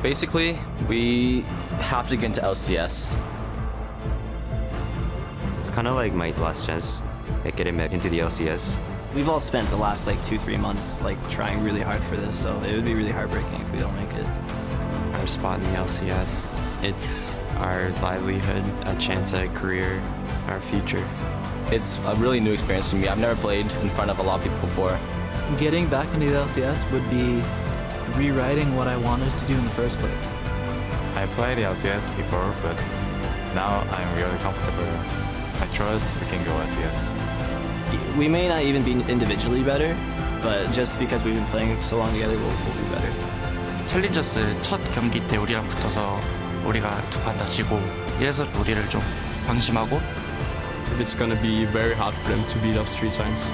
Basically, we have to get into LCS. It's kind of like my last chance at getting into the LCS. We've all spent the last 2-3 months trying really hard for this, so it would be really heartbreaking if we don't make it. Our spot in the LCS, it's our livelihood, a chance at a career, our future. It's a really new experience for me. I've never played in front of a lot of people before. Getting back into the LCS would be rewriting what I wanted to do in the first place. I played the LCS before, but now I'm really comfortable. I trust we can go LCS. We may not even be individually better, but just because we've been playing so long together, we'll be better. 챌린저스 첫 경기 때 우리랑 붙어서 우리가 두 판 다 지고 이래서 우리를 좀 방심하고 It's going to be very hard for them to beat us 3 times.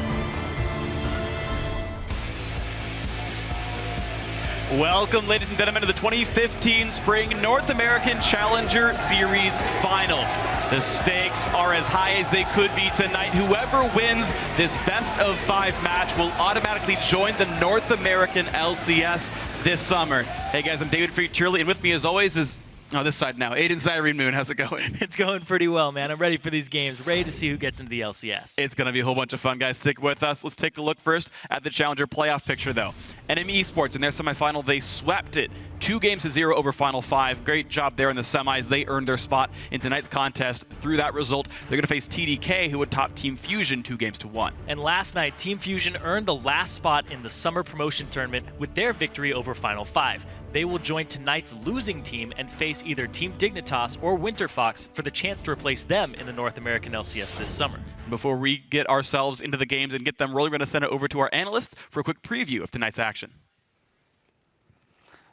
Welcome, ladies and gentlemen, to the 2015 Spring North American Challenger Series Finals. The stakes are as high as they could be tonight. Whoever wins this best-of-5 match will automatically join the North American LCS this summer. Hey guys, I'm David Freak-Turley, and with me as always is this side now. Aiden Zyrene Moon, how's it going? It's going pretty well, man. I'm ready for these games, ready to see who gets into the LCS. It's going to be a whole bunch of fun, guys. Stick with us. Let's take a look first at the Challenger playoff picture, though. NME Esports, in their semifinal, they swept it 2-0 over Final 5. Great job there in the semis. They earned their spot in tonight's contest. Through that result, they're going to face TDK, who would top Team Fusion 2-1. And last night, Team Fusion earned the last spot in the Summer Promotion Tournament with their victory over Final 5. They will join tonight's losing team and face either Team Dignitas or Winter Fox for the chance to replace them in the North American LCS this summer. Before we get ourselves into the games and get them rolling, we're going to send it over to our analyst for a quick preview of tonight's action.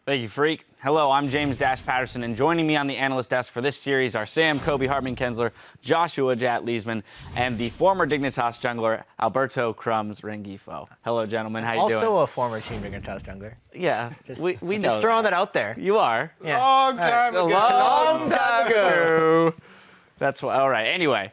Thank you, Freak. Hello, I'm James Dash Patterson, and joining me on the analyst desk for this series are Sam Kobe Hartman Kensler, Joshua Jat Leesman, and the former Dignitas jungler, Alberto Crumbs Rengifo. Hello, gentlemen. How you doing? Also a former Team Dignitas jungler. Yeah, we know. Just throwing that out there. You are. Yeah. Long time ago. Long time ago. That's why. All right. Anyway,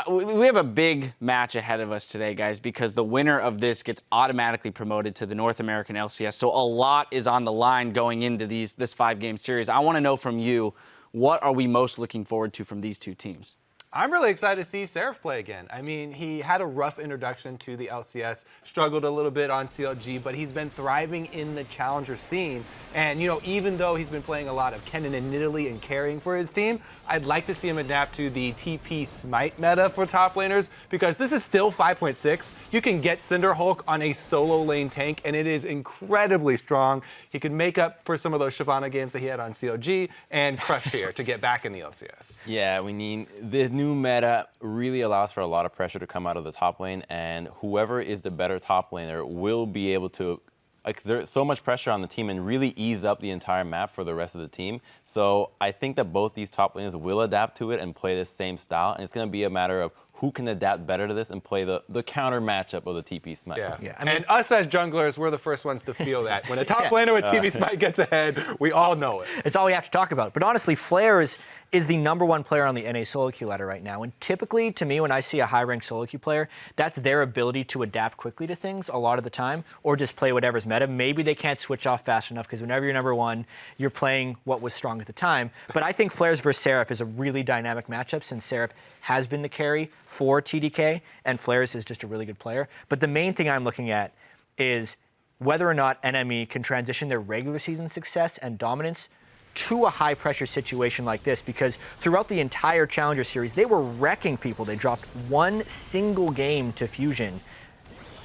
we have a big match ahead of us today, guys, because the winner of this gets automatically promoted to the North American LCS. So a lot is on the line going into this 5-game series. I want to know from you, what are we most looking forward to from these two teams? I'm really excited to see Seraph play again. I mean, he had a rough introduction to the LCS, struggled a little bit on CLG, but he's been thriving in the challenger scene. And, even though he's been playing a lot of Kennen and Nidalee and carrying for his team, I'd like to see him adapt to the TP Smite meta for top laners, because this is still 5.6. You can get Cinderhulk on a solo lane tank, and it is incredibly strong. He could make up for some of those Shyvana games that he had on CLG and crush here to get back in the LCS. Yeah, we need the new meta really allows for a lot of pressure to come out of the top lane, and whoever is the better top laner will be able to exert so much pressure on the team and really ease up the entire map for the rest of the team. So I think that both these top laners will adapt to it and play the same style, and it's going to be a matter of who can adapt better to this and play the counter matchup of the TP Smite. Yeah. I mean, and us as junglers, we're the first ones to feel that. When a top laner with TP Smite gets ahead, we all know it. It's all we have to talk about. But honestly, FLICKR is the #1 player on the NA solo queue ladder right now. And typically, to me, when I see a high-ranked solo queue player, that's their ability to adapt quickly to things a lot of the time, or just play whatever's meta. Maybe they can't switch off fast enough, because whenever you're #1, you're playing what was strong at the time. But I think FLICKR versus Seraph is a really dynamic matchup, since Seraph has been the carry for TDK, and FLICKR is just a really good player. But the main thing I'm looking at is whether or not NME can transition their regular season success and dominance to a high-pressure situation like this, because throughout the entire Challenger Series, they were wrecking people. They dropped one single game to Fusion,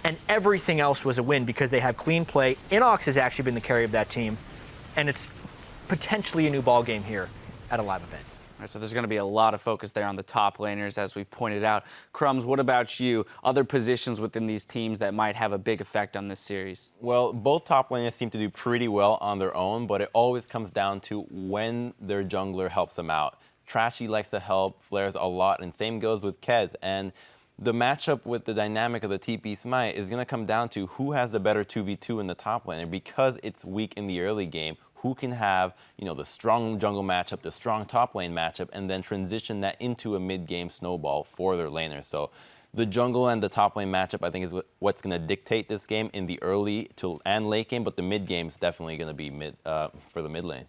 and everything else was a win because they have clean play. Inox has actually been the carry of that team, and it's potentially a new ball game here at a live event. All right, so there's going to be a lot of focus there on the top laners, as we've pointed out. Crumbs, what about you? Other positions within these teams that might have a big effect on this series? Well, both top laners seem to do pretty well on their own, but it always comes down to when their jungler helps them out. Trashy likes to help FLICKR a lot, and same goes with Kez. And the matchup with the dynamic of the TP Smite is going to come down to who has the better 2v2 in the top laner, because it's weak in the early game. Who can have, the strong jungle matchup, the strong top lane matchup, and then transition that into a mid-game snowball for their laners. So the jungle and the top lane matchup, I think, is what's going to dictate this game in the early and late game, but the mid game is definitely going to be for the mid lane.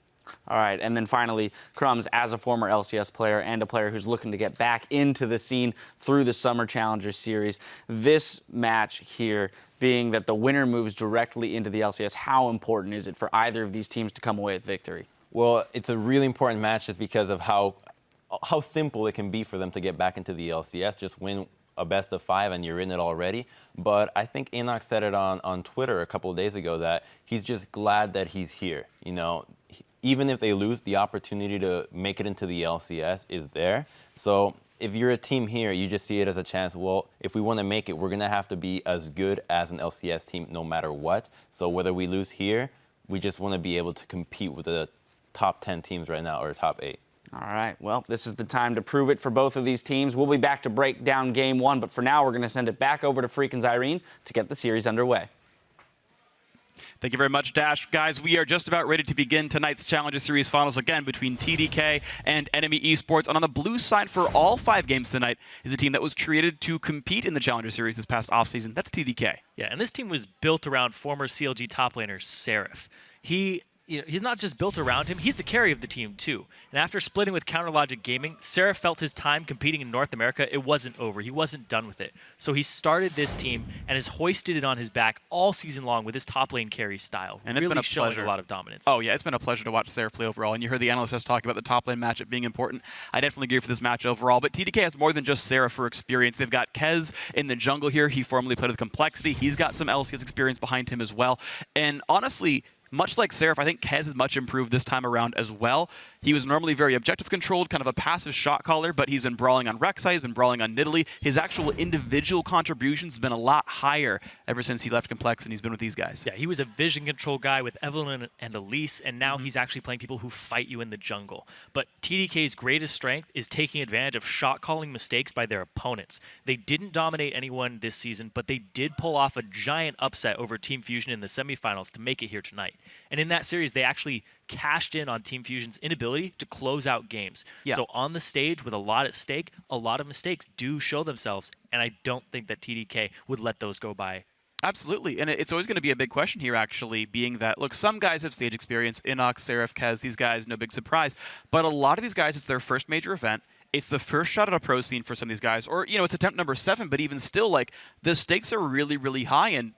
All right, and then finally, Crumbs, as a former LCS player and a player who's looking to get back into the scene through the Summer Challenger Series, this match here being that the winner moves directly into the LCS, how important is it for either of these teams to come away with victory? Well, it's a really important match just because of how simple it can be for them to get back into the LCS. Just win a best of 5 and you're in it already. But I think NACS said it on Twitter a couple of days ago that he's just glad that he's here. You know, even if they lose, the opportunity to make it into the LCS is there. So if you're a team here, you just see it as a chance. Well, if we want to make it, we're going to have to be as good as an LCS team no matter what. So whether we lose here, we just want to be able to compete with the top 10 teams right now, or top 8. All right, well, this is the time to prove it for both of these teams. We'll be back to break down Game 1, but for now, we're going to send it back over to Freak and Zyrene to get the series underway. Thank you very much, Dash. Guys, we are just about ready to begin tonight's Challenger Series finals again between TDK and NME Esports. And on the blue side for all 5 games tonight is a team that was created to compete in the Challenger Series this past offseason. That's TDK. Yeah, and this team was built around former CLG top laner Seraph. He's not just built around him, he's the carry of the team too. And after splitting with Counterlogic Gaming, Seraph felt his time competing in North America, it wasn't over. He wasn't done with it. So he started this team and has hoisted it on his back all season long with his top lane carry style. And really it's been a showing pleasure. a lot of dominance. Oh yeah, it's been a pleasure to watch Seraph play overall. And you heard the analysts talk about the top lane matchup being important. I definitely agree for this match overall. But TDK has more than just Seraph for experience. They've got Kez in the jungle here. He formerly played with Complexity. He's got some LCS experience behind him as well. And honestly, much like Seraph, I think Kez has much improved this time around as well. He was normally very objective controlled, kind of a passive shot caller, but he's been brawling on Rek'Sai, he's been brawling on Nidalee. His actual individual contributions have been a lot higher ever since he left Complex and he's been with these guys. Yeah, he was a vision control guy with Evelyn and Elise, and now he's actually playing people who fight you in the jungle. But TDK's greatest strength is taking advantage of shot calling mistakes by their opponents. They didn't dominate anyone this season, but they did pull off a giant upset over Team Fusion in the semifinals to make it here tonight. And in that series, they actually cashed in on Team Fusion's inability to close out games. Yeah. So on the stage with a lot at stake, a lot of mistakes do show themselves, and I don't think that TDK would let those go by. Absolutely, and it's always going to be a big question here, actually, being that, look, some guys have stage experience, Inox, Seraph, Kez, these guys, no big surprise, but a lot of these guys, it's their first major event. It's the first shot at a pro scene for some of these guys, or, you know, it's attempt number 7, but even still, like, the stakes are really, really high, and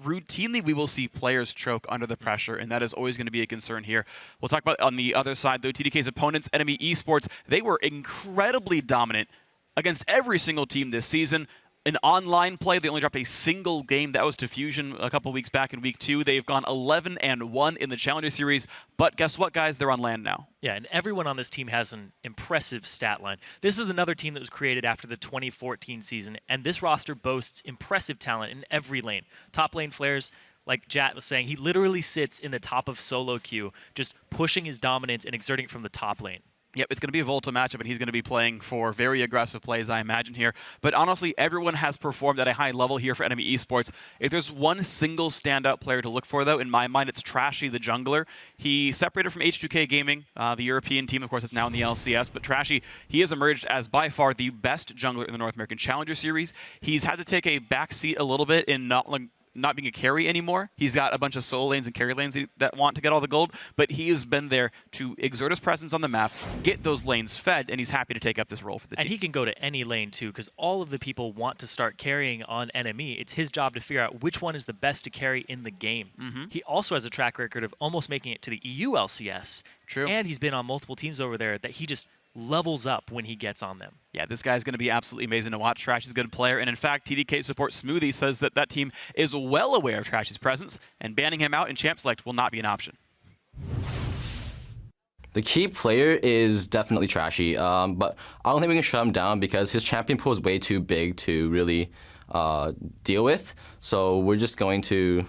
routinely we will see players choke under the pressure, and that is always going to be a concern here. We'll talk about on the other side, though, TDK's opponents, NME Esports, they were incredibly dominant against every single team this season. In online play, they only dropped a single game. That was to Fusion a couple weeks back in week 2. They've gone 11-1 in the Challenger Series. But guess what, guys? They're on land now. Yeah, and everyone on this team has an impressive stat line. This is another team that was created after the 2014 season, and this roster boasts impressive talent in every lane. Top lane flares, like Jat was saying, he literally sits in the top of solo queue, just pushing his dominance and exerting it from the top lane. Yep, it's going to be a Volta matchup, and he's going to be playing for very aggressive plays, I imagine, here. But honestly, everyone has performed at a high level here for NME Esports. If there's one single standout player to look for, though, in my mind, it's Trashy, the jungler. He separated from H2K Gaming, the European team, of course, that's now in the LCS. But Trashy, he has emerged as by far the best jungler in the North American Challenger Series. He's had to take a backseat a little bit in not being a carry anymore. He's got a bunch of solo lanes and carry lanes that want to get all the gold, but he has been there to exert his presence on the map, get those lanes fed, and he's happy to take up this role for the team. And he can go to any lane too, because all of the people want to start carrying on NME. It's his job to figure out which one is the best to carry in the game. He also has a track record of almost making it to the EU LCS. True. And he's been on multiple teams over there that he just levels up when he gets on them. Yeah, this guy's going to be absolutely amazing to watch. Trashy's a good player, and in fact, TDK support Smoothie says that that team is well aware of Trashy's presence, and banning him out in Champ Select will not be an option. The key player is definitely Trashy, but I don't think we can shut him down because his champion pool is way too big to really deal with. So we're just going to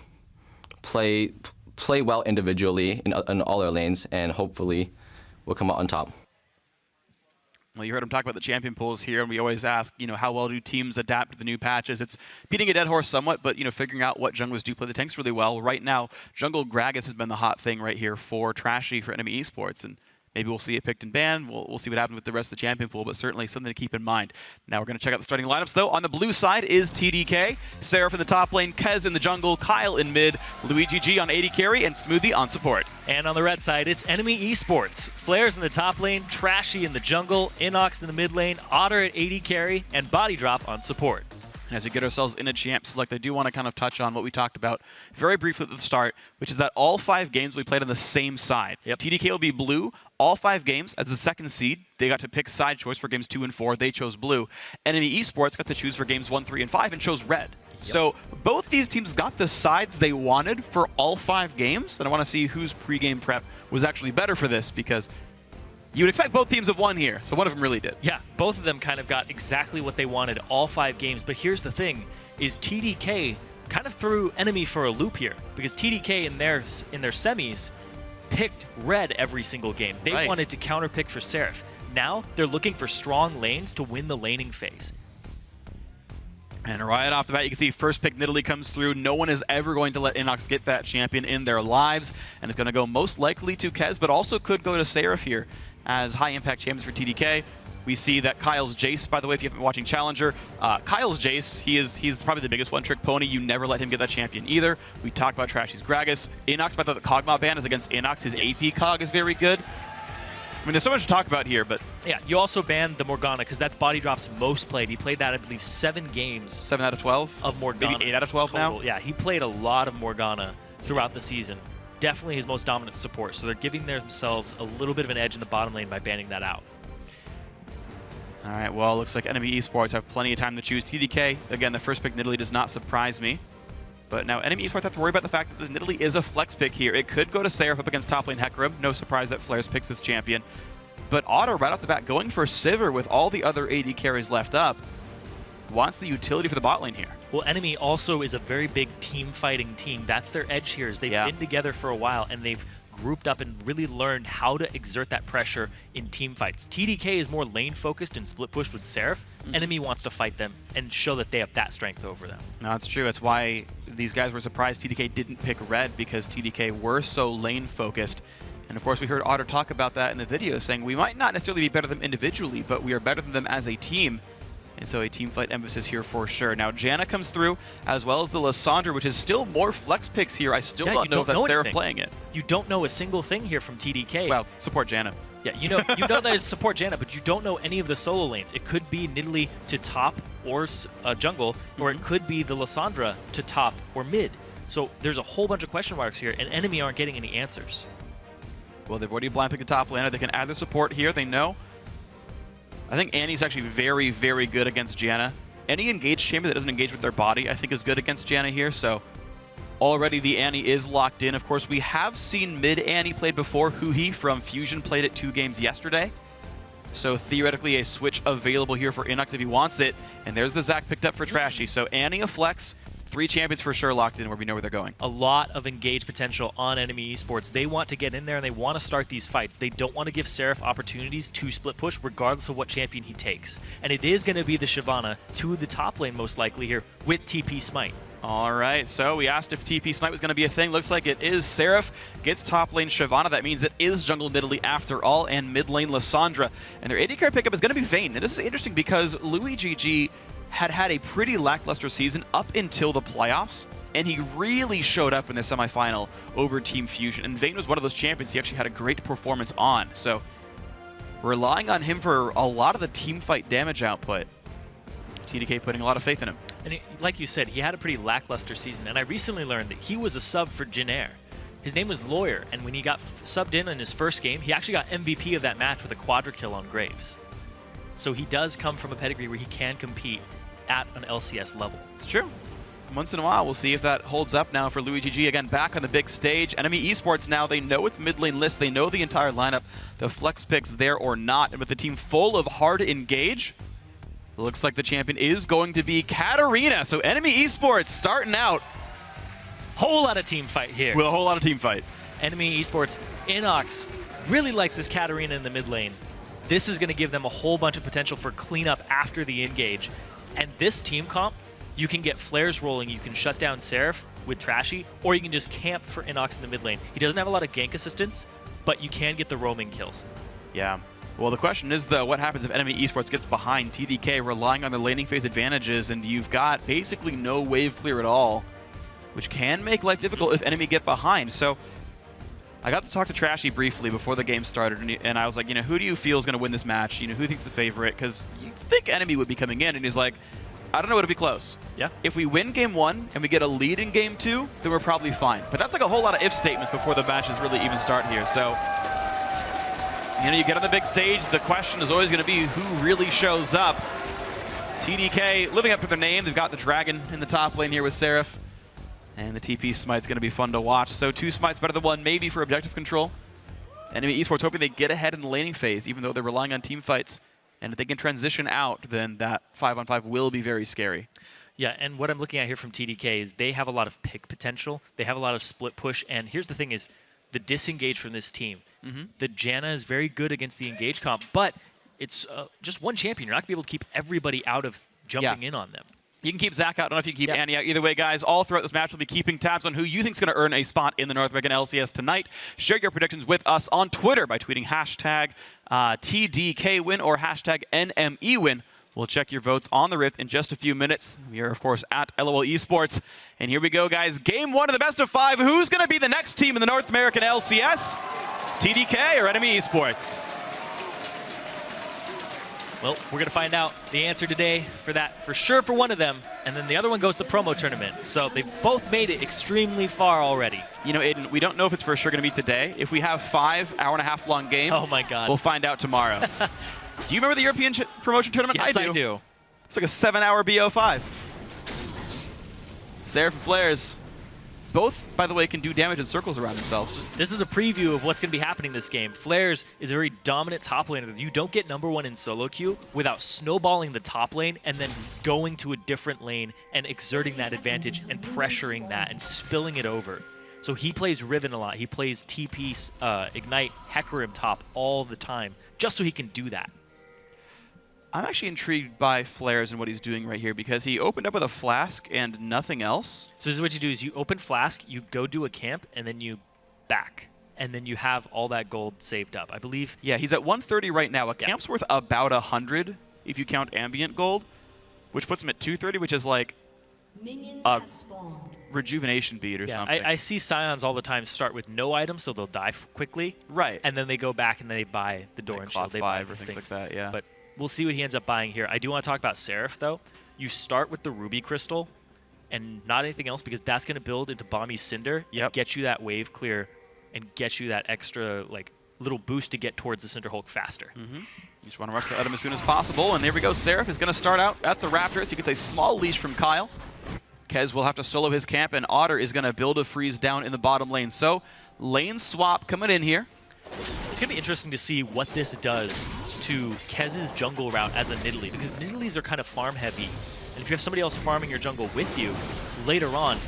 play well individually in all our lanes, and hopefully we'll come out on top. Well, you heard him talk about the champion pools here, and we always ask, you know, how well do teams adapt to the new patches? It's beating a dead horse somewhat, but, you know, figuring out what junglers do play the tanks really well. Right now, Jungle Gragas has been the hot thing right here for Trashy, for NME Esports, and Maybe we'll see it picked and banned. We'll see what happens with the rest of the champion pool, but certainly something to keep in mind. Now we're going to check out the starting lineups, though. On the blue side is TDK, Seraph in the top lane, Kez in the jungle, Kyle in mid, Luigi G on AD carry, and Smoothie on support. And on the red side, it's NME Esports. Flares in the top lane, Trashy in the jungle, Inox in the mid lane, Otter at AD carry, and Body Drop on support. And as we get ourselves in a champ select, I do want to kind of touch on what we talked about very briefly at the start, which is that all 5 games we played on the same side. Yep. TDK will be blue all 5 games as the second seed. They got to pick side choice for games 2 and 4. They chose blue. NME Esports got to choose for games 1, 3, and 5 and chose red. Yep. So both these teams got the sides they wanted for all 5 games. And I want to see whose pregame prep was actually better for this, because you would expect both teams have won here, so one of them really did. Yeah, both of them kind of got exactly what they wanted all 5 games. But here's the thing, is TDK kind of threw NME for a loop here, because TDK in their semis picked red every single game. They wanted to counterpick for Seraph. Now they're looking for strong lanes to win the laning phase. And right off the bat, you can see first pick Nidalee comes through. No one is ever going to let Inox get that champion in their lives, and it's going to go most likely to Kez, but also could go to Seraph here as high-impact champions for TDK. We see that Kyle's Jace, by the way, if you haven't been watching Challenger, Kyle's Jace, he's probably the biggest one-trick pony. You never let him get that champion either. We talked about Trashy's Gragas. Inox, by the way, the Kog'Maw ban is against Inox. His AP Cog is very good. I mean, there's so much to talk about here, but... Yeah, you also banned the Morgana, because that's Body Drop's most played. He played that, I believe, 7 games. 7 out of 12? Of Morgana. Maybe 8 out of 12 total. now? Yeah, he played a lot of Morgana throughout the season. Definitely his most dominant support, so they're giving themselves a little bit of an edge in the bottom lane by banning that out. All right, well, looks like NME Esports have plenty of time to choose. TDK, again, the first pick Nidalee does not surprise me. But now NME Esports have to worry about the fact that this Nidalee is a flex pick here. It could go to Seraph up against top lane Hecarim. No surprise that Flares picks this champion. But Otter, right off the bat, going for Sivir with all the other AD carries left up, wants the utility for the bot lane here. Well, NME also is a very big team-fighting team. That's their edge here, is they've been together for a while, and they've grouped up and really learned how to exert that pressure in team fights. TDK is more lane-focused and split-push with Seraph. NME wants to fight them and show that they have that strength over them. No, that's true. That's why these guys were surprised TDK didn't pick red, because TDK were so lane-focused. And of course, we heard Otter talk about that in the video, saying we might not necessarily be better than them individually, but we are better than them as a team. And so a team fight emphasis here for sure. Now, Janna comes through, as well as the Lissandra, which is still more flex picks here. I still don't know if that's Seraph playing it. You don't know a single thing here from TDK. Well, support Janna. Yeah, you know that it's support Janna, but you don't know any of the solo lanes. It could be Nidalee to top or jungle, or it could be the Lissandra to top or mid. So there's a whole bunch of question marks here, and NME aren't getting any answers. Well, they've already blind picked a top laner. They can add their support here. They know. I think Annie's actually very, very good against Janna. Any engaged champion that doesn't engage with their body, I think, is good against Janna here. So already the Annie is locked in. Of course, we have seen mid Annie played before. Huhi from Fusion played it 2 games yesterday. So theoretically a switch available here for Inox if he wants it. And there's the Zac picked up for Trashy. So Annie a flex. 3 champions for sure locked in where we know where they're going. A lot of engaged potential on NME Esports. They want to get in there and they want to start these fights. They don't want to give Seraph opportunities to split push regardless of what champion he takes. And it is going to be the Shyvana to the top lane most likely here with TP Smite. All right, so we asked if TP Smite was going to be a thing. Looks like it is. Seraph gets top lane Shyvana. That means it is jungle Nidalee after all, and mid lane Lissandra. And their AD carry pickup is going to be Vayne. And this is interesting because Luigi G had a pretty lackluster season up until the playoffs, and he really showed up in the semifinal over Team Fusion. And Vayne was one of those champions he actually had a great performance on. So relying on him for a lot of the team fight damage output. TDK putting a lot of faith in him. And like you said, he had a pretty lackluster season, and I recently learned that he was a sub for Jinair. His name was Lawyer, and when he got subbed in his first game, he actually got MVP of that match with a quadra kill on Graves. So he does come from a pedigree where he can compete at an LCS level. It's true. Once in a while, we'll see if that holds up now for Luigi G. Again, back on the big stage. NME Esports now, they know it's mid lane list. They know the entire lineup. The flex picks there or not. And with the team full of hard to engage, it looks like the champion is going to be Katarina. So NME Esports starting out. Whole lot of team fight here. With a whole lot of team fight. NME Esports, Inox really likes this Katarina in the mid lane. This is going to give them a whole bunch of potential for cleanup after the engage. And this team comp, you can get flares rolling, you can shut down Seraph with Trashy, or you can just camp for Inox in the mid lane. He doesn't have a lot of gank assistance, but you can get the roaming kills. Yeah. Well, the question is, though, what happens if NME Esports gets behind TDK, relying on their laning phase advantages, and you've got basically no wave clear at all, which can make life difficult if NME get behind. So I got to talk to Trashy briefly before the game started, and I was like, who do you feel is going to win this match? Who thinks the favorite? Because you think NME would be coming in, and he's like, I don't know, it'll be close. Yeah. If we win game 1 and we get a lead in game 2, then we're probably fine. But that's like a whole lot of if statements before the matches really even start here. So, you get on the big stage, the question is always going to be who really shows up. TDK living up to their name. They've got the dragon in the top lane here with Seraph. And the TP smite's going to be fun to watch. So 2 smites better than 1, maybe for objective control. NME Esports hoping they get ahead in the laning phase, even though they're relying on team fights. And if they can transition out, then that 5-on-5 will be very scary. Yeah, and what I'm looking at here from TDK is they have a lot of pick potential. They have a lot of split push. And here's the thing is the disengage from this team. The Janna is very good against the engage comp, but it's just one champion. You're not going to be able to keep everybody out of jumping in on them. You can keep Zach out. I don't know if you can keep Annie out. Either way, guys, all throughout this match, we'll be keeping tabs on who you think is going to earn a spot in the North American LCS tonight. Share your predictions with us on Twitter by tweeting hashtag TDKWin or hashtag NMEWin. We'll check your votes on the Rift in just a few minutes. We are, of course, at LOL Esports. And here we go, guys. Game 1 of the best of 5. Who's going to be the next team in the North American LCS? TDK or NME Esports? Well, we're going to find out the answer today for that, for sure, for one of them. And then the other one goes to promo tournament. So they've both made it extremely far already. Aiden, we don't know if it's for sure going to be today. If we have 5 hour-and-a-half long games, oh my God, we'll find out tomorrow. Do you remember the European promotion tournament? Yes, I do. It's like a 7-hour BO5. Seraph and Flares. Both, by the way, can do damage in circles around themselves. This is a preview of what's going to be happening this game. Flares is a very dominant top laner. You don't get #1 in solo queue without snowballing the top lane and then going to a different lane and exerting that advantage and pressuring that and spilling it over. So he plays Riven a lot. He plays TP, Ignite, Hecarim top all the time just so he can do that. I'm actually intrigued by Flares and what he's doing right here because he opened up with a flask and nothing else. So this is what you do is you open flask, you go do a camp, and then you back. And then you have all that gold saved up, I believe. Yeah, he's at 130 right now. A camp's worth about 100 if you count ambient gold, which puts him at 230, which is like a rejuvenation bead or something. I see Scions all the time start with no items, so they'll die quickly. Right. And then they go back and they buy the door and shield. They buy or things like that, yeah. But we'll see what he ends up buying here. I do want to talk about Seraph, though. You start with the Ruby Crystal and not anything else because that's going to build into Bomby Cinder and get you that wave clear and get you that extra little boost to get towards the Cinder Hulk faster. You just want to rush the item as soon as possible. And there we go. Seraph is going to start out at the Raptors. He gets a small leash from Kyle. Kez will have to solo his camp, and Otter is going to build a freeze down in the bottom lane. So lane swap coming in here. It's going to be interesting to see what this does to Kez's jungle route as a Nidalee, because Nidalees are kind of farm heavy. And if you have somebody else farming your jungle with you, later on,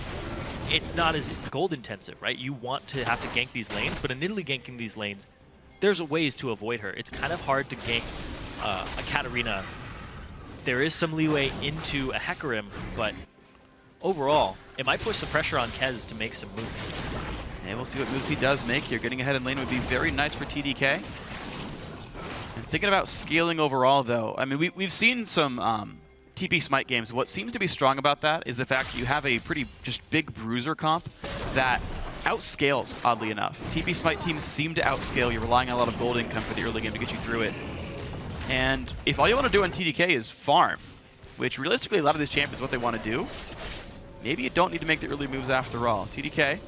it's not as gold intensive, right? You want to have to gank these lanes, but a Nidalee ganking these lanes, there's ways to avoid her. It's kind of hard to gank a Katarina. There is some leeway into a Hecarim, but overall, it might push some pressure on Kez to make some moves. And we'll see what moves he does make here. Getting ahead in lane would be very nice for TDK. And thinking about scaling overall, though, I mean, we've seen some TP Smite games. What seems to be strong about that is the fact that you have a pretty just big bruiser comp that outscales, oddly enough. TP Smite teams seem to outscale. You're relying on a lot of gold income for the early game to get you through it. And if all you want to do on TDK is farm, which realistically a lot of these champions what they want to do, maybe you don't need to make the early moves after all. TDK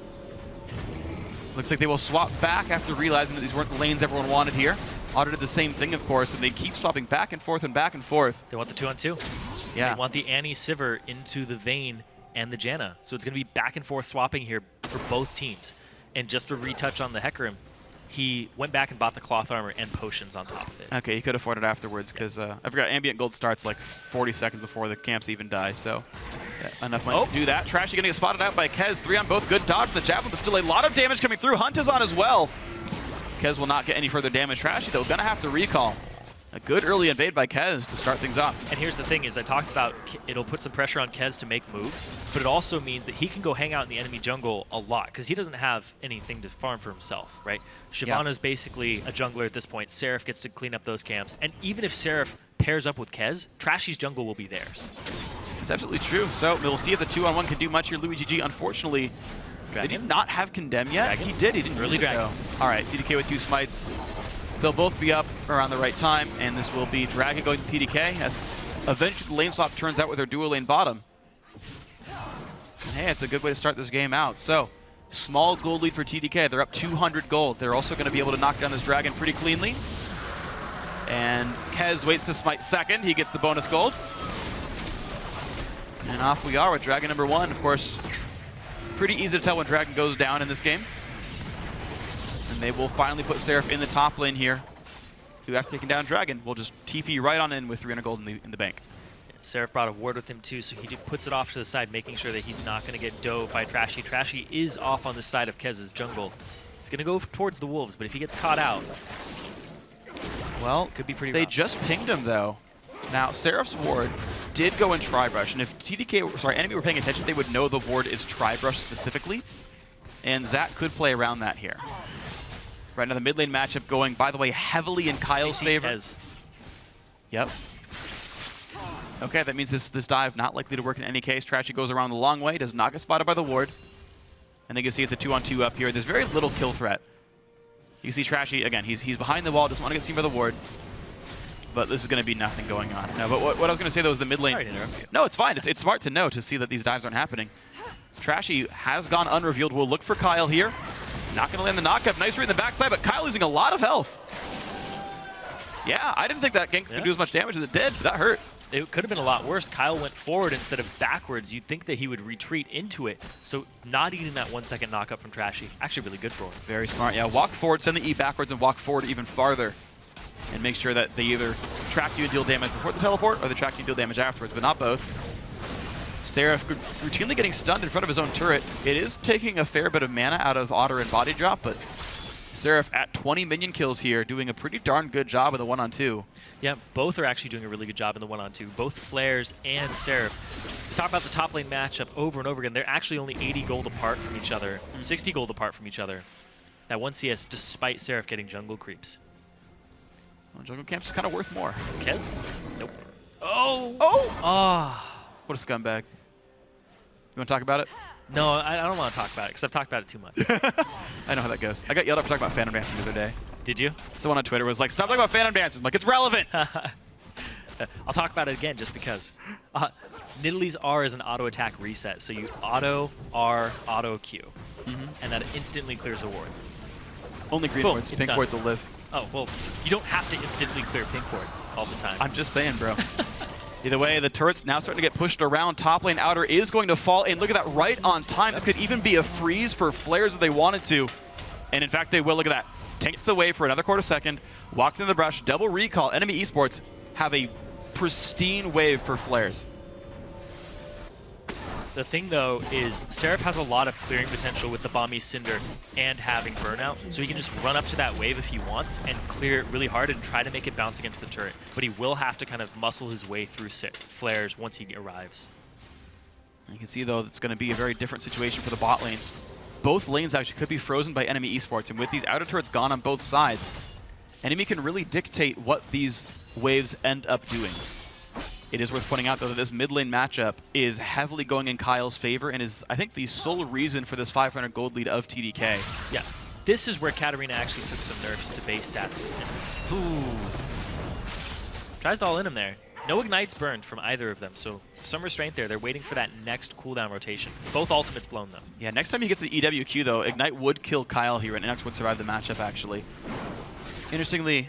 looks like they will swap back after realizing that these weren't the lanes everyone wanted here. Otter did the same thing, of course, and they keep swapping back and forth and back and forth. They want the 2-on-2. Yeah. They want the Annie Sivir into the Vayne and the Janna. So it's going to be back and forth swapping here for both teams. And just to retouch on the Hecarim, he went back and bought the cloth armor and potions on top of it. Okay, he could afford it afterwards because I forgot ambient gold starts like 40 seconds before the camps even die, so enough money to do that. Trashy getting spotted out by Kez. 3 on both. Good dodge from the Javelin, but still a lot of damage coming through. Hunt is on as well. Kez will not get any further damage. Trashy, though, going to have to recall. A good early invade by Kez to start things off. And here's the thing is I talked about it'll put some pressure on Kez to make moves, but it also means that he can go hang out in the enemy jungle a lot because he doesn't have anything to farm for himself, right? Shyvana's basically a jungler at this point. Seraph gets to clean up those camps. And even if Seraph pairs up with Kez, Trashy's jungle will be theirs. It's absolutely true. So we'll see if the 2-on-1 can do much here. Louis GG, unfortunately, did he not have Condemn yet? Dragon? He did. He didn't Early Dragon. All right, TDK with 2 smites. They'll both be up around the right time, and this will be Dragon going to TDK as eventually the lane swap turns out with their dual lane bottom. And hey, it's a good way to start this game out. So, small gold lead for TDK. They're up 200 gold. They're also going to be able to knock down this Dragon pretty cleanly. And Kez waits to smite second. He gets the bonus gold. And off we are with Dragon number 1. Of course, pretty easy to tell when Dragon goes down in this game. And they will finally put Seraph in the top lane here. Who, after taking down Dragon, will just TP right on in with 300 gold in the bank. Seraph brought a ward with him too, so he puts it off to the side, making sure that he's not going to get dove by Trashy. Trashy is off on the side of Kez's jungle. He's going to go towards the wolves, but if he gets caught out, well, could be pretty They rough. just pinged him though. Now, Seraph's ward did go in Tri-Brush, and if TDK, sorry, enemy were paying attention, they would know the ward is Tri-Brush specifically, and Zach could play around that here. Right now, the mid lane matchup going, by the way, heavily in Kyle's favor. Yep. Okay, that means this dive not likely to work in any case. Trashy goes around the long way, does not get spotted by the ward. And then you can see it's a 2-on-2 up here. There's very little kill threat. You can see Trashy, again, he's behind the wall, doesn't want to get seen by the ward. But this is going to be nothing going on. No, but what I was going to say, though, is the mid lane. Sorry to interrupt you. No, it's fine. It's smart to know, to see that these dives aren't happening. Trashy has gone unrevealed. We'll look for Kyle here. Not going to land the knockup. Nice read in the backside, but Kyle losing a lot of health. Yeah, I didn't think that gank could do as much damage as it did. That hurt. It could have been a lot worse. Kyle went forward instead of backwards. You'd think that he would retreat into it. So not eating that 1-second knockup from Trashy, actually really good for him. Very smart. Yeah, walk forward, send the E backwards, and walk forward even farther. And make sure that they either track you and deal damage before the teleport, or they track you and deal damage afterwards, but not both. Seraph routinely getting stunned in front of his own turret. It is taking a fair bit of mana out of Otter and Body Drop, but Seraph at 20 minion kills here, doing a pretty darn good job of the 1-on-2. Yeah, both are actually doing a really good job in the 1-on-2. Both Flares and Seraph. We talk about the top lane matchup over and over again. They're actually only 80 gold apart from each other, 60 gold apart from each other. That 1 CS despite Seraph getting jungle creeps. Well, jungle camp's kind of worth more. Kez? Nope. Oh! Oh! Ah! What a scumbag. You want to talk about it? No, I don't want to talk about it because I've talked about it too much. I know how that goes. I got yelled at for talking about Phantom Dancing the other day. Did you? Someone on Twitter was like, stop talking about Phantom Dancing. I'm like, it's relevant. I'll talk about it again just because. Nidalee's R is an auto attack reset. So you auto R, auto Q. And that instantly clears a ward. Only green wards. Pink wards will live. Oh, well, you don't have to instantly clear pink wards all the time. I'm just saying, bro. Either way, the turret's now starting to get pushed around. Top lane outer is going to fall in. Look at that, right on time. This could even be a freeze for Flares if they wanted to. And in fact, they will. Look at that. Takes the wave for another quarter second. Walks into the brush. Double recall. Enemy Esports have a pristine wave for Flares. The thing, though, is Seraph has a lot of clearing potential with the Bomby Cinder and having Burnout, so he can just run up to that wave if he wants and clear it really hard and try to make it bounce against the turret. But he will have to kind of muscle his way through Flares once he arrives. You can see, though, it's going to be a very different situation for the bot lane. Both lanes actually could be frozen by enemy Esports, and with these outer turrets gone on both sides, enemy can really dictate what these waves end up doing. It is worth pointing out, though, that this mid lane matchup is heavily going in Kyle's favor and is, I think, the sole reason for this 500 gold lead of TDK. Yeah, this is where Katarina actually took some nerfs to base stats. And, ooh. Tries to all in him there. No ignites burned from either of them, so some restraint there. They're waiting for that next cooldown rotation. Both ultimates blown, though. Yeah, next time he gets the EWQ, though, Ignite would kill Kyle here, and NACS would survive the matchup, actually. Interestingly,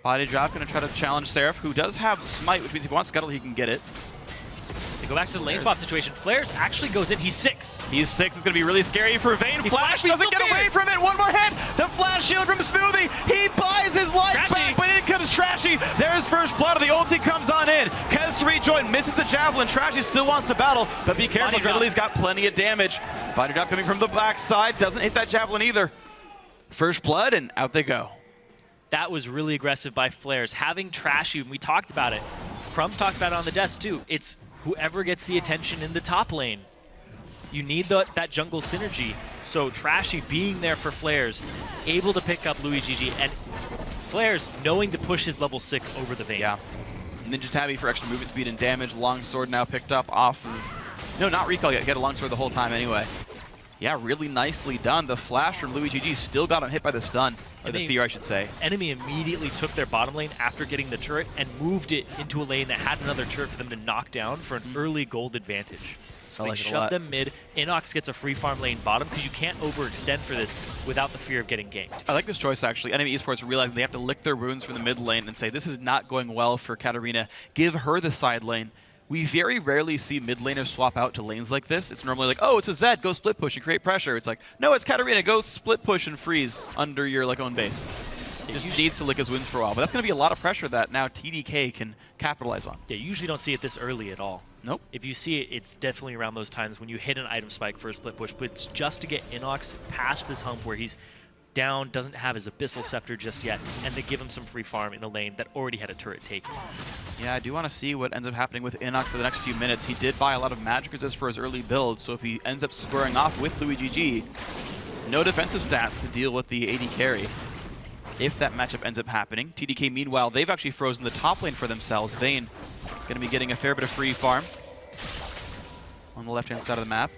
Body Drop going to try to challenge Seraph, who does have Smite, which means if he wants Scuttle, he can get it. They go back to the lane swap situation. Flares actually goes in. He's 6. He's 6. It's going to be really scary for Vayne. Flash doesn't get away from it. One more hit. The flash shield from Smoothie. He buys his life back, but in comes Trashy. There's first blood. The ulti comes on in. Kez to rejoin. Misses the javelin. Trashy still wants to battle, but be careful. Ridley's got plenty of damage. Body Drop coming from the backside. Doesn't hit that javelin either. First blood, and out they go. that was really aggressive by Flares. Having Trashy, and we talked about it, Crumbs talked about it on the desk too, it's whoever gets the attention in the top lane. You need that jungle synergy. So Trashy being there for Flares, able to pick up Louis GG, and Flares knowing to push his level 6 over the Vayne. Yeah. Ninja Tabby for extra movement speed and damage. Longsword now picked up off of... No, not recall yet. He had a longsword the whole time anyway. Yeah, really nicely done. The flash from Louis GG still got him hit by the stun. Or the fear, I should say. Enemy immediately took their bottom lane after getting the turret and moved it into a lane that had another turret for them to knock down for an early gold advantage. So they shove them mid. Inox gets a free farm lane bottom because you can't overextend for this without the fear of getting ganked. I like this choice, actually. NME Esports realizing they have to lick their wounds from the mid lane and say, this is not going well for Katarina. Give her the side lane. We very rarely see mid laners swap out to lanes like this. It's normally like, oh, it's a Zed, go split push and create pressure. It's like, no, it's Katarina, go split push and freeze under your own base. He just needs to lick his wounds for a while. But that's going to be a lot of pressure that now TDK can capitalize on. Yeah, you usually don't see it this early at all. Nope. If you see it, it's definitely around those times when you hit an item spike for a split push. But it's just to get Inox past this hump where he's down, doesn't have his Abyssal Scepter just yet, and to give him some free farm in a lane that already had a turret taken. Yeah, I do want to see what ends up happening with Inox for the next few minutes. He did buy a lot of magic resist for his early build, so if he ends up squaring off with Louis GG, no defensive stats to deal with the AD carry. If that matchup ends up happening. TDK, meanwhile, they've actually frozen the top lane for themselves. Vayne going to be getting a fair bit of free farm on the left-hand side of the map.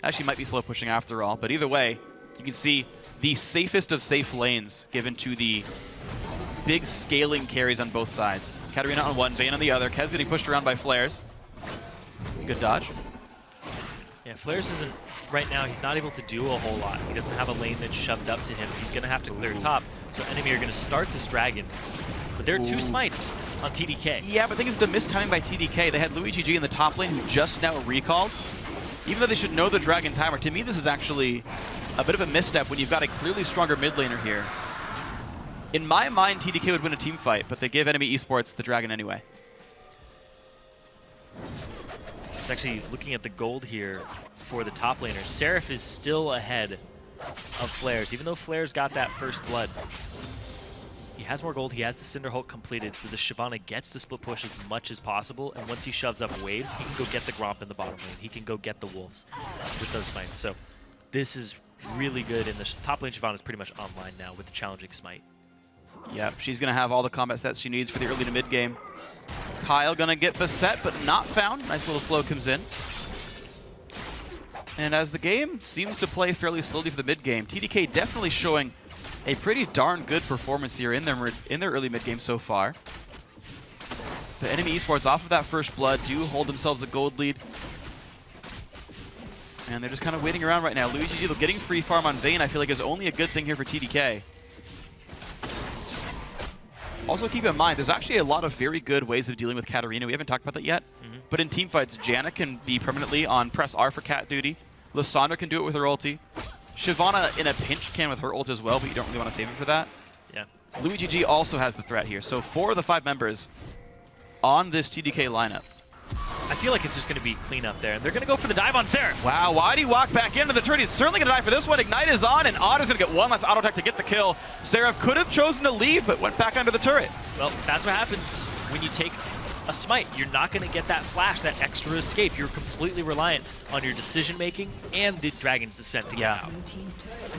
Actually might be slow pushing after all, but either way, you can see the safest of safe lanes given to the big scaling carries on both sides. Katarina on one, Vayne on the other. Kez getting pushed around by Flares. Good dodge. Yeah, Flares isn't, right now, he's not able to do a whole lot. He doesn't have a lane that's shoved up to him. He's going to have to clear top. So Enemy are going to start this dragon. But there are two smites on TDK. Yeah, but the thing is the mistiming by TDK. They had Louis GG in the top lane who just now recalled. Even though they should know the dragon timer, to me this is actually a bit of a misstep when you've got a clearly stronger mid laner here. In my mind, TDK would win a team fight, but they give Enemy Esports the dragon anyway. It's actually looking at the gold here for the top laner. Seraph is still ahead of Flares, even though Flares got that first blood. He has more gold, he has the Cinder Hulk completed, so the Shyvana gets to split push as much as possible, and once he shoves up waves, he can go get the Gromp in the bottom lane. He can go get the Wolves with those smites. So this is really good, and the top lane Shyvana is pretty much online now with the challenging smite. Yep, she's going to have all the combat sets she needs for the early to mid game. Kyle going to get beset, but not found. Nice little slow comes in. And as the game seems to play fairly slowly for the mid game, TDK definitely showing a pretty darn good performance here in their early mid game so far. The Enemy Esports off of that first blood do hold themselves a gold lead. And they're just kind of waiting around right now. Louis GG getting free farm on Vayne I feel like is only a good thing here for TDK. Also keep in mind, there's actually a lot of very good ways of dealing with Katarina. We haven't talked about that yet. But in teamfights, Janna can be permanently on press R for cat duty. Lysandra can do it with her ulti. Shyvana in a pinch can with her ult as well, but you don't really want to save her for that. Yeah. Louis GG also has the threat here. So 4 of the 5 members on this TDK lineup. I feel like it's just going to be clean up there, and they're going to go for the dive on Seraph. Wow, why'd he walk back into the turret? He's certainly going to die for this one. Ignite is on, and Otto's going to get one last auto attack to get the kill. Seraph could have chosen to leave, but went back under the turret. Well, that's what happens when you take a smite. You're not going to get that flash, that extra escape. You're completely reliant on your decision-making and the Dragon's Descent to get out.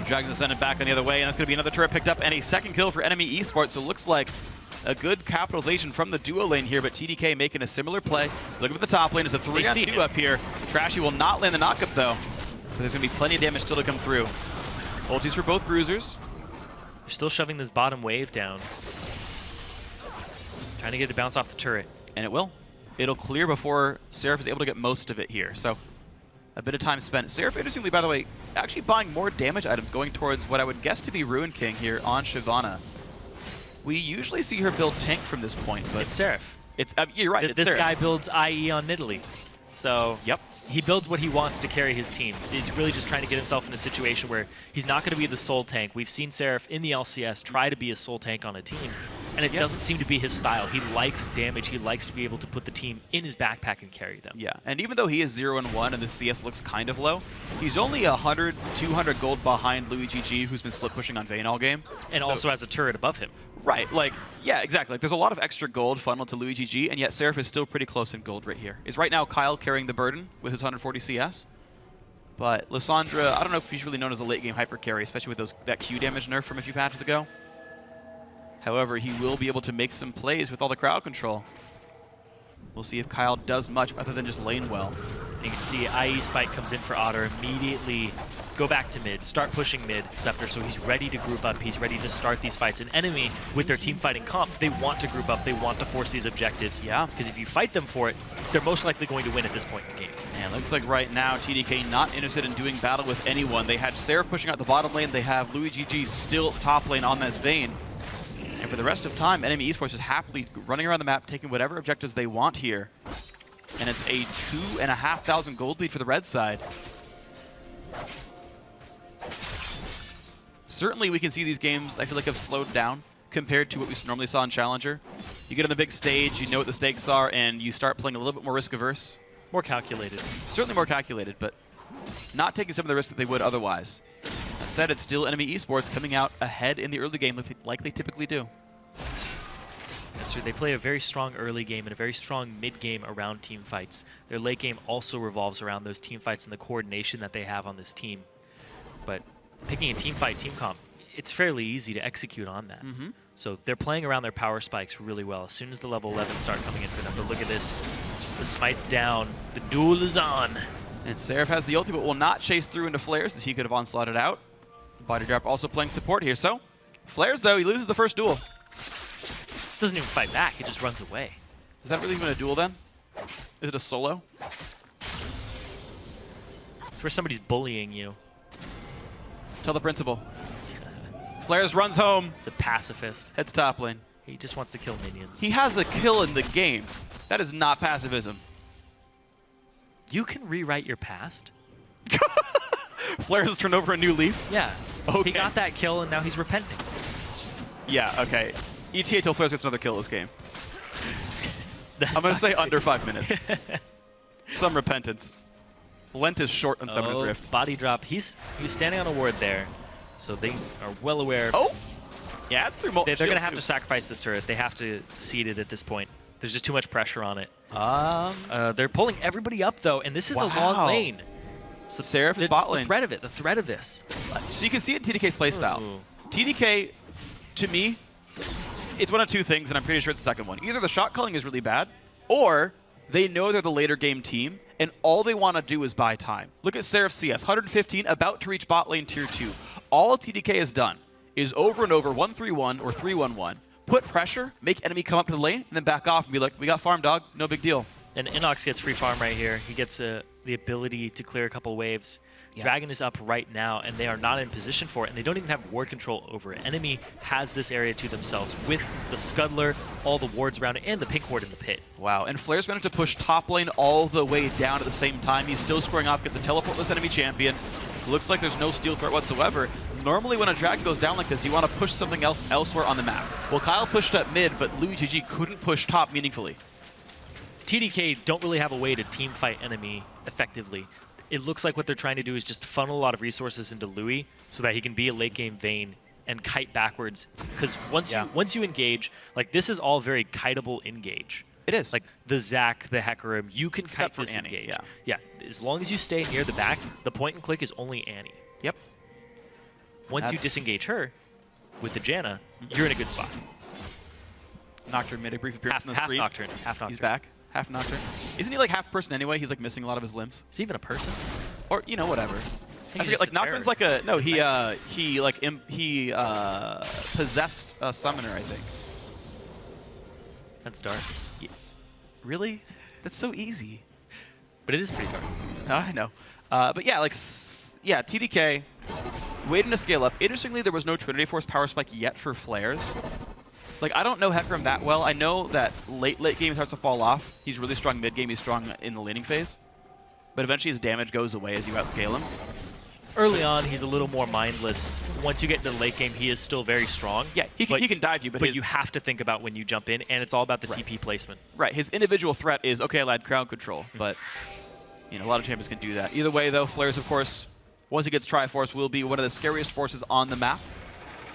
Dragon's Descent back on the other way, and that's going to be another turret picked up, and a second kill for Enemy Esports, so it looks like a good capitalization from the duo lane here, but TDK making a similar play. Looking at the top lane, there's a 3-on-2 up here. Trashy will not land the knockup though, but there's going to be plenty of damage still to come through. Ultis for both bruisers. They're still shoving this bottom wave down. Trying to get it to bounce off the turret. And it will. It'll clear before Seraph is able to get most of it here, so a bit of time spent. Seraph, interestingly, by the way, actually buying more damage items going towards what I would guess to be Ruin King here on Shyvana. We usually see her build tank from this point, but it's Seraph. It's you're right. It's this Seraph. guy builds IE on Nidalee, so yep, he builds what he wants to carry his team. He's really just trying to get himself in a situation where he's not going to be the sole tank. We've seen Seraph in the LCS try to be a sole tank on a team, And it doesn't seem to be his style. He likes damage. He likes to be able to put the team in his backpack and carry them. Yeah, and even though he is 0-1 and the CS looks kind of low, he's only 100, 200 gold behind LuiGG, who's been split pushing on Vayne all game. And also has a turret above him. Right, like, yeah, exactly. Like, there's a lot of extra gold funneled to LuiGG, and yet Seraph is still pretty close in gold right here. Is right now Kyle carrying the burden with his 140 CS. But Lissandra, I don't know if he's really known as a late game hyper carry, especially with that Q damage nerf from a few patches ago. However, he will be able to make some plays with all the crowd control. We'll see if Kyle does much other than just lane well. You can see IE Spike comes in for Otter, immediately go back to mid, start pushing mid, Scepter, so he's ready to group up, he's ready to start these fights. An enemy, with their team fighting comp, they want to group up, they want to force these objectives. Yeah. Because if you fight them for it, they're most likely going to win at this point in the game. Man, looks like right now TDK not interested in doing battle with anyone. They had Seraph pushing out the bottom lane, they have LuiGG still top lane on this Vayne. And for the rest of time, NME Esports is happily running around the map, taking whatever objectives they want here. And it's a 2,500 gold lead for the red side. Certainly we can see these games, I feel like, have slowed down compared to what we normally saw in Challenger. You get on the big stage, you know what the stakes are, and you start playing a little bit more risk-averse. More calculated. Certainly more calculated, but not taking some of the risks that they would otherwise. That said, it's still NME Esports coming out ahead in the early game like they typically do. That's true. They play a very strong early game and a very strong mid game around team fights. Their late game also revolves around those team fights and the coordination that they have on this team. But picking a team fight, team comp, it's fairly easy to execute on that. So they're playing around their power spikes really well. As soon as the level 11 start coming in for them, but look at this. The smite's down. The duel is on. And Seraph has the ulti, but will not chase through into Flares as he could have onslaughted out. Body Drop also playing support here. So, Flares, though, he loses the first duel. Doesn't even fight back. He just runs away. Is that really even a duel, then? Is it a solo? It's where somebody's bullying you. Tell the principal. Flares runs home. It's a pacifist. Heads top lane. He just wants to kill minions. He has a kill in the game. That is not pacifism. You can rewrite your past? Flares has turned over a new leaf? Yeah. Okay. He got that kill, and now he's repenting. Yeah, okay. ETA till Flares gets another kill this game. I'm going to say under 5 minutes. Some repentance. Lent is short on Summoner's Rift. Body drop. He was standing on a ward there, so they are well aware. Oh! Yeah, it's through They're going to have to sacrifice this turret. They have to seed it at this point. There's just too much pressure on it. They're pulling everybody up, though, and this is a long lane. So Seraph is bot lane. The threat of this. So you can see it in TDK's playstyle. TDK, to me, it's one of two things, and I'm pretty sure it's the second one. Either the shot calling is really bad, or they know they're the later game team, and all they want to do is buy time. Look at Seraph CS, 115, about to reach bot lane tier 2. All TDK has done is over and over 1-3-1 or 3-1-1. Put pressure, make enemy come up to the lane, and then back off and be like, we got farm, dog. No big deal. And Inox gets free farm right here. He gets the ability to clear a couple waves. Yeah. Dragon is up right now, and they are not in position for it, and they don't even have ward control over it. Enemy has this area to themselves with the Scuddler, all the wards around it, and the pink ward in the pit. Wow, and Flare's managed to push top lane all the way down at the same time. He's still scoring off, gets a teleportless enemy champion. Looks like there's no steal threat whatsoever. Normally when a Dragon goes down like this, you want to push something else elsewhere on the map. Well, Kyle pushed up mid, but LuiGG couldn't push top meaningfully. TDK don't really have a way to team fight enemy effectively. It looks like what they're trying to do is just funnel a lot of resources into Louis so that he can be a late game Vayne and kite backwards. Because once you engage, like this is all very kiteable engage. It is. Like the Zac, the Hecarim, you can Except kite this for Annie, engage. yeah. Yeah, as long as you stay near the back, the point and click is only Annie. Yep. Once you disengage her with the Janna, you're in a good spot. Nocturne made a brief appearance on the screen. Half Nocturne. He's back. Half Nocturne. Isn't he like half person anyway? He's like missing a lot of his limbs. Is he even a person? Or, you know, whatever. I forget, like Nocturne's like a, no, he possessed a summoner, I think. That's dark. Yeah. Really? That's so easy. But it is pretty dark. I know. But yeah, like, yeah, TDK, waiting to scale up. Interestingly, there was no Trinity Force power spike yet for Flares. Like, I don't know Hecarim that well. I know that late game he starts to fall off. He's really strong mid game. He's strong in the laning phase. But eventually his damage goes away as you outscale him. early on, he's a little more mindless. Once you get into the late game, he is still very strong. Yeah, he can dive you, but you have to think about when you jump in, and it's all about the TP placement. Right, his individual threat is, okay, I had crowd control, but you know, a lot of champions can do that. Either way, though, FLICKR, of course, once he gets Triforce, will be one of the scariest forces on the map.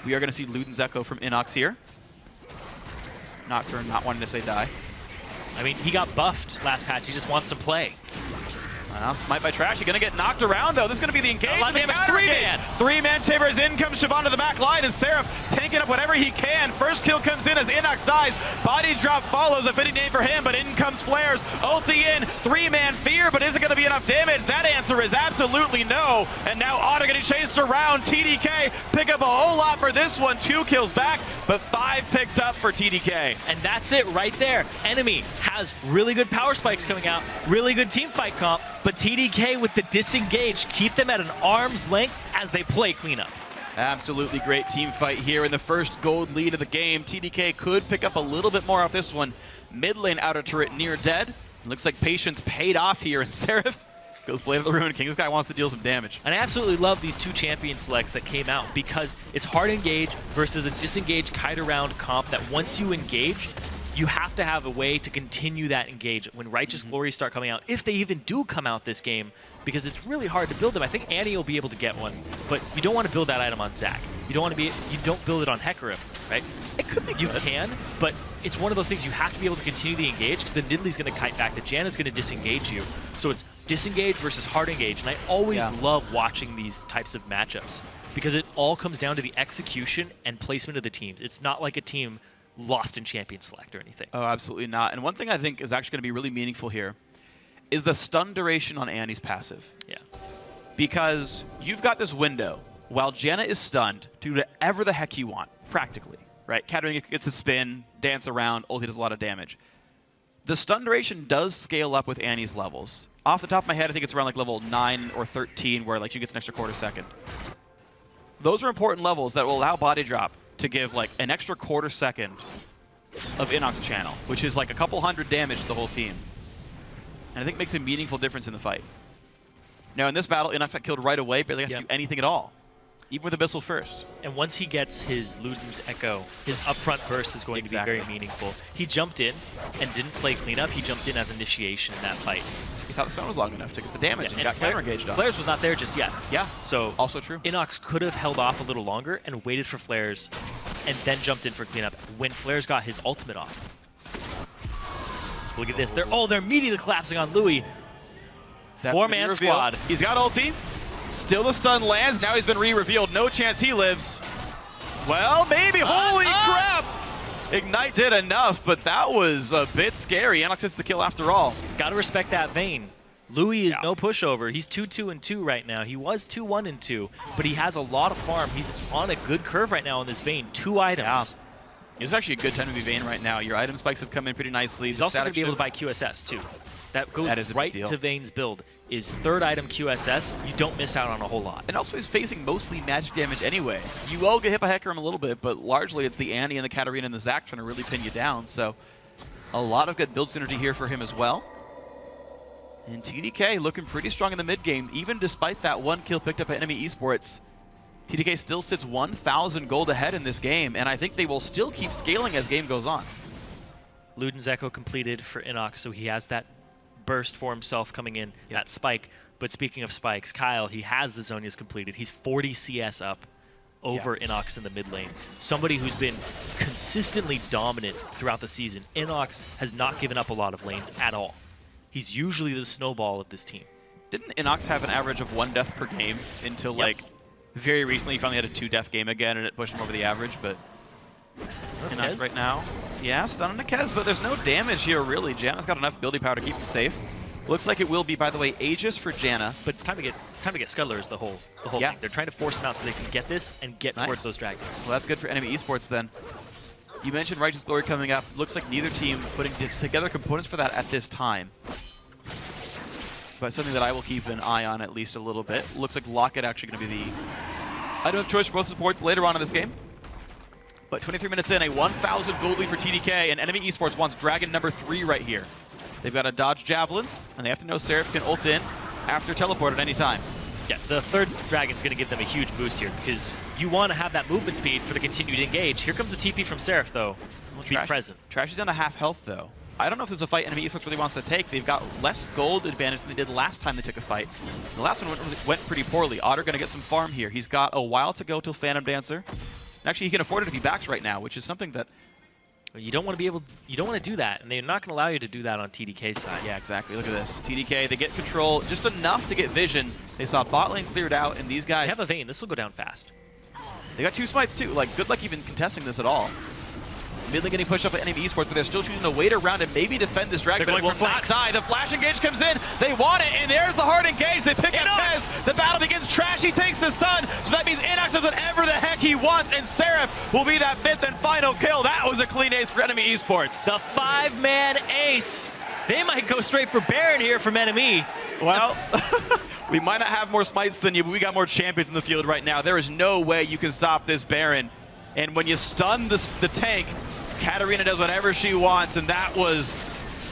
We are going to see Luden's Echo from Inox here. Nocturne not wanting to say die. I mean, he got buffed last patch. He just wants to play. Now, Smite by Trash. He's going to get knocked around, though. This is going to be the engagement. A lot of damage. Three-man. Three-man Tabers in comes Siobhan to the back line, and Seraph tanking up whatever he can. First kill comes in as Inox dies. Body drop follows, a fitting name for him, but in comes Flares. Ulti in. Three-man Fear, but is it going to be enough damage? That answer is absolutely no. And now Otter getting chased around. TDK pick up a whole lot for this one. 2 kills back, but 5 picked up for TDK. And that's it right there. NME has really good power spikes coming out, really good team fight comp, but TDK with the disengage keep them at an arm's length as they play cleanup. Absolutely great team fight here in the first gold lead of the game. TDK could pick up a little bit more off this one. Mid lane outer turret near dead. Looks like patience paid off here, and Seraph goes Blade of the Ruin King. This guy wants to deal some damage. And I absolutely love these 2 champion selects that came out because it's hard engage versus a disengage kite around comp that once you engage, you have to have a way to continue that engage when Righteous Glories start coming out, if they even do come out this game, because it's really hard to build them. I think Annie will be able to get one, but you don't want to build that item on Zac. You don't build it on Hecarim, right? It could be good. You can, but it's one of those things you have to be able to continue the engage because the Nidlee's going to kite back, the Janna's going to disengage you. So it's disengage versus hard engage, and I always love watching these types of matchups because it all comes down to the execution and placement of the teams. It's not like a team lost in champion select or anything. Oh, absolutely not. And one thing I think is actually going to be really meaningful here is the stun duration on Annie's passive. Yeah. Because you've got this window while Janna is stunned to do whatever the heck you want, practically, right? Katarina gets a spin, dance around, ulti does a lot of damage. The stun duration does scale up with Annie's levels. Off the top of my head, I think it's around like level 9 or 13 where like she gets an extra quarter second. Those are important levels that will allow body drop to give like an extra quarter second of Inox channel, which is like a couple hundred damage to the whole team. And I think makes a meaningful difference in the fight. Now in this battle, Inox got killed right away, barely got to do anything at all. Even with Abyssal first. And once he gets his Luden's Echo, his upfront burst is going to be very meaningful. He jumped in and didn't play cleanup, he jumped in as initiation in that fight. He thought the stun was long enough to get the damage and got counter engaged on. Flares was not there just yet. Yeah, so also true. Inox could have held off a little longer and waited for Flares and then jumped in for cleanup when Flares got his ultimate off. Look at this. They're immediately collapsing on Louis. 4-man squad. He's got ulti. Still the stun lands. Now he's been re-revealed. No chance he lives. Well, maybe. Holy crap! Ignite did enough, but that was a bit scary. Inox gets the kill after all. Gotta respect that Vayne. Louis is no pushover. He's 2-2-2 right now. He was 2-1-2, but he has a lot of farm. He's on a good curve right now on this Vayne. 2 items. Yeah. It's actually a good time to be Vayne right now. Your item spikes have come in pretty nicely. He's also going to be able to buy QSS too. That goes right to Vayne's build. Is 3rd item QSS, you don't miss out on a whole lot. And also he's facing mostly magic damage anyway. You will get hit by Hecarim a little bit, but largely it's the Annie and the Katarina and the Zac trying to really pin you down. So a lot of good build synergy here for him as well. And TDK looking pretty strong in the mid game, even despite that 1 kill picked up at NME Esports. TDK still sits 1,000 gold ahead in this game, and I think they will still keep scaling as game goes on. Luden's Echo completed for Inox, so he has that burst for himself coming in, that spike. But speaking of spikes, Kyle, he has the Zhonya's completed. He's 40 CS up over Inox in the mid lane. Somebody who's been consistently dominant throughout the season. Inox has not given up a lot of lanes at all. He's usually the snowball of this team. Didn't Inox have an average of 1 death per game until like very recently he finally had a 2-death game again and it pushed him over the average, but Inox right now. Yeah, stun on the Kez, but there's no damage here really. Janna's got enough ability power to keep him safe. Looks like it will be, by the way, Aegis for Janna. But it's time to get Scudlers the whole thing. They're trying to force him out so they can get this and get towards those dragons. Well, that's good for NME Esports then. You mentioned Righteous Glory coming up. Looks like neither team putting together components for that at this time. But something that I will keep an eye on at least a little bit. Looks like Locket actually going to be the item of choice for both supports later on in this game. But 23 minutes in, a 1,000 gold lead for TDK, and NME Esports wants Dragon number 3 right here. They've got to dodge Javelins, and they have to know Seraph can ult in after teleport at any time. Yeah, the third Dragon's going to give them a huge boost here because you want to have that movement speed for the continued engage. Here comes the TP from Seraph, though. Be present. Trashy's down to half health, though. I don't know if there's a fight NME Esports really wants to take. They've got less gold advantage than they did last time they took a fight. The last one went pretty poorly. Otter going to get some farm here. He's got a while to go till Phantom Dancer. And actually, he can afford it if he backs right now, which is something that you don't want to do that, and they're not going to allow you to do that on TDK's side. Yeah, exactly. Look at this. TDK, they get control just enough to get vision. They saw bot lane cleared out, and these guys... They have a Vayne. This will go down fast. They got 2 smites, too. Like, good luck even contesting this at all. Mid lane getting pushed up by NME Esports, but they're still choosing to wait around and maybe defend this Dragon, but it will not die. The flash engage comes in. They want it, and there's the hard engage. They pick up Pez. The battle begins. Trashy takes the stun, so that means NACS does whatever the heck he wants, and Seraph will be that 5th and final kill. That was a clean ace for NME Esports. The 5-man ace. They might go straight for Baron here from NME. Well, we might not have more smites than you, but we got more champions in the field right now. There is no way you can stop this Baron. And when you stun the tank, Katarina does whatever she wants, and that was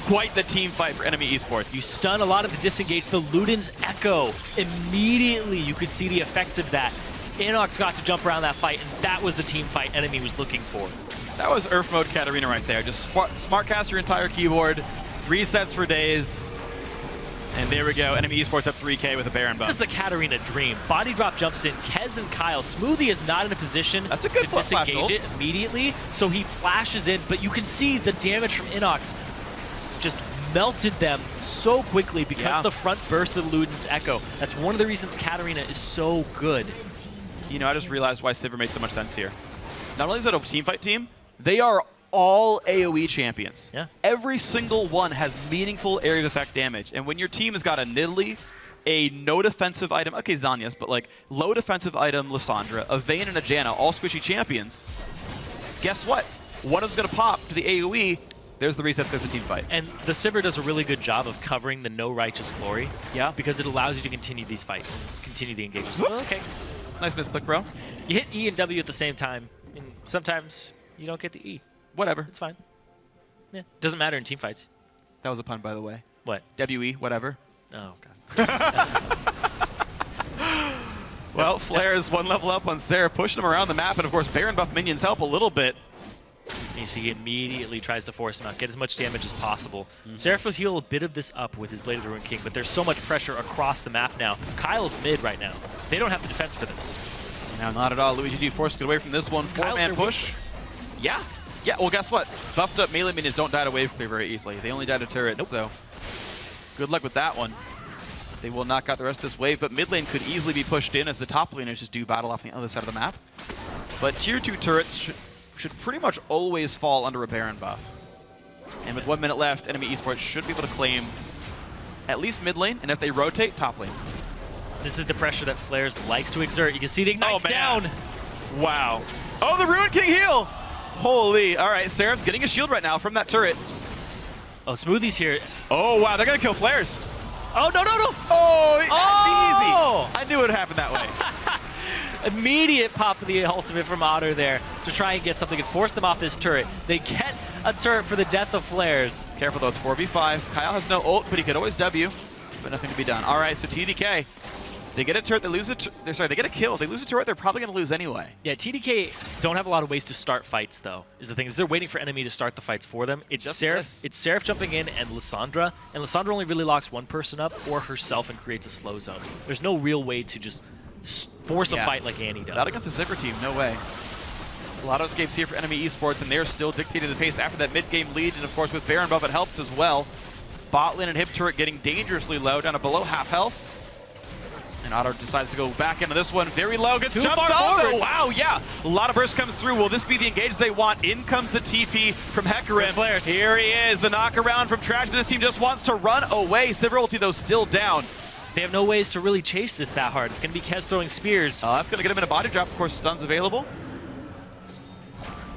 quite the team fight for NME Esports. You stun a lot of the disengage. The Luden's Echo, immediately you could see the effects of that. Inox got to jump around that fight, and that was the team fight NME was looking for. That was Earth mode Katarina right there. Just smart cast your entire keyboard, resets for days, and there we go. NME Esports up 3K with a Baron buff. This is the Katarina dream. Body drop jumps in. Kez and Kyle. Smoothie is not in a position to disengage it immediately, so he flashes in, but you can see the damage from Inox just melted them so quickly because the front burst of the Luden's Echo. That's one of the reasons Katarina is so good. You know, I just realized why Sivir made so much sense here. Not only is it a teamfight team, they are all AoE champions. Yeah. Every single one has meaningful area of effect damage. And when your team has got a Nidalee, a no defensive item, okay, Zhonya's, but like low defensive item, Lissandra, a Vayne and a Janna, all squishy champions, guess what? One of them's going to pop to the AoE. There's the resets, there's the team fight. And the Sivir does a really good job of covering the no righteous glory. Yeah. Because it allows you to continue these fights and continue the engagements. Well, okay. Nice misclick, bro. You hit E and W at the same time, and sometimes you don't get the E. Whatever. It's fine. Yeah. Doesn't matter in team fights. That was a pun, by the way. What? WE, whatever. Oh, God. Well, FLICKR is 1 level up on Sarah, pushing him around the map, and of course, Baron buff minions help a little bit. You see, he immediately tries to force him out, get as much damage as possible. Seraph will heal a bit of this up with his Blade of the Ruined King, but there's so much pressure across the map now. Kyle's mid right now. They don't have the defense for this. Now, not at all. Luigi G forced to get away from this one. 4-man push. Yeah. Yeah, well, guess what? Buffed up melee minions don't die to wave clear very easily. They only die to turrets, so good luck with that one. They will knock out the rest of this wave, but mid lane could easily be pushed in as the top laners just do battle off the other side of the map. But tier 2 turrets should pretty much always fall under a Baron buff. And with 1 minute left, NME Esports should be able to claim at least mid lane, and if they rotate, top lane. This is the pressure that FLICKR likes to exert. You can see the Ignite's down. Wow. Oh, the Ruined King heal! Holy. All right, Seraph's getting a shield right now from that turret. Oh, Smoothie's here. Oh, wow, they're going to kill FLICKR. Oh, no, no, no. Oh, easy. I knew it would happen that way. Immediate pop of the ultimate from Otter there to try and get something and force them off this turret. They get a turret for the death of FLICKR. Careful though, it's 4v5. Kyle has no ult, but he could always W, but nothing to be done. All right, so TDK, they get a turret, they lose a they get a kill. They lose a turret, they're probably going to lose anyway. Yeah, TDK don't have a lot of ways to start fights though, is the thing. Is they're waiting for NME to start the fights for them. It's Seraph jumping in and Lissandra only really locks one person up or herself and creates a slow zone. There's no real way to just force a fight like Annie does. Not against the Sivir team, no way. A lot of escapes here for NME Esports, and they're still dictating the pace after that mid-game lead, and of course with Baron buff it helps as well. Bot lane and Hip turret getting dangerously low, down to below half health. And Otto decides to go back into this one. Very low, gets jumped off though. Wow, yeah. A lot of burst comes through. Will this be the engage they want? In comes the TP from Hecarim. Here he is, the knockaround from Trash. This team just wants to run away. Sivir ulti though still down. They have no ways to really chase this that hard. It's going to be Kez throwing spears. That's going to get him in a body drop. Of course, stun's available.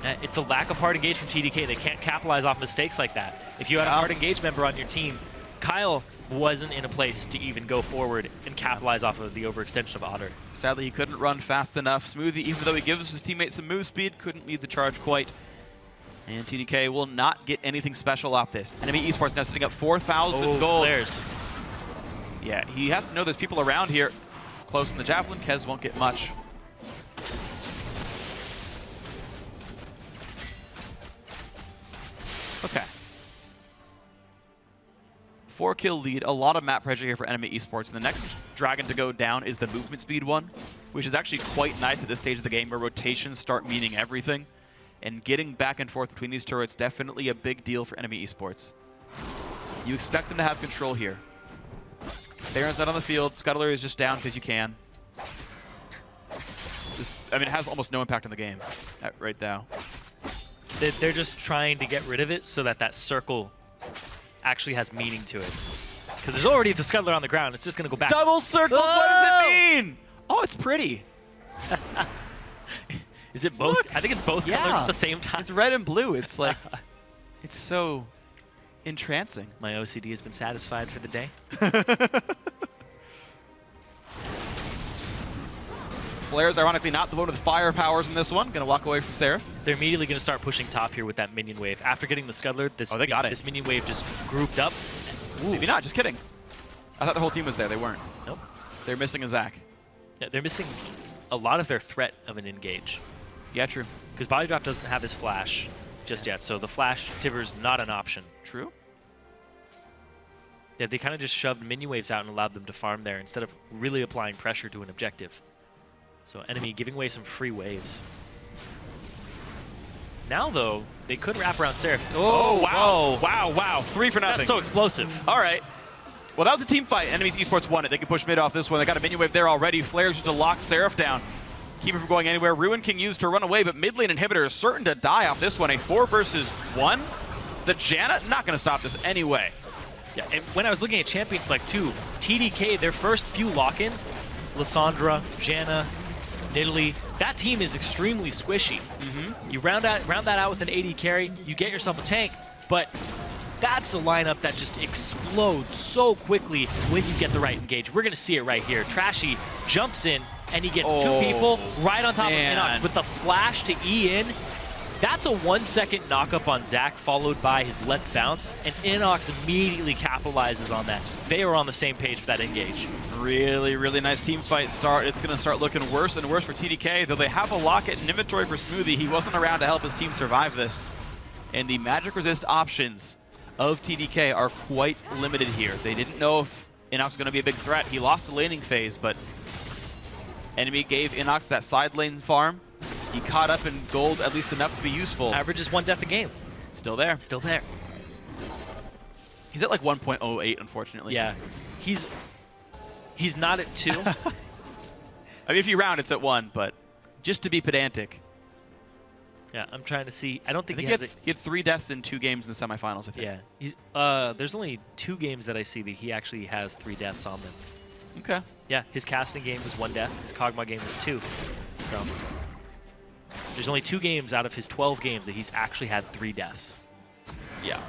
It's the lack of hard engage from TDK. They can't capitalize off mistakes like that. If you had a hard engage member on your team, Kyle wasn't in a place to even go forward and capitalize off of the overextension of Otter. Sadly, he couldn't run fast enough. Smoothie, even though he gives his teammates some move speed, couldn't lead the charge quite. And TDK will not get anything special off this. NME Esports now sitting up 4,000 gold. Players. Yeah, he has to know there's people around here. close in the Javelin. Kez won't get much. Okay. 4-kill lead, a lot of map pressure here for NME Esports. And the next dragon to go down is the movement speed one, which is actually quite nice at this stage of the game where rotations start meaning everything. And getting back and forth between these turrets, definitely a big deal for NME Esports. You expect them to have control here. Baron's not on the field. Scuttler is just down because you can. I mean, it has almost no impact on the game right now. They're just trying to get rid of it so that that circle actually has meaning to it. Because there's already the Scuttler on the ground. It's just going to go back. Double circle! Oh! What does it mean? Oh, it's pretty. Is it both? Look, I think it's both colors at the same time. It's red and blue. It's like, it's so entrancing. My OCD has been satisfied for the day. FLICKR's ironically not the one with fire powers in this one. Going to walk away from Seraph. They're immediately going to start pushing top here with that minion wave. After getting the Scuttler, this minion wave just grouped up. Ooh. Maybe not, just kidding. I thought the whole team was there. They weren't. Nope. They're missing a Zach. Yeah, they're missing a lot of their threat of an engage. Yeah, true. Because Body Drop doesn't have his flash just yet, so the flash Tiber's not an option. True. Yeah, they kind of just shoved minion waves out and allowed them to farm there instead of really applying pressure to an objective. So enemy giving away some free waves. Now, though, they could wrap around Seraph. Oh, wow. Whoa. Wow. 3 for nothing. That's so explosive. All right. Well, that was a team fight. NME Esports won it. They can push mid off this one. They got a minion wave there already. FLICKR just to lock Seraph down. Keep it from going anywhere. Ruin King used to run away, but mid lane inhibitor is certain to die off this one. A 4 versus 1. The Janna not going to stop this anyway. Yeah, and when I was looking at Champion Select too, TDK, their first few lock-ins, Lissandra, Janna, Nidalee, that team is extremely squishy. You round that out with an AD carry, you get yourself a tank, but that's a lineup that just explodes so quickly when you get the right engage. We're going to see it right here. Trashy jumps in, and he gets 2 people right on top of Inox with the flash to E in. That's a 1-second knockup on Zach, followed by his Let's Bounce, and Inox immediately capitalizes on that. They are on the same page for that engage. Really, really nice team fight start. It's going to start looking worse and worse for TDK, though they have a locket and inventory for Smoothie. He wasn't around to help his team survive this. And the magic resist options of TDK are quite limited here. They didn't know if Inox was going to be a big threat. He lost the laning phase, but enemy gave Inox that side lane farm. He caught up in gold at least enough to be useful. Averages 1 death a game. Still there. Still there. He's at like 1.08, unfortunately. Yeah. He's not at 2. I mean, if you round, it's at 1, but just to be pedantic. Yeah, I'm trying to see. I don't think he had 3 deaths in 2 games in the semifinals, I think. Yeah. He's, there's only 2 games that I see that he actually has 3 deaths on them. Okay. Yeah, his casting game was 1 death. His Kog'Maw game was 2. So there's only 2 games out of his 12 games that he's actually had 3 deaths. Yeah,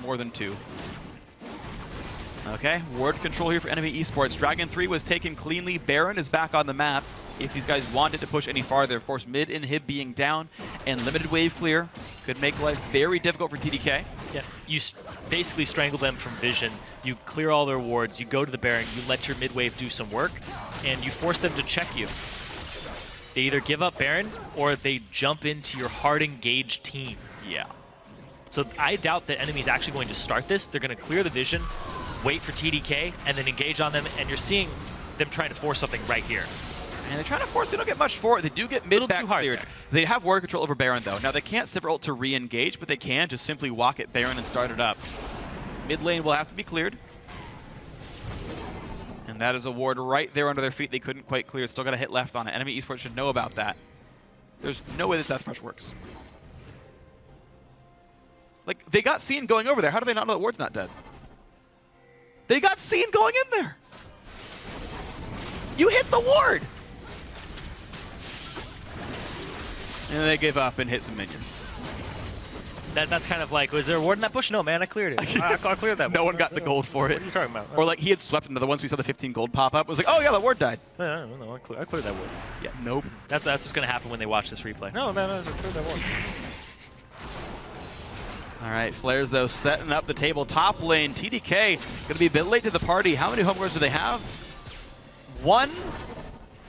more than 2. Okay, ward control here for NME Esports. Dragon 3 was taken cleanly. Baron is back on the map. If these guys wanted to push any farther, of course, mid inhib being down and limited wave clear could make life very difficult for TDK. Yeah, you basically strangle them from vision. You clear all their wards, you go to the Baron, you let your mid wave do some work, and you force them to check you. They either give up Baron or they jump into your hard engaged team. Yeah. So I doubt that enemy's actually going to start this. They're going to clear the vision, wait for TDK, and then engage on them, and you're seeing them trying to force something right here. And they're trying to force, they don't get much for it. They do get mid back cleared. They have ward control over Baron though. Now they can't Sivir ult to re-engage, but they can just simply walk at Baron and start it up. Mid lane will have to be cleared. And that is a ward right there under their feet. They couldn't quite clear. Still got a hit left on it. NME Esports should know about that. There's no way that Death Rush works. Like, they got seen going over there. How do they not know that ward's not dead? They got seen going in there. You hit the ward. And they gave up and hit some minions. That's kind of like, was there a ward in that bush? No, man, I cleared it. I cleared that. No one got the gold for it. What are you talking about? Or like he had swept into the ones we saw the 15 gold pop up. It was like, oh yeah, the ward died. No, I cleared that ward. Yeah, nope. That's what's going to happen when they watch this replay. No, I cleared that ward. All right, FLICKR's though setting up the table. Top lane, TDK going to be a bit late to the party. How many homeguards do they have? 1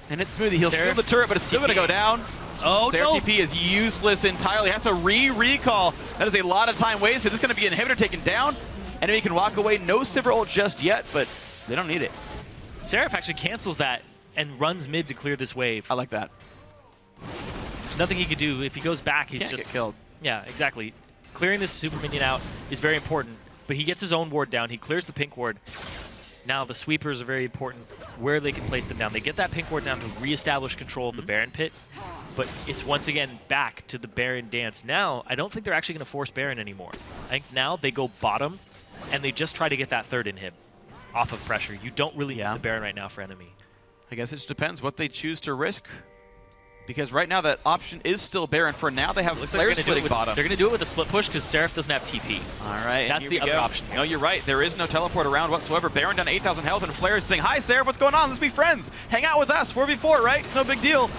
And it's smoothie. He'll steal the turret, but it's still going to go down. Oh, Seraph no. TP is useless entirely. Has to recall. That is a lot of time wasted. This is going to be an inhibitor taken down. Enemy can walk away. No Sivir ult just yet, but they don't need it. Seraph actually cancels that and runs mid to clear this wave. I like that. There's nothing he could do. If he goes back, he's Can't just get killed. Yeah, exactly. Clearing this super minion out is very important, but he gets his own ward down. He clears the pink ward. Now the sweepers are very important where they can place them down. They get that pink ward down to reestablish control of the Baron pit, but it's once again back to the Baron dance. Now, I don't think they're actually going to force Baron anymore. I think now they go bottom, and they just try to get that third inhib off of pressure. You don't really need the Baron right now for enemy. I guess it just depends what they choose to risk. Because right now that option is still Baron. For now, they have Flare splitting bottom. They're going to do it with a split push because Seraph doesn't have TP. All right, That's the other option. No, you're right. There is no teleport around whatsoever. Baron down to 8,000 health, and Flare is saying, "Hi, Seraph, what's going on? Let's be friends. Hang out with us. 4v4, right? No big deal."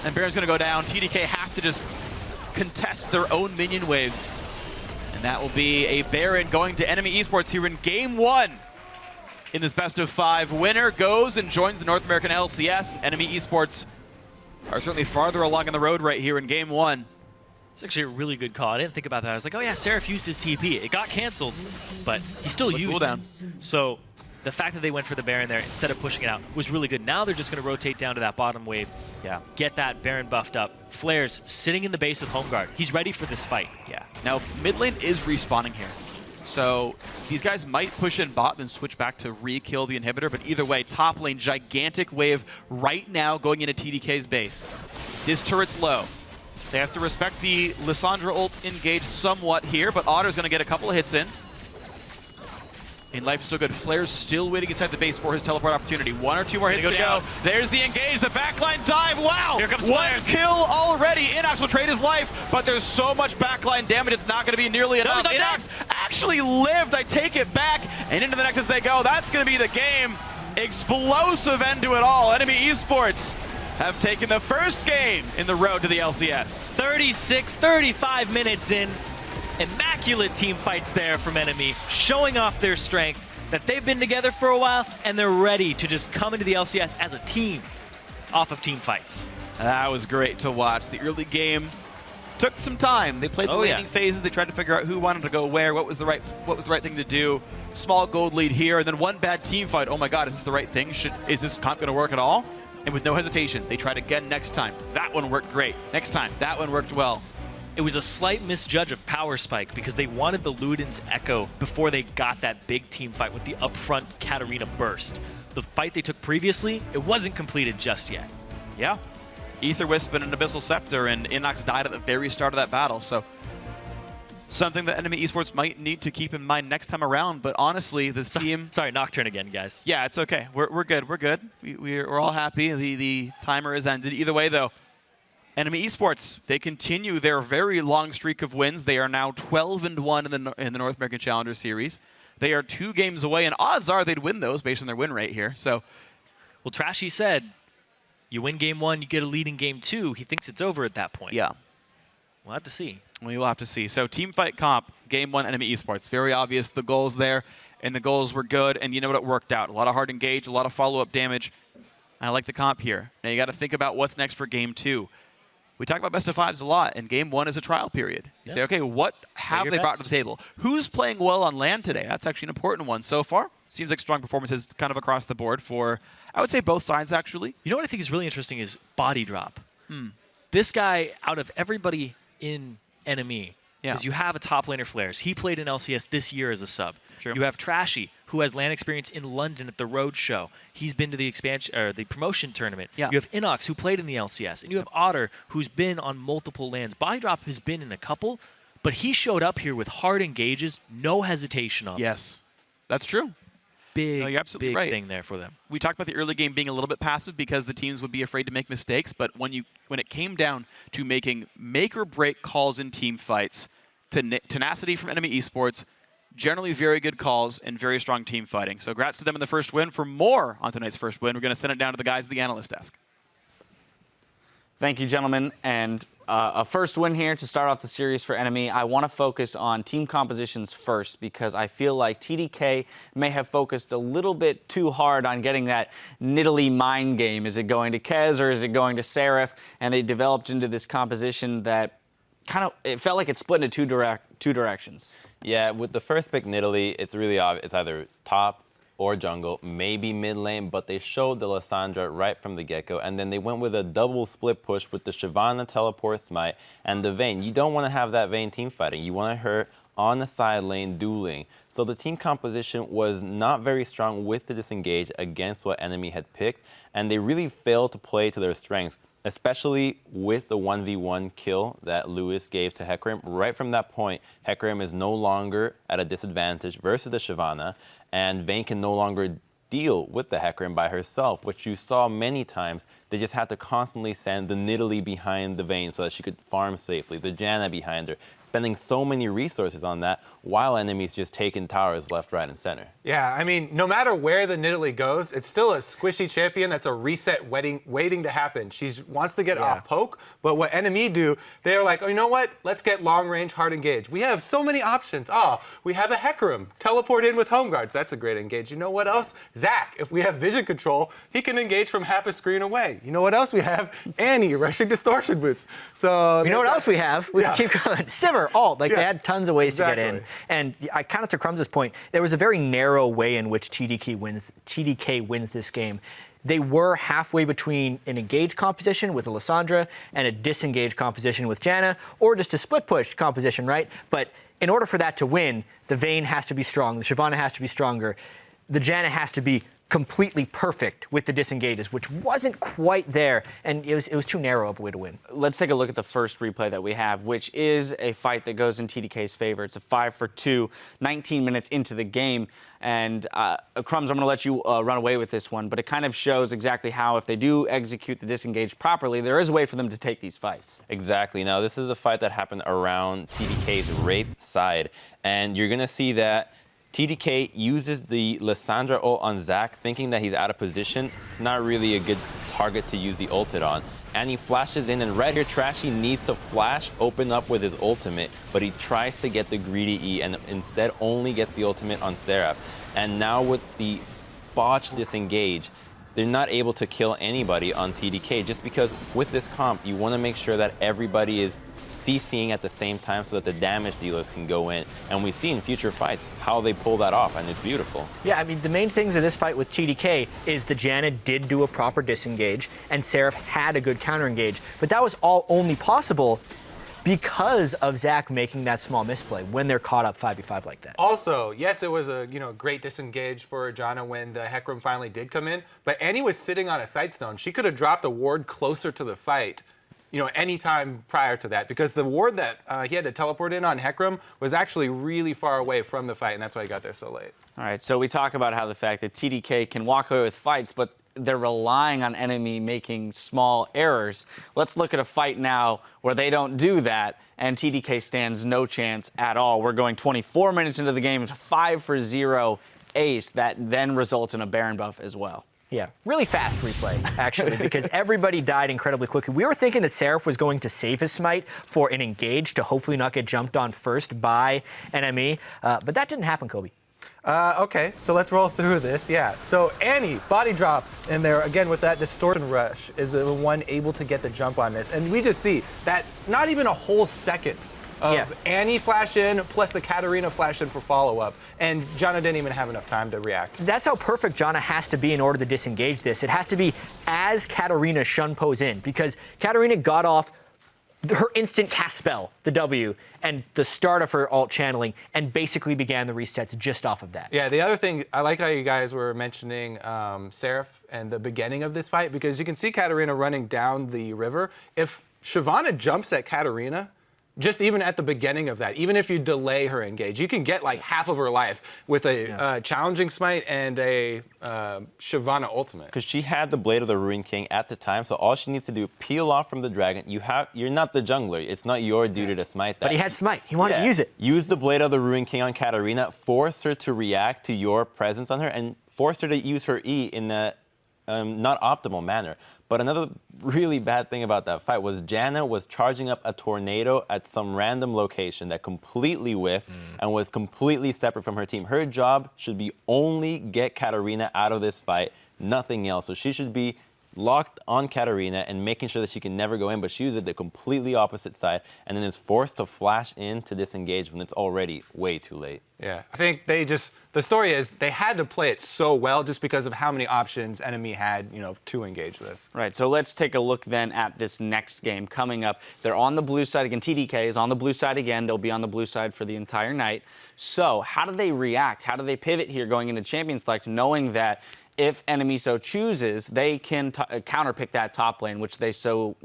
And Baron's going to go down. TDK have to just contest their own minion waves. And that will be a Baron going to NME Esports here in Game 1 in this best of 5. Winner goes and joins the North American LCS. And NME Esports are certainly farther along in the road right here in Game 1. It's actually a really good call. I didn't think about that. I was like, oh yeah, Seraph used his TP. It got canceled, but he still used it. So the fact that they went for the Baron there instead of pushing it out was really good. Now they're just going to rotate down to that bottom wave. Yeah. Get that Baron buffed up. Flare's sitting in the base with Home Guard. He's ready for this fight. Yeah. Now, mid lane is respawning here. So these guys might push in bot and switch back to re-kill the inhibitor, but either way, top lane, gigantic wave right now going into TDK's base. His turret's low. They have to respect the Lissandra ult engage somewhat here, but Otter's going to get a couple of hits in. And life is still good. Flare's still waiting inside the base for his teleport opportunity. 1 or 2 more hits to go. There's the engage, the backline dive. Wow! Here comes One Flares. kill already. Inox will trade his life, but there's so much backline damage, it's not going to be nearly enough. Inox actually lived. I take it back. And into the next as they go. That's going to be the game. Explosive end to it all. Enemy Esports have taken the first game in the road to the LCS. 35 minutes in. Immaculate team fights there from Enemy, showing off their strength, that they've been together for a while, and they're ready to just come into the LCS as a team off of team fights. That was great to watch. The early game took some time. They played the laning phases. They tried to figure out who wanted to go where, what was the right thing to do. Small gold lead here, and then one bad team fight. Oh my God, is this the right thing? Is this comp going to work at all? And with no hesitation, they tried again next time. That one worked great. Next time, that one worked well. It was a slight misjudge of Power Spike because they wanted the Luden's Echo before they got that big team fight with the upfront Katarina burst. The fight they took previously, it wasn't completed just yet. Yeah. Ether Wisp and an Abyssal Scepter, and Inox died at the very start of that battle, so something that Enemy Esports might need to keep in mind next time around, but honestly, this team... Sorry, Nocturne again, guys. Yeah, it's okay. We're good. We're good. We're all happy. The timer has ended. Either way, though, Enemy Esports, they continue their very long streak of wins. They are now 12-1 in the North American Challenger Series. They are 2 games away, and odds are they'd win those based on their win rate here. So, well, Trashy said, you win game 1, you get a lead in game 2. He thinks it's over at that point. Yeah. We'll have to see. We will have to see. So, team fight comp, game 1, Enemy Esports. Very obvious, the goals there, and the goals were good, and you know what, it worked out. A lot of hard engage, a lot of follow-up damage. I like the comp here. Now, you got to think about what's next for game 2. We talk about best of 5s a lot, and game 1 is a trial period. You say, okay, what have they brought to the table? Who's playing well on land today? That's actually an important one so far. Seems like strong performances kind of across the board for, I would say, both sides, actually. You know what I think is really interesting is body drop. This guy, out of everybody in NME, is you have a top laner Flares. He played in LCS this year as a sub. True. You have Trashy, who has LAN experience in London at the Road Show. He's been to the expansion or the promotion tournament. Yeah. You have Inox, who played in the LCS, and you have Otter, who's been on multiple LANs. Body Drop has been in a couple, but he showed up here with hard engages, no hesitation on him. Yes, that's true. Big, no, you're absolutely big right. thing there for them. We talked about the early game being a little bit passive because the teams would be afraid to make mistakes, but when it came down to making make or break calls in team fights, tenacity from Enemy Esports, generally very good calls and very strong team fighting. So congrats to them in the first win. For more on tonight's first win, we're going to send it down to the guys at the analyst desk. Thank you, gentlemen. And a first win here to start off the series for NME. I want to focus on team compositions first because I feel like TDK may have focused a little bit too hard on getting that Nidalee mind game. Is it going to Kez or is it going to Seraph? And they developed into this composition that it felt like it split into two directions. Yeah, with the first pick, Nidalee, it's really obvious. It's either top or jungle, maybe mid lane, but they showed the Lissandra right from the get-go, and then they went with a double split push with the Shyvana teleport smite and the Vayne. You don't want to have that Vayne team fighting. You want her on the side lane dueling. So the team composition was not very strong with the disengage against what NME had picked, and they really failed to play to their strength, especially with the 1v1 kill that Lewis gave to Hecarim. Right from that point, Hecarim is no longer at a disadvantage versus the Shyvana, and Vayne can no longer deal with the Hecarim by herself, which you saw many times. They just had to constantly send the Nidalee behind the Vayne so that she could farm safely, the Janna behind her, spending so many resources on that while enemies just taking towers left, right, and center. Yeah, I mean, no matter where the Nidalee goes, it's still a squishy champion that's a reset waiting to happen. She wants to get off poke, but what NME do, they're like, oh, you know what? Let's get long range, hard engage. We have so many options. Oh, we have a Hecarim. Teleport in with home guards. That's a great engage. You know what else? Zac, if we have vision control, he can engage from half a screen away. You know what else we have? Annie rushing distortion boots. So you know what else we have? We keep going. Sivir, ult. They had tons of ways to get in. And I kind of to Crumbs' point, there was a very narrow way in which TDK wins this game. They were halfway between an engaged composition with Lissandra and a disengaged composition with Janna, or just a split push composition, right? But in order for that to win, the Vayne has to be strong, the Shyvana has to be stronger, the Janna has to be completely perfect with the disengages, which wasn't quite there, and it was too narrow of a way to win. Let's take a look at the first replay that we have, which is a fight that goes in TDK's favor. It's a 5-for-2, 19 minutes into the game, and Crumbs, I'm going to let you run away with this one, but it kind of shows exactly how, if they do execute the disengage properly, there is a way for them to take these fights. Exactly. Now, this is a fight that happened around TDK's Wraith side, and you're going to see that TDK uses the Lissandra ult on Zac, thinking that he's out of position. It's not really a good target to use the ulted on. And he flashes in, and right here, Trashy needs to flash, open up with his ultimate, but he tries to get the greedy E and instead only gets the ultimate on Seraph. And now with the botched disengage, they're not able to kill anybody on TDK, just because with this comp, you want to make sure that everybody is CCing at the same time so that the damage dealers can go in. And we see in future fights how they pull that off, and it's beautiful. Yeah, I mean, the main things in this fight with TDK is the Janna did do a proper disengage, and Seraph had a good counter engage. But that was all only possible because of Zac making that small misplay when they're caught up 5v5 like that. Also, yes, it was a great disengage for Janna when the Hecarim finally did come in, but Annie was sitting on a Sightstone. She could have dropped a ward closer to the fight, any time prior to that, because the ward that he had to teleport in on Hecarim was actually really far away from the fight, and that's why he got there so late. All right, so we talk about how the fact that TDK can walk away with fights, but they're relying on NME making small errors. Let's look at a fight now where they don't do that, and TDK stands no chance at all. We're going 24 minutes into the game. It's a 5-for-0 ace that then results in a Baron buff as well. Yeah, really fast replay, actually, because everybody died incredibly quickly. We were thinking that Seraph was going to save his smite for an engage to hopefully not get jumped on first by NME, but that didn't happen, Kobe. Okay, so let's roll through this. Yeah, so Annie, body drop in there, again, with that distortion rush, is the one able to get the jump on this. And we just see that not even a whole second of Annie flash in, plus the Katarina flash in for follow-up. And Janna didn't even have enough time to react. That's how perfect Janna has to be in order to disengage this. It has to be as Katarina shunpos in, because Katarina got off her instant cast spell, the W, and the start of her ult channeling, and basically began the resets just off of that. Yeah, the other thing, I like how you guys were mentioning Seraph and the beginning of this fight, because you can see Katarina running down the river. If Shyvana jumps at Katarina, just even at the beginning of that, even if you delay her engage, you can get like half of her life with a challenging smite and a Shyvana ultimate. Because she had the Blade of the Ruin King at the time, so all she needs to do, peel off from the dragon. You're not the jungler. It's not your duty to smite that. But he had smite. He wanted to use it. Use the Blade of the Ruin King on Katarina, force her to react to your presence on her, and force her to use her E in a not optimal manner. But another really bad thing about that fight was Janna was charging up a tornado at some random location that completely whiffed and was completely separate from her team. Her job should be only get Katarina out of this fight, nothing else. So she should be locked on Katarina and making sure that she can never go in, but she was at the completely opposite side and then is forced to flash in to disengage when it's already way too late. Yeah, I think the story is they had to play it so well just because of how many options NME had, to engage this. Right, so let's take a look then at this next game coming up. They're on the blue side again. TDK is on the blue side again. They'll be on the blue side for the entire night. So how do they react? How do they pivot here going into Champion Select, knowing that if NME so chooses, they can counterpick that top lane, which they so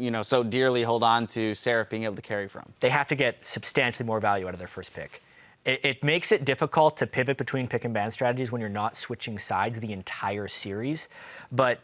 dearly hold on to Seraph being able to carry from? They have to get substantially more value out of their first pick. It makes it difficult to pivot between pick and ban strategies when you're not switching sides the entire series. But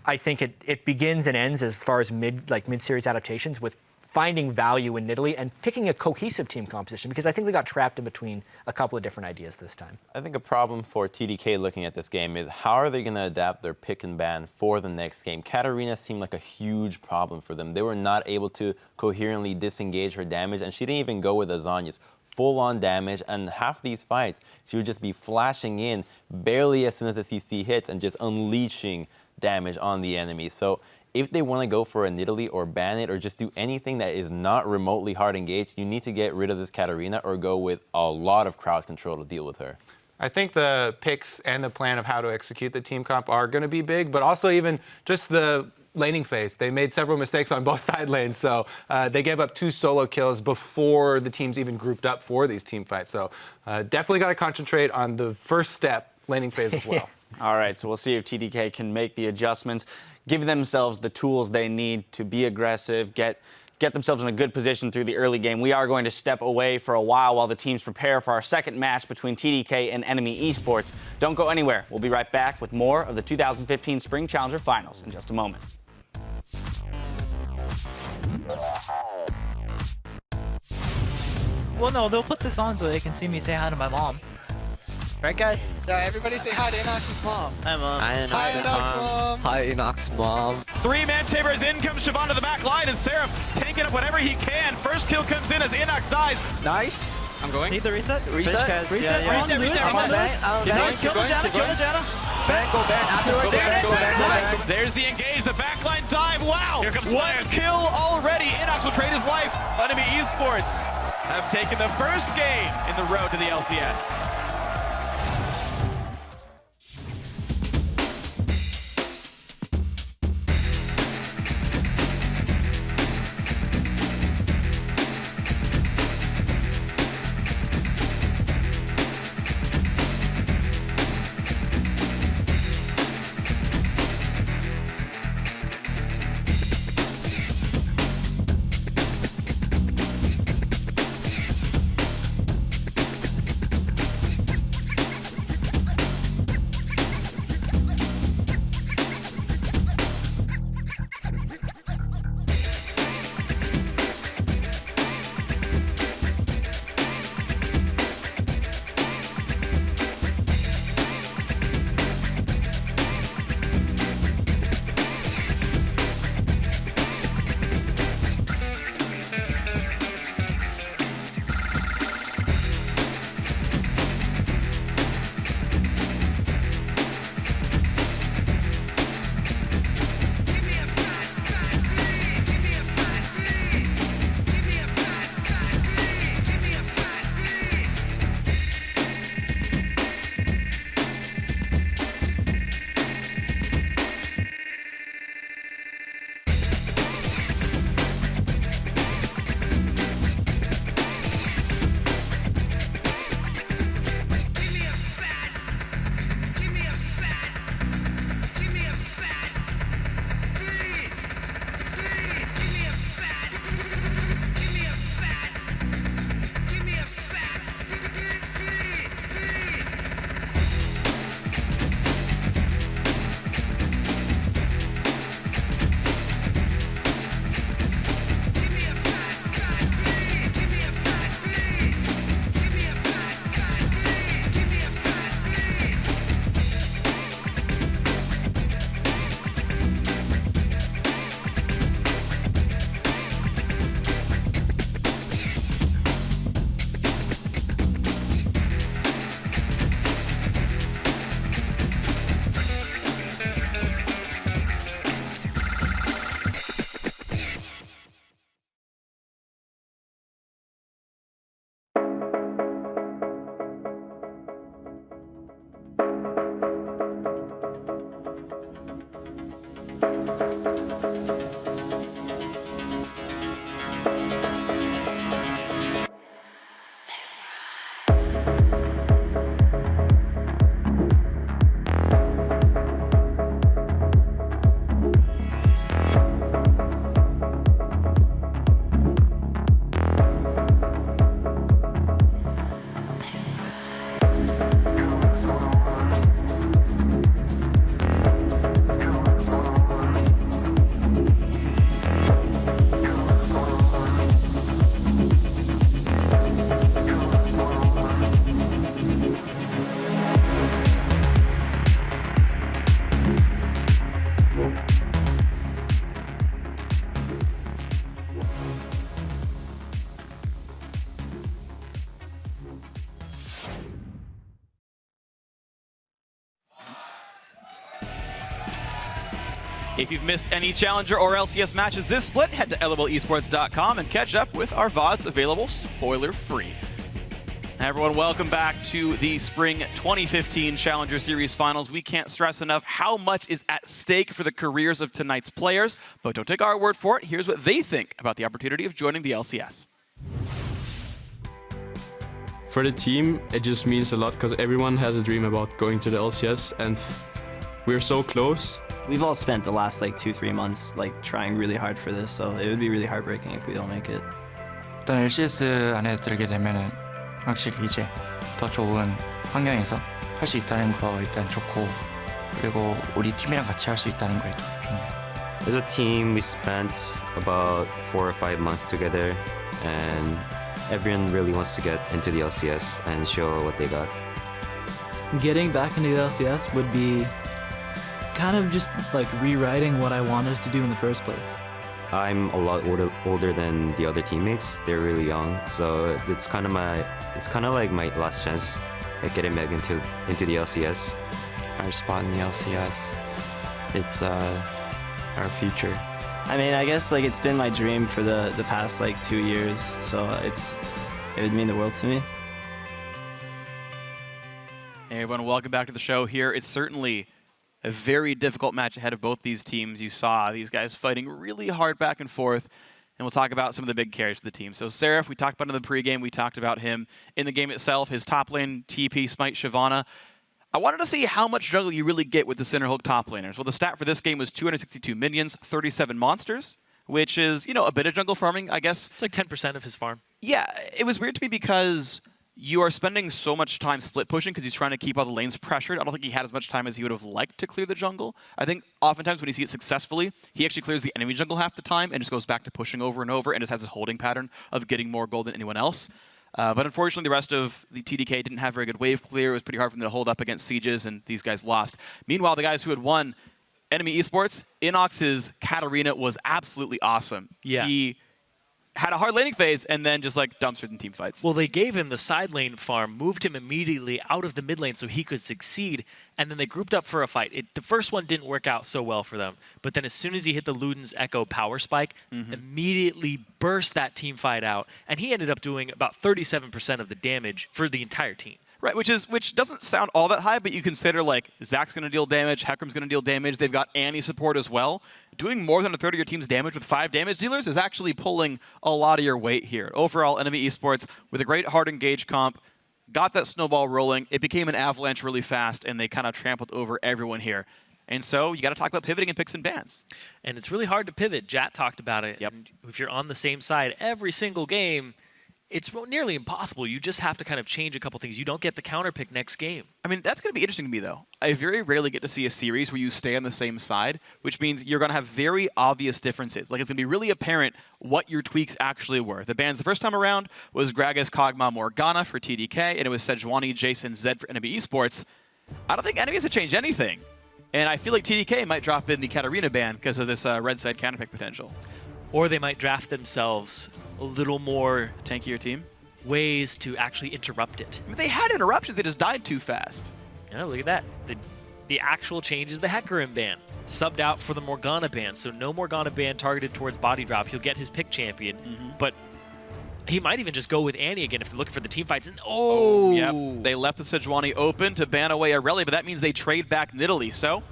I think it begins and ends as far as mid-series adaptations with finding value in Nidalee and picking a cohesive team composition, because I think we got trapped in between a couple of different ideas this time. I think a problem for TDK looking at this game is how are they going to adapt their pick and ban for the next game? Katarina seemed like a huge problem for them. They were not able to coherently disengage her damage, and she didn't even go with Azanya's full-on damage, and half these fights, she would just be flashing in barely as soon as the CC hits and just unleashing damage on the enemy. So if they want to go for a Nidalee or ban it or just do anything that is not remotely hard engaged, you need to get rid of this Katarina or go with a lot of crowd control to deal with her. I think the picks and the plan of how to execute the team comp are going to be big, but also even just the laning phase. They made several mistakes on both side lanes, so they gave up 2 solo kills before the teams even grouped up for these team fights. So definitely got to concentrate on the first step, laning phase as well. All right, so we'll see if TDK can make the adjustments, give themselves the tools they need to be aggressive, get themselves in a good position through the early game. We are going to step away for a while the teams prepare for our second match between TDK and NME Esports. Don't go anywhere. We'll be right back with more of the 2015 Spring Challenger Finals in just a moment. Well, no, they'll put this on so they can see me say hi to my mom. Right, guys? Yeah, everybody say hi to Inox's mom. Hi, Mom. Hi, Inox's mom. Hi, Inox's mom. 3-man Tabers in comes Siobhan to the back line, and Seraph taking up whatever he can. First kill comes in as Inox dies. Nice. I'm going. Need the reset? Reset. Reset. Kill the Janna. Ban, go ban. Afterward, go ban. There's the engage, the backline dive. Wow! Here comes One Flares. kill already. Inox will trade his life. NME Esports have taken the first game in the road to the LCS. If you've missed any Challenger or LCS matches this split, head to lolesports.com and catch up with our VODs available spoiler-free. Everyone, welcome back to the Spring 2015 Challenger Series Finals. We can't stress enough how much is at stake for the careers of tonight's players, but don't take our word for it. Here's what they think about the opportunity of joining the LCS. For the team, it just means a lot because everyone has a dream about going to the LCS, and we're so close. We've all spent the last like 2-3 months like trying really hard for this, so it would be really heartbreaking if we don't make it. 일단 LCS 안에 들게 되면은 확실히 이제 더 좋은 환경에서 할 수 있다는 거 일단 좋고, 그리고 우리 팀이랑 같이 할 수 있다는 거에 좋네요. As a team, we spent about 4 or 5 months together, and everyone really wants to get into the LCS and show what they got. Getting back into the LCS would be kind of just like rewriting what I wanted to do in the first place. I'm a lot older than the other teammates. They're really young, so it's kind of like my last chance at getting back into the LCS. Our spot in the LCS, it's our future. I mean, I guess like it's been my dream for the past like 2 years, so it would mean the world to me. Hey everyone, welcome back to the show here. It's certainly a very difficult match ahead of both these teams. You saw these guys fighting really hard back and forth, and we'll talk about some of the big carries for the team. So Seraph, we talked about in the pregame, we talked about him in the game itself, his top lane, TP, Smite, Shyvana. I wanted to see how much jungle you really get with the center hook top laners. Well, the stat for this game was 262 minions, 37 monsters, which is, you know, a bit of jungle farming, I guess. It's like 10% of his farm. Yeah, it was weird to me because you are spending so much time split pushing because he's trying to keep all the lanes pressured. I don't think he had as much time as he would have liked to clear the jungle. I think oftentimes when you see it successfully, he actually clears the enemy jungle half the time and just goes back to pushing over and over and just has a holding pattern of getting more gold than anyone else. But unfortunately, the rest of the TDK didn't have very good wave clear. It was pretty hard for them to hold up against sieges, and these guys lost. Meanwhile, the guys who had won NME Esports, Inox's Katarina was absolutely awesome. Yeah. He had a hard laning phase and then just like dumpstered in team fights. Well, they gave him the side lane farm, moved him immediately out of the mid lane so he could succeed, and then they grouped up for a fight. The first one didn't work out so well for them, but then as soon as he hit the Luden's Echo power spike, immediately burst that team fight out, and he ended up doing about 37% of the damage for the entire team. Right, which doesn't sound all that high, but you consider like Zach's going to deal damage, Heckram's going to deal damage, they've got Annie support as well. Doing more than a third of your team's damage with 5 damage dealers is actually pulling a lot of your weight here. Overall, NME Esports, with a great hard engage comp, got that snowball rolling, it became an avalanche really fast, and they kind of trampled over everyone here. And so you got to talk about pivoting in picks and bans. And it's really hard to pivot. Jat talked about it. Yep. And if you're on the same side every single game, it's nearly impossible. You just have to kind of change a couple things. You don't get the counter pick next game. I mean, that's going to be interesting to me, though. I very rarely get to see a series where you stay on the same side, which means you're going to have very obvious differences. Like, it's going to be really apparent what your tweaks actually were. The bans the first time around was Gragas, Kog'Maw, Morgana for TDK, and it was Sejuani, Jason, Zed for NME Esports. I don't think NME has to change anything. And I feel like TDK might drop in the Katarina ban because of this red side counter pick potential. Or they might draft themselves a little more tankier team ways to actually interrupt it. I mean, they had interruptions, they just died too fast. Oh, look at that. The actual change is the Hecarim ban, subbed out for the Morgana ban. So no Morgana ban targeted towards body drop. He'll get his pick champion, but he might even just go with Annie again if they're looking for the team fights. And Yep. They left the Sejuani open to ban away Aurelia, but that means they trade back Nidalee. So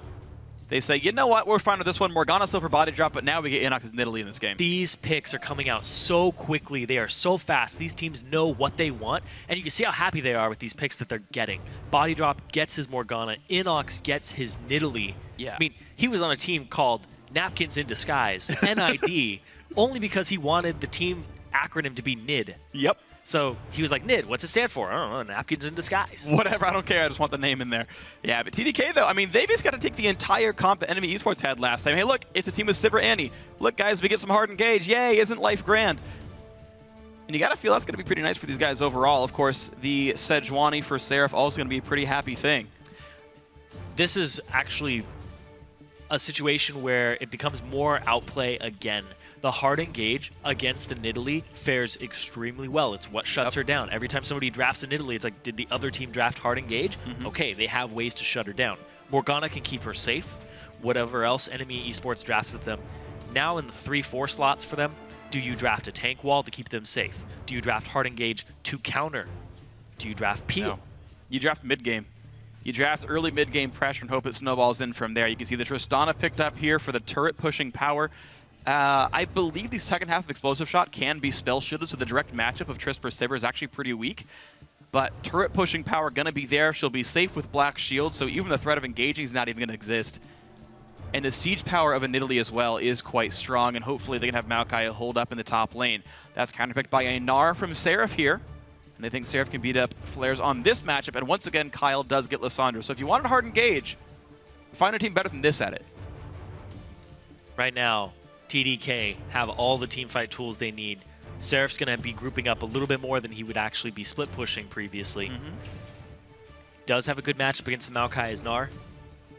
they say, you know what, we're fine with this one. Morgana silver body drop, but now we get NACS Nidalee in this game. These picks are coming out so quickly. They are so fast. These teams know what they want, and you can see how happy they are with these picks that they're getting. Body drop gets his Morgana. Inox gets his Nidalee. Yeah. I mean, he was on a team called Napkins in Disguise, NID, only because he wanted the team acronym to be NID. Yep. So he was like, NID, what's it stand for? I don't know, Napkins in Disguise. Whatever, I don't care. I just want the name in there. Yeah, but TDK, though, I mean, they've just got to take the entire comp that NME Esports had last time. Hey, look, it's a team with Sivir Annie. Look, guys, we get some hard engage. Yay, isn't life grand? And you got to feel that's going to be pretty nice for these guys overall. Of course, the Sejuani for Seraph also going to be a pretty happy thing. This is actually a situation where it becomes more outplay again. The hard engage against a Nidalee fares extremely well. It's what shuts her down. Every time somebody drafts a Nidalee, it's like, did the other team draft hard engage? Okay, they have ways to shut her down. Morgana can keep her safe. Whatever else NME Esports drafts with them. Now in the 3-4 slots for them, do you draft a tank wall to keep them safe? Do you draft hard engage to counter? Do you draft peel? No. You draft mid-game. You draft early mid-game pressure and hope it snowballs in from there. You can see the Tristana picked up here for the turret pushing power. I believe the second half of Explosive Shot can be spell shielded, so the direct matchup of Trist versus Sivir is actually pretty weak. But turret pushing power going to be there. She'll be safe with Black Shield, so even the threat of engaging is not even going to exist. And the siege power of a Nidalee as well is quite strong, and hopefully they can have Maokai hold up in the top lane. That's counterpicked by a Gnar from Seraph here. And they think Seraph can beat up Flares on this matchup, and once again, Kyle does get Lissandra. So if you wanted a hard engage, find a team better than this at it. Right now, TDK have all the teamfight tools they need. Seraph's going to be grouping up a little bit more than he would actually be split pushing previously. Does have a good matchup against Maokai as Gnar.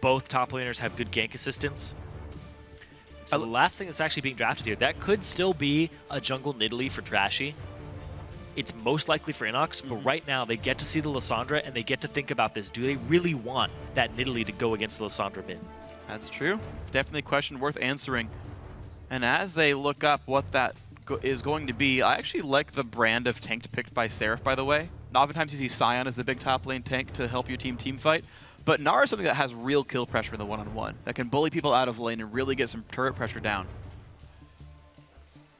Both top laners have good gank assistance. So the last thing that's actually being drafted here, that could still be a jungle Nidalee for Trashy. It's most likely for Inox, but right now they get to see the Lissandra and they get to think about this. Do they really want that Nidalee to go against the Lissandra mid? That's true. Definitely a question worth answering. And as they look up what that is going to be, I actually like the brand of tank picked by Seraph, by the way. Oftentimes you see Sion as the big top lane tank to help your team fight. But Gnar is something that has real kill pressure in the one-on-one, that can bully people out of lane and really get some turret pressure down.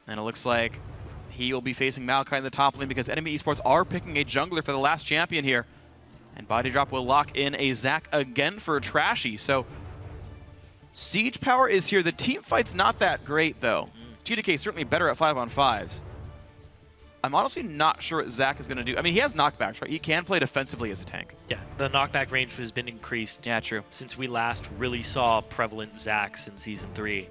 And it looks like he will be facing Maokai in the top lane because NME Esports are picking a jungler for the last champion here. And Body Drop will lock in a Zac again for Trashy. So siege power is here. The team fight's not that great, though. TDK is certainly better at 5-on-5s. I'm honestly not sure what Zac is going to do. I mean, he has knockbacks, right? He can play defensively as a tank. Yeah, the knockback range has been increased. Yeah, true. Since we last really saw prevalent Zacs in Season 3.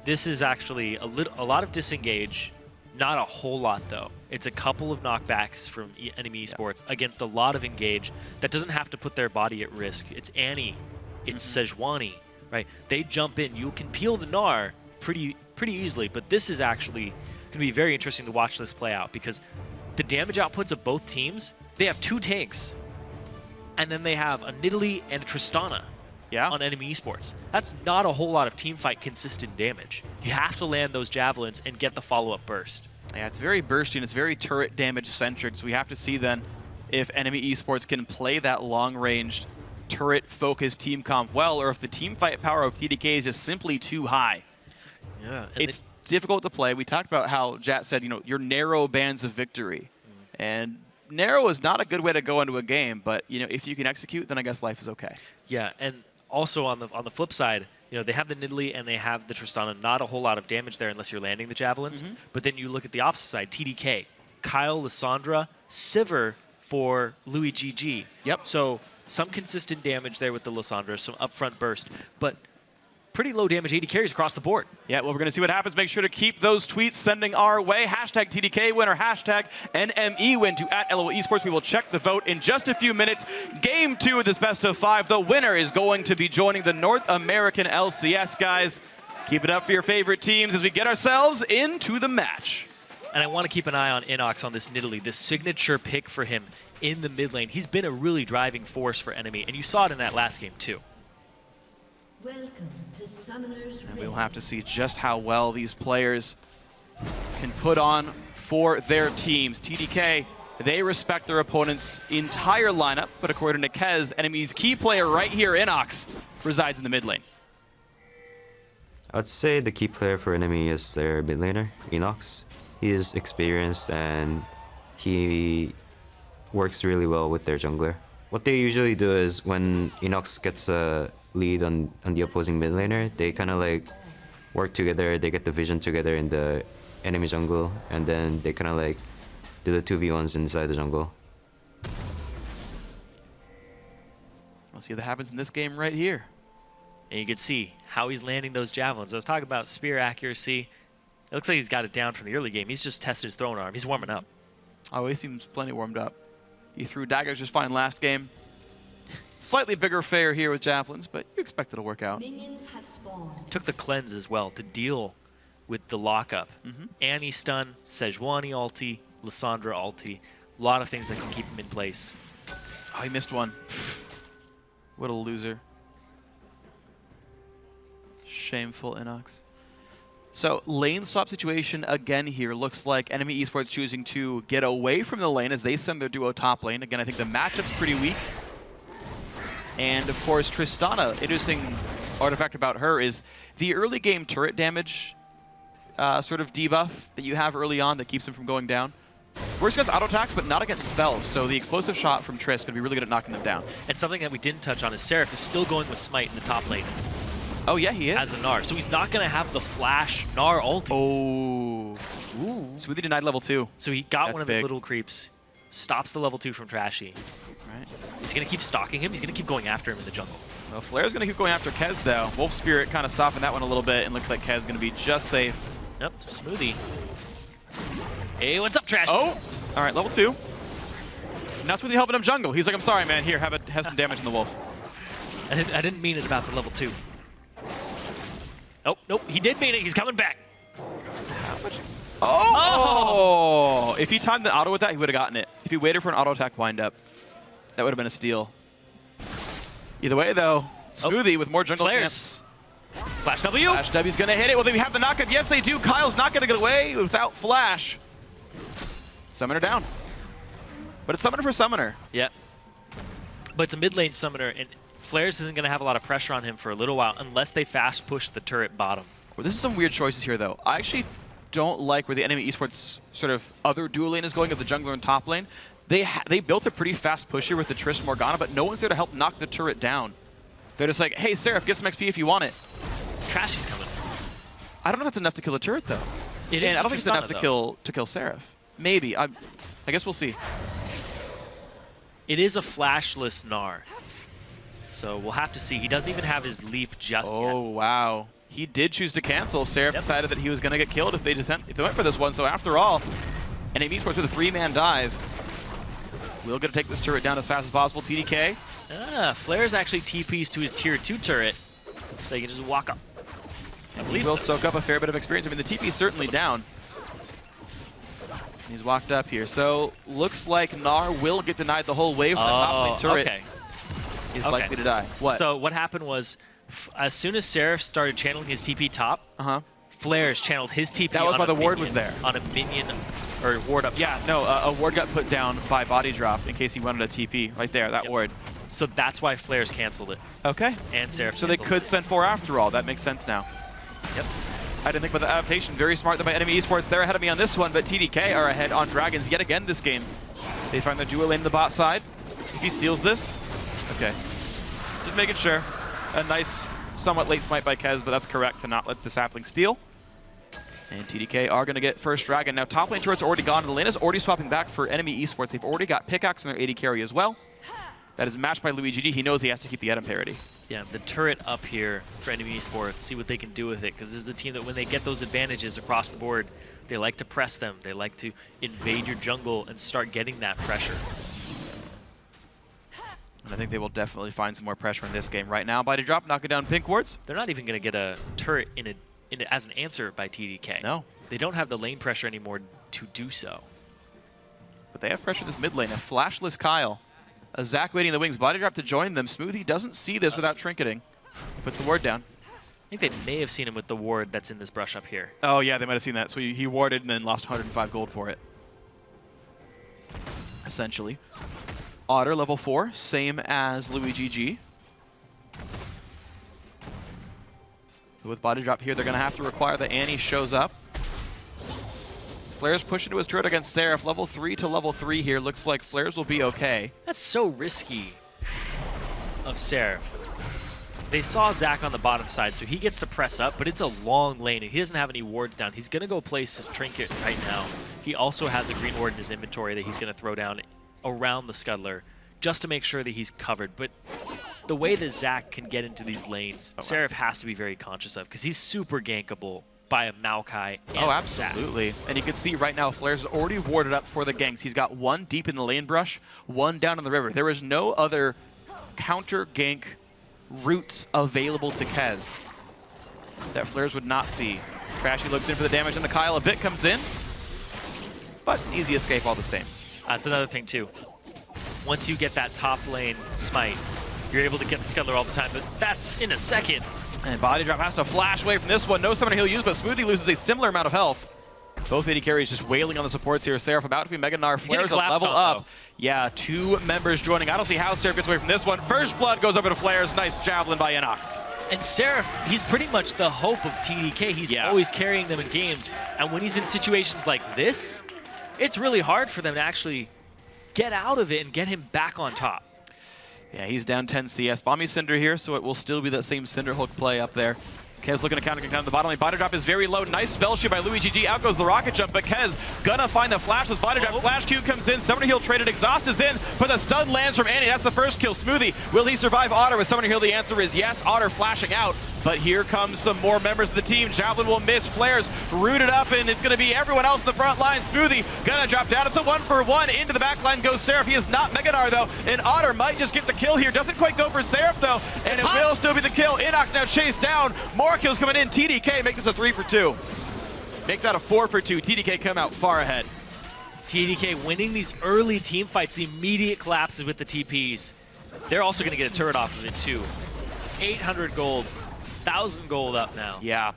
This is actually a lot of disengage, not a whole lot though. It's a couple of knockbacks from enemy esports against a lot of engage that doesn't have to put their body at risk. It's Annie, it's Sejuani, right? They jump in. You can peel the Gnar pretty easily, but this is actually going to be very interesting to watch this play out because the damage outputs of both teams, they have 2 tanks, and then they have a Nidalee and a Tristana. On enemy esports. That's not a whole lot of teamfight consistent damage. You have to land those javelins and get the follow-up burst. Yeah, it's very bursty and it's very turret damage centric, so we have to see then if enemy esports can play that long-ranged turret-focused team comp well, or if the teamfight power of TDK is just simply too high. Yeah, it's difficult to play. We talked about how Jat said, you know, your narrow bands of victory. And narrow is not a good way to go into a game, but you know, if you can execute, then I guess life is okay. Yeah, and also on the flip side, you know, they have the Nidalee and they have the Tristana. Not a whole lot of damage there unless you're landing the javelins. But then you look at the opposite side, TDK, Kyle, Lissandra, Sivir for Louis GG. So some consistent damage there with the Lissandra, some upfront burst, but pretty low damage AD carries across the board. Yeah, well, we're going to see what happens. Make sure to keep those tweets sending our way. Hashtag TDK win or hashtag NME win to @LOL Esports. We will check the vote in just a few minutes. Game 2 of this best of 5. The winner is going to be joining the North American LCS, guys. Keep it up for your favorite teams as we get ourselves into the match. And I want to keep an eye on Inox on this Nidalee, this signature pick for him in the mid lane. He's been a really driving force for enemy, and you saw it in that last game too. Welcome to Summoner's And we'll have to see just how well these players can put on for their teams. TDK They respect their opponent's entire lineup, but according to Kez, NME's key player right here, NOCS, resides in the mid lane. I'd say the key player for NME is their mid laner, NOCS. He is experienced and he works really well with their jungler. What they usually do is when NOCS gets a lead on the opposing mid laner, they kind of like work together, they get the vision together in the enemy jungle, and then they kind of like do the 2v1s inside the jungle. We'll see what happens in this game right here. And you can see how he's landing those javelins. I was talking about spear accuracy. It looks like he's got it down from the early game. He's just tested his throwing arm. He's warming up. Oh, he seems plenty warmed up. He threw daggers just fine last game. Slightly bigger fare here with javelins, but you expect it'll work out. Took the cleanse as well to deal with the lockup. Annie stun, Sejuani ulti, Lissandra ulti. A lot of things that can keep him in place. Oh, he missed one. What a loser. Shameful NOCS. So lane swap situation again here. Looks like NME Esports choosing to get away from the lane as they send their duo top lane. Again, I think the matchup's pretty weak. And of course, Tristana, interesting artifact about her is the early game turret damage sort of debuff that you have early on that keeps him from going down. Works against auto attacks, but not against spells. So the explosive shot from Triss could be really good at knocking them down. And something that we didn't touch on is Seraph is still going with Smite in the top lane. Oh, yeah, he is. As a Gnar. So he's not going to have the flash Gnar ultis. Oh. Ooh. Smoothie denied level 2. So he got That's one of big. the little creeps, stops the level 2 from Trashy. Right. He's going to keep stalking him. He's going to keep going after him in the jungle. Well, Flair's going to keep going after Kez, though. Wolf Spirit kind of stopping that one a little bit, and looks like Kez is going to be just safe. Yep, Smoothie. Hey, what's up, Trashy? Oh, all right, level 2. Now Smoothie helping him jungle. He's like, I'm sorry, man. Here, have some damage on the Wolf. I didn't mean it about the level 2. Nope, he did mean it. He's coming back. Oh! If he timed the auto with that, he would have gotten it. If he waited for an auto attack windup, that would have been a steal. Either way, though, Smoothie with more jungle camps. Flash W. Flash W's going to hit it. Will they have the knockup? Yes, they do. Kyle's not going to get away without Flash. Summoner down. But it's Summoner for Summoner. Yeah. But it's a mid lane Summoner, and Flares isn't going to have a lot of pressure on him for a little while unless they fast push the turret bottom. Well, this is some weird choices here, though. I actually don't like where the enemy esports sort of other dual lane is going of the jungler and top lane. They built a pretty fast push here with the Triss Morgana, but no one's there to help knock the turret down. They're just like, hey, Seraph, get some XP if you want it. Trashy's coming. I don't know if that's enough to kill the turret, though. It and is I don't think it's enough though. to kill Seraph. Maybe. I guess we'll see. It is a flashless Gnar. So we'll have to see. He doesn't even have his leap just yet. Oh, wow. He did choose to cancel. Seraph decided that he was going to get killed if they went for this one. So after all, NME Esports with a 3-man dive. We're going to take this turret down as fast as possible. TDK. Flair's actually TPs to his tier 2 turret, so he can just walk up. I believe He will so. soak up a fair bit of experience. I mean, the TP's certainly down. He's walked up here. So looks like Gnar will get denied the whole wave from the top lane turret. Okay. He's likely to die. What? So what happened was, as soon as Seraph started channeling his TP top, Flares channeled his TP. That was on why a the ward minion- was there. On a minion, or ward up. Yeah, no, a ward got put down by body drop in case he wanted a TP. Right there, that ward. So that's why Flares canceled it. Okay. And Seraph. So they canceled could it. send 4 after all. That makes sense now. Yep. I didn't think about the adaptation. Very smart by Enemy Esports. They're ahead of me on this one, but TDK are ahead on Dragons yet again this game. They find their dual lane in the bot side. If he steals this, okay. Just making sure. A nice, somewhat late smite by Kez, but that's correct to not let the sapling steal. And TDK are going to get first Dragon. Now top lane turret's already gone. The lane is already swapping back for Enemy Esports. They've already got Pickaxe in their AD carry as well. That is matched by Luigi G. He knows he has to keep the item parity. Yeah, the turret up here for Enemy Esports, see what they can do with it, because this is the team that when they get those advantages across the board, they like to press them. They like to invade your jungle and start getting that pressure. And I think they will definitely find some more pressure in this game. Right now, body drop, knocking down pink wards. They're not even going to get a turret as an answer by TDK. No. They don't have the lane pressure anymore to do so. But they have pressure in this mid lane. A flashless Kyle. A Zac waiting in the wings. Body drop to join them. Smoothie doesn't see this without trinketing. Puts the ward down. I think they may have seen him with the ward that's in this brush up here. Oh, yeah, they might have seen that. So he warded and then lost 105 gold for it. essentially. Otter, level 4, same as Luigi G. With body drop here, they're going to have to require that Annie shows up. Flares push into his turret against Seraph. Level 3 to level 3 here. Looks like Flares will be okay. That's so risky of Seraph. They saw Zach on the bottom side, so he gets to press up, but it's a long lane, and he doesn't have any wards down. He's going to go place his trinket right now. He also has a green ward in his inventory that he's going to throw down around the Scuttler just to make sure that he's covered. But the way that Zach can get into these lanes, Seraph has to be very conscious of, because he's super gankable by a Maokai and Oh, absolutely. Zach. And you can see right now, Flares is already warded up for the ganks. He's got one deep in the lane brush, one down in the river. There is no other counter gank routes available to Kez that Flares would not see. Crashy looks in for the damage, and the Kyle a bit comes in, but an easy escape all the same. That's another thing, too. Once you get that top lane smite, you're able to get the Scuttler all the time, but that's in a second. And Body Drop has to flash away from this one. No summoner he'll use, but Smoothie loses a similar amount of health. Both AD carries just wailing on the supports here. Seraph about to be Mega Gnar. Flares a level up. Yeah, 2 members joining. I don't see how Seraph gets away from this one. First Blood goes over to Flares. Nice javelin by NOX. And Seraph, he's pretty much the hope of TDK. He's always carrying them in games. And when he's in situations like this, it's really hard for them to actually get out of it and get him back on top. Yeah, he's down 10 CS. Bomby Cinder here, so it will still be that same Cinder Hook play up there. Kez looking to counter the bottom lane. Body drop is very low. Nice spell shoot by Luigi G. Out goes the rocket jump, but Kez gonna find the flash. This body drop. Flash Q comes in. Summoner heal traded. Exhaust is in, but the stun lands from Annie. That's the first kill. Smoothie, will he survive Otter with Summoner heal? The answer is yes. Otter flashing out, but here comes some more members of the team. Javelin will miss. Flares rooted up, and it's gonna be everyone else in the front line. Smoothie gonna drop down. It's a 1-for-1. Into the back line goes Seraph. He is not Mega Gnar though, and Otter might just get the kill here. Doesn't quite go for Seraph though, and it will still be the kill. Inox now chased down. More kills coming in. TDK make this a 3-for-2. Make that a 4-for-2. TDK come out far ahead. TDK winning these early team fights, the immediate collapses with the TPs. They're also going to get a turret off of it too. 800 gold, 1,000 gold up now. Yeah.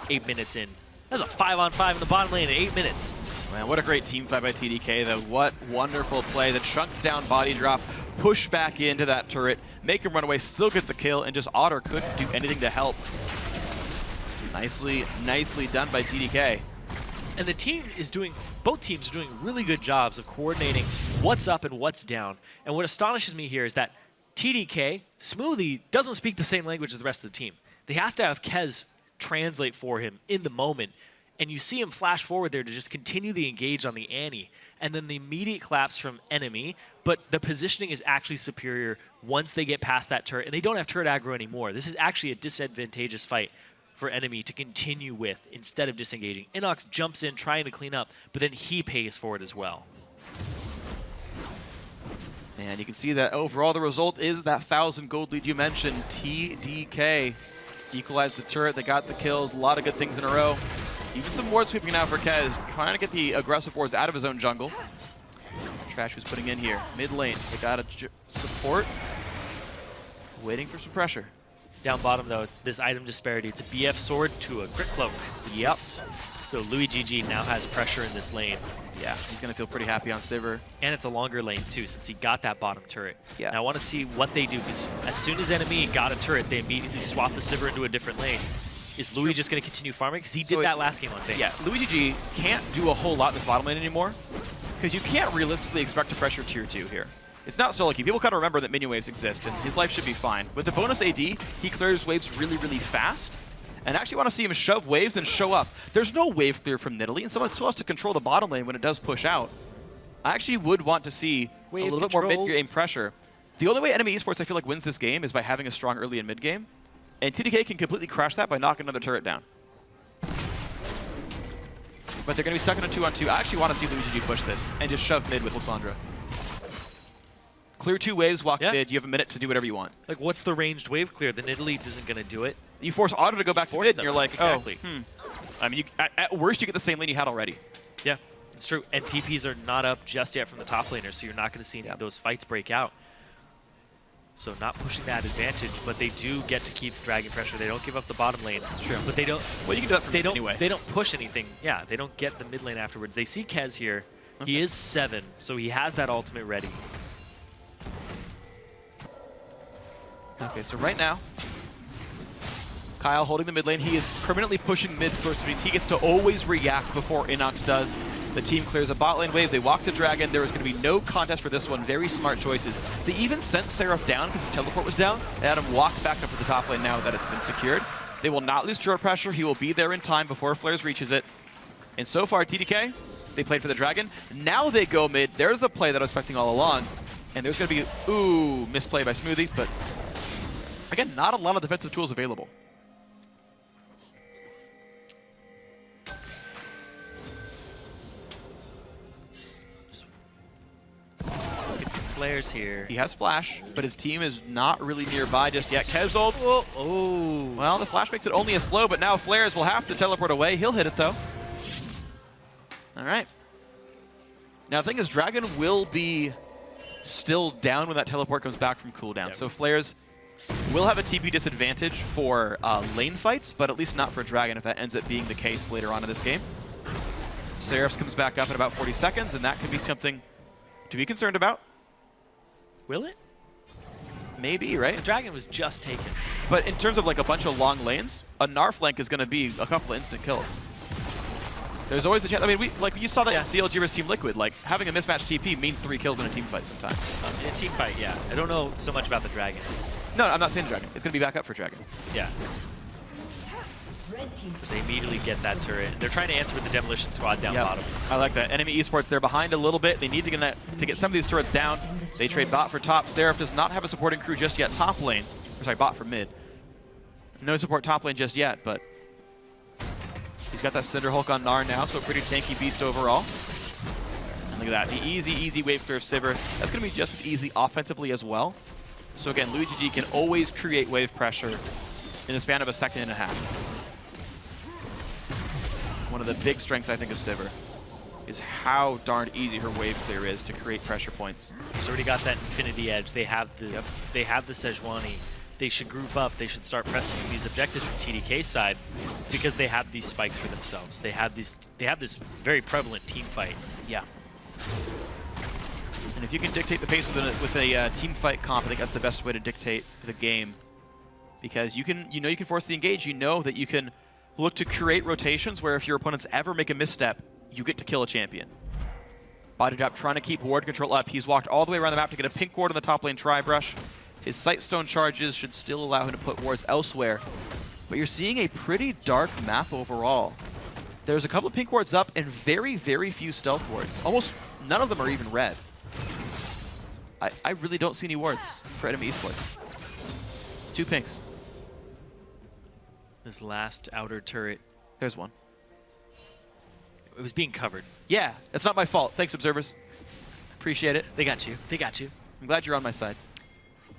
8 minutes in. That's a 5-on-5 in the bottom lane in 8 minutes. Man, what a great team fight by TDK though. What wonderful play. The chunks down body drop, push back into that turret, make him run away, still get the kill, and just Otter couldn't do anything to help. Nicely done by TDK. And the team is doing, both teams are doing really good jobs of coordinating what's up and what's down. And what astonishes me here is that TDK, Smoothie, doesn't speak the same language as the rest of the team. He has to have Kez translate for him in the moment. And you see him flash forward there to just continue the engage on the Annie. And then the immediate collapse from NME, but the positioning is actually superior once they get past that turret. And they don't have turret aggro anymore. This is actually a disadvantageous fight for NME to continue with instead of disengaging. Inox jumps in trying to clean up, but then he pays for it as well. And you can see that overall the result is that 1,000 gold lead you mentioned. TDK equalized the turret, they got the kills, a lot of good things in a row. Even some ward sweeping now for Kez, trying to get the aggressive wards out of his own jungle. Trash was putting in here. Mid lane, they got a support. Waiting for some pressure. Down bottom though, this item disparity, it's a BF sword to a crit cloak. Yep. So Luigi G now has pressure in this lane. Yeah, he's gonna feel pretty happy on Sivir. And it's a longer lane too, since he got that bottom turret. Yeah. Now I want to see what they do, because as soon as NME got a turret, they immediately swapped the Sivir into a different lane. Is Louis just going to continue farming? Because he did that last game on Fate. Yeah, Luigi G can't do a whole lot in this bottom lane anymore, because you can't realistically expect to pressure tier 2 here. It's not solo queue. People gotta remember that minion waves exist, and his life should be fine. With the bonus AD, he clears waves really, really fast. And I actually want to see him shove waves and show up. There's no wave clear from Nidalee, and someone still has to control the bottom lane when it does push out. I actually would want to see a little bit more mid-game pressure. The only way NME Esports, I feel like, wins this game is by having a strong early and mid-game. And TDK can completely crash that by knocking another turret down. But they're going to be stuck in a 2-on-2. I actually want to see Luigi G push this and just shove mid with Lysandra. Clear 2 waves, walk mid, you have a minute to do whatever you want. Like, what's the ranged wave clear? The Nidalee isn't going to do it. You force Otter to go back to mid, and you're like, exactly. I mean, at worst, you get the same lane you had already. Yeah, it's true. And TPs are not up just yet from the top laner, so you're not going to see any of those fights break out. So not pushing that advantage, but they do get to keep dragging pressure. They don't give up the bottom lane. That's true. But they don't. Well, you can do that from they don't, anyway. They don't push anything. Yeah, they don't get the mid lane afterwards. They see Kez here. He is 7, so he has that ultimate ready. Okay, so right now, Kyle holding the mid lane. He is permanently pushing mid first. He gets to always react before NACS does. The team clears a bot lane wave. They walk the dragon. There is going to be no contest for this one. Very smart choices. They even sent Seraph down because his teleport was down. They had him walk back up to the top lane now that it's been secured. They will not lose turret pressure. He will be there in time before Flares reaches it. And so far, TDK, they played for the dragon. Now they go mid. There's the play that I was expecting all along. And there's going to be, ooh, misplay by Smoothie. But again, not a lot of defensive tools available. Flares here. He has flash, but his team is not really nearby just yet. Kez ults. Oh. Well, the flash makes it only a slow, but now Flares will have to teleport away. He'll hit it, though. All right. Now, the thing is, Dragon will be still down when that teleport comes back from cooldown. So Flares will have a TP disadvantage for lane fights, but at least not for Dragon if that ends up being the case later on in this game. Seraphs comes back up in about 40 seconds, and that can be something to be concerned about. Will it? Maybe, right? The dragon was just taken. But in terms of like a bunch of long lanes, a Gnar flank is going to be a couple of instant kills. There's always a chance. I mean, you saw that in CLG versus Team Liquid. Like, having a mismatched TP means 3 kills in a team fight sometimes. In a team fight, yeah. I don't know so much about the dragon. No, I'm not saying the dragon. It's going to be back up for dragon. Yeah. So they immediately get that turret. They're trying to answer with the Demolition Squad down bottom. I like that. NME Esports, they're behind a little bit. They need to get some of these turrets down. They trade bot for top. Seraph does not have a supporting crew just yet top lane. Or sorry, bot for mid. No support top lane just yet, but he's got that Cinder Hulk on Gnar now, so a pretty tanky beast overall. And look at that, the easy wave clear of Sivir. That's going to be just as easy offensively as well. So again, Luigi can always create wave pressure in the span of a second and a half. One of the big strengths, I think, of Sivir is how darn easy her wave clear is to create pressure points. She's already got that Infinity Edge. They have the Sejuani. They should group up. They should start pressing these objectives from TDK's side because they have these spikes for themselves. They have this very prevalent team fight. Yeah. And if you can dictate the pace with a team fight comp, I think that's the best way to dictate the game, because you can force the engage. You know that you can look to create rotations where if your opponents ever make a misstep, you get to kill a champion. Body drop trying to keep ward control up. He's walked all the way around the map to get a pink ward on the top lane tri-brush. His Sightstone charges should still allow him to put wards elsewhere. But you're seeing a pretty dark map overall. There's a couple of pink wards up and very, very few stealth wards. Almost none of them are even red. I really don't see any wards for NME Esports. 2 pinks. This last outer turret. There's one. It was being covered. Yeah, it's not my fault. Thanks, observers. Appreciate it. They got you. They got you. I'm glad you're on my side.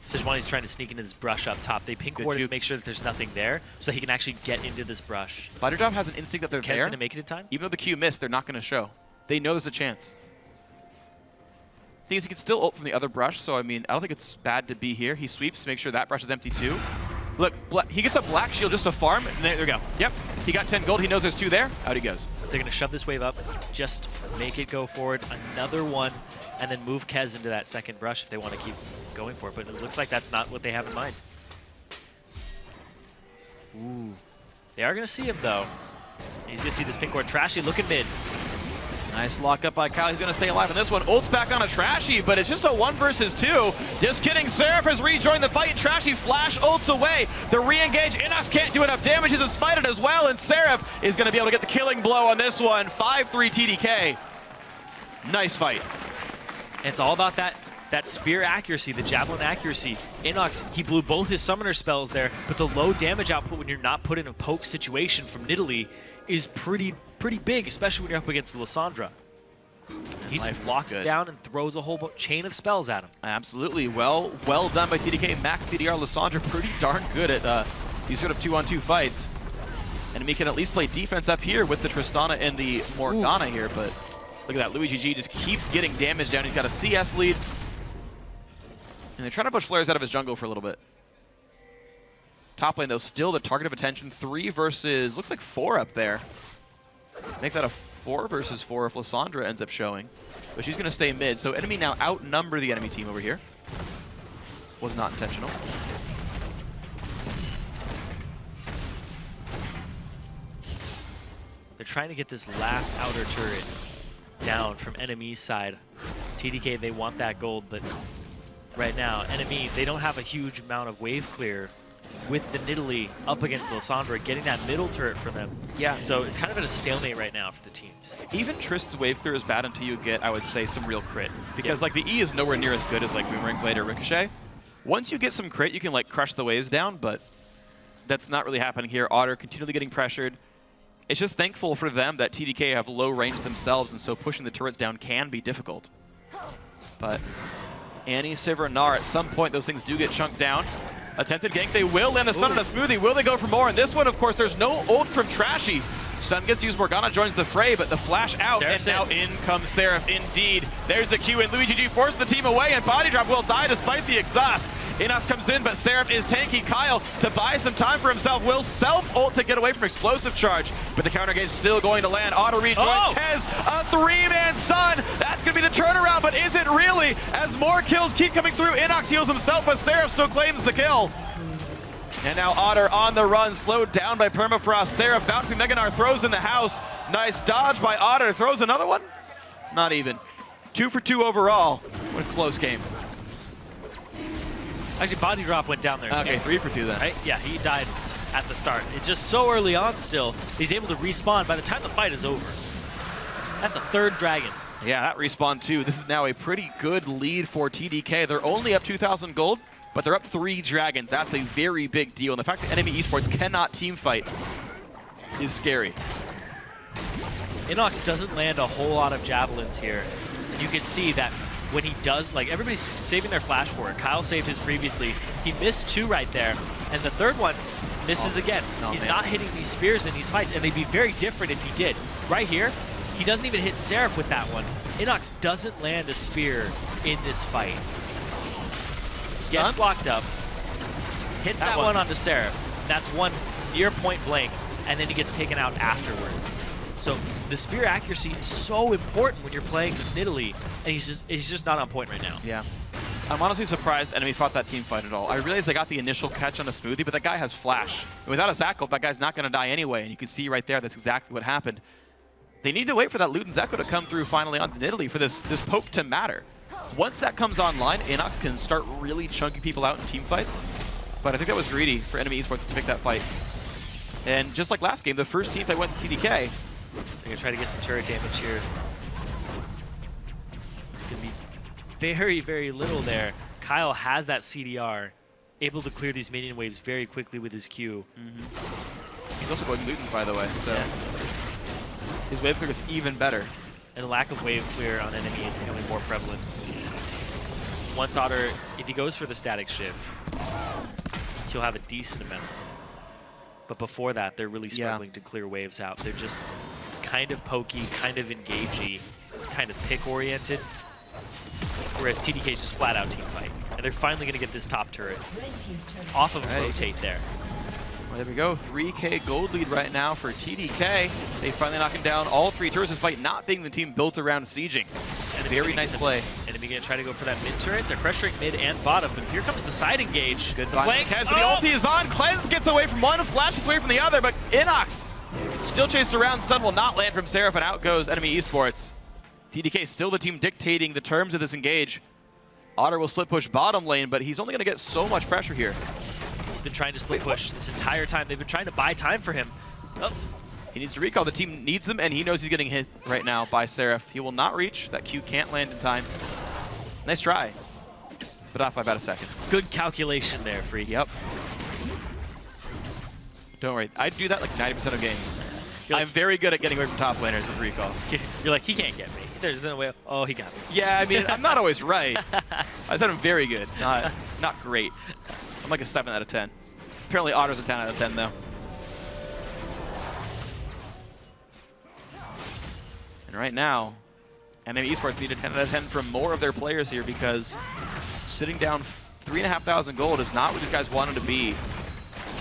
Sejuani's trying to sneak into this brush up top. They pink ward to make sure that there's nothing there so he can actually get into this brush. Body drop has an instinct that they're there. Going to make it in time? Even though the Q missed, they're not going to show. They know there's a chance. The thing is, he can still ult from the other brush, so I mean, I don't think it's bad to be here. He sweeps to make sure that brush is empty too. Look, he gets a black shield just to farm, and there we go. Yep, he got 10 gold. He knows there's 2 there. Out he goes. They're going to shove this wave up, just make it go forward. Another one, and then move Kez into that second brush if they want to keep going for it. But it looks like that's not what they have in mind. Ooh. They are going to see him, though. He's going to see this pink ward. Trashy looking mid. Nice lock up by Kyle. He's going to stay alive on this one. Ult's back on a Trashy, but it's just a 1 versus 2. Just kidding. Seraph has rejoined the fight. Trashy flash ults away. The re-engage. NACS can't do enough damage. He's inspired as well, and Seraph is going to be able to get the killing blow on this one. 5-3 TDK. Nice fight. And it's all about that spear accuracy, the javelin accuracy. NACS, he blew both his summoner spells there, but the low damage output when you're not put in a poke situation from Nidalee is pretty big, especially when you're up against Lysandra. He just locks it down and throws a whole chain of spells at him. Absolutely. Well done by TDK. Max CDR Lysandra pretty darn good at these sort of 2-on-2 fights. And we can at least play defense up here with the Tristana and the Morgana here, but look at that. Luigi G just keeps getting damage down. He's got a CS lead. And they're trying to push Flares out of his jungle for a little bit. Top lane, though, still the target of attention. 3 versus, looks like 4 up there. Make that a 4 versus 4 if Lysandra ends up showing. But she's going to stay mid. So NME now outnumber the enemy team over here. Was not intentional. They're trying to get this last outer turret down from NME's side. TDK, they want that gold, but right now, NME, they don't have a huge amount of wave clear with the Nidalee up against Lysandra, getting that middle turret for them. Yeah. So it's kind of at a stalemate right now for the teams. Even Trist's wave clear is bad until you get, I would say, some real crit. Because like the E is nowhere near as good as like Boomerang Blade or Ricochet. Once you get some crit, you can like crush the waves down, but that's not really happening here. Otter continually getting pressured. It's just thankful for them that TDK have low range themselves, and so pushing the turrets down can be difficult. But Annie, Sivir, and Gnar, at some point those things do get chunked down. Attempted gank, they will land the stun on a Smoothie. Will they go for more? And this one, of course, there's no ult from Trashy. Stun gets used, Morgana joins the fray, but the flash out, and now in comes Seraph indeed. There's the Q, and Luigi G forced the team away, and Body Drop will die despite the exhaust. Inox comes in, but Seraph is tanky. Kyle, to buy some time for himself, will self-ult to get away from explosive charge, but the counter gauge still going to land. Auto rejoins, Kez, a 3-man stun. That's going to be the turnaround, but is it really? As more kills keep coming through, Inox heals himself, but Seraph still claims the kill. And now Otter on the run, slowed down by Permafrost. Seraph bound to be Mega Gnar, throws in the house. Nice dodge by Otter, throws another one? Not even. 2 for 2 overall. What a close game. Actually, Body Drop went down there. Okay, 3 for 2 then. Right? Yeah, he died at the start. It's just so early on still. He's able to respawn by the time the fight is over. That's a 3rd dragon. Yeah, that respawn too. This is now a pretty good lead for TDK. They're only up 2,000 gold, but they're up 3 dragons. That's a very big deal. And the fact that NME Esports cannot team fight is scary. Inox doesn't land a whole lot of javelins here. And you can see that when he does, like, everybody's saving their flash for it. Kyle saved his previously. He missed 2 right there. And the 3rd one misses again. He's not hitting these spears in these fights, and they'd be very different if he did. Right here, he doesn't even hit Seraph with that one. Inox doesn't land a spear in this fight. Gets locked up, hits that one onto Seraph. That's one near point blank, and then he gets taken out afterwards. So the spear accuracy is so important when you're playing this Nidalee, and he's just not on point right now. Yeah. I'm honestly surprised enemy fought that team fight at all. I realize they got the initial catch on a Smoothie, but that guy has flash. And without a Zackle, that guy's not going to die anyway, and you can see right there that's exactly what happened. They need to wait for that Loot and Zeko to come through finally onto Nidalee for this poke to matter. Once that comes online, Inox can start really chunking people out in team fights. But I think that was greedy for NME Esports to pick that fight. And just like last game, the first team fight went to TDK. They're going to try to get some turret damage here. Going to be very, very little there. Kyle has that CDR, able to clear these minion waves very quickly with his Q. He's also going Luton, by the way, so his wave clear is even better. And the lack of wave clear on NME is becoming more prevalent. Once Otter, if he goes for the static shift, he'll have a decent amount. But before that, they're really struggling to clear waves out. They're just kind of pokey, kind of engagey, kind of pick-oriented. Whereas TDK is just flat-out team fight. And they're finally going to get this top turret off of a rotate there. Well, there we go, 3K gold lead right now for TDK. They finally knocking down all 3 turrets despite not being the team built around sieging. And very nice play. Enemy going to try to go for that mid turret. They're pressuring mid and bottom, but here comes the side engage. Good flank. But the ulti is on. Cleanse gets away from one, Flash gets away from the other, but Inox still chased around. Stun will not land from Seraph, and out goes NME Esports. TDK still the team dictating the terms of this engage. Otter will split push bottom lane, but he's only going to get so much pressure here. He's been trying to split push this entire time. They've been trying to buy time for him. He needs to recall. The team needs him, and he knows he's getting hit right now by Seraph. He will not reach. That Q can't land in time. Nice try, but off by about a second. Good calculation there, Freak. Yep. Don't worry. I do that like 90% of games. I'm very good at getting away from top laners with recall. You're like, he can't get me. There's no way. Oh, he got me. Yeah, I mean, I'm not always right. I said I'm very good, not great. I'm like a 7 out of 10. Apparently Otter's a 10 out of 10, though. And right now, NME Esports need a 10 out of 10 from more of their players here because sitting down 3,500 gold is not what these guys wanted to be.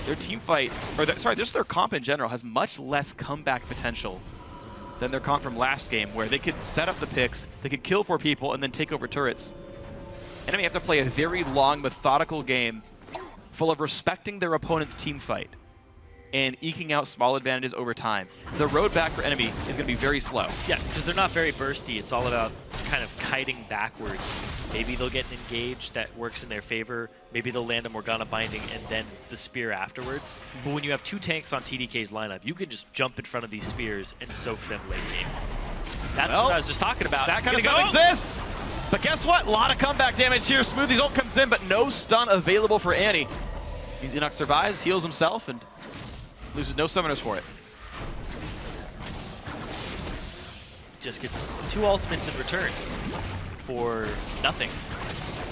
Their team fight, or sorry, just their comp in general has much less comeback potential than their comp from last game, where they could set up the picks, they could kill 4 people, and then take over turrets. Enemy have to play a very long, methodical game full of respecting their opponent's team fight and eking out small advantages over time. The road back for Enemy is going to be very slow. Yeah, because they're not very bursty. It's all about kind of kiting backwards. Maybe they'll get an engage that works in their favor. Maybe they'll land a Morgana binding and then the spear afterwards. But when you have 2 tanks on TDK's lineup, you can just jump in front of these spears and soak them late game. That's what I was just talking about. That kind of gun exists! But guess what? A lot of comeback damage here. Smoothie's ult comes in, but no stun available for Annie. Enoch survives, heals himself, and loses no summoners for it. Just gets 2 ultimates in return for nothing.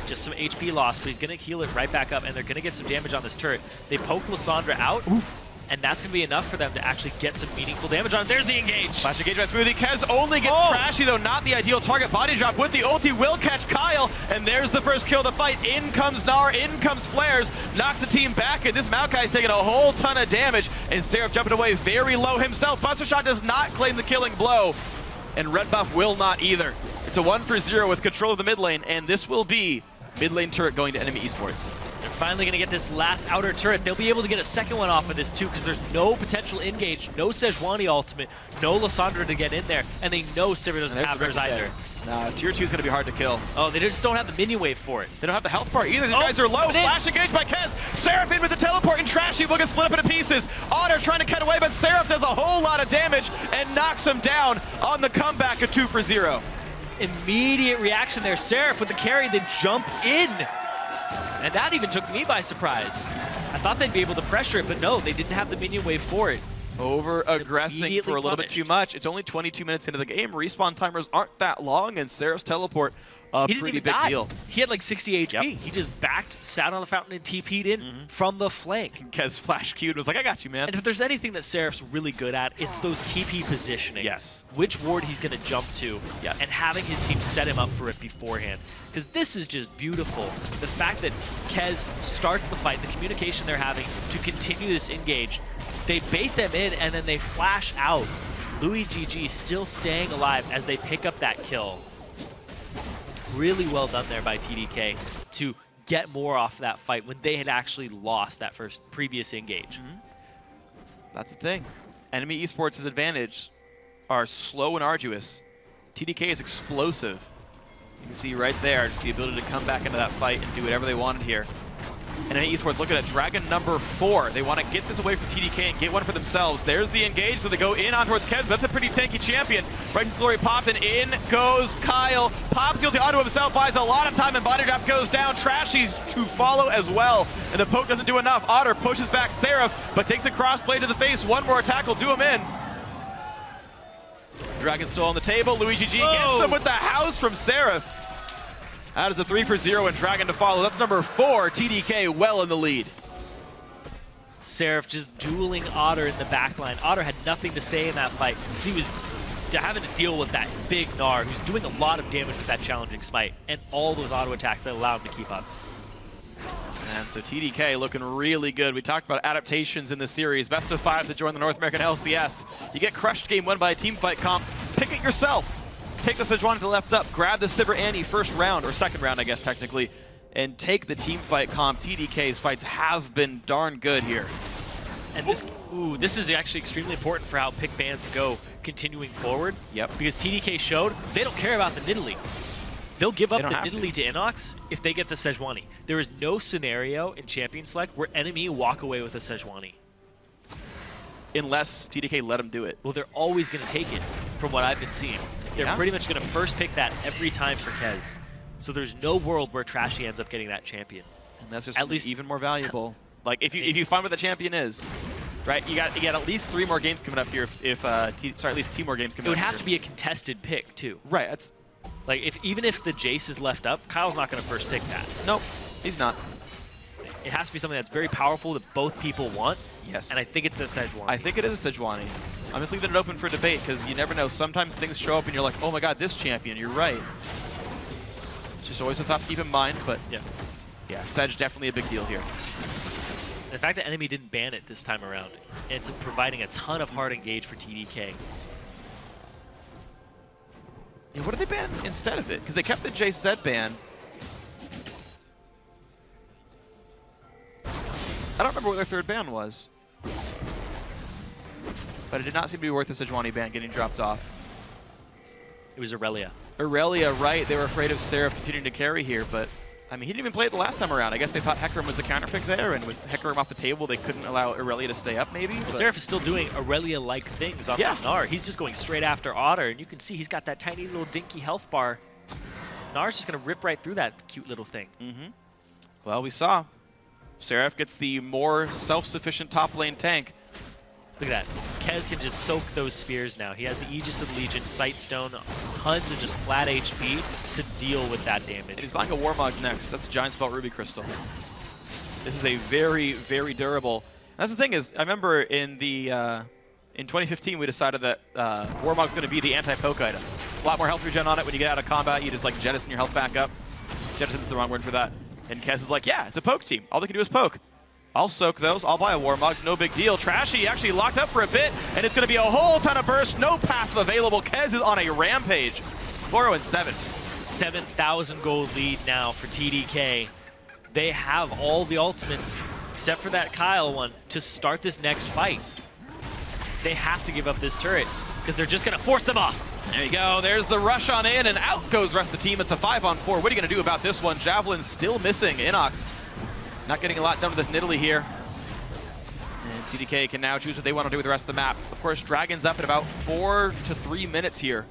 Just some HP loss, but he's going to heal it right back up, and they're going to get some damage on this turret. They poke Lissandra out, and that's going to be enough for them to actually get some meaningful damage on it. There's the engage. Flash engage by Smoothie. Kez only gets Trashy, though, not the ideal target. Body drop with the ulti will catch Kyle, and there's the first kill of the fight. In comes Gnar, in comes Flares, knocks the team back, and this Maokai's taking a whole ton of damage, and Seraph jumping away very low himself. Buster Shot does not claim the killing blow, and Red Buff will not either. It's a 1-for-0 with control of the mid lane, and this will be mid lane turret going to Enemy Esports. They're finally going to get this last outer turret. They'll be able to get a second one off of this too, because there's no potential engage, no Sejuani ultimate, no Lissandra to get in there, and they know Sivir doesn't have hers either. Nah, tier 2 is going to be hard to kill. Oh, they just don't have the minion wave for it. They don't have the health bar either. These guys are low. Flash engaged by Kez. Seraph in with the teleport, and Trashy will get split up into pieces. Otter trying to cut away, but Seraph does a whole lot of damage and knocks him down on the comeback of 2-for-0. Immediate reaction there. Seraph with the carry, they jump in. And that even took me by surprise. I thought they'd be able to pressure it, but no, they didn't have the minion wave for it. Over-aggressing for a little bit too much. It's only 22 minutes into the game. Respawn timers aren't that long, and Seraph's teleport, a pretty big deal. He had like 60 HP. Yep. He just backed, sat on the fountain, and TP'd in from the flank. Kez flash queued, was like, I got you, man. And if there's anything that Seraph's really good at, it's those TP positionings. Yes. Which ward he's going to jump to, yes, and having his team set him up for it beforehand. Because this is just beautiful. The fact that Kez starts the fight, the communication they're having to continue this engage, they bait them in, and then they flash out. Louis GG still staying alive as they pick up that kill. Really well done there by TDK to get more off that fight when they had actually lost that previous engage. That's the thing. Enemy Esports' advantage are slow and arduous. TDK is explosive. You can see right there just the ability to come back into that fight and do whatever they wanted here. And Enemy Esports looking at Dragon number 4. They want to get this away from TDK and get one for themselves. There's the engage, so they go in on towards Kez. That's a pretty tanky champion. Righteous Glory popped, and in goes Kyle. Pops the ulti onto himself, buys a lot of time, and body drop goes down. Trashy's to follow as well, and the poke doesn't do enough. Otter pushes back Seraph, but takes a crossblade to the face. One more attack will do him in. Dragon still on the table. Luigi G gets him with the house from Seraph. That is a 3-for-0 and Dragon to follow. That's number 4. TDK well in the lead. Seraph just dueling Otter in the backline. Otter had nothing to say in that fight because he was having to deal with that big Gnar who's doing a lot of damage with that challenging smite and all those auto attacks that allow him to keep up. And so TDK looking really good. We talked about adaptations in the series. Best of 5 to join the North American LCS. You get crushed game 1 by a team fight comp. Pick it yourself. Take the Sejuani to the left up, grab the Sivir Annie first round, or second round, I guess, technically, and take the team fight comp. TDK's fights have been darn good here. And this is actually extremely important for how pick bans go continuing forward. Yep. Because TDK showed they don't care about the Nidalee. They'll give up the Nidalee to Inox if they get the Sejuani. There is no scenario in Champion Select where Enemy walk away with a Sejuani. Unless TDK let them do it. Well, they're always going to take it, from what I've been seeing. They're pretty much going to first pick that every time for Kez. So there's no world where Trashy ends up getting that champion. And that's just at least even more valuable. Like if you find what the champion is, right? You got at least 3 more games coming up here. At least 2 more games coming up. It would have to be a contested pick too. Right. That's like even if the Jace is left up, Kyle's not going to first pick that. Nope, he's not. It has to be something that's very powerful that both people want. Yes. And I think it's the Sejuani. I think it is a Sejuani. I'm just leaving it open for debate because you never know. Sometimes things show up and you're like, oh my god, this champion, you're right. It's just always a thought to keep in mind, but yeah, Sej definitely a big deal here. The fact that Enemy didn't ban it this time around, it's providing a ton of hard engage for TDK. Yeah, what did they ban instead of it? Because they kept the JZ ban. I don't remember what their third ban was. But it did not seem to be worth the Sejuani ban getting dropped off. It was Aurelia. Aurelia, right. They were afraid of Seraph continuing to carry here, but I mean, he didn't even play it the last time around. I guess they thought Hecarim was the counterpick there, and with Hecarim off the table, they couldn't allow Aurelia to stay up, maybe. Well, Seraph is still doing Aurelia-like things on Gnar. He's just going straight after Otter, and you can see he's got that tiny little dinky health bar. Gnar's just going to rip right through that cute little thing. Well, we saw. Seraph gets the more self-sufficient top lane tank. Look at that. Kez can just soak those spears now. He has the Aegis of the Legion, Sightstone, tons of just flat HP to deal with that damage. And he's buying a Warmog next. That's a Giant Spell Ruby Crystal. This is a very, very durable. And that's the thing is, I remember in the in 2015 we decided that Warmog's going to be the anti-poke item. A lot more health regen on it. When you get out of combat, you just like jettison your health back up. Jettison's the wrong word for that. And Kez is like, yeah, it's a poke team. All they can do is poke. I'll soak those. I'll buy a Warmog's. No big deal. Trashy actually locked up for a bit, and it's going to be a whole ton of burst. No passive available. Kez is on a rampage. 4-0-7. 7,000 gold lead now for TDK. They have all the ultimates, except for that Kyle one, to start this next fight. They have to give up this turret, because they're just going to force them off. There you go. There's the rush on in, and out goes the rest of the team. It's a 5-on-4. What are you going to do about this one? Javelin's still missing. Inox not getting a lot done with this Nidalee here. And TDK can now choose what they want to do with the rest of the map. Of course, Dragon's up at about 4 to 3 minutes here.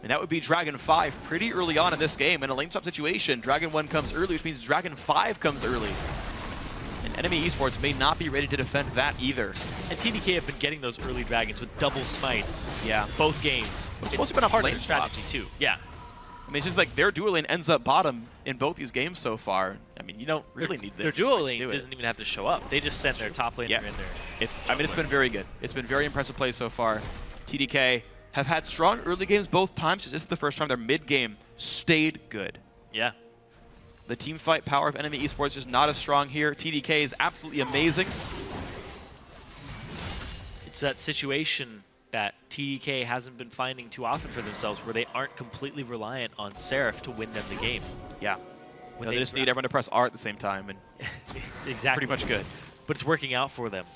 And that would be Dragon 5 pretty early on in this game. In a lane swap situation, Dragon 1 comes early, which means Dragon 5 comes early. And NME Esports may not be ready to defend that either. And TDK have been getting those early Dragons with double smites. Yeah. Both games. It's supposed to be a part lane of the strategy swaps. too. Yeah. I mean, it's just like their dual lane ends up bottom in both these games so far. I mean, you don't really need their dual lane doesn't even have to show up. They just send their top laner in there. I mean, it's been very good. It's been very impressive play so far. TDK have had strong early games both times. This is the first time their mid game stayed good. Yeah. The team fight power of NME Esports is not as strong here. TDK is absolutely amazing. It's that situation that TDK hasn't been finding too often for themselves, where they aren't completely reliant on Seraph to win them the game. Yeah. No, they just need everyone to press R at the same time, and exactly. Pretty much good. But it's working out for them.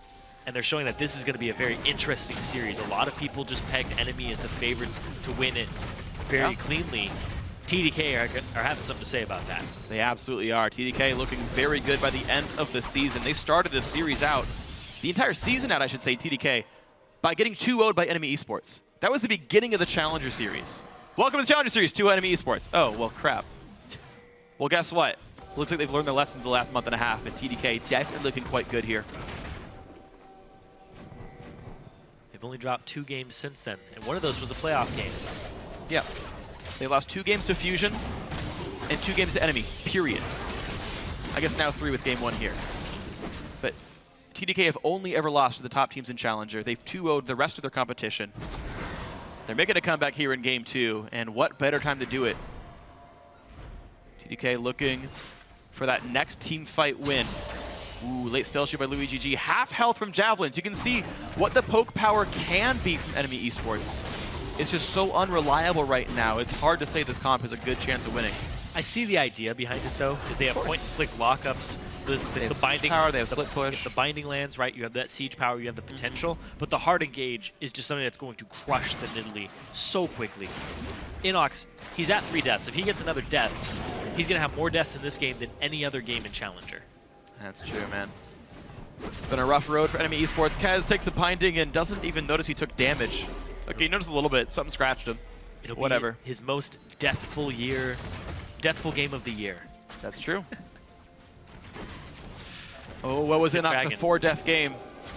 And they're showing that this is going to be a very interesting series. A lot of people just pegged NME as the favorites to win it very cleanly. TDK are having something to say about that. They absolutely are. TDK looking very good by the end of the season. They started this series out, the entire season out, I should say, TDK, by getting 2-0'd by NME Esports. That was the beginning of the Challenger Series. Welcome to the Challenger Series, 2 NME Esports. Oh, well, crap. Well, guess what? Looks like they've learned their lesson the last month and a half, and TDK definitely looking quite good here. They've only dropped 2 games since then, and one of those was a playoff game. Yeah. They lost 2 games to Fusion and 2 games to Enemy, period. I guess now 3 with game 1 here. But TDK have only ever lost to the top teams in Challenger. They've 2-0'd the rest of their competition. They're making a comeback here in game 2, and what better time to do it? TDK looking for that next team fight win. Ooh, late spell shield by Luigi G. Half health from Javelins. You can see what the poke power can be from NME Esports. It's just so unreliable right now. It's hard to say this comp has a good chance of winning. I see the idea behind it, though, because they have point-and-click lockups. The binding power, they have split push. The binding lands, right? You have that siege power, you have the potential, but the hard engage is just something that's going to crush the Nidalee so quickly. Inox, he's at 3 deaths. If he gets another death, he's going to have more deaths in this game than any other game in Challenger. That's true, man. It's been a rough road for NME Esports. Kez takes a binding and doesn't even notice he took damage. Okay, he noticed a little bit. Something scratched him. It'll Whatever. be his most deathful game of the year. That's true. Oh, what was Inox? A 4-death game.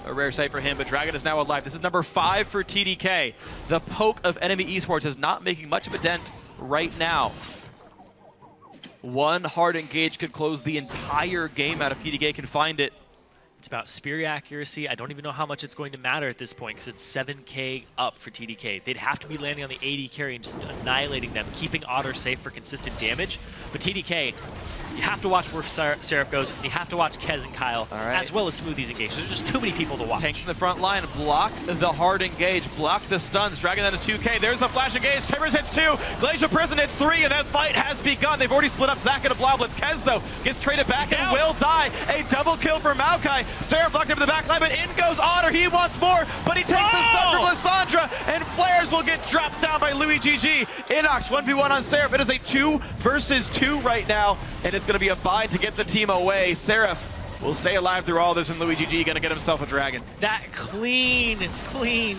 A rare sight for him, but Dragon is now alive. This is number 5 for TDK. The poke of NME Esports is not making much of a dent right now. One hard engage could close the entire game out if TDK can find it. It's about spear accuracy. I don't even know how much it's going to matter at this point, because it's 7k up for TDK. They'd have to be landing on the AD carry and just annihilating them, keeping Otter safe for consistent damage. But TDK, You have to watch where Seraph goes. You have to watch Kez and Kyle, as well as Smoothie's engage. There's just too many people to watch. Tanks in the front line, block the hard engage, block the stuns, dragging that to 2K. There's the flash engage. Timbers hits 2, Glacial Prison hits 3, and that fight has begun. They've already split up Zach and a Blaublitz. Kez, though, gets traded back and will die. A double kill for Maokai. Seraph locked over the back line, but in goes Otter. He wants more, but he takes the stun from Lissandra, and Flares will get dropped down by Louis GG. Inox 1v1 on Seraph. It is a 2 versus 2 right now, and it's going to be a bind to get the team away. Seraph will stay alive through all this, and Louis GG going to get himself a dragon. That clean play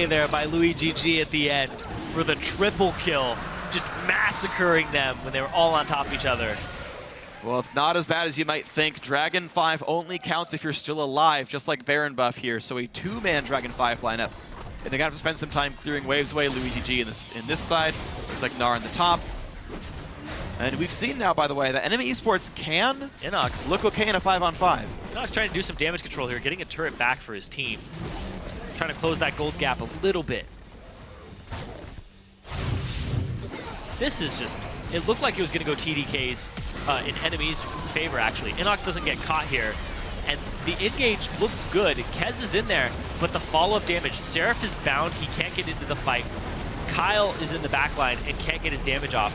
there by Louis GG at the end for the triple kill, just massacring them when they were all on top of each other. Well, it's not as bad as you might think. Dragon 5 only counts if you're still alive, just like Baron buff here. So a 2-man Dragon 5 lineup. And they're going to have to spend some time clearing waves away. Louis GG in this side. Looks like Gnar on the top. And we've seen now, by the way, that NME Esports can look okay in a 5-on-5. Inox trying to do some damage control here, getting a turret back for his team. Trying to close that gold gap a little bit. This is just, it looked like it was going to go TDK's in NME's favor, actually. Inox doesn't get caught here. And the engage looks good. Kez is in there, but the follow-up damage. Seraph is bound. He can't get into the fight. Kyle is in the backline and can't get his damage off.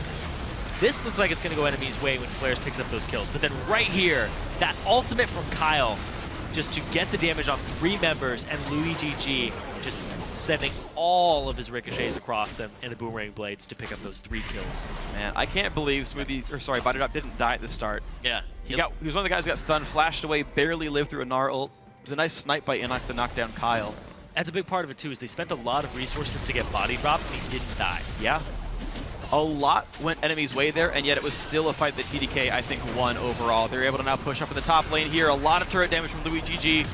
This looks like it's going to go NME's way when Flares picks up those kills. But then right here, that ultimate from Kyle, just to get the damage on 3 members, and Louis GG just sending all of his ricochets across them and the boomerang blades to pick up those 3 kills. Man, I can't believe Butterdup didn't die at the start. Yeah. He was one of the guys who got stunned, flashed away, barely lived through a Gnar ult. It was a nice snipe by Inox to knock down Kyle. That's a big part of it too, is they spent a lot of resources to get body dropped and he didn't die. Yeah. A lot went NME's way there, and yet it was still a fight that TDK, I think, won overall. They're able to now push up in the top lane here. A lot of turret damage from Louis GG.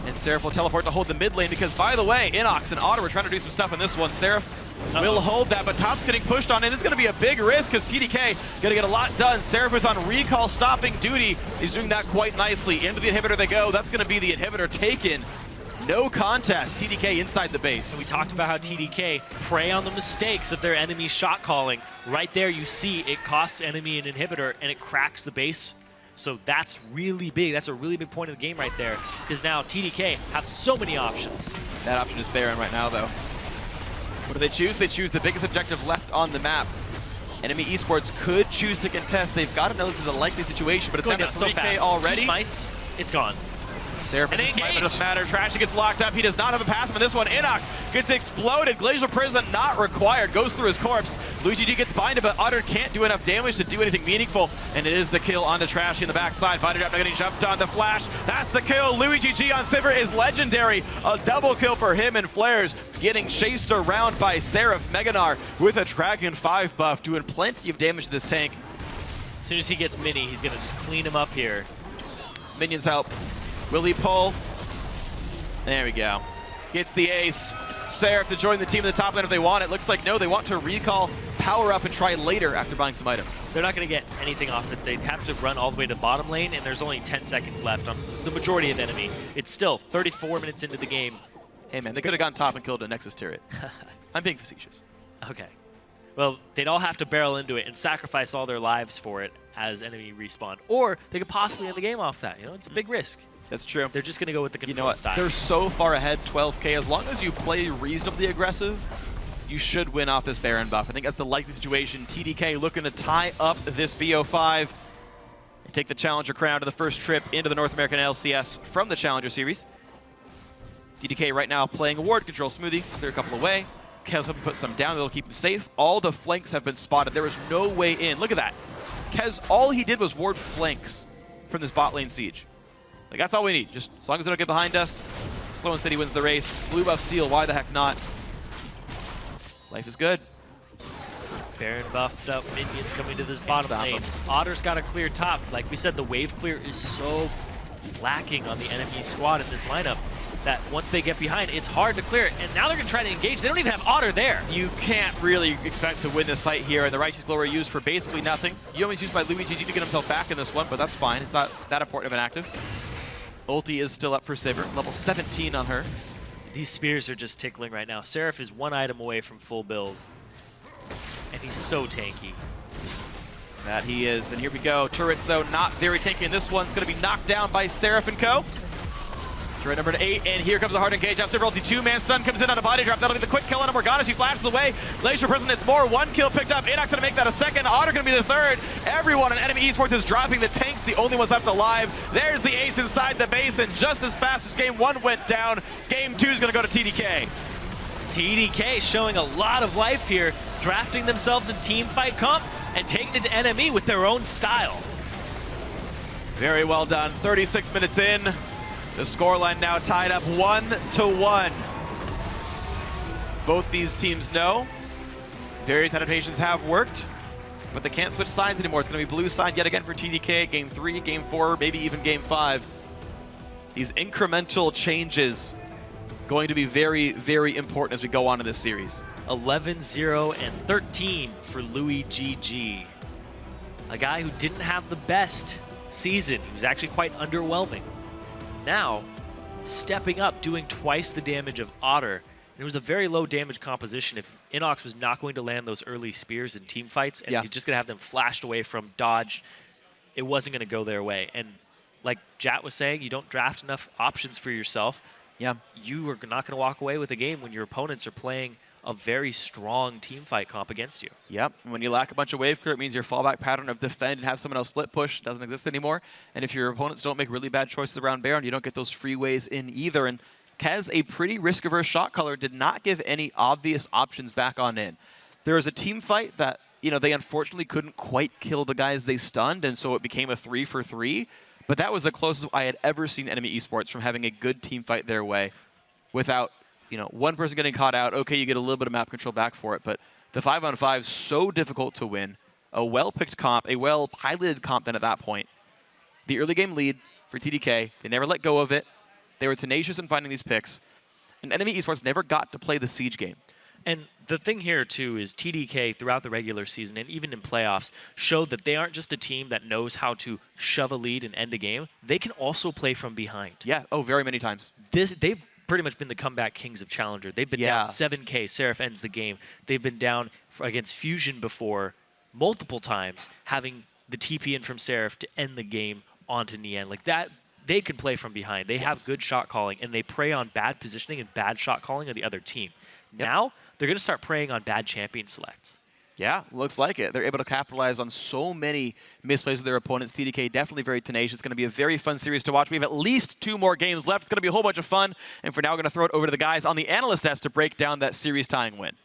And Seraph will teleport to hold the mid lane because, by the way, Inox and Otter were trying to do some stuff in this one. Seraph will hold that, but top's getting pushed on in. This is going to be a big risk because TDK going to get a lot done. Seraph is on recall stopping duty. He's doing that quite nicely. Into the inhibitor they go. That's going to be the inhibitor taken. No contest. TDK inside the base. And we talked about how TDK prey on the mistakes of their enemy shot calling. Right there you see it costs enemy an inhibitor and it cracks the base. So that's really big. That's a really big point of the game right there, because now TDK have so many options. That option is Baron right now, though. What do they choose? They choose the biggest objective left on the map. NME Esports could choose to contest. They've got to know this is a likely situation, but it's down to 3K already. 2 smites, it's gone. Seraph is smite, but it doesn't matter. Trashy gets locked up. He does not have a passive in this one. Inox gets exploded. Glacial Prison not required. Goes through his corpse. Louis GG gets binded, but Otter can't do enough damage to do anything meaningful. And it is the kill onto Trashy in the backside. Binded up, not getting jumped on the flash. That's the kill. Louis GG on Sivir is legendary. A double kill for him, and Flares getting chased around by Seraph. Meganar with a Dragon 5 buff, doing plenty of damage to this tank. As soon as he gets mini, he's going to just clean him up here. Minions help. Will he pull? There we go. Gets the ace. Seraph to join the team in the top lane if they want it. Looks like no, they want to recall, power up, and try later after buying some items. They're not going to get anything off it. They'd have to run all the way to bottom lane, and there's only 10 seconds left on the majority of enemy. It's still 34 minutes into the game. Hey man, they could have gone top and killed a Nexus turret. I'm being facetious. Okay. Well, they'd all have to barrel into it and sacrifice all their lives for it as enemy respawn. Or they could possibly end the game off that. You know, it's a big risk. That's true. They're just going to go with the control style. They're so far ahead, 12K. As long as you play reasonably aggressive, you should win off this Baron buff. I think that's the likely situation. TDK looking to tie up this BO5 and take the Challenger crown to the first trip into the North American LCS from the Challenger Series. TDK right now playing a ward control. Smoothie, clear a couple away. Kez hoping to put some down. That'll keep him safe. All the flanks have been spotted. There is no way in. Look at that. Kez, all he did was ward flanks from this bot lane siege. Like, that's all we need. Just as long as they don't get behind us, slow and steady wins the race. Blue buff steal, why the heck not? Life is good. Baron buffed up, minions coming to this bottom lane. Otter's got a clear top. Like we said, the wave clear is so lacking on the enemy squad in this lineup that once they get behind, it's hard to clear it. And now they're going to try to engage. They don't even have Otter there. You can't really expect to win this fight here, and the Righteous Glory used for basically nothing. You always used by Louis GG to get himself back in this one, but that's fine. It's not that important of an active. Ulti is still up for Sivir, level 17 on her. These spears are just tickling right now. Seraph is 1 item away from full build, and he's so tanky. That he is, and here we go. Turrets, though, not very tanky, and this one's going to be knocked down by Seraph and Co. Turret number 8, and here comes a hard engage. Now Silver, 2-man stun comes in on a body drop. That'll be the quick kill on him. Morgana, she flashes away. Glacier Prison, it's more. 1 kill picked up. NACS going to make that a second. Otter going to be the third. Everyone in NME Esports is dropping. The tanks, the only ones left alive. There's the ace inside the base, and just as fast as game 1 went down, game 2 is going to go to TDK. TDK showing a lot of life here, drafting themselves in team fight comp and taking it to NME with their own style. Very well done. 36 minutes in. The scoreline now tied up 1-1. Both these teams know various adaptations have worked, but they can't switch sides anymore. It's going to be blue side yet again for TDK. Game 3, game 4, maybe even game 5. These incremental changes going to be very, very important as we go on in this series. 11-0 and 13 for Louis GG. A guy who didn't have the best season. He was actually quite underwhelming. Now, stepping up, doing twice the damage of Otter. And it was a very low damage composition. If Inox was not going to land those early spears in team fights, and you're just going to have them flashed away from dodge, it wasn't going to go their way. And like Jat was saying, you don't draft enough options for yourself. Yeah. You are not going to walk away with a game when your opponents are playing a very strong team fight comp against you. Yep, when you lack a bunch of wave clear, it means your fallback pattern of defend and have someone else split push doesn't exist anymore. And if your opponents don't make really bad choices around Baron, you don't get those freeways in either. And Kez, a pretty risk-averse shot caller, did not give any obvious options back on in. There was a team fight that, they unfortunately couldn't quite kill the guys they stunned, and so it became a 3-for-3. But that was the closest I had ever seen NME Esports from having a good team fight their way without one person getting caught out. Okay, you get a little bit of map control back for it, but the 5-on-5 is so difficult to win. A well-picked comp, a well-piloted comp then at that point. The early game lead for TDK, they never let go of it. They were tenacious in finding these picks. And NME Esports never got to play the Siege game. And the thing here, too, is TDK throughout the regular season and even in playoffs showed that they aren't just a team that knows how to shove a lead and end a game. They can also play from behind. Yeah, very many times. They've pretty much been the comeback kings of Challenger. They've been down 7K. Seraph ends the game. They've been down against Fusion before multiple times, having the TP in from Seraph to end the game onto Nian. Like that, they can play from behind. They have good shot calling, and they prey on bad positioning and bad shot calling of the other team. Now, they're going to start preying on bad champion selects. Yeah, looks like it. They're able to capitalize on so many misplays of their opponents. TDK definitely very tenacious. It's going to be a very fun series to watch. We have at least 2 more games left. It's going to be a whole bunch of fun. And for now, we're going to throw it over to the guys on the analyst desk to break down that series tying win.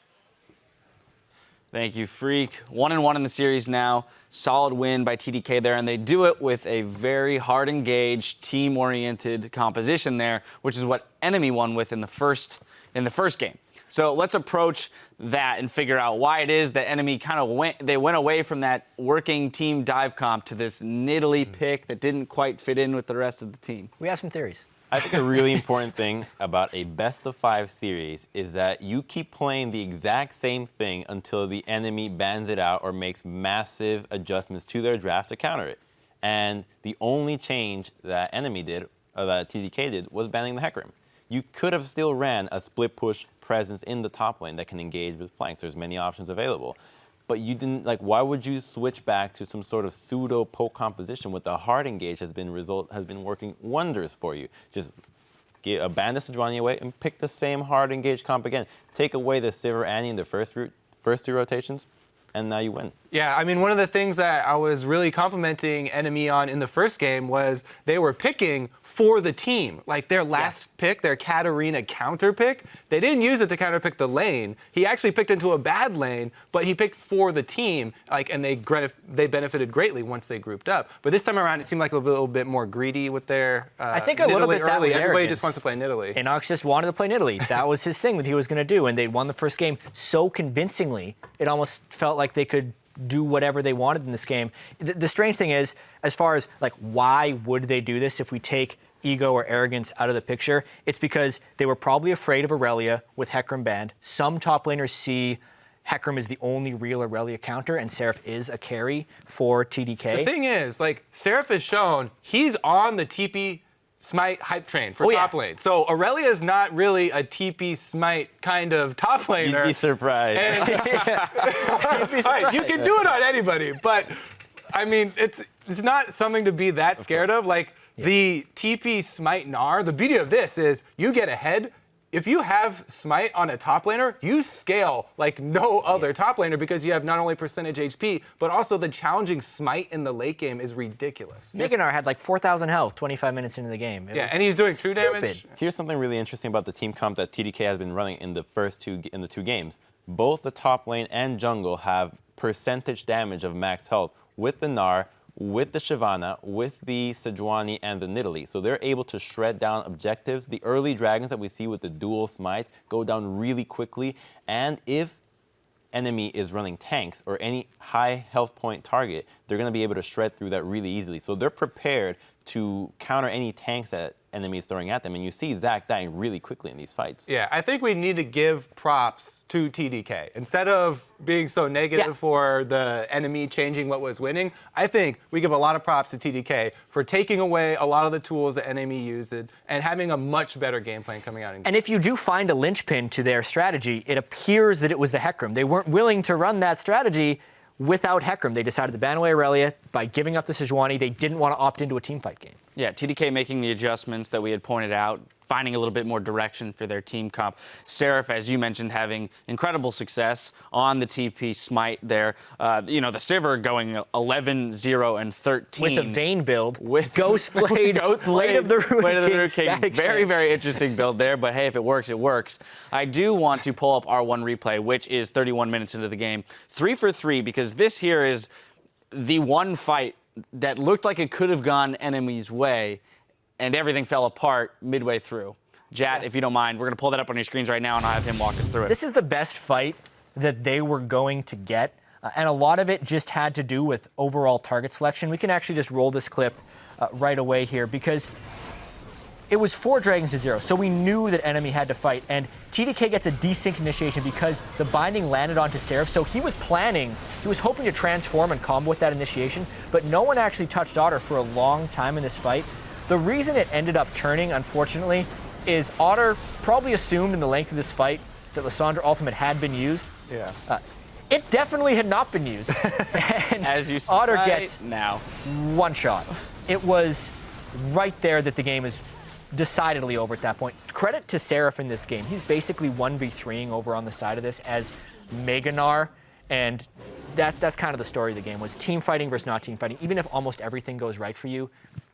Thank you, Freak. 1-1 in the series now. Solid win by TDK there, and they do it with a very hard engaged, team-oriented composition there, which is what NME won with in the first game. So let's approach that and figure out why it is that NME kind of went away from that working team dive comp to this Nidalee pick that didn't quite fit in with the rest of the team. We have some theories. I think a really important thing about a best-of-5 series is that you keep playing the exact same thing until the enemy bans it out or makes massive adjustments to their draft to counter it. And the only change that enemy did, or that TDK did, was banning the Hecarim. You could have still ran a split push presence in the top lane that can engage with flanks. There's many options available. But you didn't, why would you switch back to some sort of pseudo poke composition with the hard engage has been working wonders for you. Just ban the Sejuani away and pick the same hard engage comp again. Take away the Sivir Annie in the first 2 rotations, and now you win. Yeah, I mean, one of the things that I was really complimenting NME on in the first game was they were picking for the team. Like their last pick, their Katarina counter pick, they didn't use it to counter pick the lane. He actually picked into a bad lane, but he picked for the team, and they benefited greatly once they grouped up. But this time around, it seemed like a little bit more greedy with their I think a little bit that was Everybody arrogance. just wants to play Nidalee. Inox just wanted to play Nidalee. That was his thing that he was going to do, and they won the first game so convincingly, it almost felt like they could do whatever they wanted in this game. The strange thing is, as far as why would they do this if we take ego or arrogance out of the picture, it's because they were probably afraid of Aurelia with Hecarim banned. Some top laners see Hecarim as the only real Aurelia counter, and Seraph is a carry for TDK. The thing is, Seraph has shown he's on the TP Smite hype train for top lane. So Aurelia is not really a TP Smite kind of top laner. You'd be surprised. All right, you can do it on anybody, but I mean, it's not something to be that scared of. Like the TP Smite Gnar, the beauty of this is you get ahead. If you have Smite on a top laner, you scale like no other top laner because you have not only percentage HP, but also the challenging Smite in the late game is ridiculous. Mega Gnar had like 4,000 health 25 minutes into the game. And he's doing true damage. Here's something really interesting about the team comp that TDK has been running in the two games. Both the top lane and jungle have percentage damage of max health with the Gnar, with the Shyvana, with the Sejuani, and the Nidalee. So they're able to shred down objectives. The early dragons that we see with the dual smites go down really quickly. And if NME is running tanks or any high health point target, they're going to be able to shred through that really easily. So they're prepared to counter any tanks that NME is throwing at them. And you see Zach dying really quickly in these fights. Yeah, I think we need to give props to TDK. Instead of being so negative for the enemy changing what was winning, I think we give a lot of props to TDK for taking away a lot of the tools that NME used and having a much better game plan coming out. And if you do find a linchpin to their strategy, it appears that it was the Hecarim. They weren't willing to run that strategy without Hecarim. They decided to ban away Aurelia by giving up the Sejuani. They didn't want to opt into a teamfight game. Yeah, TDK making the adjustments that we had pointed out, finding a little bit more direction for their team comp. Seraph, as you mentioned, having incredible success on the TP Smite there. The Sivir going 11, 0, and 13. With a Vayne build. With Ghost Blade, Blade of the Ruined King. Very, very interesting build there, but hey, if it works, it works. I do want to pull up our one replay, which is 31 minutes into the game. 3 for 3, because this here is the one fight that looked like it could have gone NME's way, and everything fell apart midway through. Jat, if you don't mind, we're going to pull that up on your screens right now, and I'll have him walk us through it. This is the best fight that they were going to get, and a lot of it just had to do with overall target selection. We can actually just roll this clip right away here, because it was 4 dragons to 0, so we knew that enemy had to fight, and TDK gets a desync initiation because the binding landed onto Seraph, so he was hoping to transform and combo with that initiation, but no one actually touched Otter for a long time in this fight. The reason it ended up turning, unfortunately, is Otter probably assumed in the length of this fight that Lissandra ultimate had been used. Yeah. It definitely had not been used. And as you see Otter right gets now one shot. It was right there that the game is decidedly over at that point. Credit to Seraph in this game. He's basically 1v3ing over on the side of this as Mega Gnar, and that's kind of the story of the game, was team fighting versus not team fighting. Even if almost everything goes right for you,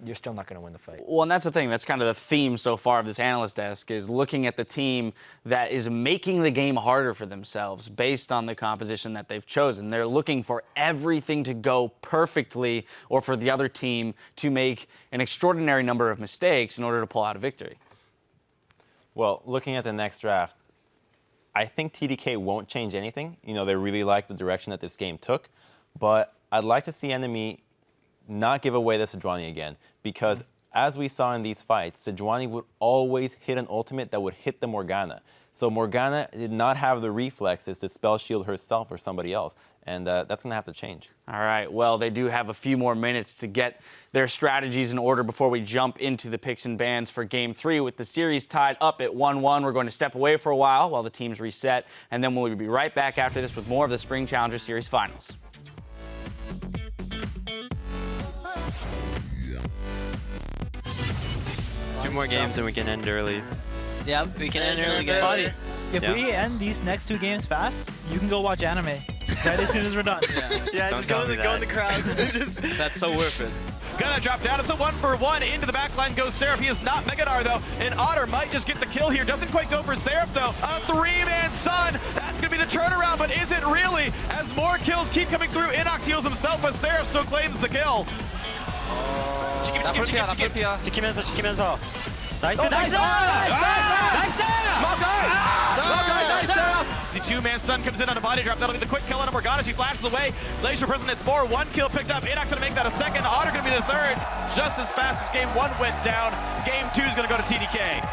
you're still not going to win the fight. Well, and that's the thing. That's kind of the theme so far of this analyst desk, is looking at the team that is making the game harder for themselves based on the composition that they've chosen. They're looking for everything to go perfectly, or for the other team to make an extraordinary number of mistakes in order to pull out a victory. Well, looking at the next draft, I think TDK won't change anything. They really like the direction that this game took, but I'd like to see NME not give away the Sejuani again, because as we saw in these fights, Sejuani would always hit an ultimate that would hit the Morgana. So Morgana did not have the reflexes to spell shield herself or somebody else, and that's going to have to change. All right, well, they do have a few more minutes to get their strategies in order before we jump into the picks and bans for Game 3. With the series tied up at 1-1, we're going to step away for a while the teams reset, and then we'll be right back after this with more of the Spring Challenger Series Finals. 2 more games and we can end early. Yep, we can end early, guys. If we end these next 2 games fast, you can go watch anime right as soon as we're done. Yeah, just go in the crowd. That's so worth it. Gonna drop down. It's a 1-for-1. Into the backline goes Seraph. He is not Mega Gnar, though. And Otter might just get the kill here. Doesn't quite go for Seraph, though. A 3-man stun. That's gonna be the turnaround, but is it really? As more kills keep coming through, Inox heals himself, but Seraph still claims the kill. 지키면서. 나이스! The 2-man stun comes in on a body drop. That'll be the quick kill on a Morgana. She flashes away. Glacier Prison, it's more. 1 kill picked up. Inox gonna make that a second. Otter gonna be the third. Just as fast as Game 1 went down, Game 2 is gonna go to TDK.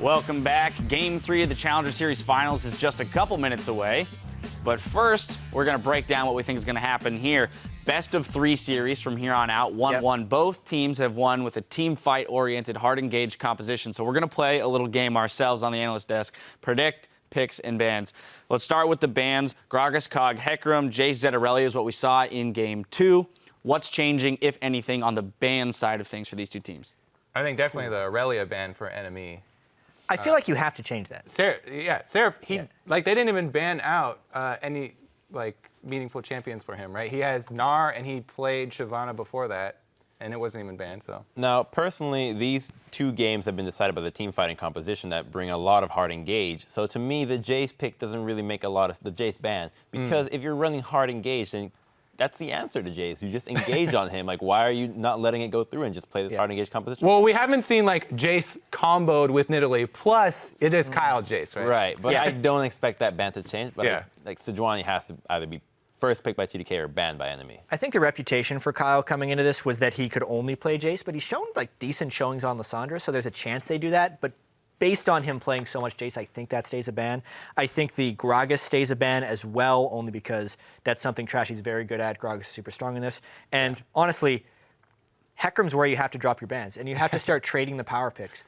Welcome back. Game 3 of the Challenger Series Finals is just a couple minutes away. But first, we're going to break down what we think is going to happen here. Best of 3 series from here on out, 1-1. Both teams have won with a team fight-oriented, hard-engaged composition. So we're going to play a little game ourselves on the analyst desk. Predict, picks, and bans. Let's start with the bans. Gragas, Cog, Hecarim, Jace, Zetterelli is what we saw in Game 2. What's changing, if anything, on the ban side of things for these two teams? I think definitely the Aurelia ban for NME. I feel like you have to change that. Seraph, like they didn't even ban out any like meaningful champions for him, right? He has Gnar and he played Shyvana before that, and it wasn't even banned. So now, personally, these 2 games have been decided by the team fighting composition that bring a lot of hard engage. So to me, the Jace pick doesn't really make a lot of the Jace ban because if you're running hard engage, then that's the answer to Jace. You just engage on him. Like, why are you not letting it go through and just play this hard engage composition? Well, we haven't seen like Jace comboed with Nidalee. Plus, it is Kyle Jace, right? Right, but I don't expect that ban to change. But like Sejuani has to either be first picked by TDK or banned by NME. I think the reputation for Kyle coming into this was that he could only play Jace, but he's shown like decent showings on Lissandra, so there's a chance they do that. But based on him playing so much Jace, I think that stays a ban. I think the Gragas stays a ban as well, only because that's something Trashy's very good at. Gragas is super strong in this. And honestly, Hecarim's where you have to drop your bans, and you have to start trading the power picks.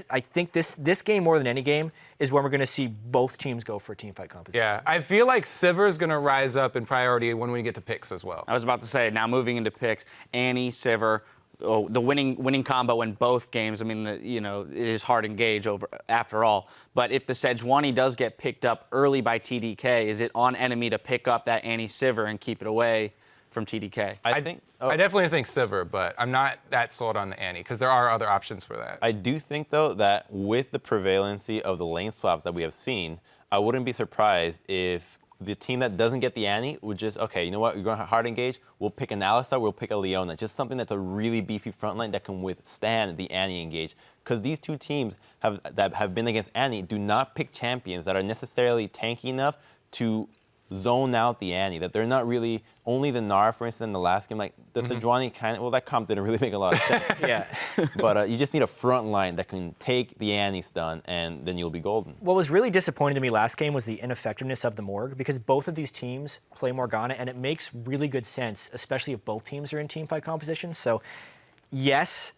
I think this game, more than any game, is when we're going to see both teams go for a team fight composition. Yeah, I feel like Sivir's going to rise up in priority when we get to picks as well. I was about to say, now moving into picks, Annie, Sivir, the winning combo in both games. I mean, it is hard engage after all. But if the Sejuani does get picked up early by TDK, is it on NME to pick up that Annie Sivir and keep it away from TDK? I definitely think Sivir, but I'm not that sold on the Annie because there are other options for that. I do think, though, that with the prevalency of the lane swaps that we have seen, I wouldn't be surprised if the team that doesn't get the Annie would just, okay, you know what, we're going to hard engage, we'll pick an Alistar, we'll pick a Leona, just something that's a really beefy front line that can withstand the Annie engage. Because these 2 teams that have been against Annie do not pick champions that are necessarily tanky enough to zone out the Annie, that they're not really, only the Gnar, for instance, in the last game, like the Sejuani that comp didn't really make a lot of sense. But you just need a front line that can take the Annie stun, and then you'll be golden. What was really disappointing to me last game was the ineffectiveness of the Morg, because both of these teams play Morgana, and it makes really good sense, especially if both teams are in team fight composition. So, yes,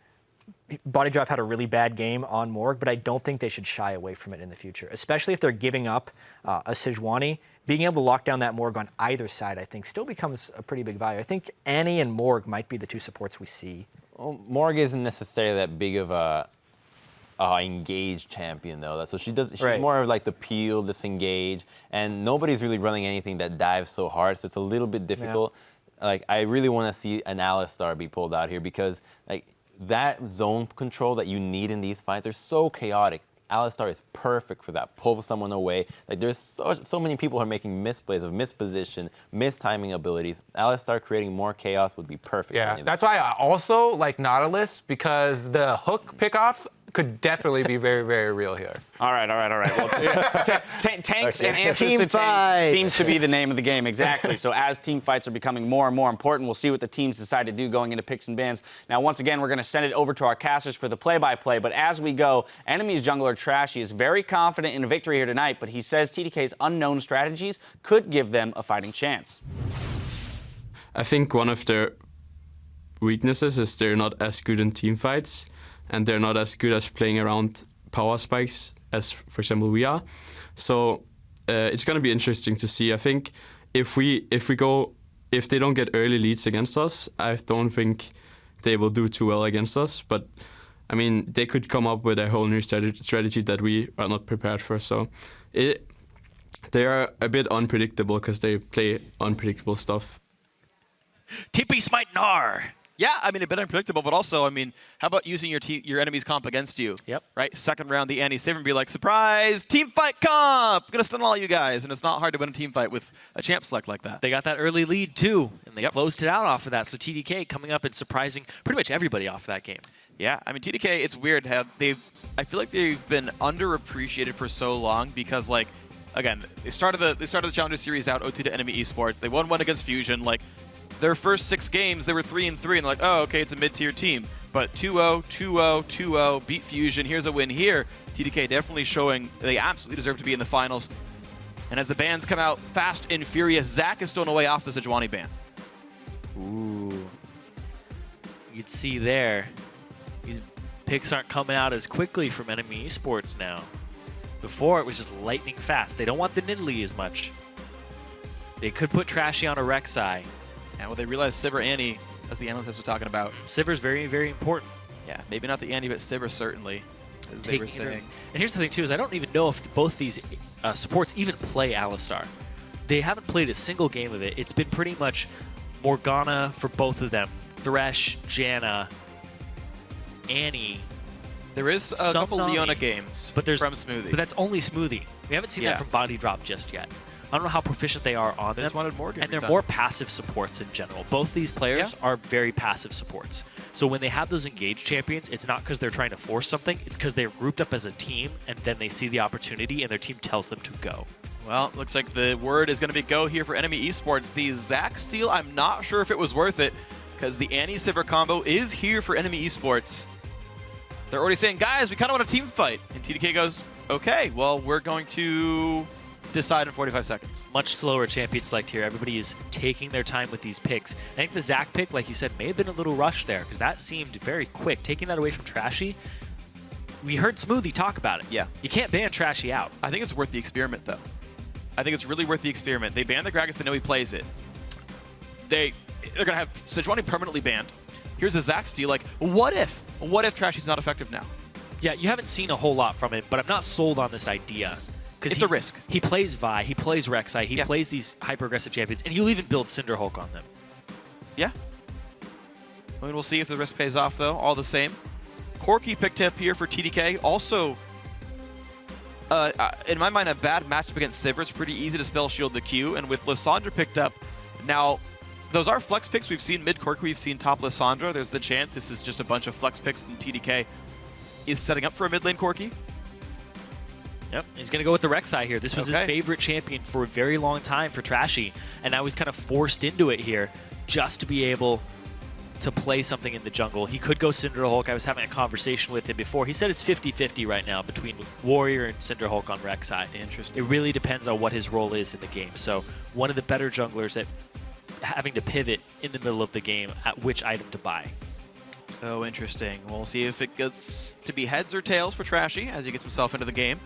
Body Drop had a really bad game on Morg, but I don't think they should shy away from it in the future, especially if they're giving up a Sejuani. Being able to lock down that Morg on either side, I think, still becomes a pretty big value. I think Annie and Morg might be the 2 supports we see. Well, Morg isn't necessarily that big of a engaged champion, though. So she's more of like the peel, disengage, and nobody's really running anything that dives so hard, so it's a little bit difficult. Like, I really want to see an Alistar be pulled out here because, like, that zone control that you need in these fights are so chaotic. Alistar is perfect for that. Pull someone away. Like, there's so many people who are making misplays of misposition, mistiming abilities. Alistar creating more chaos would be perfect. Yeah, that's why I also like Nautilus, because the hook pickoffs could definitely be very, very real here. All right. Well, tanks and answers to tanks seems to be the name of the game, exactly. So as team fights are becoming more and more important, we'll see what the teams decide to do going into picks and bans. Now, once again, we're going to send it over to our casters for the play-by-play. But as we go, NME's jungler Trashy is very confident in a victory here tonight, but he says TDK's unknown strategies could give them a fighting chance. I think one of their weaknesses is they're not as good in team fights, and they're not as good as playing around power spikes as, for example, we are. So it's going to be interesting to see. I think if they don't get early leads against us, I don't think they will do too well against us. But I mean, they could come up with a whole new strategy that we are not prepared for. So they are a bit unpredictable because they play unpredictable stuff. Tippy Smite Gnar. Yeah, I mean, a bit unpredictable, but also, I mean, how about using your enemy's comp against you? Yep. Right? Second round, the Annie Sivir, and be like, surprise, team fight comp! Gonna stun all you guys. And it's not hard to win a team fight with a champ select like that. They got that early lead, too, and they closed it out off of that. So TDK coming up and surprising pretty much everybody off that game. Yeah, I mean, TDK, it's weird how I feel like they've been underappreciated for so long because, like, again, they started the Challenger Series out 0-2 to NME Esports. They won one against Fusion, like, their first 6 games, they were 3-3, and like, oh, okay, it's a mid-tier team. but 2-0, 2-0, 2-0, beat Fusion. Here's a win here. TDK definitely showing they absolutely deserve to be in the finals. And as the bans come out fast and furious, Zach is stolen away off the Sejuani ban. Ooh. You can see there, these picks aren't coming out as quickly from NME Esports now. Before, it was just lightning fast. They don't want the Nidalee as much. They could put Trashy on a Rek'Sai. And well, they realized Sivir Annie, as the analyst was talking about. Sivir's very, very important. Yeah, maybe not the Annie, but Sivir certainly, as they were saying. And here's the thing, too, is I don't even know if both these supports even play Alistar. They haven't played a single game of it. It's been pretty much Morgana for both of them. Thresh, Janna, Annie. There is a couple Leona games from Smoothie. But that's only Smoothie. We haven't seen that from Body Drop just yet. I don't know how proficient they are on them. Wanted more and they're more passive supports in general. Both these players are very passive supports. So when they have those engaged champions, it's not because they're trying to force something. It's because they're grouped up as a team, and then they see the opportunity, and their team tells them to go. Well, looks like the word is going to be go here for NME Esports. The Zac steal, I'm not sure if it was worth it, because the Annie Sivir combo is here for NME Esports. They're already saying, guys, we kind of want a team fight. And TDK goes, okay, well, we're going to decide in 45 seconds. Much slower champion select here. Everybody is taking their time with these picks. I think the Zac pick, like you said, may have been a little rushed there, because that seemed very quick. Taking that away from Trashy, we heard Smoothie talk about it. Yeah. You can't ban Trashy out. I think it's worth the experiment, though. I think it's really worth the experiment. They ban the Gragas, they know he plays it. They're going to have Sejuani permanently banned. Here's a Zac steal. Like, what if? What if Trashy's not effective now? Yeah, you haven't seen a whole lot from it, but I'm not sold on this idea. It's a risk. He plays Vi, he plays Rek'Sai, he plays these hyper-aggressive champions, and he'll even build Cinderhulk on them. Yeah. I mean, we'll see if the risk pays off, though, all the same. Corki picked up here for TDK. Also, in my mind, a bad matchup against Sivir. It's pretty easy to spell shield the Q, and with Lissandra picked up, now, those are flex picks. We've seen mid Corki, we've seen top Lissandra. There's the chance this is just a bunch of flex picks, and TDK is setting up for a mid lane Corki. Yep, he's going to go with the Rek'Sai here. This was his favorite champion for a very long time for Trashy, and now he's kind of forced into it here just to be able to play something in the jungle. He could go Cinderhulk. I was having a conversation with him before. He said it's 50-50 right now between Warrior and Cinderhulk on Rek'Sai. Interesting. It really depends on what his role is in the game. So one of the better junglers at having to pivot in the middle of the game at which item to buy. Oh, interesting. We'll see if it gets to be heads or tails for Trashy as he gets himself into the game.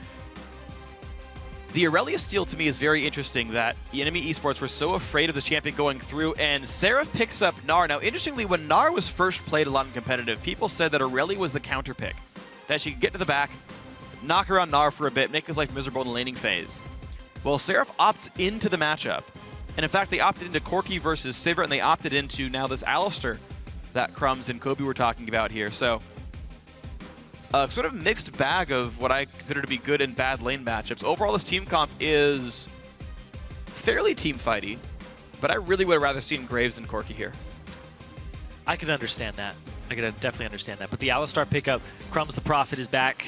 The Aurelia steal to me is very interesting that the NME Esports were so afraid of the champion going through, and Seraph picks up Gnar. Now, interestingly, when Gnar was first played a lot in competitive, people said that Aurelia was the counter pick, that she could get to the back, knock around Gnar for a bit, make his life miserable in the laning phase. Well, Seraph opts into the matchup, and in fact, they opted into Corki versus Sivir, and they opted into now this Alistar that Crumbs and Kobe were talking about here. So, sort of mixed bag of what I consider to be good and bad lane matchups. Overall, this team comp is fairly team fighty, but I really would have rather seen Graves than Corki here. I could understand that. I could definitely understand that. But the Alistar pickup, Crumbs the Prophet is back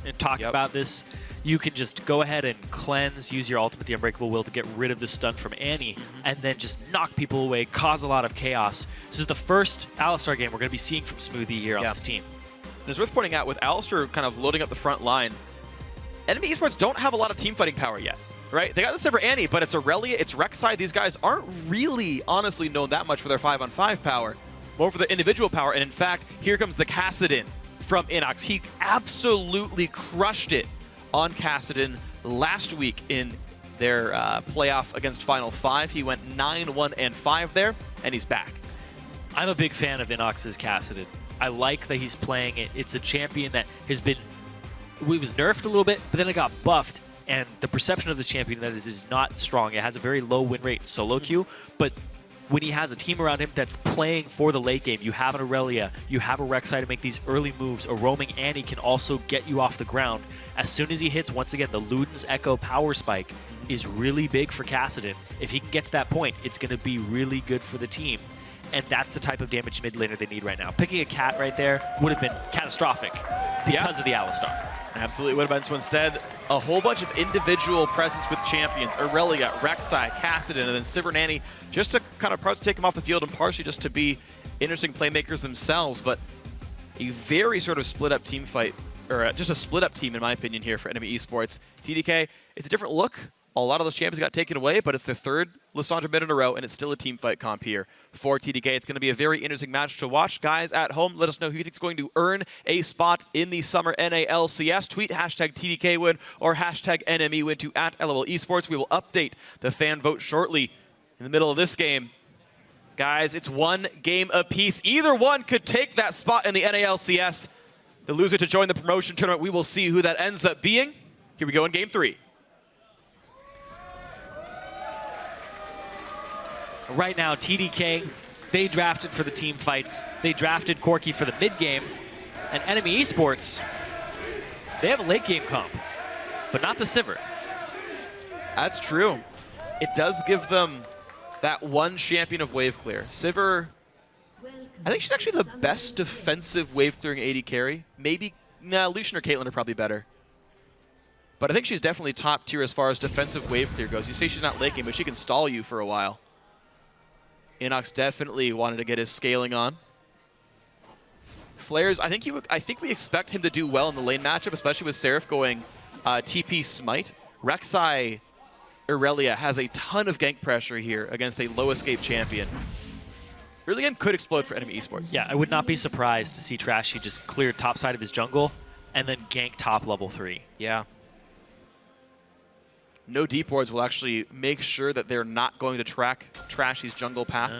and talking about this. You can just go ahead and cleanse, use your ultimate, the Unbreakable Will, to get rid of the stun from Annie, and then just knock people away, cause a lot of chaos. This is the first Alistar game we're going to be seeing from Smoothie here on this team. And it's worth pointing out, with Alistar kind of loading up the front line, NME Esports don't have a lot of team fighting power yet, right? They got the Sivir Annie, but it's Aurelia, it's Rek'Sai. These guys aren't really, honestly, known that much for their 5-on-5 power, more for the individual power. And in fact, here comes the Kassadin from Inox. He absolutely crushed it on Kassadin last week in their playoff against Final 5. He went 9-1-5 there, and he's back. I'm a big fan of Inox's Kassadin. I like that he's playing it. It's a champion that has been, he was nerfed a little bit, but then it got buffed, and the perception of this champion that is not strong. It has a very low win rate in solo queue, but when he has a team around him that's playing for the late game, you have an Aurelia, you have a Rek'Sai to make these early moves. A roaming Annie can also get you off the ground. As soon as he hits, once again, the Luden's Echo power spike is really big for Kassadin. If he can get to that point, it's going to be really good for the team. And that's the type of damage mid laner they need right now. Picking a cat right there would have been catastrophic because of the Alistar. Absolutely would have been. So instead, a whole bunch of individual presence with champions. Aurelia, Rek'Sai, Kassadin, and then Sivir and Annie, just to kind of take them off the field and partially just to be interesting playmakers themselves. But a very sort of split up team fight, or just a split up team in my opinion here for NME Esports. TDK, it's a different look. A lot of those champions got taken away, but it's their third Lissandra mid in a row, and it's still a team fight comp here for TDK. It's going to be a very interesting match to watch. Guys at home, let us know who you think is going to earn a spot in the summer NALCS. Tweet hashtag TDK win or hashtag NME win to @LOL Esports. We will update the fan vote shortly. In the middle of this game, guys, it's one game apiece. Either one could take that spot in the NALCS. The loser to join the promotion tournament, we will see who that ends up being. Here we go in game 3. Right now, TDK, they drafted for the team fights. They drafted Corky for the mid game. And NME Esports, they have a late game comp, but not the Sivir. That's true. It does give them that one champion of wave clear. Sivir, I think she's actually the best defensive wave clearing AD carry. Maybe, Lucian or Caitlyn are probably better. But I think she's definitely top tier as far as defensive wave clear goes. You say she's not late game, but she can stall you for a while. Inox definitely wanted to get his scaling on. Flares, I think we expect him to do well in the lane matchup, especially with Seraph going TP Smite. Rek'Sai Irelia has a ton of gank pressure here against a low escape champion. Early game could explode for NME Esports. Yeah, I would not be surprised to see Trashy just clear top side of his jungle and then gank top level 3. Yeah. No deep wards will actually make sure that they're not going to track Trashy's jungle path.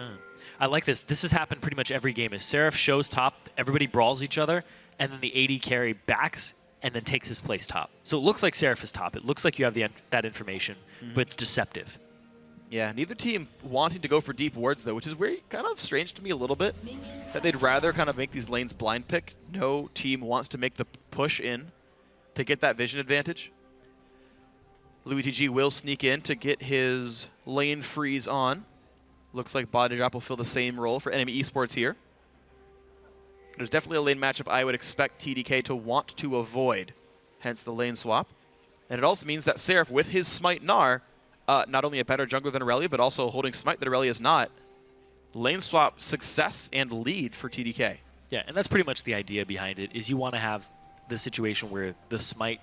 I like this. This has happened pretty much every game. If Seraph shows top, everybody brawls each other, and then the AD carry backs and then takes his place top. So it looks like Seraph is top. It looks like you have that information, but it's deceptive. Yeah, neither team wanting to go for deep wards, though, which is very kind of strange to me a little bit, that they'd rather kind of make these lanes blind pick. No team wants to make the push in to get that vision advantage. Louis TG will sneak in to get his lane freeze on. Looks like Body Drop will fill the same role for NME Esports here. There's definitely a lane matchup I would expect TDK to want to avoid, hence the lane swap. And it also means that Seraph, with his Smite Gnar, not only a better jungler than Irelia, but also holding Smite that Irelia is not. Lane swap success and lead for TDK. Yeah, and that's pretty much the idea behind it, is you want to have the situation where the Smite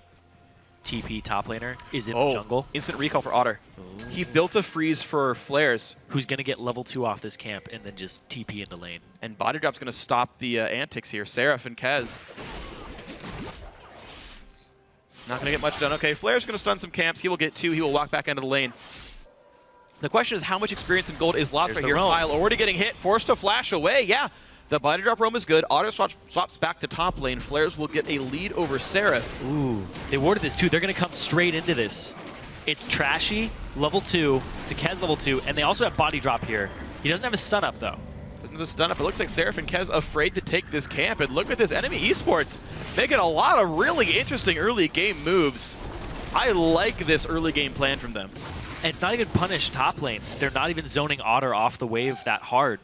TP top laner is in the jungle. Instant recall for Otter. Ooh. He built a freeze for Flares. Who's going to get level 2 off this camp and then just TP into lane. And Body Drop's going to stop the antics here. Seraph and Kez. Not going to get much done. Okay, Flare's going to stun some camps. He will get 2. He will walk back into the lane. The question is how much experience and gold is lost right here. Kyle already getting hit. Forced to flash away. Yeah. The Body Drop roam is good. Otter swaps back to top lane. Flares will get a lead over Seraph. Ooh. They warded this too. They're going to come straight into this. It's Trashy, level 2, to Kez level 2, and they also have Body Drop here. He doesn't have a stun up though. Doesn't have a stun up. It looks like Seraph and Kez afraid to take this camp. And look at this NME Esports making a lot of really interesting early game moves. I like this early game plan from them. And it's not even punished top lane. They're not even zoning Otter off the wave that hard.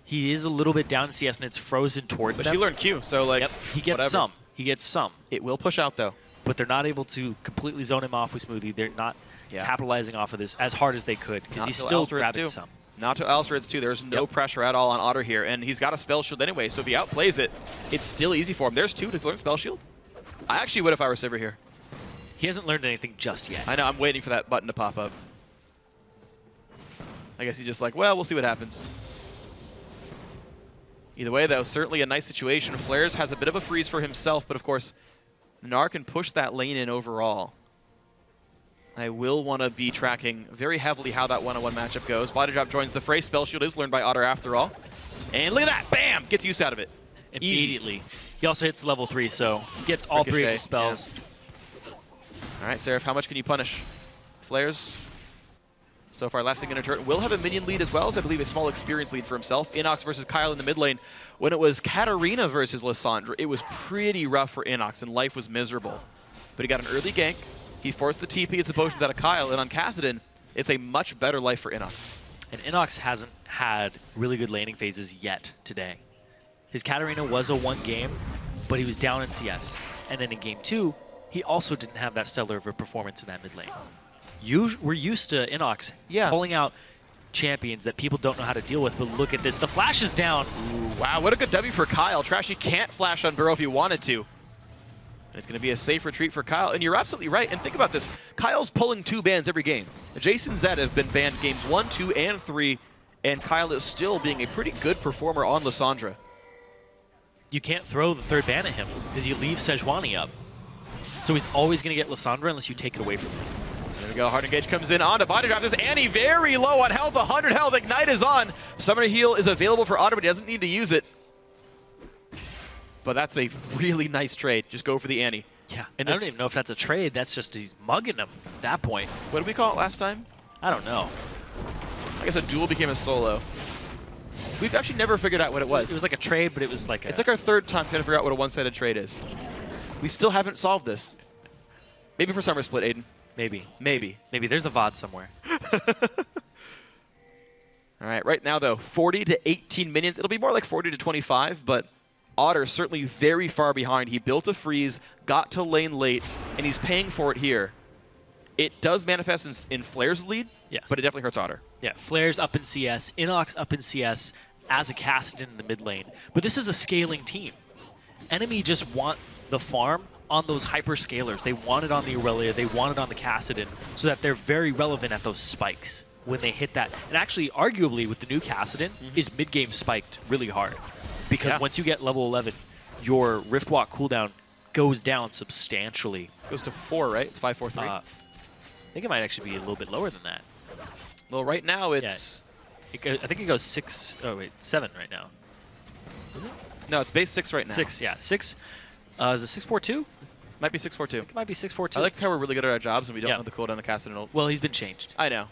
He is a little bit down in CS and it's frozen towards them. But you learned Q, so like, he gets whatever. some. He gets some. It will push out though. But they're not able to completely zone him off with Smoothie. They're not capitalizing off of this as hard as they could because he's still grabbing some. Not to Alcerets too. There's no pressure at all on Otter here, and he's got a spell shield anyway, so if he outplays it, it's still easy for him. There's 2 to learn spell shield. I actually would if I were Sivir here. He hasn't learned anything just yet. I know, I'm waiting for that button to pop up. I guess he's just like, well, we'll see what happens. Either way, though, certainly a nice situation. Flares has a bit of a freeze for himself, but of course, Gnar can push that lane in overall. I will want to be tracking very heavily how that one-on-one matchup goes. Body Drop joins the fray. Spell Shield is learned by Otter after all. And look at that! Bam! Gets use out of it. Immediately. Easy. He also hits level 3, so he gets all 3 of his spells. Yeah. All right, Seraph, how much can you punish? Flares. So far, last thing in a turret will have a minion lead as well as I believe a small experience lead for himself. Inox versus Kyle in the mid lane. When it was Katarina versus Lissandra, it was pretty rough for Inox and life was miserable. But he got an early gank. He forced the TP and some potions out of Kyle, and on Kassadin, it's a much better life for Inox. And Inox hasn't had really good laning phases yet today. His Katarina was a 1 game, but he was down in CS. And then in game 2, he also didn't have that stellar of a performance in that mid lane. We're used to Inox pulling out champions that people don't know how to deal with, but look at this. The flash is down. Ooh, wow, what a good W for Kyle. Trashy can't flash on Burrow if he wanted to. And it's going to be a safe retreat for Kyle. And you're absolutely right. And think about this. Kyle's pulling 2 bans every game. Jason Zed have been banned games 1, 2, and 3. And Kyle is still being a pretty good performer on Lissandra. You can't throw the 3rd ban at him because you leave Sejuani up. So he's always going to get Lissandra unless you take it away from him. There we go. Hard Engage comes in on to body drop. There's Annie very low on health, 100 health. Ignite is on. Summoner Heal is available for Otter, but he doesn't need to use it. But that's a really nice trade. Just go for the Annie. Yeah, and I don't even know if that's a trade. That's just he's mugging him at that point. What did we call it last time? I don't know. I guess a duel became a solo. We've actually never figured out what it was. It was like a trade, but it was like It's like our 3rd time trying to figure out what a one-sided trade is. We still haven't solved this. Maybe for Summer Split, Aiden. Maybe. Maybe. Maybe. There's a VOD somewhere. All right, right now, though, 40 to 18 minions. It'll be more like 40 to 25, but Otter certainly very far behind. He built a freeze, got to lane late, and he's paying for it here. It does manifest in FLICKR's lead, yes, but it definitely hurts Otter. Yeah, FLICKR's up in CS, Inox up in CS as a Kassadin in the mid lane. But this is a scaling team. NME just want the farm on those hyperscalers. They want it on the Aurelia, they want it on the Kassadin, so that they're very relevant at those spikes when they hit that. And actually, arguably, with the new Kassadin, is mid-game spiked really hard. Because once you get level 11, your Riftwalk cooldown goes down substantially. Goes to 4, right? It's 5, 4, 3. I think it might actually be a little bit lower than that. Well, right now it's... Yeah. I think it goes 6... Oh, wait, 7 right now. Is it? No, it's base 6 right now. 6, yeah. 6. Is it 642? Might be 642. It might be 642. I like how we're really good at our jobs and we don't know the cooldown of Kassadin. Well, he's been changed. I know.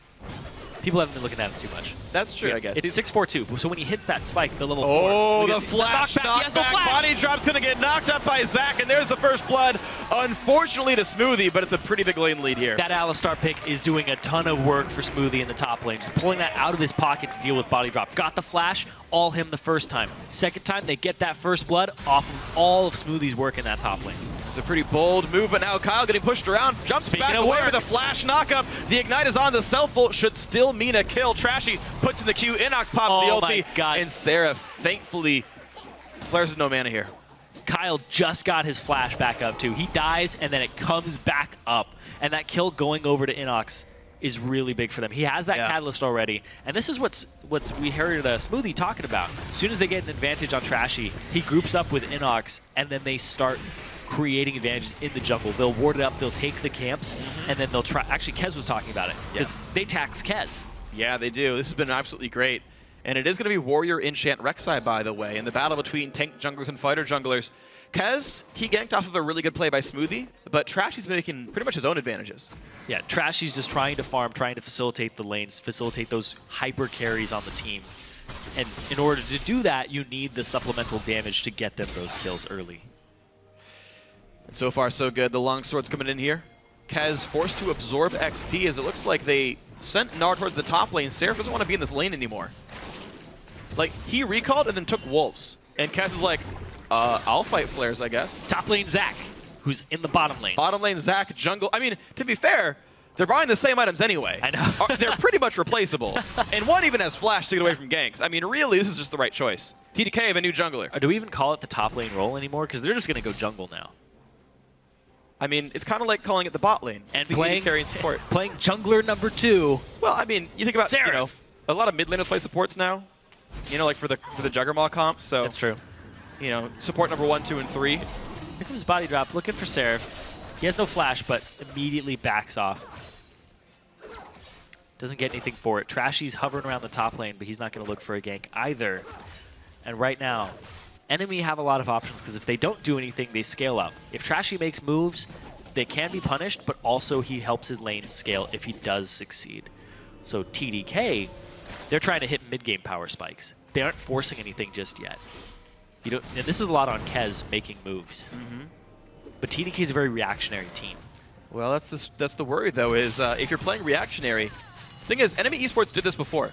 People haven't been looking at it too much. That's true, I guess. It's 642, so when he hits that spike, the level 4. Oh, the flash knockback. Body drop's going to get knocked up by Zach, and there's the first blood. Unfortunately to Smoothie, but it's a pretty big lane lead here. That Alistar pick is doing a ton of work for Smoothie in the top lane. Just pulling that out of his pocket to deal with body drop. Got the flash, all him the first time. Second time, they get that first blood off of all of Smoothie's work in that top lane. It's a pretty bold move, but now Kyle getting pushed around. Jumps back away with a flash knockup. The Ignite is on. The self-ult should still mean a kill. Trashy puts in the Q. Inox pops the ulti. And Seraph, thankfully, flares with no mana here. Kyle just got his flash back up too. He dies and then it comes back up. And that kill going over to Inox is really big for them. He has that catalyst already. And this is what's we heard Smoothie talking about. As soon as they get an advantage on Trashy, he groups up with Inox and then they start creating advantages in the jungle. They'll ward it up, they'll take the camps, and then they'll try. Actually, Kez was talking about it because they tax Kez. Yeah, they do. This has been absolutely great. And it is going to be Warrior Enchant Rek'Sai, by the way, in the battle between tank junglers and fighter junglers. Kez, he ganked off of a really good play by Smoothie, but Trashy's making pretty much his own advantages. Yeah, Trashy's just trying to farm, trying to facilitate the lanes, facilitate those hyper carries on the team. And in order to do that, you need the supplemental damage to get them those kills early. And so far, so good. The longsword's coming in here. Kez forced to absorb XP as it looks like they sent Gnar towards the top lane. Seraph doesn't want to be in this lane anymore. Like, he recalled and then took Wolves. And Kez is like, I'll fight flares, I guess. Top lane Zach, who's in the bottom lane. Bottom lane Zach, jungle. I mean, to be fair, they're buying the same items anyway. I know. They're pretty much replaceable. And one even has flash to get away from ganks. I mean, really, this is just the right choice. TDK have a new jungler. Do we even call it the top lane role anymore? Because they're just going to go jungle now. I mean, it's kind of like calling it the bot lane. And playing carry and support. Playing jungler number 2. Well, I mean, you think about Seraph. You know, a lot of mid laners play supports now. You know, like for the Juggermaw comp. So that's true. You know, support number 1, 2, and 3. Here comes body drop, looking for Seraph. He has no flash, but immediately backs off. Doesn't get anything for it. Trashy's hovering around the top lane, but he's not going to look for a gank either. And right now, NME have a lot of options because if they don't do anything, they scale up. If Trashy makes moves, they can be punished, but also he helps his lane scale if he does succeed. So TDK, they're trying to hit mid-game power spikes. They aren't forcing anything just yet. You don't, and this is a lot on Kez making moves. But TDK is a very reactionary team. Well, that's the worry, though, is if you're playing reactionary. Thing is, NME Esports did this before.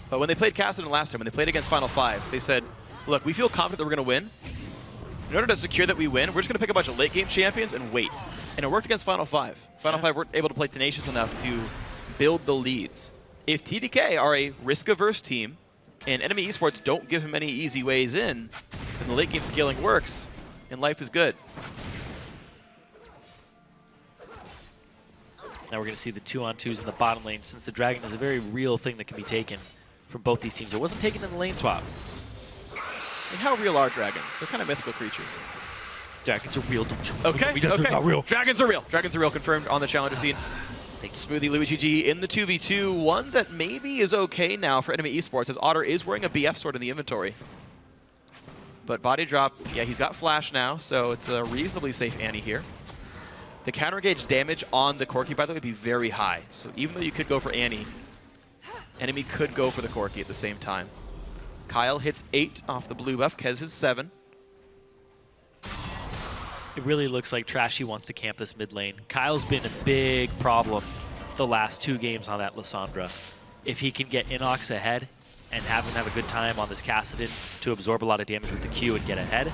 But when they played Kassadin last time, when they played against Final 5, they said, look, we feel confident that we're going to win. In order to secure that we win, we're just going to pick a bunch of late-game champions and wait. And it worked against Final 5. Final 5 weren't able to play tenacious enough to build the leads. if TDK are a risk-averse team and NME Esports don't give him any easy ways in, then the late game scaling works and life is good. Now we're going to see the 2-on-2s in the bottom lane, since the Dragon is a very real thing that can be taken from both these teams. It wasn't taken in the lane swap. And how real are dragons? They're kind of mythical creatures. Dragons are real, don't you? Okay, They're not real. Dragons are real. Dragons are real, confirmed on the challenger scene. Smoothie Louis GG in the 2v2. One that maybe is okay now for NME Esports, as Otter is wearing a BF sword in the inventory. But body drop, yeah, he's got flash now, so it's a reasonably safe Annie here. The counter engage damage on the Corki, by the way, would be very high. So even though you could go for Annie, enemy could go for the Corki at the same time. Kyle hits 8 off the blue buff. Kez is 7. It really looks like Trashy wants to camp this mid lane. Kyle's been a big problem the last 2 games on that Lissandra. If he can get Inox ahead and have him have a good time on this Kassadin to absorb a lot of damage with the Q and get ahead,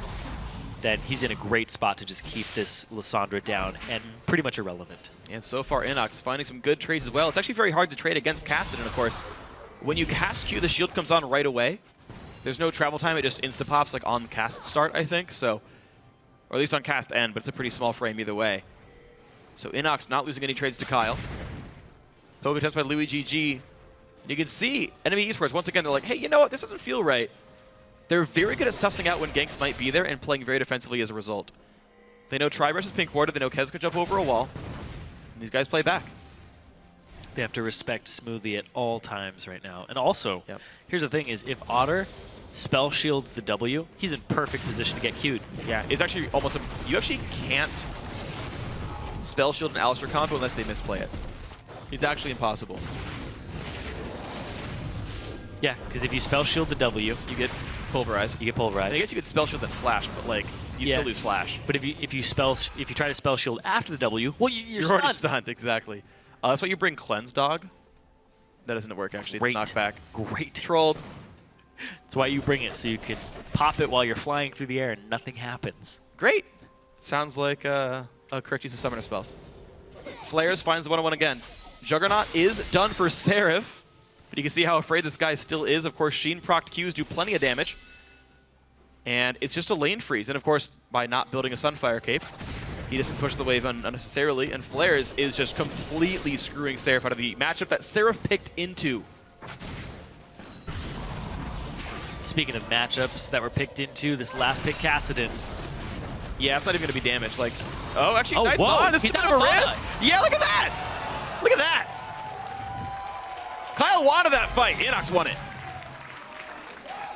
then he's in a great spot to just keep this Lissandra down and pretty much irrelevant. And so far, Inox finding some good trades as well. It's actually very hard to trade against Kassadin, of course. When you cast Q, the shield comes on right away. There's no travel time. It just insta-pops like on cast start, I think. So, or at least on cast end, but it's a pretty small frame either way. So Inox not losing any trades to Kyle. Poke test by Louis GG. You can see NME Esports, once again, they're like, hey, you know what? This doesn't feel right. They're very good at sussing out when ganks might be there and playing very defensively as a result. They know Tri versus Pink Ward, they know Kez could jump over a wall. And these guys play back. They have to respect Smoothie at all times right now. And also, here's the thing is, if Otter spell shields the W, he's in perfect position to get Q'd. Yeah, it's actually almost you actually can't spell shield an Alistar combo unless they misplay it. It's actually impossible. Yeah, because if you spell shield the W, you get pulverized. You get pulverized. I guess you could spell shield then flash, but like you still lose flash. But if you try to spell shield after the W, well, you're already stunned. Exactly. That's why you bring Cleanse Dog. That doesn't work actually. Great. Knockback. Great. Trolled. That's why you bring it, so you can pop it while you're flying through the air and nothing happens. Great. Sounds like a correct use of summoner spells. Flares finds the 1-on-1 again. Juggernaut is done for Seraph. But you can see how afraid this guy still is. Of course, Sheen procced Qs do plenty of damage. And it's just a lane freeze. And of course, by not building a Sunfire cape, he doesn't push the wave unnecessarily. And Flares is just completely screwing Seraph out of the matchup that Seraph picked into. Speaking of matchups that were picked into, this last pick, Kassadin. Yeah, it's not even going to be damaged. Like, oh, actually, nice whoa, on. This is a bit of a risk. Yeah, look at that. Look at that. Kyle wanted that fight. Inox won it.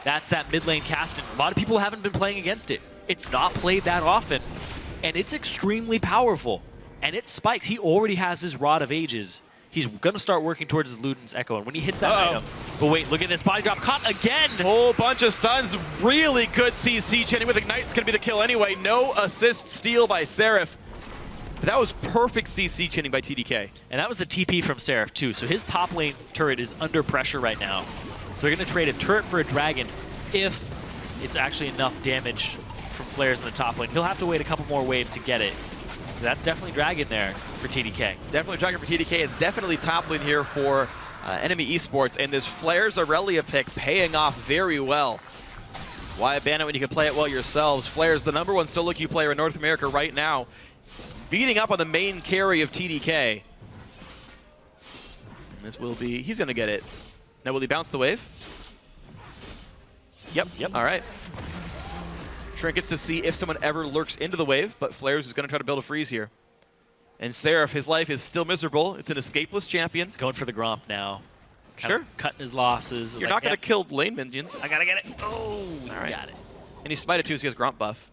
That's that mid lane Kassadin. A lot of people haven't been playing against it. It's not played that often, and it's extremely powerful. And it spikes. He already has his Rod of Ages. He's going to start working towards his Luden's Echo, and when he hits that item... But wait, look at this body drop. Caught again! Whole bunch of stuns. Really good CC chaining with Ignite. It's going to be the kill anyway. No assist steal by Seraph. But that was perfect CC chaining by TDK. And that was the TP from Seraph, too. So his top lane turret is under pressure right now. So they're going to trade a turret for a dragon if it's actually enough damage from flares in the top lane. He'll have to wait a couple more waves to get it. So that's definitely dragon there for TDK. It's definitely dragon for TDK. It's definitely top lane here for NME Esports. And this Flares Aurelia pick paying off very well. Why abandon when you can play it well yourselves? Flares, the #1 solo queue player in North America right now, beating up on the main carry of TDK. And this will be, he's going to get it. Now, will he bounce the wave? Yep. All right. Trinkets to see if someone ever lurks into the wave, but Flares is going to try to build a freeze here. And Seraph, his life is still miserable. It's an escapeless champion. He's going for the Gromp now. Sure. Cutting his losses. You're not going to kill lane minions. I got to get it. Oh, all right. Got it. And he smited too, so he has Gromp buff.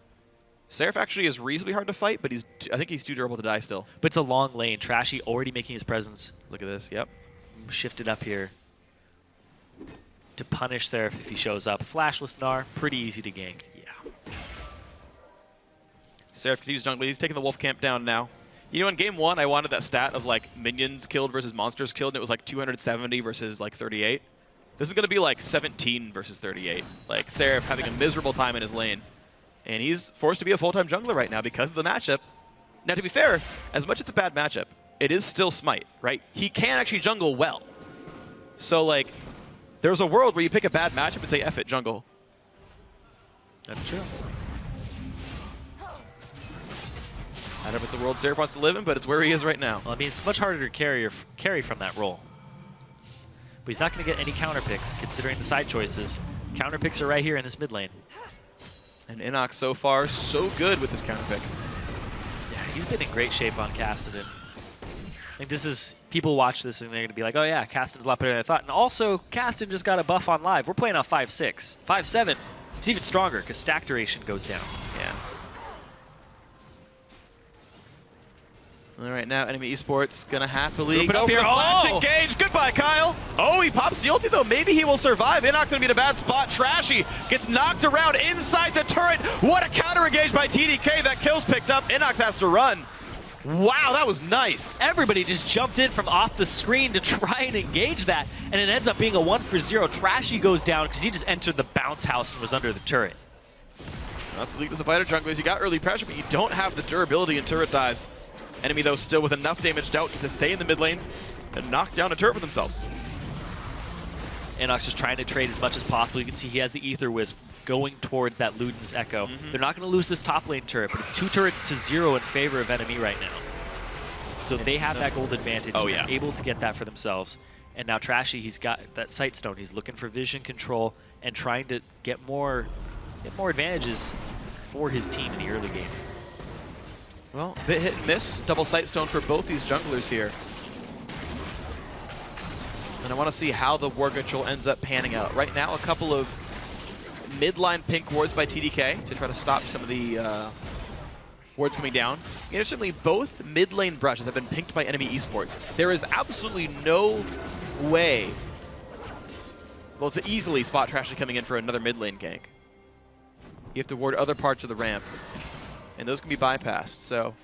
Seraph actually is reasonably hard to fight, but I think he's too durable to die still. But it's a long lane. Trashy already making his presence. Look at this. Yep. Shifted up here to punish Seraph if he shows up. Flashless Gnar, pretty easy to gank. Yeah. Seraph continues jungle. He's taking the wolf camp down now. You know, in game 1, I wanted that stat of like minions killed versus monsters killed, and it was like 270 versus like 38. This is going to be like 17 versus 38. Like Seraph having a miserable time in his lane. And he's forced to be a full-time jungler right now because of the matchup. Now, to be fair, as much as it's a bad matchup, it is still Smite, right? He can actually jungle well. So, like, there's a world where you pick a bad matchup and say, F it, jungle. That's true. I don't know if it's a world Seraph wants to live in, but it's where he is right now. Well, I mean, it's much harder to carry from that role. But he's not going to get any counter picks, considering the side choices. Counter picks are right here in this mid lane. And NACS so far, so good with his counter pick. Yeah, he's been in great shape on Cassidy. I think this is, people watch this and they're going to be like, oh yeah, Cassidy's a lot better than I thought. And also, Cassidy just got a buff on live. We're playing on 5-6. 5-7, he's even stronger because stack duration goes down. Yeah. All right, now NME Esports gonna happily Loop it go up for here. the flash Oh! engage. Goodbye, Kyle. Oh, he pops the ulti though. Maybe he will survive. NOC's gonna be in a bad spot. Trashy gets knocked around inside the turret. What a counter engage by TDK. That kill's picked up. NOC has to run. Wow, that was nice. Everybody just jumped in from off the screen to try and engage that, and it ends up being a 1-for-0. Trashy goes down because he just entered the bounce house and was under the turret. That's the weakness of fighter junglers. You got early pressure, but you don't have the durability in turret dives. Enemy, though, still with enough damage dealt to stay in the mid lane and knock down a turret for themselves. NOC's just trying to trade as much as possible. You can see he has the Ether Wisp going towards that Luden's Echo. They're not going to lose this top lane turret, but it's 2 turrets to 0 in favor of NME right now. So they have that gold advantage. Oh, yeah. They're able to get that for themselves. And now Trashy, he's got that Sight Stone. He's looking for vision control and trying to get more advantages for his team in the early game. Well, bit hit and miss. Double Sight Stone for both these junglers here. And I want to see how the War Control ends up panning out. Right now, a couple of mid-line pink wards by TDK to try to stop some of the wards coming down. Interestingly, both mid-lane brushes have been pinked by NME Esports. There is absolutely no way, well, to easily spot Trashy coming in for another mid-lane gank. You have to ward other parts of the ramp, and those can be bypassed. So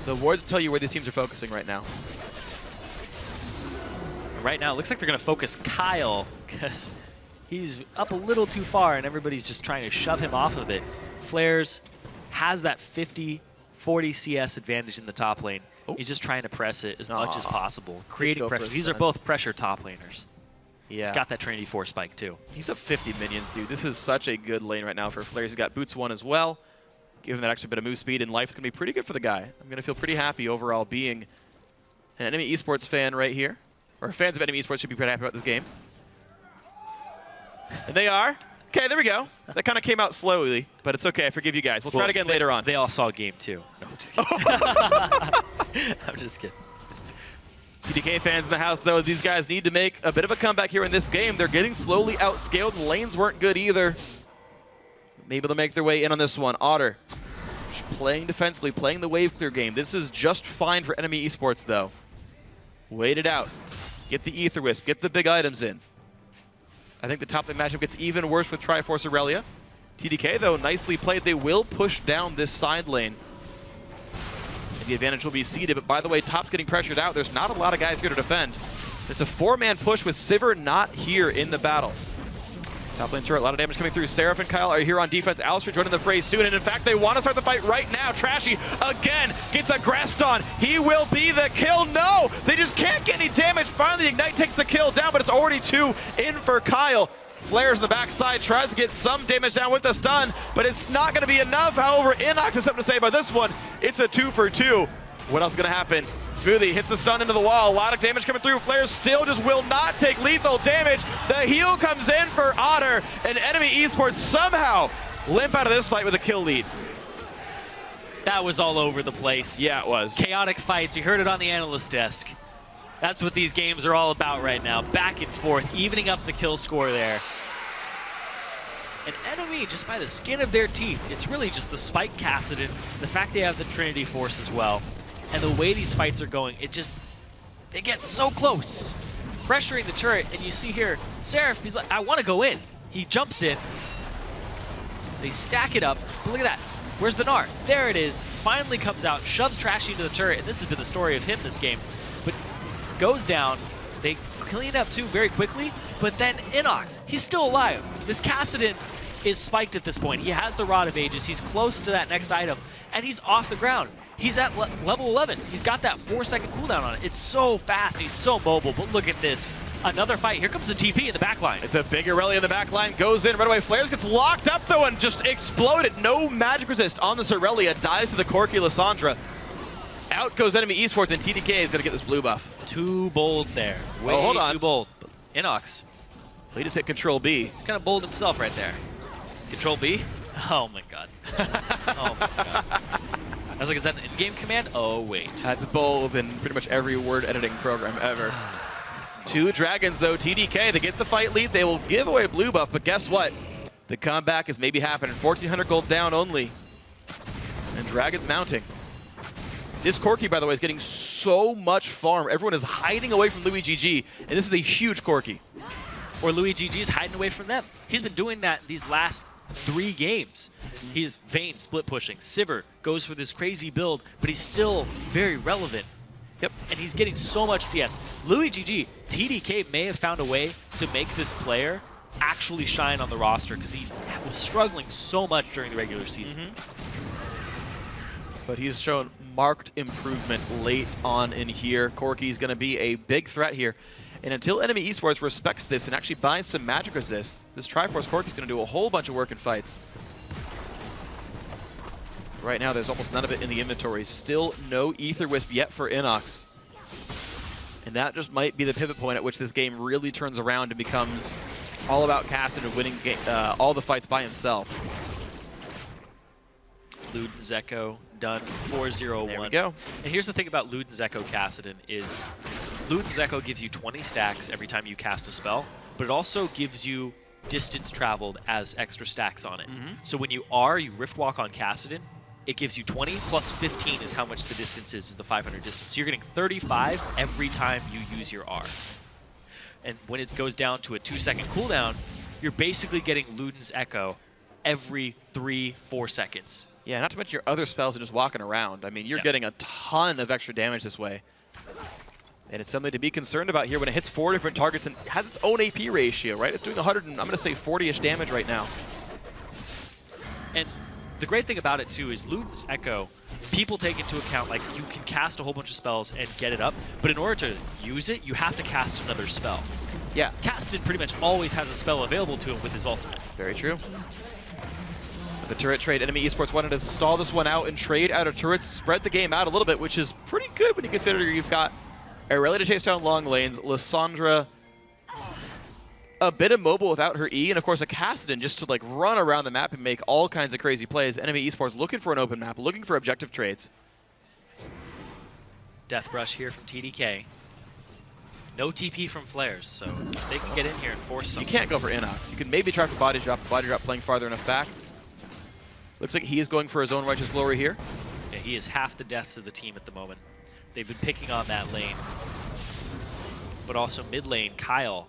the wards tell you where these teams are focusing right now. Right now, it looks like they're going to focus Kyle because he's up a little too far and everybody's just trying to shove him off of it. Flares has that 50-40 CS advantage in the top lane. Oh. He's just trying to press it as much as possible, creating pressure. These are both pressure top laners. Yeah. He's got that Trinity 4 spike too. He's up 50 minions, dude. This is such a good lane right now for Flares. He's got Boots 1 as well. Give him that extra bit of move speed, and life's going to be pretty good for the guy. I'm going to feel pretty happy overall being an NME Esports fan right here. Or fans of NME Esports should be pretty happy about this game. And they are. Okay, there we go. That kind of came out slowly, but it's okay. I forgive you guys. We'll try it again later on. They all saw game 2. No, I'm just kidding. I'm just kidding. TDK fans in the house, though, these guys need to make a bit of a comeback here in this game. They're getting slowly outscaled. The lanes weren't good either. Maybe they'll make their way in on this one. Otter playing defensively, playing the wave clear game. This is just fine for NME Esports, though. Wait it out. Get the Ether Wisp. Get the big items in. I think the top lane matchup gets even worse with Triforce Aurelia. TDK, though, nicely played. They will push down this side lane. And the advantage will be ceded. But by the way, top's getting pressured out. There's not a lot of guys here to defend. It's a 4-man push with Sivir not here in the battle. Top lane turret, a lot of damage coming through. Seraph and Kyle are here on defense. Alistair joining the fray soon, and in fact, they want to start the fight right now. Trashy, again, gets aggressed on. He will be the kill. No, they just can't get any damage. Finally, Ignite takes the kill down, but it's already 2 in for Kyle. Flares in the backside, tries to get some damage down with the stun, but it's not going to be enough. However, NOCS has something to say about this one. It's a 2 for 2. What else is going to happen? Smoothie hits the stun into the wall. A lot of damage coming through. Flares still just will not take lethal damage. The heal comes in for Otter, and NME Esports somehow limp out of this fight with a kill lead. That was all over the place. Yeah, it was. Chaotic fights. You heard it on the analyst desk. That's what these games are all about right now. Back and forth, evening up the kill score there. And NME, just by the skin of their teeth, it's really just the Spike Cassidy, the fact they have the Trinity Force as well, and the way these fights are going, they get so close. Pressuring the turret, and you see here, Seraph, he's like, I want to go in. He jumps in. They stack it up. But look at that. Where's the Gnar? There it is. Finally comes out, shoves Trashy into the turret, and this has been the story of him this game. But goes down. They clean up too very quickly, but then NOCS, he's still alive. This Cassidy is spiked at this point. He has the Rod of Ages. He's close to that next item, and he's off the ground. He's at level 11. He's got that 4-second cooldown on it. It's so fast. He's so mobile. But look at this. Another fight. Here comes the TP in the back line. It's a bigger rally in the back line. Goes in right away. Flares gets locked up, though, and just exploded. No magic resist on the Aurelia. Dies to the Corki Lissandra. Out goes enemy Esports, and TDK is going to get this blue buff. Too bold there. Way hold on. too bold. Inox. He just hit Control B. He's kind of bold himself right there. Control B? Oh, my God. Oh, my God. I was like, is that an in-game command? Oh, wait. That's bold in pretty much every word editing program ever. 2 Dragons, though. TDK, they get the fight lead. They will give away a blue buff, but guess what? The comeback is maybe happening. 1,400 gold down only. And Dragons mounting. This Corki, by the way, is getting so much farm. Everyone is hiding away from Louis GG, and this is a huge Corki. Or Louis GG is hiding away from them. He's been doing that these last 3 games. He's Vayne split pushing. Sivir goes for this crazy build, but he's still very relevant. Yep. And he's getting so much CS. Louis GG, TDK may have found a way to make this player actually shine on the roster because he was struggling so much during the regular season. But he's shown marked improvement late on in here. Corki's going to be a big threat here. And until NME Esports respects this and actually buys some magic resist, this Triforce Corki's going to do a whole bunch of work in fights. Right now, there's almost none of it in the inventory. Still no Ether Wisp yet for Inox. And that just might be the pivot point at which this game really turns around and becomes all about Cassidy winning all the fights by himself. Luden's Echo done 4-0-1. There we go. And here's the thing about Luden's Echo Kassadin is Luden's Echo gives you 20 stacks every time you cast a spell, but it also gives you distance traveled as extra stacks on it. So when you Rift Walk on Kassadin, it gives you 20 plus 15 is how much the distance is the 500 distance. So you're getting 35 every time you use your R. And when it goes down to a 2-second cooldown, you're basically getting Luden's Echo every 3-4 seconds. Yeah, not to mention your other spells are just walking around. I mean, you're getting a ton of extra damage this way. And it's something to be concerned about here when it hits 4 different targets and has its own AP ratio, right? It's doing 100 and I'm going to say 40-ish damage right now. And the great thing about it, too, is Luden's Echo, people take into account, like, you can cast a whole bunch of spells and get it up, but in order to use it, you have to cast another spell. Yeah. Kassadin pretty much always has a spell available to him with his ultimate. Very true. The turret trade, Enemy Esports wanted to stall this one out and trade out of turrets, spread the game out a little bit, which is pretty good when you consider you've got Aurelia to chase down long lanes, Lissandra a bit immobile without her E, and of course a Kassadin just to like run around the map and make all kinds of crazy plays. Enemy Esports looking for an open map, looking for objective trades. Death Rush here from TDK. No TP from Flares, so they can get in here and force something. You can't go for Inox. You can maybe try for Body Drop playing farther enough back. Looks like he is going for his own Righteous Glory here. Yeah, he is half the deaths of the team at the moment. They've been picking on that lane. But also mid lane, Kyle,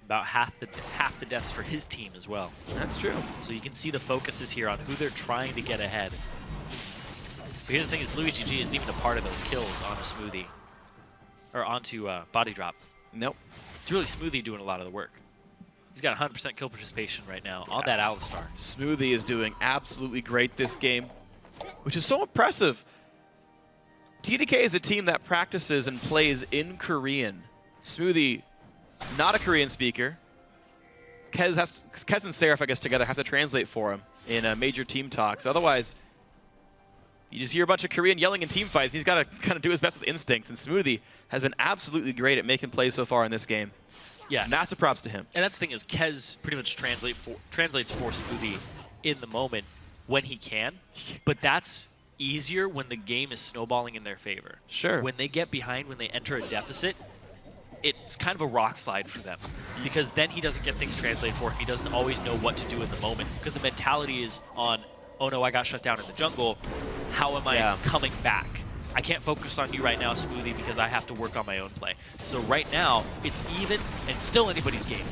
about half the deaths for his team as well. That's true. So you can see the focus is here on who they're trying to get ahead. But here's the thing is Louis GG isn't even a part of those kills on a Smoothie. Or onto Body Drop. Nope. It's really Smoothie doing a lot of the work. He's got 100% kill participation right now on that Alistar. Smoothie is doing absolutely great this game, which is so impressive. TDK is a team that practices and plays in Korean. Smoothie, not a Korean speaker. Kez and Seraph, I guess, together have to translate for him in major team talks. Otherwise, you just hear a bunch of Korean yelling in team fights. He's got to kind of do his best with instincts, and Smoothie has been absolutely great at making plays so far in this game. Yeah. Massive props to him. And that's the thing is Kez pretty much translates for Smoothie in the moment when he can, but that's easier when the game is snowballing in their favor. Sure. When they get behind, when they enter a deficit, it's kind of a rock slide for them because then he doesn't get things translated for him. He doesn't always know what to do in the moment because the mentality is on, oh no, I got shut down in the jungle. How am I coming back? I can't focus on you right now, Smoothie, because I have to work on my own play. So right now, it's even and still anybody's game.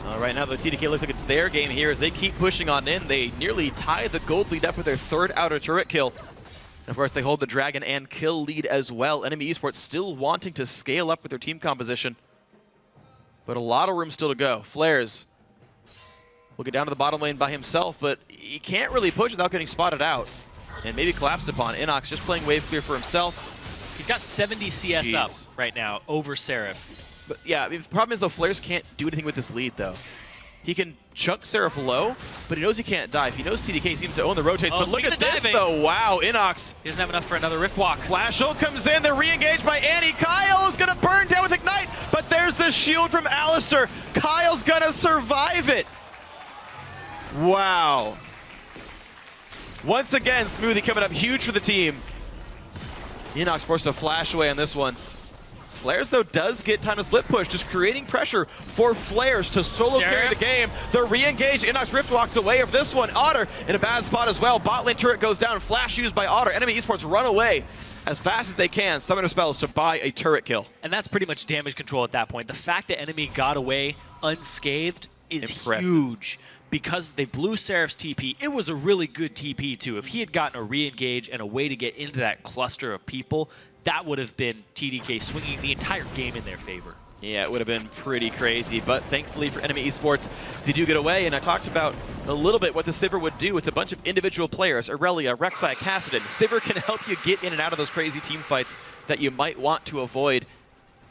Right now, the TDK looks like it's their game here as they keep pushing on in. They nearly tie the gold lead up with their 3rd outer turret kill. And of course, they hold the Dragon and kill lead as well. Enemy Esports still wanting to scale up with their team composition. But a lot of room still to go. Flares will get down to the bottom lane by himself, but he can't really push without getting spotted out. and maybe collapsed upon. NOCS just playing wave clear for himself. He's got 70 CS up right now over Seraph. But yeah, I mean, the problem is though, Flares can't do anything with this lead though. He can chunk Seraph low, but he knows he can't dive. He knows TDK seems to own the rotates, but look at this though. Wow, NOCS. He doesn't have enough for another Rift Walk. Flash ult comes in, they're re-engaged by Annie. Kyle is gonna burn down with Ignite, but there's the shield from Alistair. Kyle's gonna survive it. Wow. Once again, Smoothie coming up huge for the team. NOCS forced to flash away on this one. Flares, though, does get time to split push, just creating pressure for Flares to solo carry the game. They're re-engaged. NOCS Rift walks away of this one. Otter in a bad spot as well. Bot lane turret goes down. Flash used by Otter. NME Esports run away as fast as they can. Summoner spells to buy a turret kill. And that's pretty much damage control at that point. The fact that Enemy got away unscathed is huge. Because they blew Seraph's TP, it was a really good TP too. If he had gotten a re-engage and a way to get into that cluster of people, that would have been TDK swinging the entire game in their favor. Yeah, it would have been pretty crazy, but thankfully for Enemy Esports, they do get away, and I talked about a little bit what the Sivir would do. It's a bunch of individual players, Aurelia, Rek'Sai, Kassadin. Sivir can help you get in and out of those crazy team fights that you might want to avoid.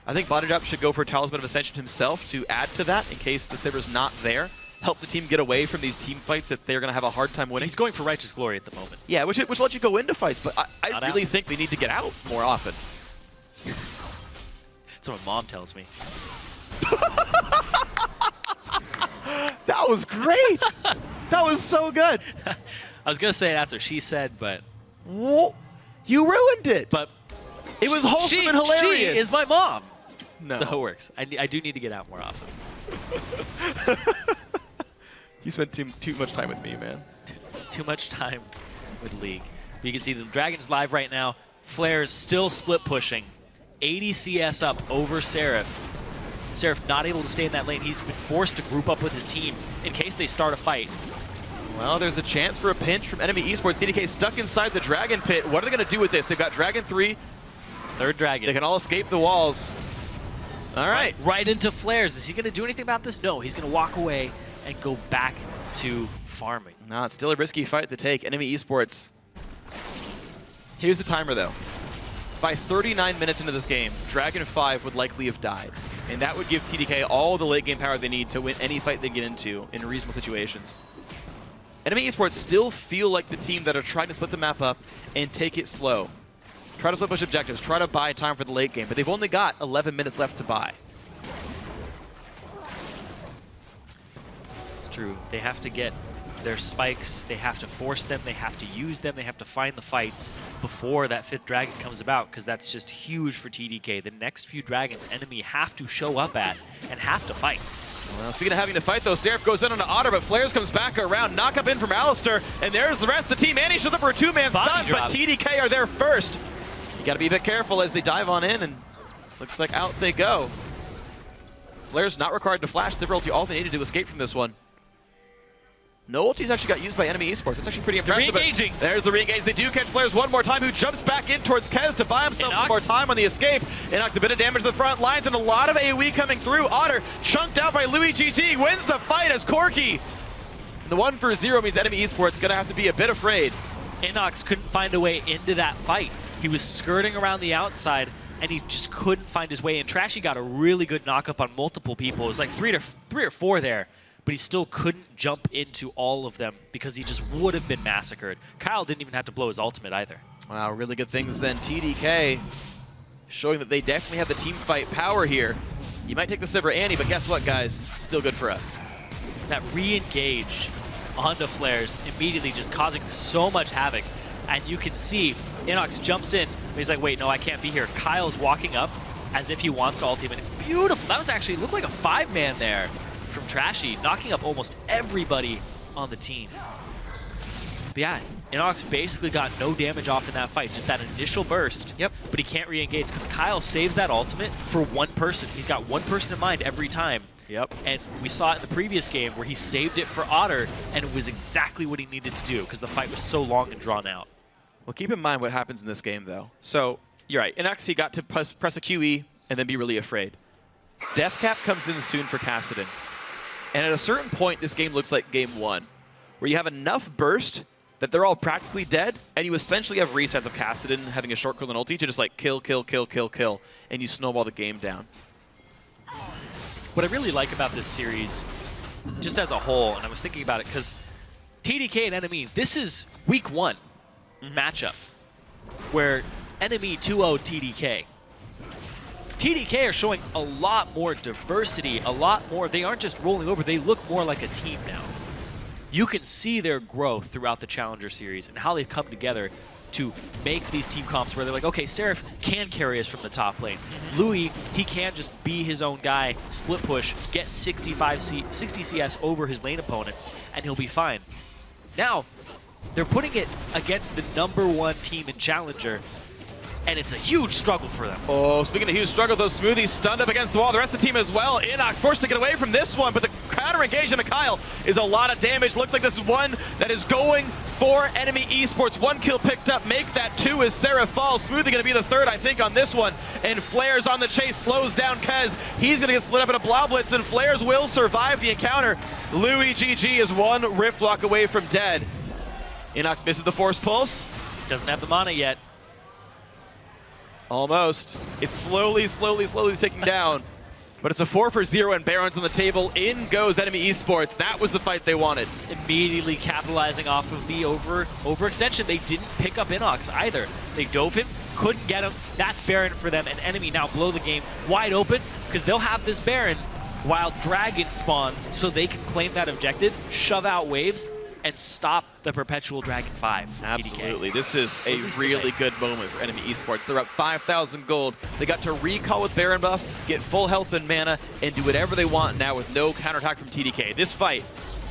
I think Botted Up should go for Talisman of Ascension himself to add to that in case the Sivir's not there. Help the team get away from these team fights that they're going to have a hard time winning. He's going for Righteous Glory at the moment. Yeah, which lets you go into fights, but I really think they need to get out more often. That's what my mom tells me. That was great! That was so good! I was going to say that's what she said, but... Whoa. You ruined it! But it was wholesome and hilarious! She is my mom! No. So it works. I do need to get out more often. You spent too much time with me, man. Too much time with League. You can see the Dragon's live right now. Flare's still split pushing. 80 CS up over Seraph. Seraph not able to stay in that lane. He's been forced to group up with his team in case they start a fight. Well, there's a chance for a pinch from Enemy Esports. TDK stuck inside the Dragon Pit. What are they going to do with this? They've got Dragon 3. Third Dragon. They can all escape the walls. All right. Right into Flares. Is he going to do anything about this? No, he's going to walk away and go back to farming. No, it's still a risky fight to take. Enemy Esports. Here's the timer, though. By 39 minutes into this game, Dragon 5 would likely have died. And that would give TDK all the late game power they need to win any fight they get into in reasonable situations. Enemy Esports still feel like the team that are trying to split the map up and take it slow. Try to split push objectives, try to buy time for the late game, but they've only got 11 minutes left to buy. It's true. They have to get their spikes, they have to force them, they have to use them, they have to find the fights before that 5th dragon comes about, because that's just huge for TDK. The next few dragons Enemy have to show up at and have to fight. Well, speaking of having to fight, though, Seraph goes in on an Otter, but Flares comes back around. Knock up in from Alistair, and there's the rest of the team. Annie shows up for a 2-man stun, but TDK are there first. You got to be a bit careful as they dive on in, and looks like out they go. Flares not required to flash. Sivir ulti, all they needed to escape from this one. No ultis actually got used by Enemy Esports. That's actually pretty impressive. Re-engaging. There's the re-engage. They do catch Flares one more time, who jumps back in towards Kez to buy himself some more time on the escape. NOCS a bit of damage to the front lines and a lot of AoE coming through. Otter chunked out by Louis GG, wins the fight as Corki. And the 1-for-0 means Enemy Esports gonna have to be a bit afraid. NOCS couldn't find a way into that fight. He was skirting around the outside and he just couldn't find his way in. Trashy got a really good knock-up on multiple people. It was like three or four there, but he still couldn't jump into all of them because he just would have been massacred. Kyle didn't even have to blow his ultimate either. Wow, really good things then. TDK showing that they definitely have the team fight power here. You might take the Sivir Annie, but guess what, guys? Still good for us. That re-engage onto Flares immediately just causing so much havoc. And you can see NOCS jumps in, but he's like, wait, no, I can't be here. Kyle's walking up as if he wants to ult him, and it's beautiful. That was actually, looked like a 5-man there from Trashy, knocking up almost everybody on the team. But yeah, NOCS basically got no damage off in that fight, just that initial burst. Yep. But he can't re-engage because Kyle saves that ultimate for one person. He's got one person in mind every time. Yep. And we saw it in the previous game where he saved it for Otter, and it was exactly what he needed to do because the fight was so long and drawn out. Well, keep in mind what happens in this game, though. So, you're right. In NACS, he got to press a QE and then be really afraid. Death Cap comes in soon for Kassadin. And at a certain point, this game looks like game 1, where you have enough burst that they're all practically dead, and you essentially have resets of Kassadin having a short cooldown ulti to just like kill, and you snowball the game down. What I really like about this series, just as a whole, and I was thinking about it because TDK and NME, this is week 1 matchup where NME 2-0 TDK. TDK are showing a lot more diversity, a lot more. They aren't just rolling over, they look more like a team now. You can see their growth throughout the Challenger Series and how they've come together to make these team comps where they're like, okay, Seraph can carry us from the top lane. Louis, he can just be his own guy, split push, get 60 CS over his lane opponent, and he'll be fine. Now, they're putting it against the #1 team in Challenger, and it's a huge struggle for them. Oh, speaking of huge struggle, though, Smoothie stunned up against the wall. The rest of the team as well. Inox forced to get away from this one, but the counter engage into Kyle is a lot of damage. Looks like this is one that is going for NME Esports. 1 kill picked up, make that 2 as Sarah falls. Smoothie going to be the 3rd, I think, on this one. And Flares on the chase, slows down Kez. He's going to get split up in a Blau Blitz, and Flares will survive the encounter. Louis GG is 1 Rift Walk away from dead. Inox misses the Force Pulse. Doesn't have the mana yet. Almost. It's slowly ticking down. But it's a 4 for 0 and Baron's on the table. In goes NME Esports. That was the fight they wanted. Immediately capitalizing off of the overextension. They didn't pick up Inox either. They dove him, couldn't get him. That's Baron for them, and NME now blow the game wide open because they'll have this Baron while Dragon spawns so they can claim that objective, shove out waves, and stop the Perpetual Dragon 5. Absolutely. This is a really good moment for NME Esports. They're up 5,000 gold. They got to recall with Baron buff, get full health and mana, and do whatever they want now with no counterattack from TDK. This fight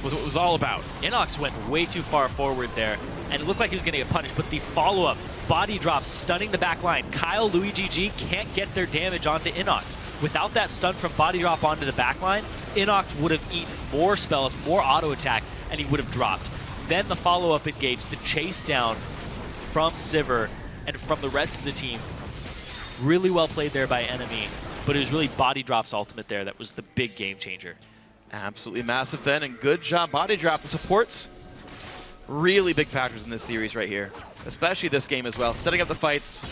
was what it was all about. Inox went way too far forward there, and it looked like he was going to get punished, but the follow-up, body drop, stunning the back line. Kyle, Louis GG can't get their damage onto Inox. Without that stun from body drop onto the back line, Inox would have eaten more spells, more auto attacks, and he would have dropped. Then the follow-up engage, the chase down from Sivir and from the rest of the team. Really well played there by NME, but it was really body drop's ultimate there that was the big game changer. Absolutely massive then, and good job body drop. The supports, really big factors in this series right here, especially this game as well. Setting up the fights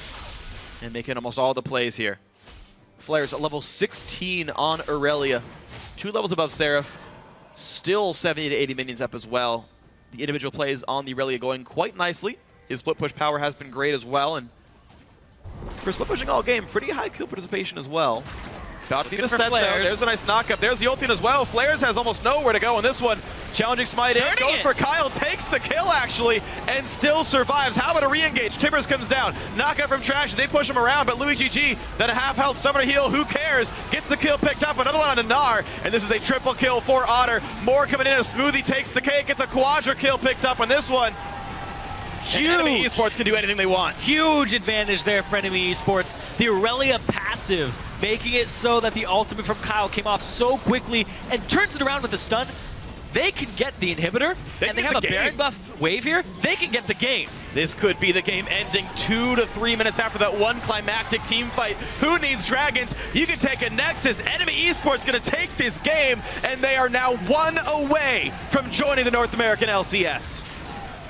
and making almost all the plays here. Flares at level 16 on Aurelia, 2 levels above Seraph, still 70 to 80 minions up as well. The individual plays on the Aurelia going quite nicely. His split push power has been great as well, and for split pushing all game, pretty high kill participation as well. About to be the set there. There's a nice knockup. There's the ulti as well. Flares has almost nowhere to go in this one. Challenging smite in. Goes for Kyle. Takes the kill, actually, and still survives. How about a re-engage? Timbers comes down. Knockout from Trash. They push him around, but Louis GG, that a half health summoner heal. Who cares? Gets the kill picked up. Another one on Anar, and this is a triple kill for Otter. More coming in as Smoothie takes the cake. Gets a quadra kill picked up on this one. Huge. And NME Esports can do anything they want. Huge advantage there for NME Esports. The Aurelia passive, making it so that the ultimate from Kyle came off so quickly and turns it around with a stun. They can get the inhibitor, and they have a Baron buff wave here. They can get the game. This could be the game ending 2 to 3 minutes after that one climactic team fight. Who needs dragons? You can take a Nexus. NME Esports going to take this game, and they are now 1 away from joining the North American LCS.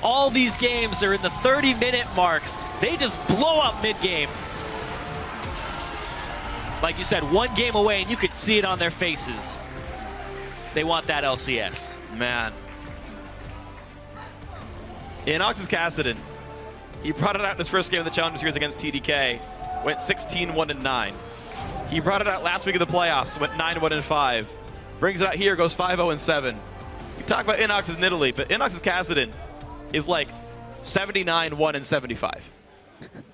All these games are in the 30-minute marks. They just blow up mid-game. Like you said, 1 game away, and you could see it on their faces. They want that LCS. Man. Inox's Kassadin. He brought it out in his first game of the Challenger Series against TDK. Went 16-1-9. He brought it out last week of the playoffs. Went 9-1-5. Brings it out here, goes 5-0-7. We talk about Inox's Nidalee, but Inox's Kassadin is like 79-1-75.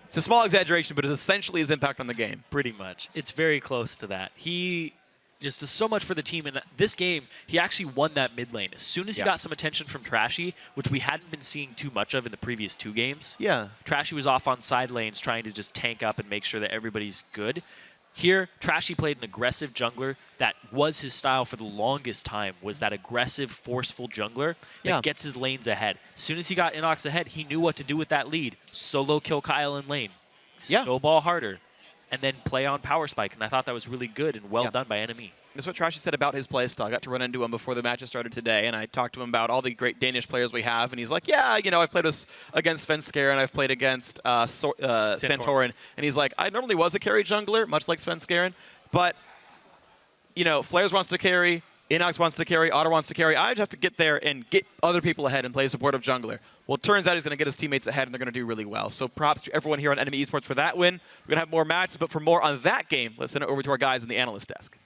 It's a small exaggeration, but it's essentially his impact on the game. Pretty much. It's very close to that. He just does so much for the team. In this game, he actually won that mid lane. As soon as he got some attention from Trashy, which we hadn't been seeing too much of in the previous 2 games. Yeah. Trashy was off on side lanes trying to just tank up and make sure that everybody's good. Here, Trashy played an aggressive jungler. That was his style for the longest time, was that aggressive, forceful jungler that gets his lanes ahead. As soon as he got Inox ahead, he knew what to do with that lead. Solo kill Kyle in lane. Snowball harder. And then play on power spike. And I thought that was really good and well done by NME. That's what Trashy said about his playstyle. I got to run into him before the matches started today, and I talked to him about all the great Danish players we have, and he's like, yeah, you know, I've played against FLICKR, and I've played against Santorin. And he's like, I normally was a carry jungler, much like FLICKR, but, you know, Flares wants to carry, Inox wants to carry, Otter wants to carry. I just have to get there and get other people ahead and play a supportive jungler. Well, it turns out he's going to get his teammates ahead, and they're going to do really well. So props to everyone here on NME Esports for that win. We're going to have more matches, but for more on that game, let's send it over to our guys in the analyst desk.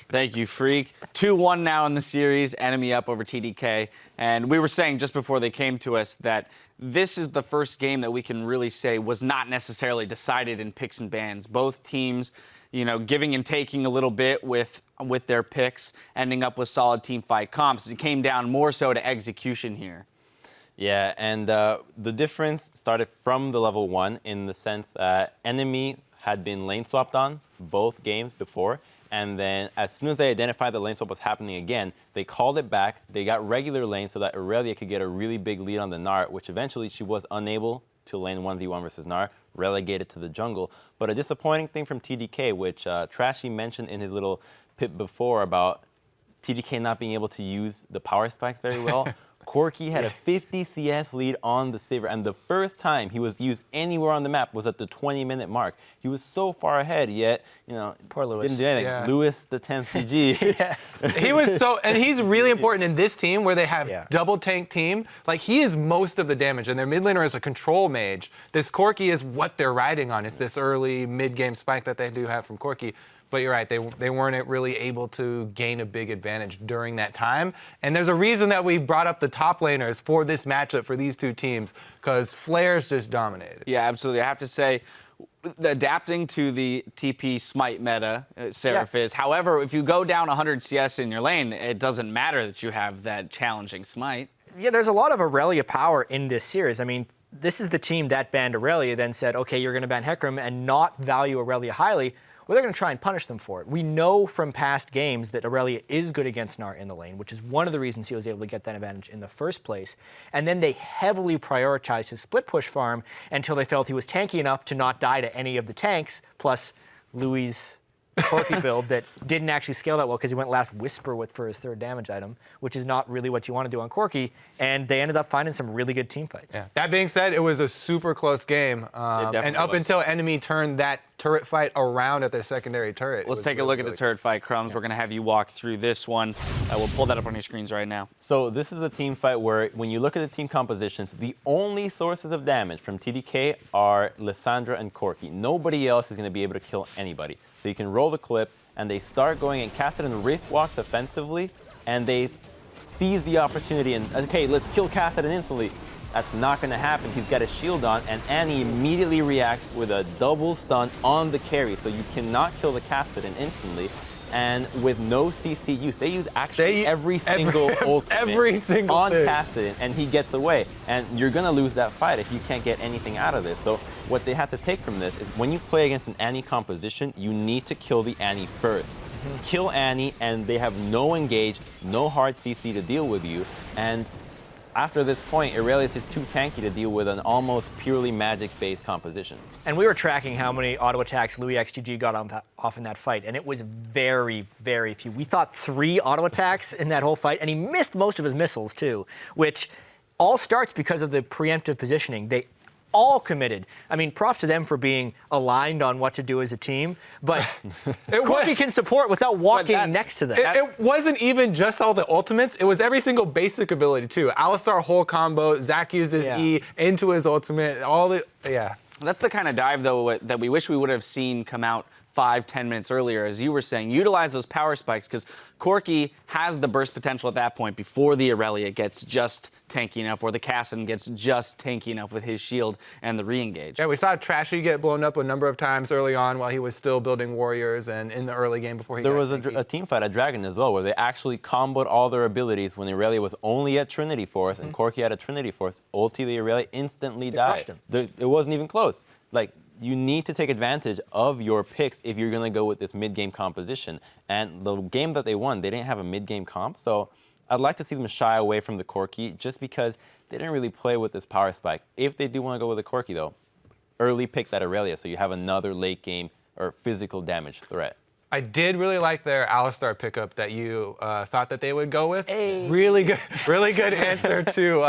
Thank you, Freak. 2-1 now in the series, NME up over TDK. And we were saying just before they came to us that this is the first game that we can really say was not necessarily decided in picks and bans. Both teams, you know, giving and taking a little bit with their picks, ending up with solid team fight comps. It came down more so to execution here. Yeah, and the difference started from the level 1 in the sense that NME had been lane swapped on both games before. And then as soon as they identified the lane swap was happening again, they called it back. They got regular lane so that Aurelia could get a really big lead on the Gnar, which eventually she was unable to lane 1v1 versus Gnar, relegated to the jungle. But a disappointing thing from TDK, which Trashy mentioned in his little pip before about TDK not being able to use the power spikes very well. Corki had a 50 CS lead on the Sivir, and the first time he was used anywhere on the map was at the 20-minute mark. He was so far ahead, yet, you know, poor Lewis. Didn't do anything. Yeah. Lewis, the 10th GG. Yeah. He was so, and he's really important in this team where they have double tank team. Like, he is most of the damage, and their mid laner is a control mage. This Corki is what they're riding on. It's this early mid-game spike that they do have from Corki. But you're right, they weren't really able to gain a big advantage during that time. And there's a reason that we brought up the top laners for this matchup for these two teams, because Flares just dominated. Yeah, absolutely. I have to say, adapting to the TP Smite meta, Seraph is. However, if you go down 100 CS in your lane, it doesn't matter that you have that challenging Smite. Yeah, there's a lot of Aurelia power in this series. I mean, this is the team that banned Aurelia, then said, okay, you're going to ban Hecarim and not value Aurelia highly. Well, they're going to try and punish them for it. We know from past games that Aurelia is good against Gnar in the lane, which is one of the reasons he was able to get that advantage in the first place. And then they heavily prioritized his split push farm until they felt he was tanky enough to not die to any of the tanks, plus Louis' Corki build that didn't actually scale that well because he went last Whisper for his third damage item, which is not really what you want to do on Corki, and they ended up finding some really good team fights. Yeah. That being said, it was a super close game, and up until Enemy turned that turret fight around at their secondary turret. Let's take a look at the turret fight, Crumbs. We're going to have you walk through this one. We'll pull that up on your screens right now. So this is a team fight where when you look at the team compositions, the only sources of damage from TDK are Lissandra and Corki. Nobody else is going to be able to kill anybody. So you can roll the clip, and they start going and Kassadin and Rift walks offensively, and they seize the opportunity and, okay, let's kill Kassadin instantly. That's not going to happen. He's got a shield on, and Annie immediately reacts with a double stun on the carry, so you cannot kill the Kassadin instantly. And with no CC use, they use actually every single ultimate on Kassadin, and he gets away. And you're going to lose that fight if you can't get anything out of this. So what they have to take from this is when you play against an Annie composition, you need to kill the Annie first. Kill Annie, and they have no engage, no hard CC to deal with you. And after this point, Aurelia is just too tanky to deal with an almost purely magic-based composition. And we were tracking how many auto attacks Louis XGG got off in that fight, and it was very, very few. We thought 3 auto attacks in that whole fight, and he missed most of his missiles too, which all starts because of the preemptive positioning. They all committed. I mean, props to them for being aligned on what to do as a team, but Corki can support without walking next to them. It wasn't even just all the ultimates. It was every single basic ability, too. Alistar whole combo, Zac used his E into his ultimate, all the, That's the kind of dive, though, that we wish we would have seen come out 5-10 minutes earlier, as you were saying. Utilize those power spikes, because Corki has the burst potential at that point before the Aurelia gets just tanky enough, or the Kassadin gets just tanky enough with his shield and the re-engage. Yeah, we saw Trashy get blown up a number of times early on while he was still building warriors and in the early game before he There got was a team fight at Dragon as well, where they actually comboed all their abilities when Aurelia was only at Trinity Force and Corki had a Trinity Force. Ulti the Aurelia instantly died. It wasn't even close. Like, you need to take advantage of your picks if you're going to go with this mid-game composition. And the game that they won, they didn't have a mid-game comp, so I'd like to see them shy away from the Corki just because they didn't really play with this power spike. If they do want to go with the Corki, though, early pick that Aurelia so you have another late game or physical damage threat. I did really like their Alistar pickup that you thought that they would go with. Hey. Really good answer to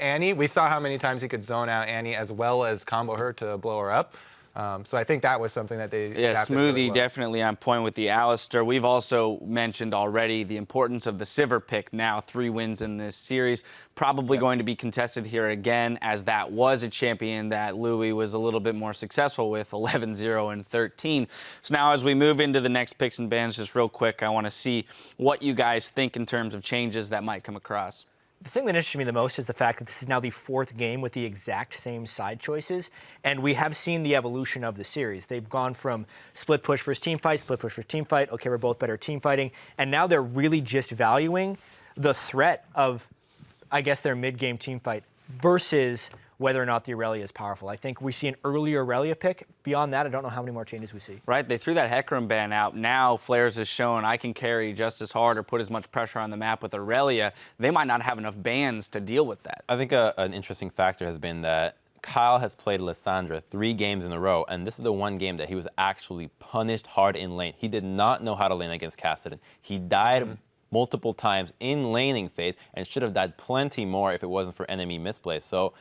Annie. We saw how many times he could zone out Annie as well as combo her to blow her up. So I think that was something that they Smoothie really well. Definitely on point with the Alistar. We've also mentioned already the importance of the Sivir pick. Now 3 wins in this series. Probably going to be contested here again, as that was a champion that Louis was a little bit more successful with, 11-0 and 13. So now as we move into the next picks and bans, just real quick, I want to see what you guys think in terms of changes that might come across. The thing that interests me the most is the fact that this is now the 4th game with the exact same side choices, and we have seen the evolution of the series. They've gone from split push versus team fight, split push versus team fight, okay, we're both better at team fighting, and now they're really just valuing the threat of, I guess, their mid-game team fight versus whether or not the Aurelia is powerful. I think we see an earlier Aurelia pick. Beyond that, I don't know how many more changes we see. Right, they threw that Hecarim ban out. Now Flares has shown I can carry just as hard or put as much pressure on the map with Aurelia. They might not have enough bans to deal with that. I think an interesting factor has been that Kyle has played Lissandra 3 games in a row, and this is the one game that he was actually punished hard in lane. He did not know how to lane against Kassadin. He died multiple times in laning phase and should have died plenty more if it wasn't for NME misplays. So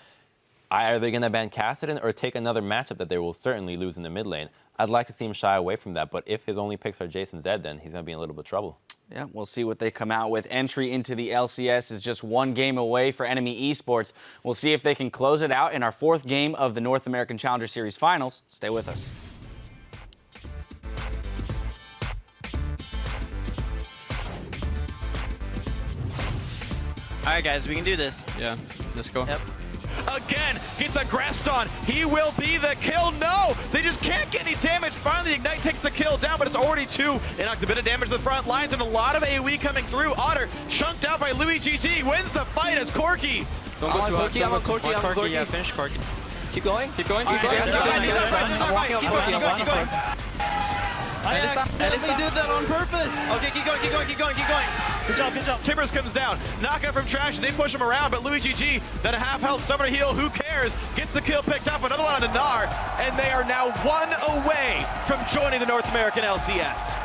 are they going to ban Kassadin or take another matchup that they will certainly lose in the mid lane? I'd like to see him shy away from that, but if his only picks are Jason Zed, then he's going to be in a little bit of trouble. Yeah, we'll see what they come out with. Entry into the LCS is just 1 game away for NME Esports. We'll see if they can close it out in our 4th game of the North American Challenger Series Finals. Stay with us. All right, guys, we can do this. Yeah, let's go. Yep. Again, gets aggressed on. He will be the kill. No, they just can't get any damage. Finally, Ignite takes the kill down, but it's already 2. It knocks a bit of damage to the front lines and a lot of AoE coming through. Otter chunked out by Louis GG, wins the fight as Corki. Don't go too hard. I'm on Corki. Yeah, finish Corki. Keep going. Keep going. Keep going. Keep going. I accidentally did that on purpose. Okay, keep going. Good job. Timbers comes down. Knockout from Trash. They push him around, but Louis GG, that a half health summoner heal, who cares? Gets the kill picked up. Another one on Anar, and they are now 1 away from joining the North American LCS.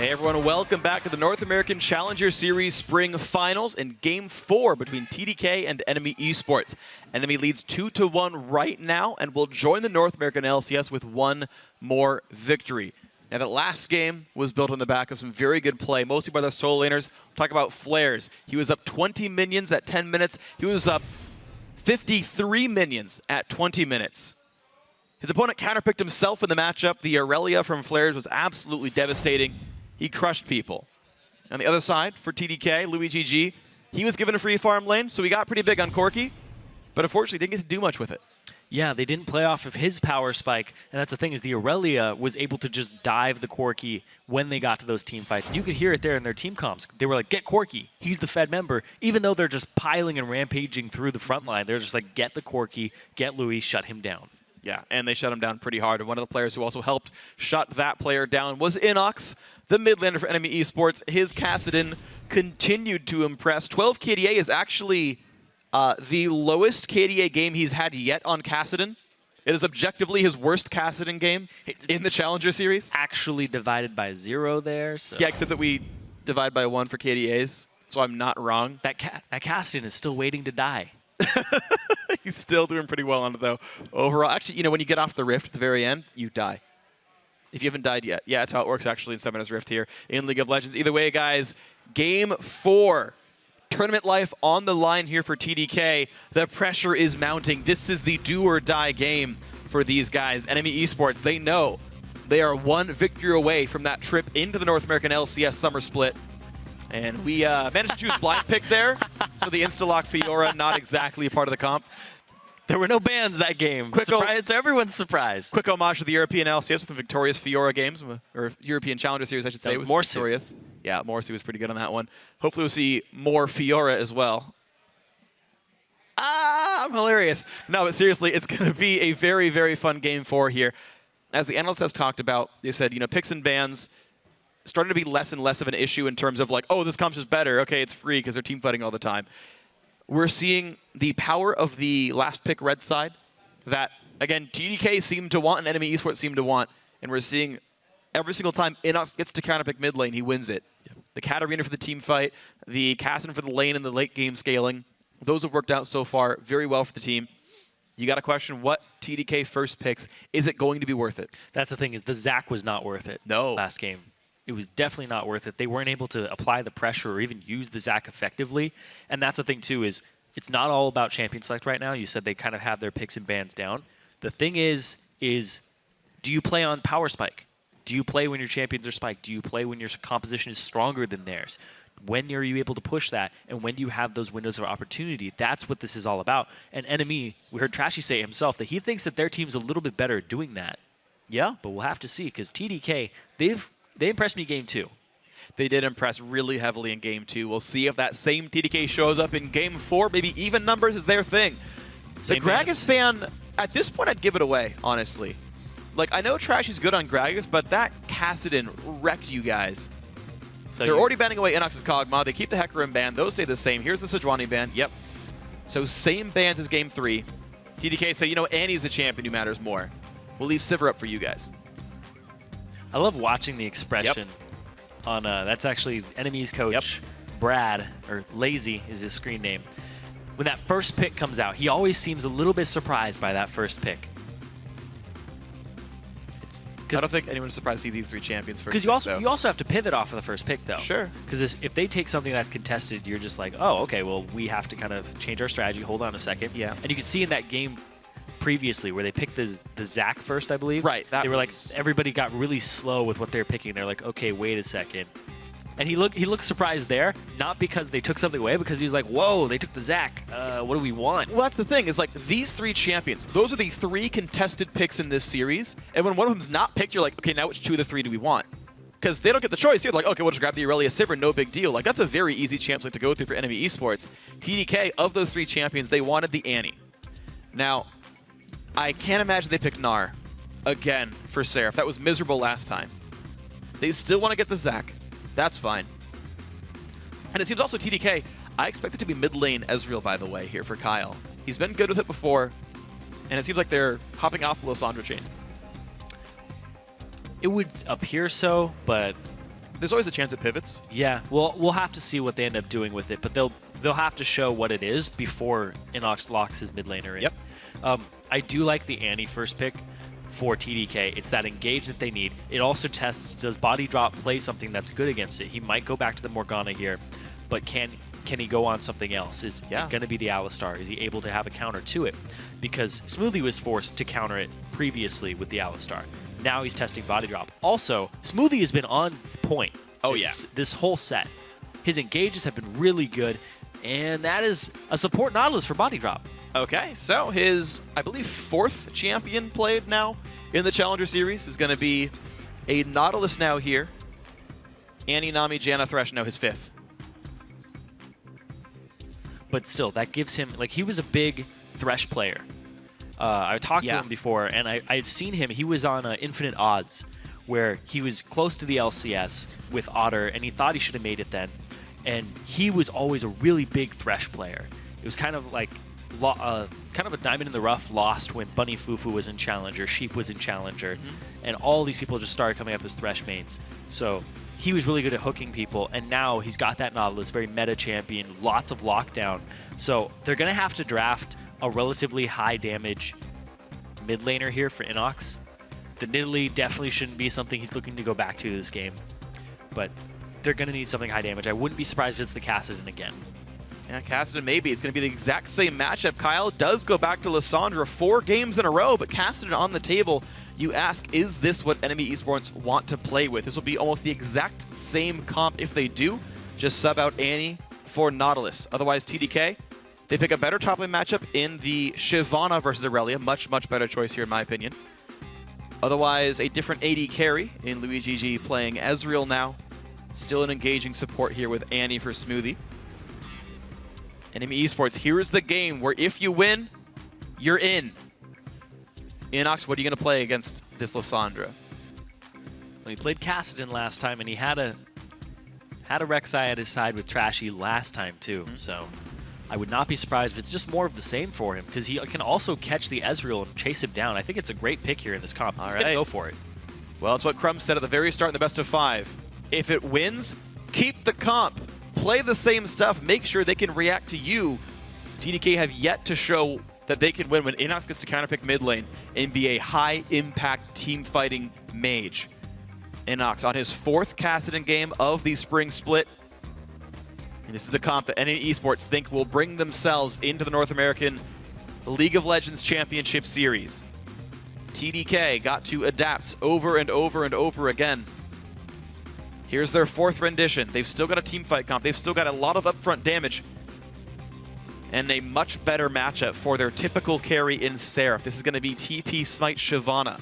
Hey everyone, welcome back to the North American Challenger Series Spring Finals in Game 4 between TDK and NME Esports. NME leads 2-1 right now and will join the North American LCS with one more victory. Now that last game was built on the back of some very good play, mostly by the solo laners. We'll talk about FLICKR. He was up 20 minions at 10 minutes. He was up 53 minions at 20 minutes. His opponent counterpicked himself in the matchup. The Aurelia from FLICKR was absolutely devastating. He crushed people. On the other side, for TDK, Louis GG, he was given a free farm lane, so he got pretty big on Corki, but unfortunately didn't get to do much with it. Yeah, they didn't play off of his power spike, and that's the thing is the Aurelia was able to just dive the Corki when they got to those team fights. And you could hear it there in their team comms. They were like, get Corki, he's the Fed member. Even though they're just piling and rampaging through the front line, they're just like, get the Corki, get Louis, shut him down. Yeah, and they shut him down pretty hard. And one of the players who also helped shut that player down was Inox, the mid laner for NME Esports. His Kassadin continued to impress. 12 KDA is actually the lowest KDA game he's had yet on Kassadin. It is objectively his worst Kassadin game in the Challenger Series. Actually divided by 0 there. So. Yeah, except that we divide by 1 for KDAs, so I'm not wrong. That Kassadin is still waiting to die. He's still doing pretty well on it, though. Overall, actually, you know, when you get off the rift at the very end, you die. If you haven't died yet. Yeah, that's how it works, actually, in Summoner's Rift here in League of Legends. Either way, guys, Game 4. Tournament life on the line here for TDK. The pressure is mounting. This is the do-or-die game for these guys. NME Esports, they know they are one victory away from that trip into the North American LCS Summer Split. And we managed to choose blind pick there, so the insta-lock Fiora, not exactly a part of the comp. There were no bans that game. It's everyone's surprise. Quick homage to the European LCS with the victorious Fiora games, or European Challenger Series, I should say. It was victorious. Yeah, Morsi was pretty good on that one. Hopefully we'll see more Fiora as well. I'm hilarious. No, but seriously, it's going to be a very, very fun Game 4 here. As the analyst has talked about, they said, you know, picks and bans starting to be less and less of an issue in terms of like, oh, this comp's just better. Okay, it's free because they're team fighting all the time. We're seeing the power of the last pick red side that, again, TDK seemed to want and NME Esports seemed to want. And we're seeing every single time Inox gets to counterpick mid lane, he wins it. Yep. The Katarina for the team fight, the Kassadin for the lane and the late game scaling. Those have worked out so far very well for the team. You got to question what TDK first picks. Is it going to be worth it? That's the thing is the Zac was not worth it. No. Last game. It was definitely not worth it. They weren't able to apply the pressure or even use the Zac effectively. And that's the thing, too, is it's not all about champion select right now. You said they kind of have their picks and bans down. The thing is do you play on power spike? Do you play when your champions are spiked? Do you play when your composition is stronger than theirs? When are you able to push that? And when do you have those windows of opportunity? That's what this is all about. And NME, we heard Trashy say himself that he thinks that their team's a little bit better at doing that. Yeah. But we'll have to see because TDK, they impressed me Game 2. They did impress really heavily in Game 2. We'll see if that same TDK shows up in Game 4. Maybe even numbers is their thing. The Gragas ban, at this point, I'd give it away, honestly. Like, I know Trashy's good on Gragas, but that Kassadin wrecked you guys. So they're already banning away Inox's Kog'Maw. They keep the Hecarim ban. Those stay the same. Here's the Sejuani ban. Yep. So same bans as Game 3. TDK say, you know, Annie's the champion who matters more. We'll leave Sivir up for you guys. I love watching the expression on, that's actually NME's coach, Brad, or Lazy is his screen name. When that first pick comes out, he always seems a little bit surprised by that first pick. I don't think anyone's surprised to see these 3 champions first. Because you also have to pivot off of the first pick, though. Sure. Because if they take something that's contested, you're just like, oh, okay, well, we have to kind of change our strategy. Hold on a second. Yeah. And you can see in that game previously where they picked the Zac first, I believe. Right. They were like, everybody got really slow with what they're picking. They're like, okay, wait a second. And he looked surprised there, not because they took something away, because he was like, whoa, they took the Zac. What do we want? Well, that's the thing, is like these 3 champions, those are the 3 contested picks in this series. And when one of them's not picked, you're like, okay, now which 2 of the 3 do we want? Because they don't get the choice. You're like, okay, we'll just grab the Aurelia Sivir, no big deal. Like, that's a very easy champ to go through for NME Esports. TDK, of those 3 champions, they wanted the Annie. Now, I can't imagine they picked Gnar again for Seraph. That was miserable last time. They still want to get the Zac. That's fine. And it seems also TDK, I expect it to be mid lane Ezreal, by the way, here for Kyle. He's been good with it before, and it seems like they're hopping off the Lysandra chain. It would appear so, but There's always a chance it pivots. Yeah, well, we'll have to see what they end up doing with it, but they'll have to show what it is before Inox locks his mid laner in. Yep. I do like the Annie first pick for TDK. It's that engage that they need. It also tests, does body drop play something that's good against it? He might go back to the Morgana here, but can he go on something else? Is it going to be the Alistar? Is he able to have a counter to it? Because Smoothie was forced to counter it previously with the Alistar. Now he's testing body drop. Also, Smoothie has been on point. This whole set. His engages have been really good, and that is a support Nautilus for body drop. Okay, so his, I believe, 4th champion played now in the Challenger Series is going to be a Nautilus now here. Annie, Nami, Janna, Thresh, now his 5th. But still, that gives him, like, he was a big Thresh player. I talked to him before, and I've seen him. He was on Infinite Odds, where he was close to the LCS with Otter, and he thought he should have made it then. And he was always a really big Thresh player. It was kind of like kind of a diamond in the rough lost when Bunny Fufu was in Challenger, Sheep was in Challenger, and all these people just started coming up as Thresh mains. So he was really good at hooking people, and now he's got that Nautilus, very meta champion, lots of lockdown. So they're going to have to draft a relatively high damage mid laner here for Inox. The Nidalee definitely shouldn't be something he's looking to go back to this game, but they're going to need something high damage. I wouldn't be surprised if it's the Kassadin again. Yeah, Kassadin maybe. It's going to be the exact same matchup. Kyle does go back to Lissandra 4 games in a row, but Kassadin on the table. You ask, is this what NME Esports want to play with? This will be almost the exact same comp if they do. Just sub out Annie for Nautilus. Otherwise, TDK, they pick a better top lane matchup in the Shyvana versus Aurelia. Much, much better choice here in my opinion. Otherwise, a different AD carry in Luigi G playing Ezreal now. Still an engaging support here with Annie for Smoothie. NME Esports, here's the game where if you win, you're in. Inox, what are you going to play against this Lissandra? Well, he played Kassadin last time, and he had a Rek'Sai at his side with Trashy last time too. So I would not be surprised if it's just more of the same for him, because he can also catch the Ezreal and chase him down. I think it's a great pick here in this comp. He's going to go for it. Well, it's what Crumb said at the very start in the best of 5. If it wins, keep the comp. Play the same stuff. Make sure they can react to you. TDK have yet to show that they can win when Inox gets to counterpick mid lane and be a high-impact team-fighting mage. Inox on his 4th Kassadin game of the spring split. And this is the comp that NME Esports think will bring themselves into the North American League of Legends Championship Series. TDK got to adapt over and over and over again. Here's their 4th rendition. They've still got a team fight comp. They've still got a lot of upfront damage. And a much better matchup for their typical carry in Seraph. This is going to be TP Smite Shyvana.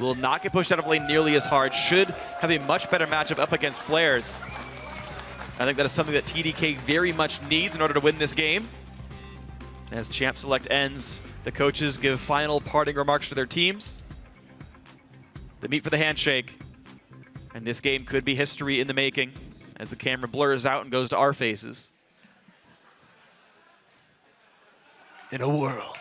Will not get pushed out of lane nearly as hard. Should have a much better matchup up against Flares. I think that is something that TDK very much needs in order to win this game. As Champ Select ends, the coaches give final parting remarks to their teams. They meet for the handshake. And this game could be history in the making as the camera blurs out and goes to our faces. In a world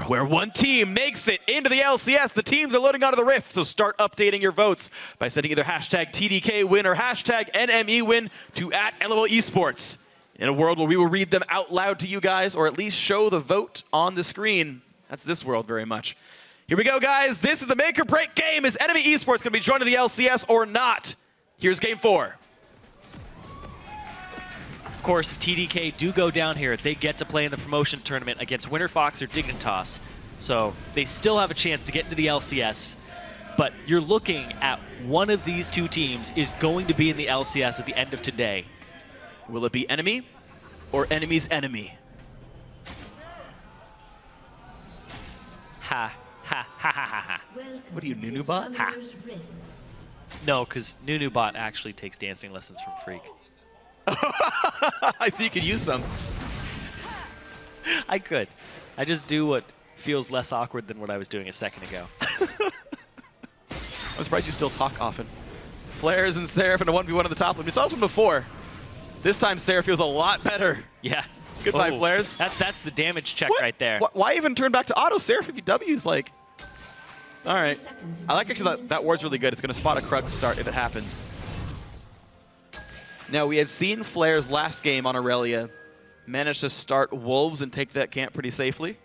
where one team makes it into the LCS, the teams are loading onto the Rift, so start updating your votes by sending either hashtag TDK win or hashtag NME win to @LOL Esports. In a world where we will read them out loud to you guys, or at least show the vote on the screen. That's this world very much. Here we go, guys. This is the make or break game. Is NME Esports going to be joining the LCS or not? Here's game 4. Of course, if TDK do go down here, they get to play in the promotion tournament against Winterfox or Dignitas. So they still have a chance to get into the LCS. But you're looking at one of these 2 teams is going to be in the LCS at the end of today. Will it be Enemy or Enemy's enemy? Ha. Ha ha ha ha ha. What are you, Nunubot? Ha. No, because Nunubot actually takes dancing lessons from Freak. I see you could use some. I could. I just do what feels less awkward than what I was doing a second ago. I'm surprised you still talk often. Flares and Seraph in a 1v1 on the top lane. We saw this one before. This time Seraph feels a lot better. Yeah. Goodbye, Flares. That's the damage check right there. Why even turn back to auto? Seraph if you W's like... All right. I like actually that ward's really good. It's going to spot a Krug start if it happens. Now, we had seen FLICKR's last game on Aurelia manage to start Wolves and take that camp pretty safely.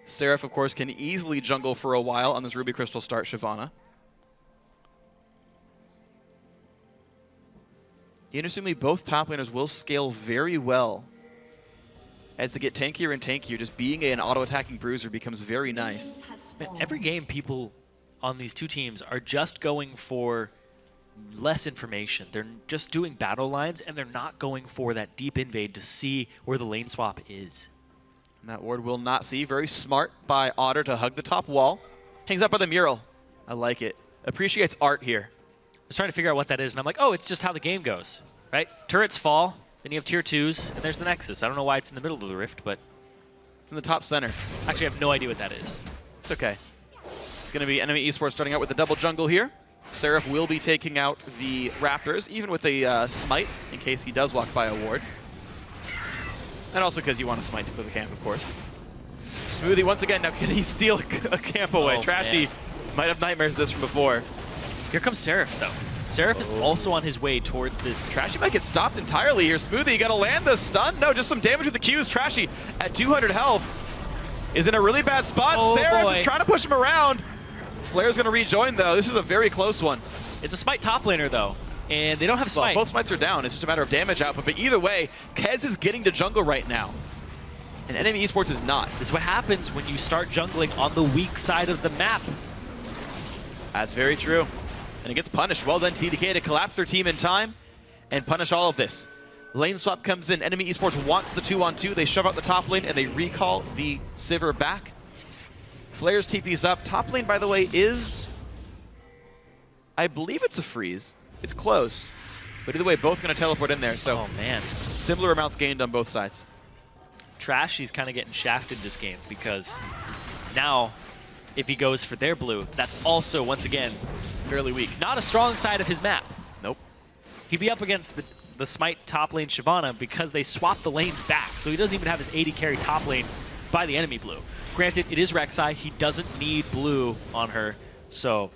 Seraph, of course, can easily jungle for a while on this Ruby Crystal start Shyvana. Interestingly, both top laners will scale very well as they get tankier and tankier. Just being an auto-attacking bruiser becomes very nice. Every game, people on these two teams are just going for less information. They're just doing battle lines, and they're not going for that deep invade to see where the lane swap is. And that ward will not see. Very smart by Otter to hug the top wall. Hangs up by the mural. I like it. Appreciates art here. I was trying to figure out what that is, and I'm like, oh, it's just how the game goes, right? Turrets fall, then you have tier 2s, and there's the Nexus. I don't know why it's in the middle of the rift, but it's in the top center. Actually, I have no idea what that is. It's okay. It's going to be NME Esports starting out with the double jungle here. Seraph will be taking out the Raptors, even with a smite, in case he does walk by a ward. And also because you want to smite to clear the camp, of course. Smoothie, once again, now can he steal a camp away? Oh, Trashy might have nightmares of this from before. Here comes Seraph, though. Seraph is also on his way towards this. Trashy might get stopped entirely here. Smoothie, you got to land the stun. No, just some damage with the Qs. Trashy at 200 health is in a really bad spot. Oh, Seraph boy. is trying to push him around. FLICKR's going to rejoin, though. This is a very close one. It's a smite top laner, though, and they don't have smite. Well, both smites are down. It's just a matter of damage output. But either way, Kez is getting to jungle right now, and NME Esports is not. This is what happens when you start jungling on the weak side of the map. That's very true. And it gets punished. Well done, TDK, to collapse their team in time and punish all of this. Lane swap comes in. NME Esports wants the 2-on-2. They shove out the top lane, and they recall the Sivir back. FLICKR's TP's up. Top lane, by the way, is... I believe it's a freeze. It's close. But either way, both going to teleport in there. So, oh, man. Similar amounts gained on both sides. Trashy's kind of getting shafted this game because now, if he goes for their blue, that's also, once again, fairly weak. Not a strong side of his map. Nope. He'd be up against the smite top lane Shyvana because they swapped the lanes back, so he doesn't even have his AD carry top lane by the enemy blue. Granted, it is Rek'Sai. He doesn't need blue on her, so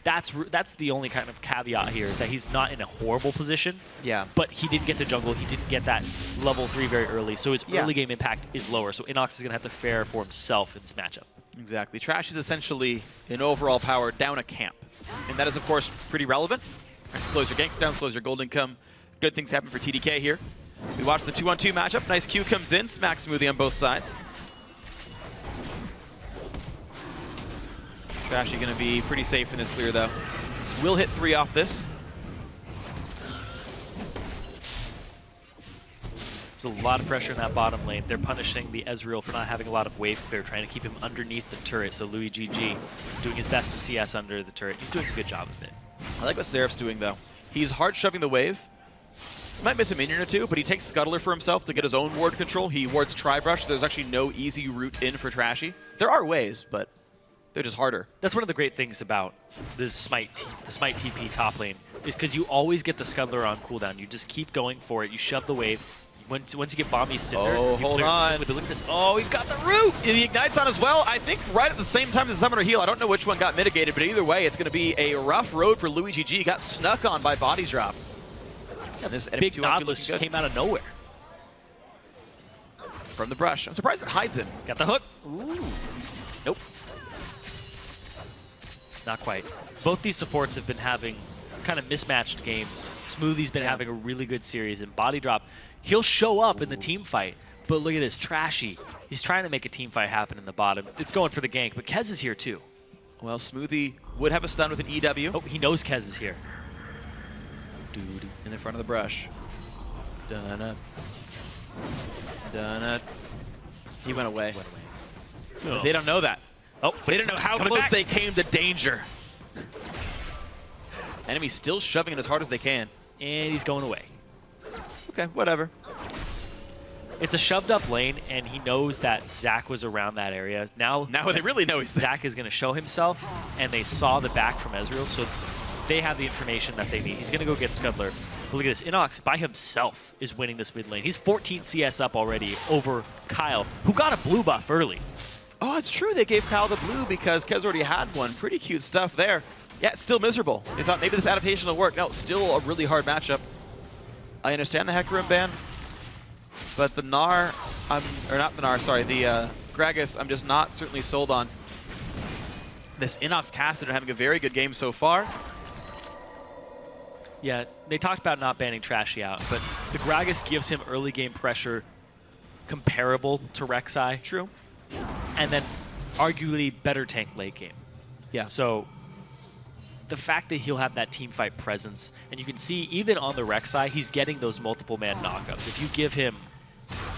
that's the only kind of caveat here is that he's not in a horrible position. Yeah. But he didn't get to jungle. He didn't get that level 3 very early, so his early game impact is lower. So Inox is going to have to fare for himself in this matchup. Exactly. Trash is essentially, in overall power, down a camp. And that is, of course, pretty relevant. Slows your ganks down, slows your gold income. Good things happen for TDK here. We watch the 2-on-2 matchup. Nice Q comes in, smacks Smoothie on both sides. Trashy going to be pretty safe in this clear, though. Will hit 3 off this. There's a lot of pressure in that bottom lane. They're punishing the Ezreal for not having a lot of wave clear, trying to keep him underneath the turret. So Louis GG doing his best to CS under the turret. He's doing a good job of it. I like what Seraph's doing, though. He's hard shoving the wave. He might miss a minion or two, but he takes Scuttler for himself to get his own ward control. He wards Tribrush. There's actually no easy route in for Trashy. There are ways, but they're just harder. That's one of the great things about the smite TP top lane is because you always get the Scuttler on cooldown. You just keep going for it. You shove the wave. Once you get Bombi Cinder, oh, hold on. Look at this. Oh, we've got the root. He ignites on as well. I think right at the same time as the Summoner Heal. I don't know which one got mitigated, but either way, it's going to be a rough road for Louis GG. He got snuck on by Body Drop. Yeah, this big Nautilus just came out of nowhere. From the brush. I'm surprised it hides him. Got the hook. Ooh. Nope. Not quite. Both these supports have been having kind of mismatched games. Smoothie's been having a really good series, and Body Drop, he'll show up in the team fight, but look at this, Trashy. He's trying to make a team fight happen in the bottom. It's going for the gank, but Kez is here too. Well, Smoothie would have a stun with an EW. Oh, he knows Kez is here. Dude, in the front of the brush. Dun-up. Dun-up. He went away. Oh. They don't know that. Oh, but they didn't know how close they came to danger. Enemy still shoving it as hard as they can. And he's going away. Okay, whatever. It's a shoved up lane, and he knows that Zach was around that area. Now they really know he's there. Zach is going to show himself, and they saw the back from Ezreal, so they have the information that they need. He's going to go get Scuttler. But look at this. Inox, by himself, is winning this mid lane. He's 14 CS up already over Kyle, who got a blue buff early. Oh, it's true. They gave Kyle the blue because Kez already had one. Pretty cute stuff there. Yeah, it's still miserable. They thought maybe this adaptation will work. No, it's still a really hard matchup. I understand the Hecarim ban, but the Gnar, or not the Gnar, sorry, the Gragas, I'm just not certainly sold on. This Inox Cassidy are having a very good game so far. Yeah, they talked about not banning Trashy out, but the Gragas gives him early game pressure comparable to Rek'Sai. True. And then arguably better tank late game. Yeah. So the fact that he'll have that team fight presence, and you can see even on the Rek'Sai, he's getting those multiple man knockups. If you give him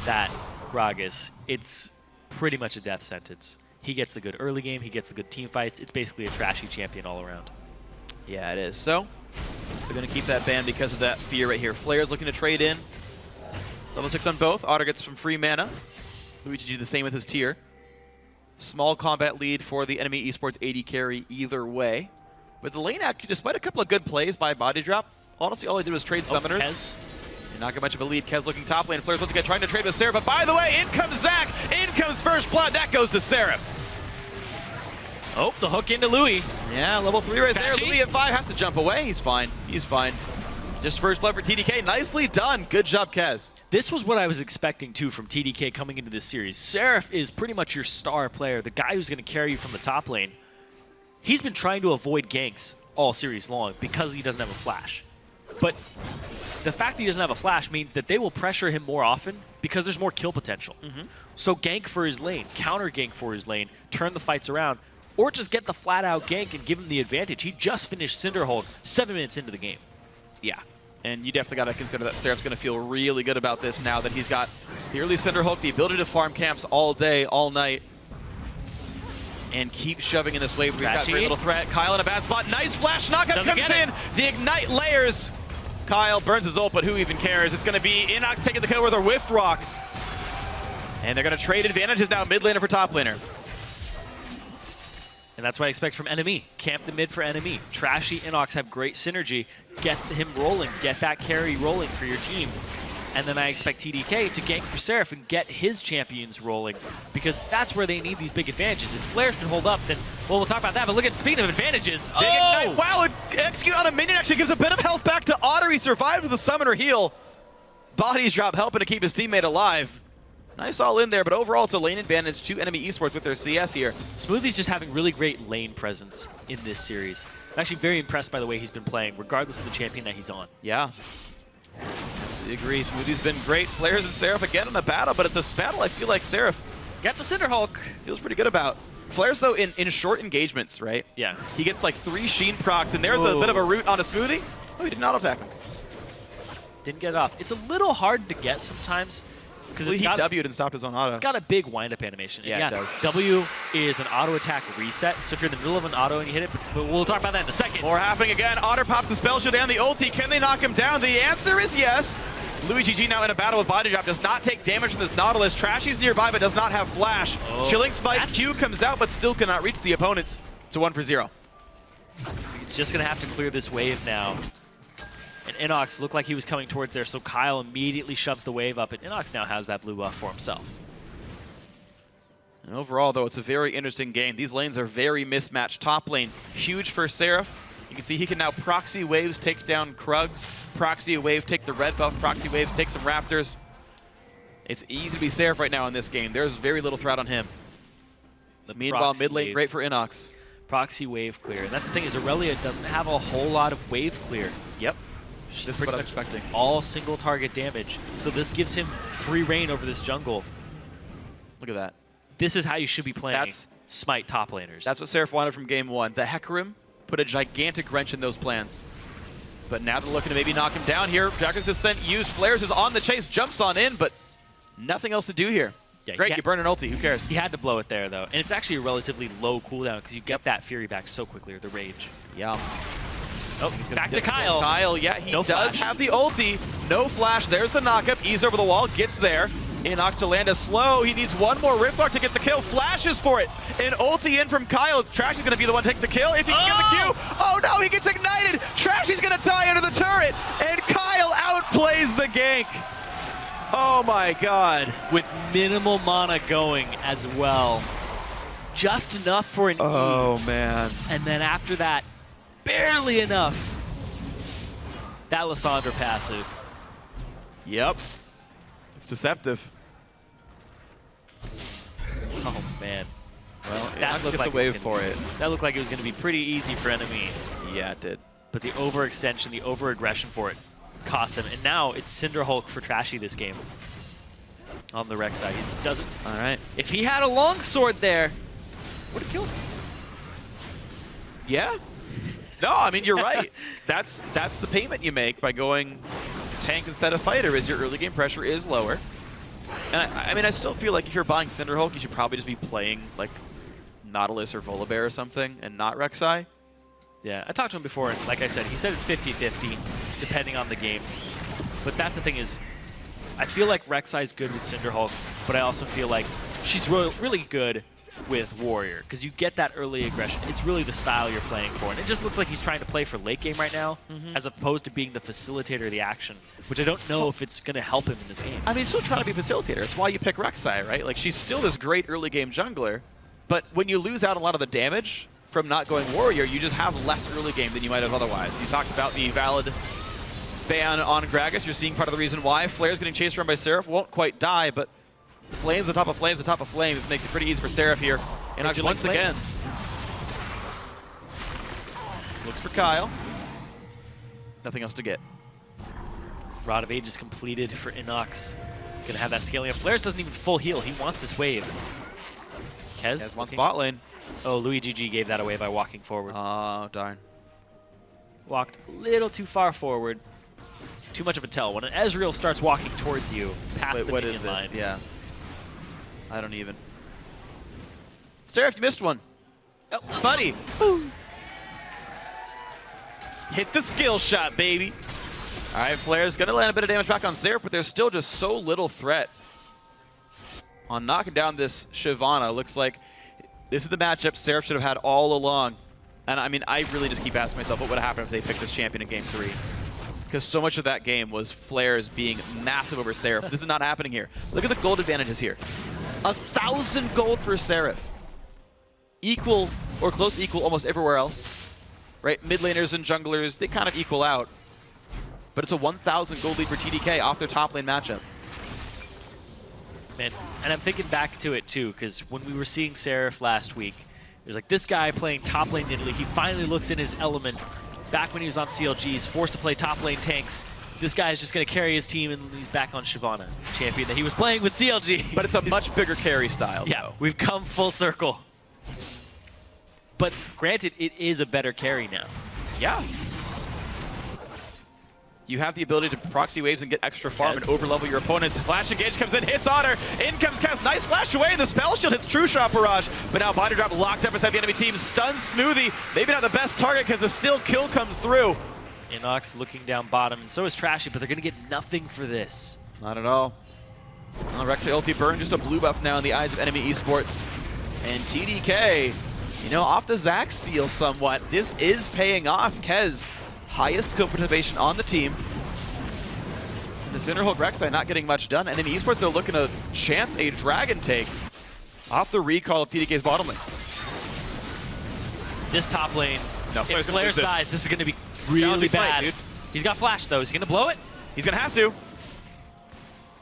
that Gragas, it's pretty much a death sentence. He gets the good early game, he gets the good team fights. It's basically a Trashy champion all around. Yeah, it is. So they're going to keep that ban because of that fear right here. Flair's looking to trade in. Level 6 on both. Otter gets some free mana. Luigi do the same with his tier. Small combat lead for the NME Esports AD carry either way. But the lane act, despite a couple of good plays by Body Drop, honestly all he did was trade summoners. Kez. Not got much of a lead. Kez looking top lane. Flair's once again trying to trade with Seraph. But by the way, in comes Zach. In comes First Blood. That goes to Seraph. Oh, the hook into Louis. Yeah, level 3 right there. Patchy. Louis at 5 has to jump away. He's fine. He's fine. Just First Blood for TDK. Nicely done. Good job, Kez. This was what I was expecting, too, from TDK coming into this series. Seraph is pretty much your star player, the guy who's going to carry you from the top lane. He's been trying to avoid ganks all series long because he doesn't have a flash. But the fact that he doesn't have a flash means that they will pressure him more often because there's more kill potential. So gank for his lane, counter gank for his lane, turn the fights around, or just get the flat-out gank and give him the advantage. He just finished Cinderhold 7 minutes into the game. Yeah. And you definitely got to consider that Seraph's going to feel really good about this now that he's got the early Cinderhook, the ability to farm camps all day, all night, and keep shoving in this wave. We've got very little threat. Kyle in a bad spot. Nice flash knockup comes in. The Ignite layers. Kyle burns his ult, but who even cares? It's going to be Inox taking the kill with a Whiff Rock. And they're going to trade advantages now mid laner for top laner. And that's what I expect from NME. Camp the mid for NME. Trashy Inox have great synergy. Get him rolling. Get that carry rolling for your team. And then I expect TDK to gank for Seraph and get his champions rolling, because that's where they need these big advantages. If Flares can hold up, then, well, we'll talk about that, but look at speed of advantages. Big Ignite. Wow, execute on a minion actually gives a bit of health back to Otter. He survived with the summoner heal. Bodies drop helping to keep his teammate alive. Nice all in there, but overall it's a lane advantage to NME Esports with their CS here. Smoothie's just having really great lane presence in this series. I'm actually very impressed by the way he's been playing, regardless of the champion that he's on. Yeah. Absolutely agree. Smoothie's been great. Flares and Seraph again in the battle, but it's a battle I feel like Seraph got the Cinderhulk. Feels pretty good about. Flares, though, in short engagements, right? Yeah. He gets like 3 Sheen procs, and there's a bit of a root on a Smoothie. Oh, he did not attack him. Didn't get it off. It's a little hard to get sometimes. Because he W'd and stopped his own auto. It's got a big wind-up animation. Yeah, it does. W is an auto attack reset. So if you're in the middle of an auto and you hit it, but we'll talk about that in a second. More happening again. Otter pops the spell shield and the ulti. Can they knock him down? The answer is yes. Louis GG now in a battle with Body Drop. Does not take damage from this Nautilus. Trashy's nearby, but does not have flash. Chilling Smite. Q comes out, but still cannot reach the opponents. It's a 1 for 0. It's just going to have to clear this wave now. And Inox looked like he was coming towards there, so Kyle immediately shoves the wave up, and Inox now has that blue buff for himself. And overall, though, it's a very interesting game. These lanes are very mismatched. Top lane, huge for Seraph. You can see he can now proxy waves take down Krugs, proxy a wave, take the red buff, proxy waves, take some Raptors. It's easy to be Seraph right now in this game. There's very little threat on him. Meanwhile, mid lane, great for Inox. Proxy wave clear. And that's the thing, is Aurelia doesn't have a whole lot of wave clear. Yep. This is what I'm expecting. All single target damage. So this gives him free reign over this jungle. Look at that. This is how you should be playing Smite top laners. That's what Seraph wanted from game 1. The Hecarim put a gigantic wrench in those plans. But now they're looking to maybe knock him down here. Dragon's Descent used. Flares is on the chase, jumps on in, but nothing else to do here. Yeah, great, you burn an ulti, who cares? He had to blow it there, though. And it's actually a relatively low cooldown because you get that Fury back so quickly, or the Rage. Yeah. Oh, back to Kyle. Kyle, yeah, he does flash. have the ulti. No flash. There's the knockup. Ease over the wall. Gets there. Inox to land a slow. He needs one more Rift Arc to get the kill. Flashes for it. An ulti in from Kyle. Trash is going to be the one to take the kill. If he can get the Q. Oh, no, he gets ignited. Trashy's going to die under the turret. And Kyle outplays the gank. Oh, my God. With minimal mana going as well. Just enough for an E. Oh, man. And then after that, barely enough. That Lissandra passive. Yep. It's deceptive. Oh, man. Well, That that looked like the wave for it. That looked like it was going to be pretty easy for NME. Yeah, it did. But the overextension, the overaggression for it cost them. And now it's Cinder Hulk for Trashy this game. On the Rex side. He doesn't. All right. If he had a long sword there, would have killed him. Yeah. No, I mean, you're right. That's the payment you make by going tank instead of fighter, is your early game pressure is lower. And I mean, I still feel like if you're buying Cinder Hulk, you should probably just be playing like Nautilus or Volibear or something and not Rek'Sai. Yeah, I talked to him before, and like I said, he said it's 50-50, depending on the game. But that's the thing is, I feel like Rek'Sai is good with Cinder Hulk, but I also feel like she's really good with Warrior, because you get that early aggression. It's really the style you're playing for, and it just looks like he's trying to play for late game right now, as opposed to being the facilitator of the action, which I don't know if it's going to help him in this game. I mean, he's still trying to be a facilitator. It's why you pick Rek'Sai, right? Like, she's still this great early game jungler, but when you lose out a lot of the damage from not going Warrior, you just have less early game than you might have otherwise. You talked about the valid ban on Gragas. You're seeing part of the reason why. Flair's getting chased around by Seraph. Won't quite die, but flames on top of flames on top of flames makes it pretty easy for Seraph here. And once again, looks for Kyle. Nothing else to get. Rod of Ages completed for Inox. Gonna have that scaling up. Flares doesn't even full heal. He wants this wave. Kez wants bot lane. Oh, Louis GG gave that away by walking forward. Oh, darn. Walked a little too far forward. Too much of a tell. When an Ezreal starts walking towards you, past the minion line. Yeah. I don't even. Seraph, you missed one. Oh, buddy. Boom. Hit the skill shot, baby. All right, Flair's going to land a bit of damage back on Seraph, but there's still just so little threat on knocking down this Shyvana. Looks like this is the matchup Seraph should have had all along. And I mean, I really just keep asking myself, what would happen if they picked this champion in Game 3? Because so much of that game was Flair's being massive over Seraph. This is not happening here. Look at the gold advantages here. 1,000 gold for Seraph. Equal or close to equal almost everywhere else. Right? Mid laners and junglers, they kind of equal out. But it's a 1,000 gold lead for TDK off their top lane matchup. Man, and I'm thinking back to it too, because when we were seeing Seraph last week, it was like this guy playing top lane Italy, he finally looks in his element. Back when he was on CLG, he's forced to play top lane tanks. This guy is just going to carry his team, and he's back on Shyvana, champion that he was playing with CLG. But it's a much bigger carry style. Yeah, though. We've come full circle. But granted, it is a better carry now. Yeah. You have the ability to proxy waves and get extra farm and overlevel your opponents. Flash engage comes in, hits on her. In comes Kez. Nice flash away. The spell shield hits True Shot Barrage. But now Body Drop locked up beside the enemy team. Stuns Smoothie. Maybe not the best target because the still kill comes through. Inox looking down bottom, and so is Trashy, but they're going to get nothing for this. Not at all. Rek'Sai ulti burn, just a blue buff now in the eyes of NME Esports. And TDK, you know, off the Zac steal somewhat. This is paying off. Kez, highest kill participation on the team. The Cinder Hulk Rek'Sai not getting much done. NME Esports, they're looking to chance a dragon take off the recall of TDK's bottom lane. This top lane, no, if Flares dies, this is going to be really bad. Dude. He's got flash, though. Is he going to blow it? He's going to have to.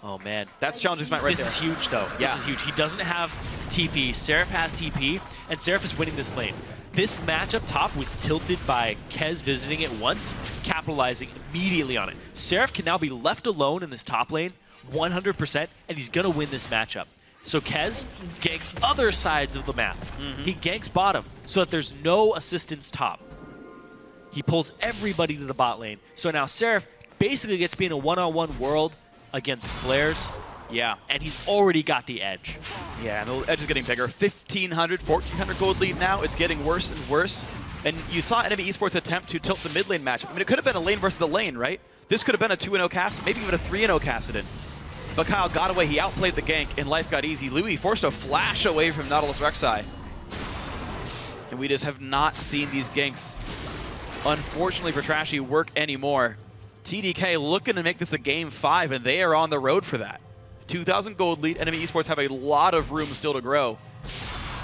Oh, man. That's challenging smite right there. This is huge, though. Yeah. This is huge. He doesn't have TP. Seraph has TP, and Seraph is winning this lane. This matchup top was tilted by Kez visiting it once, capitalizing immediately on it. Seraph can now be left alone in this top lane 100%, and he's going to win this matchup. So Kez ganks other sides of the map. He ganks bottom so that there's no assistance top. He pulls everybody to the bot lane. So now Seraph basically gets to be in a one-on-one world against Flares. Yeah. And he's already got the edge. Yeah, and the edge is getting bigger. 1,500, 1,400 gold lead now. It's getting worse and worse. And you saw NME Esports attempt to tilt the mid lane matchup. I mean, it could have been a lane versus a lane, right? This could have been a 2-0 Kassadin, maybe even a 3-0 Kassadin. But Kyle got away. He outplayed the gank, and life got easy. Louis forced a flash away from Nautilus Rek'Sai. And we just have not seen these ganks, unfortunately for Trashy, work anymore. TDK looking to make this a game 5, and they are on the road for that. 2,000 gold lead. NME Esports have a lot of room still to grow.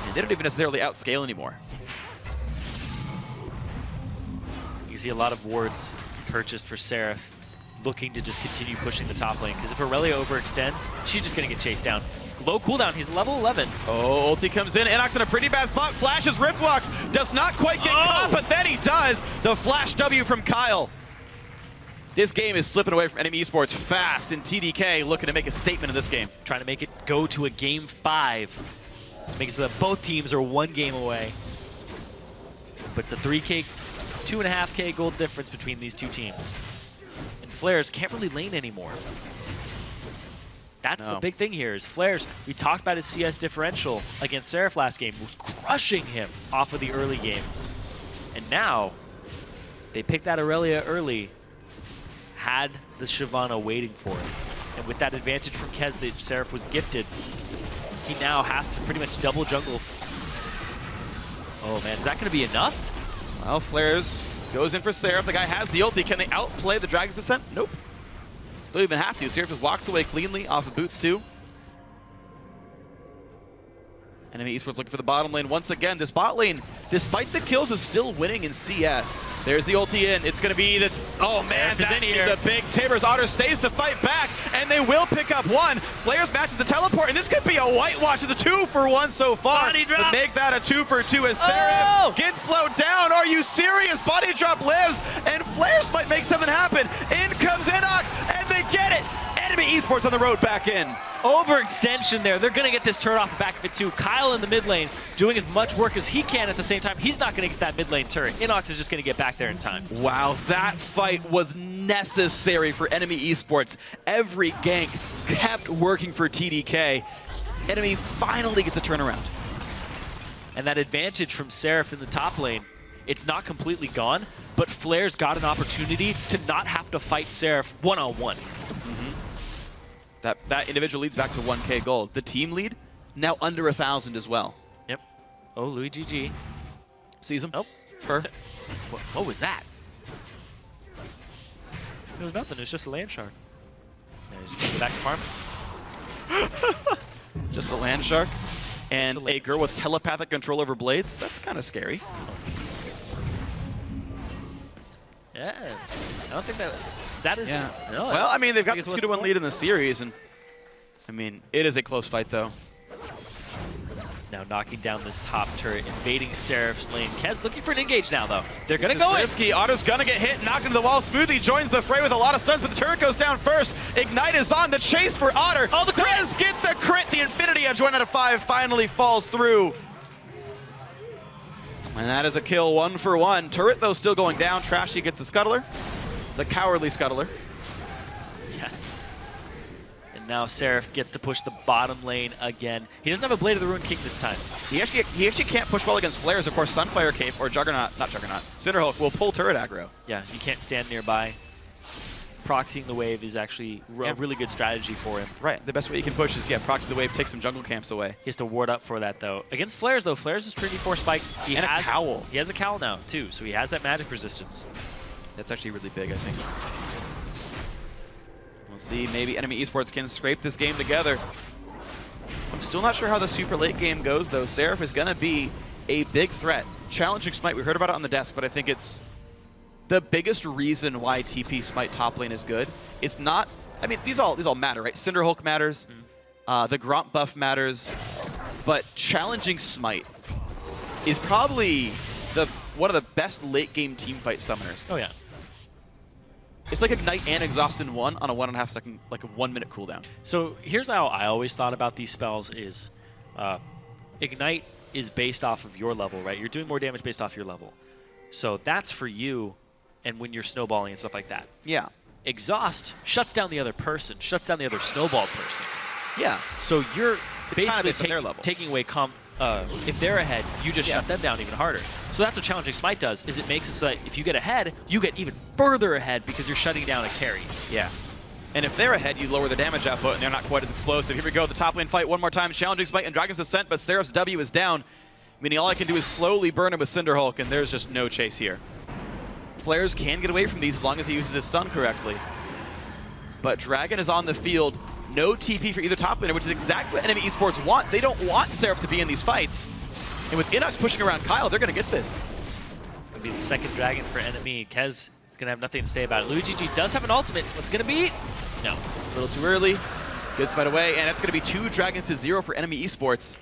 And they don't even necessarily outscale anymore. can see a lot of wards purchased for Seraph, looking to just continue pushing the top lane. Because if Aurelia overextends, she's just going to get chased down. Low cooldown, he's level 11. Oh, ulti comes in. NACS in a pretty bad spot. Flashes Riftwalks. Does not quite get caught, but then he does. The flash W from Kyle. This game is slipping away from NME Esports fast, and TDK looking to make a statement in this game. Trying to make it go to a game 5. Make it so that both teams are 1 game away. But it's a 3K, 2.5K gold difference between these two teams. And Flares can't really lane anymore. That's the big thing here is Flares, we talked about his CS differential against Seraph last game, was crushing him off of the early game. And now, they picked that Aurelia early, had the Shyvana waiting for him. And with that advantage from Kez that Seraph was gifted, he now has to pretty much double jungle. Oh man, is that going to be enough? Well, Flares goes in for Seraph. The guy has the ulti. Can they outplay the Dragon's Descent? Nope. Don't even have to. Seraph just walks away cleanly off of boots too. NME Esports looking for the bottom lane once again. This bot lane, despite the kills, is still winning in CS. There's the ulti in. It's going to be the... Oh man, that is a big Tabor's Otter stays to fight back, and they will pick up 1. Flares matches the teleport, and this could be a whitewash. It's a 2-for-1 so far. Body drop. But make that a 2-for-2 as Seraph gets slowed down. Are you serious? Body drop lives, and Flares might make something happen. In comes Inox, and they get it. NME Esports on the road back in. Overextension there. They're going to get this turret off the back of it too. Kyle in the mid lane doing as much work as he can at the same time. He's not going to get that mid lane turret. Inox is just going to get back there in time. Wow, that fight was necessary for NME Esports. Every gank kept working for TDK. NME finally gets a turnaround. And that advantage from Seraph in the top lane, it's not completely gone, but Flare's got an opportunity to not have to fight Seraph one-on-one. That individual leads back to 1K gold. The team lead, now under 1,000 as well. Yep. Oh, Louis GG. Sees him. Nope. Her. What was that? It was nothing. It's just a land shark. Yeah, just go back to farm. Just a land shark. And a girl with telepathic control over blades. That's kind of scary. Yeah. I don't think that is... Yeah. No, well, I mean, they've got the 2-1 lead in the series, and I mean, it is a close fight, though. Now knocking down this top turret, invading Seraph's lane. Kez looking for an engage now, though. They're going to go in. Risky. Otto's going to get hit, knocked into the wall. Smoothie joins the fray with a lot of stuns, but the turret goes down first. Ignite is on the chase for Otter. Oh, the crit! Does get the crit. The Infinity Edge 1 out of 5 finally falls through. And that is a kill, 1-for-1. Turret, though, still going down. Trashy gets the Scuttler. The cowardly Scuttler. Yeah. And now Seraph gets to push the bottom lane again. He doesn't have a Blade of the Ruined King this time. He actually can't push well against Flares. Of course, Sunfire Cape or Juggernaut, not Juggernaut, Cinderhulk will pull turret aggro. Yeah, you can't stand nearby. Proxying the wave is actually a really good strategy for him. Right, the best way you can push is, proxy the wave, take some jungle camps away. He has to ward up for that, though. Against Flares, though, Flares is Trinity 4 Spike. He has a cowl. He has a cowl now, too, so he has that magic resistance. That's actually really big, I think. We'll see, maybe NME Esports can scrape this game together. I'm still not sure how the super late game goes, though. Seraph is going to be a big threat. Challenging Smite, we heard about it on the desk, but I think it's the biggest reason why TP Smite top lane is good. It's not, I mean, these all matter, right? Cinderhulk matters, the Gromp buff matters, but Challenging Smite is probably one of the best late game teamfight summoners. Oh yeah. It's like Ignite and Exhaust in one on a 1.5 second, like a 1 minute cooldown. So here's how I always thought about these spells is Ignite is based off of your level, right? You're doing more damage based off your level. So that's for you and when you're snowballing and stuff like that. Yeah. Exhaust shuts down the other person, shuts down the other snowballed person. Yeah. So you're basically taking away comp. If they're ahead, you just shut them down even harder. So that's what Challenging Smite does, is it makes it so that if you get ahead, you get even further ahead because you're shutting down a carry. Yeah. And if they're ahead, you lower their damage output and they're not quite as explosive. Here we go, the top lane fight one more time. Challenging Smite and Dragon's Descent, but Seraph's W is down, meaning all I can do is slowly burn him with Cinderhulk, and there's just no chase here. Flares can get away from these as long as he uses his stun correctly. But Dragon is on the field. No TP for either top laner, which is exactly what NME Esports want. They don't want Seraph to be in these fights. And with Inox pushing around Kyle, they're going to get this. It'll be the second dragon for NME. Kez is going to have nothing to say about it. LuigiG does have an ultimate. What's going to be? No. A little too early. Good spite away, and it's going to be 2 dragons to 0 for NME Esports.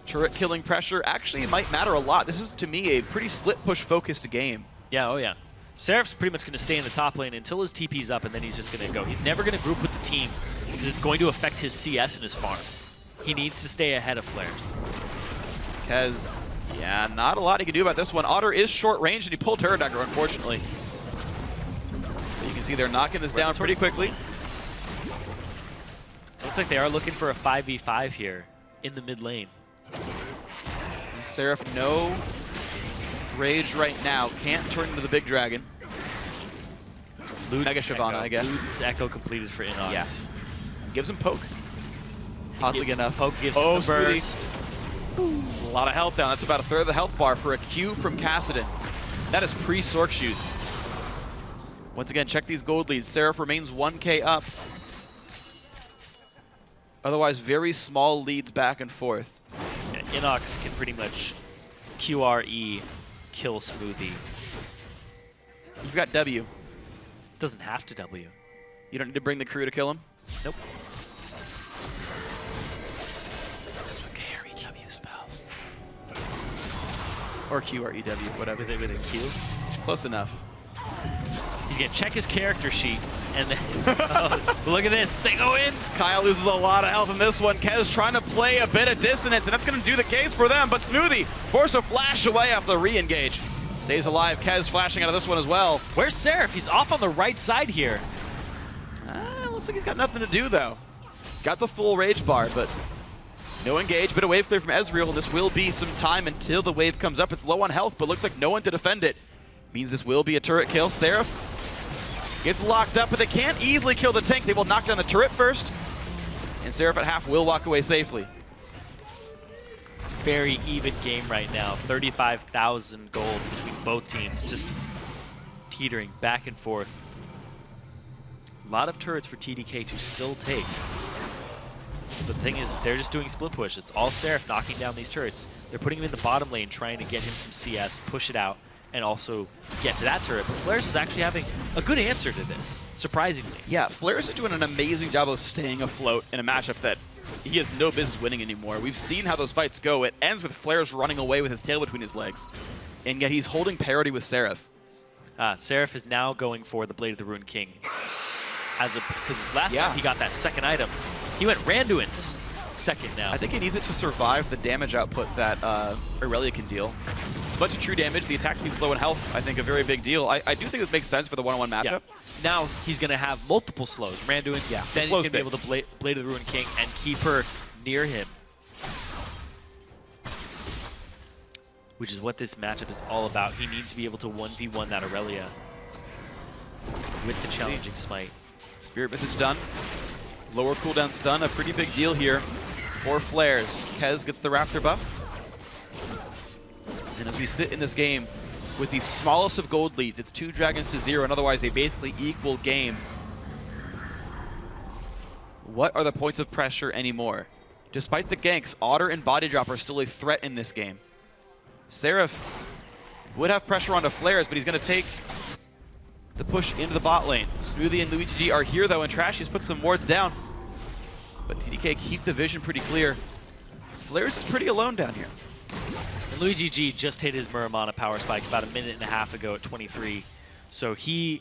Turret killing pressure actually might matter a lot. This is, to me, a pretty split push focused game. Yeah, oh yeah. Seraph's pretty much going to stay in the top lane until his TP's up, and then he's just going to go. He's never going to group with the team because it's going to affect his CS and his farm. He needs to stay ahead of Flares. Kez, yeah, not a lot he can do about this one. Otter is short range, and he pulled Turret Dagger, unfortunately. But you can see they're knocking this down pretty quickly. Looks like they are looking for a 5v5 here in the mid lane. Seraph, no rage right now. Can't turn into the big dragon. Mega Shyvana, I guess. Luden's Echo completed for Inox. Yes. Gives him poke. Oddly enough. Poke gives him the burst. A lot of health down. That's about a third of the health bar for a Q from Kassadin. That is pre-Sork shoes. Once again, check these gold leads. Seraph remains 1K up. Otherwise, very small leads back and forth. Yeah, Inox can pretty much QRE kill Smoothie. You've got W. Doesn't have to W. You don't need to bring the crew to kill him? Nope. That's what KREW spells. Or QREW, whatever. With a Q? Close enough. He's going to check his character sheet, and then, oh, look at this, they go in. Kyle loses a lot of health in this one. Kez trying to play a bit of dissonance, and that's going to do the case for them, but Smoothie forced to flash away after the re-engage. Stays alive, Kez flashing out of this one as well. Where's Seraph? He's off on the right side here. Looks like he's got nothing to do, though. He's got the full rage bar, but no engage. Bit of wave clear from Ezreal, and this will be some time until the wave comes up. It's low on health, but looks like no one to defend it. Means this will be a turret kill. Seraph gets locked up, but they can't easily kill the tank. They will knock down the turret first, and Seraph at half will walk away safely. Very even game right now. 35,000 gold between both teams, just teetering back and forth. A lot of turrets for TDK to still take. But the thing is, they're just doing split push. It's all Seraph knocking down these turrets. They're putting him in the bottom lane, trying to get him some CS, push it out, and also get to that turret. But Flares is actually having a good answer to this, surprisingly. Yeah, Flares is doing an amazing job of staying afloat in a matchup that he has no business winning anymore. We've seen how those fights go. It ends with Flares running away with his tail between his legs, and yet he's holding parity with Seraph. Seraph is now going for the Blade of the Ruined King. Because last time he got that second item, he went Randuin's second now. I think he needs it to survive the damage output that Aurelia can deal. It's a bunch of true damage. The attack speed slow and health, I think, a very big deal. I do think this makes sense for the one-on-one matchup. Yeah. Now he's going to have multiple slows. Randuin's, then he's going to be able to Blade of the Ruined King and keep her near him. Which is what this matchup is all about. He needs to be able to 1v1 that Aurelia with the challenging smite. Spirit Visage done. Lower cooldown stun, a pretty big deal here for Flares. Kez gets the Raptor buff. And as we sit in this game with the smallest of gold leads, it's 2 dragons to 0, and otherwise a basically equal game. What are the points of pressure anymore? Despite the ganks, Otter and Body Drop are still a threat in this game. Seraph would have pressure onto Flares, but he's going to take the push into the bot lane. Smoothie and LuigiG are here, though, and Trashy's put some wards down. But TDK keep the vision pretty clear. Flares is pretty alone down here. And LuigiG just hit his Muramana power spike about a minute and a half ago at 23. So he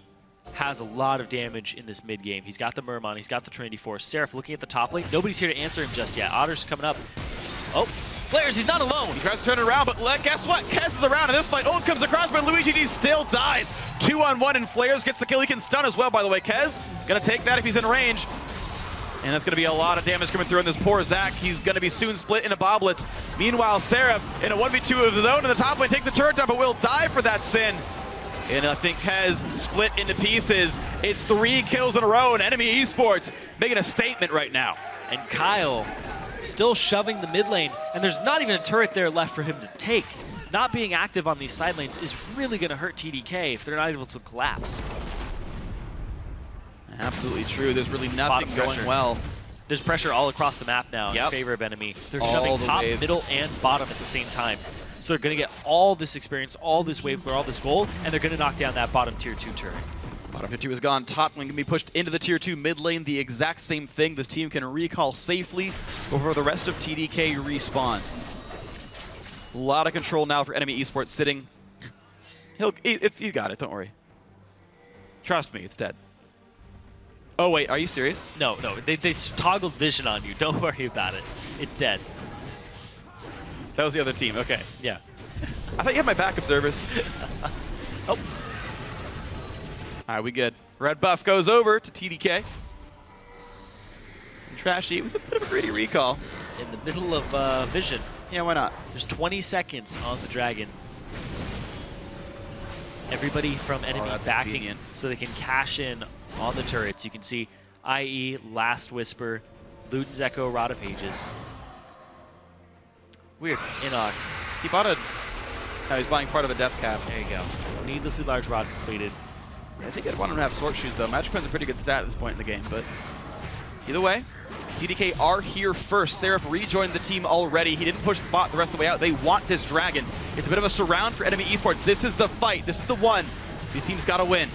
has a lot of damage in this mid game. He's got the Muramana, he's got the Trinity Force. Seraph looking at the top lane. Nobody's here to answer him just yet. Otter's coming up. Oh, Flares, he's not alone. He tries to turn it around, but guess what? Kez is around in this fight. Ult comes across, but LuigiG still dies. 2-on-1, and Flares gets the kill. He can stun as well, by the way. Kez gonna take that if he's in range. And that's gonna be a lot of damage coming through on this poor Zac. He's gonna be soon split into boblets. Meanwhile, Seraph in a 1v2 of his own in the top lane takes a turret down, but will die for that sin. And I think Kez split into pieces. It's 3 kills in a row, and NME Esports making a statement right now. And Kyle still shoving the mid lane, and there's not even a turret there left for him to take. Not being active on these side lanes is really going to hurt TDK if they're not able to collapse. Absolutely true. There's really nothing going well. There's pressure all across the map now in favor of NME. They're shoving top, middle, and bottom at the same time. So they're going to get all this experience, all this wave clear, all this gold, and they're going to knock down that bottom tier 2 turret. Bottom tier 2 is gone. Top lane can be pushed into the tier 2 mid lane. The exact same thing. This team can recall safely before the rest of TDK respawns. A lot of control now for enemy esports sitting. You got it, don't worry. Trust me, it's dead. Oh wait, are you serious? No, they toggled vision on you. Don't worry about it. It's dead. That was the other team, okay. Yeah. I thought you had my backup service. Oh. All right, we good. Red buff goes over to TDK. And Trashy with a bit of a greedy recall. In the middle of vision. Yeah, why not? There's 20 seconds on the dragon. Everybody from enemy backing convenient. so they can cash in on the turrets. You can see IE, Last Whisper, Luden's Echo, Rod of Ages. Weird. Inox. He bought a... No, he's buying part of a death cap. There you go. Needlessly large rod completed. I think I'd want him to have sword shoes, though. Magic Coin's a pretty good stat at this point in the game, but either way, TDK are here first. Seraph rejoined the team already. He didn't push the bot the rest of the way out. They want this dragon. It's a bit of a surround for enemy esports. This is the fight. This is the one. These teams got to win.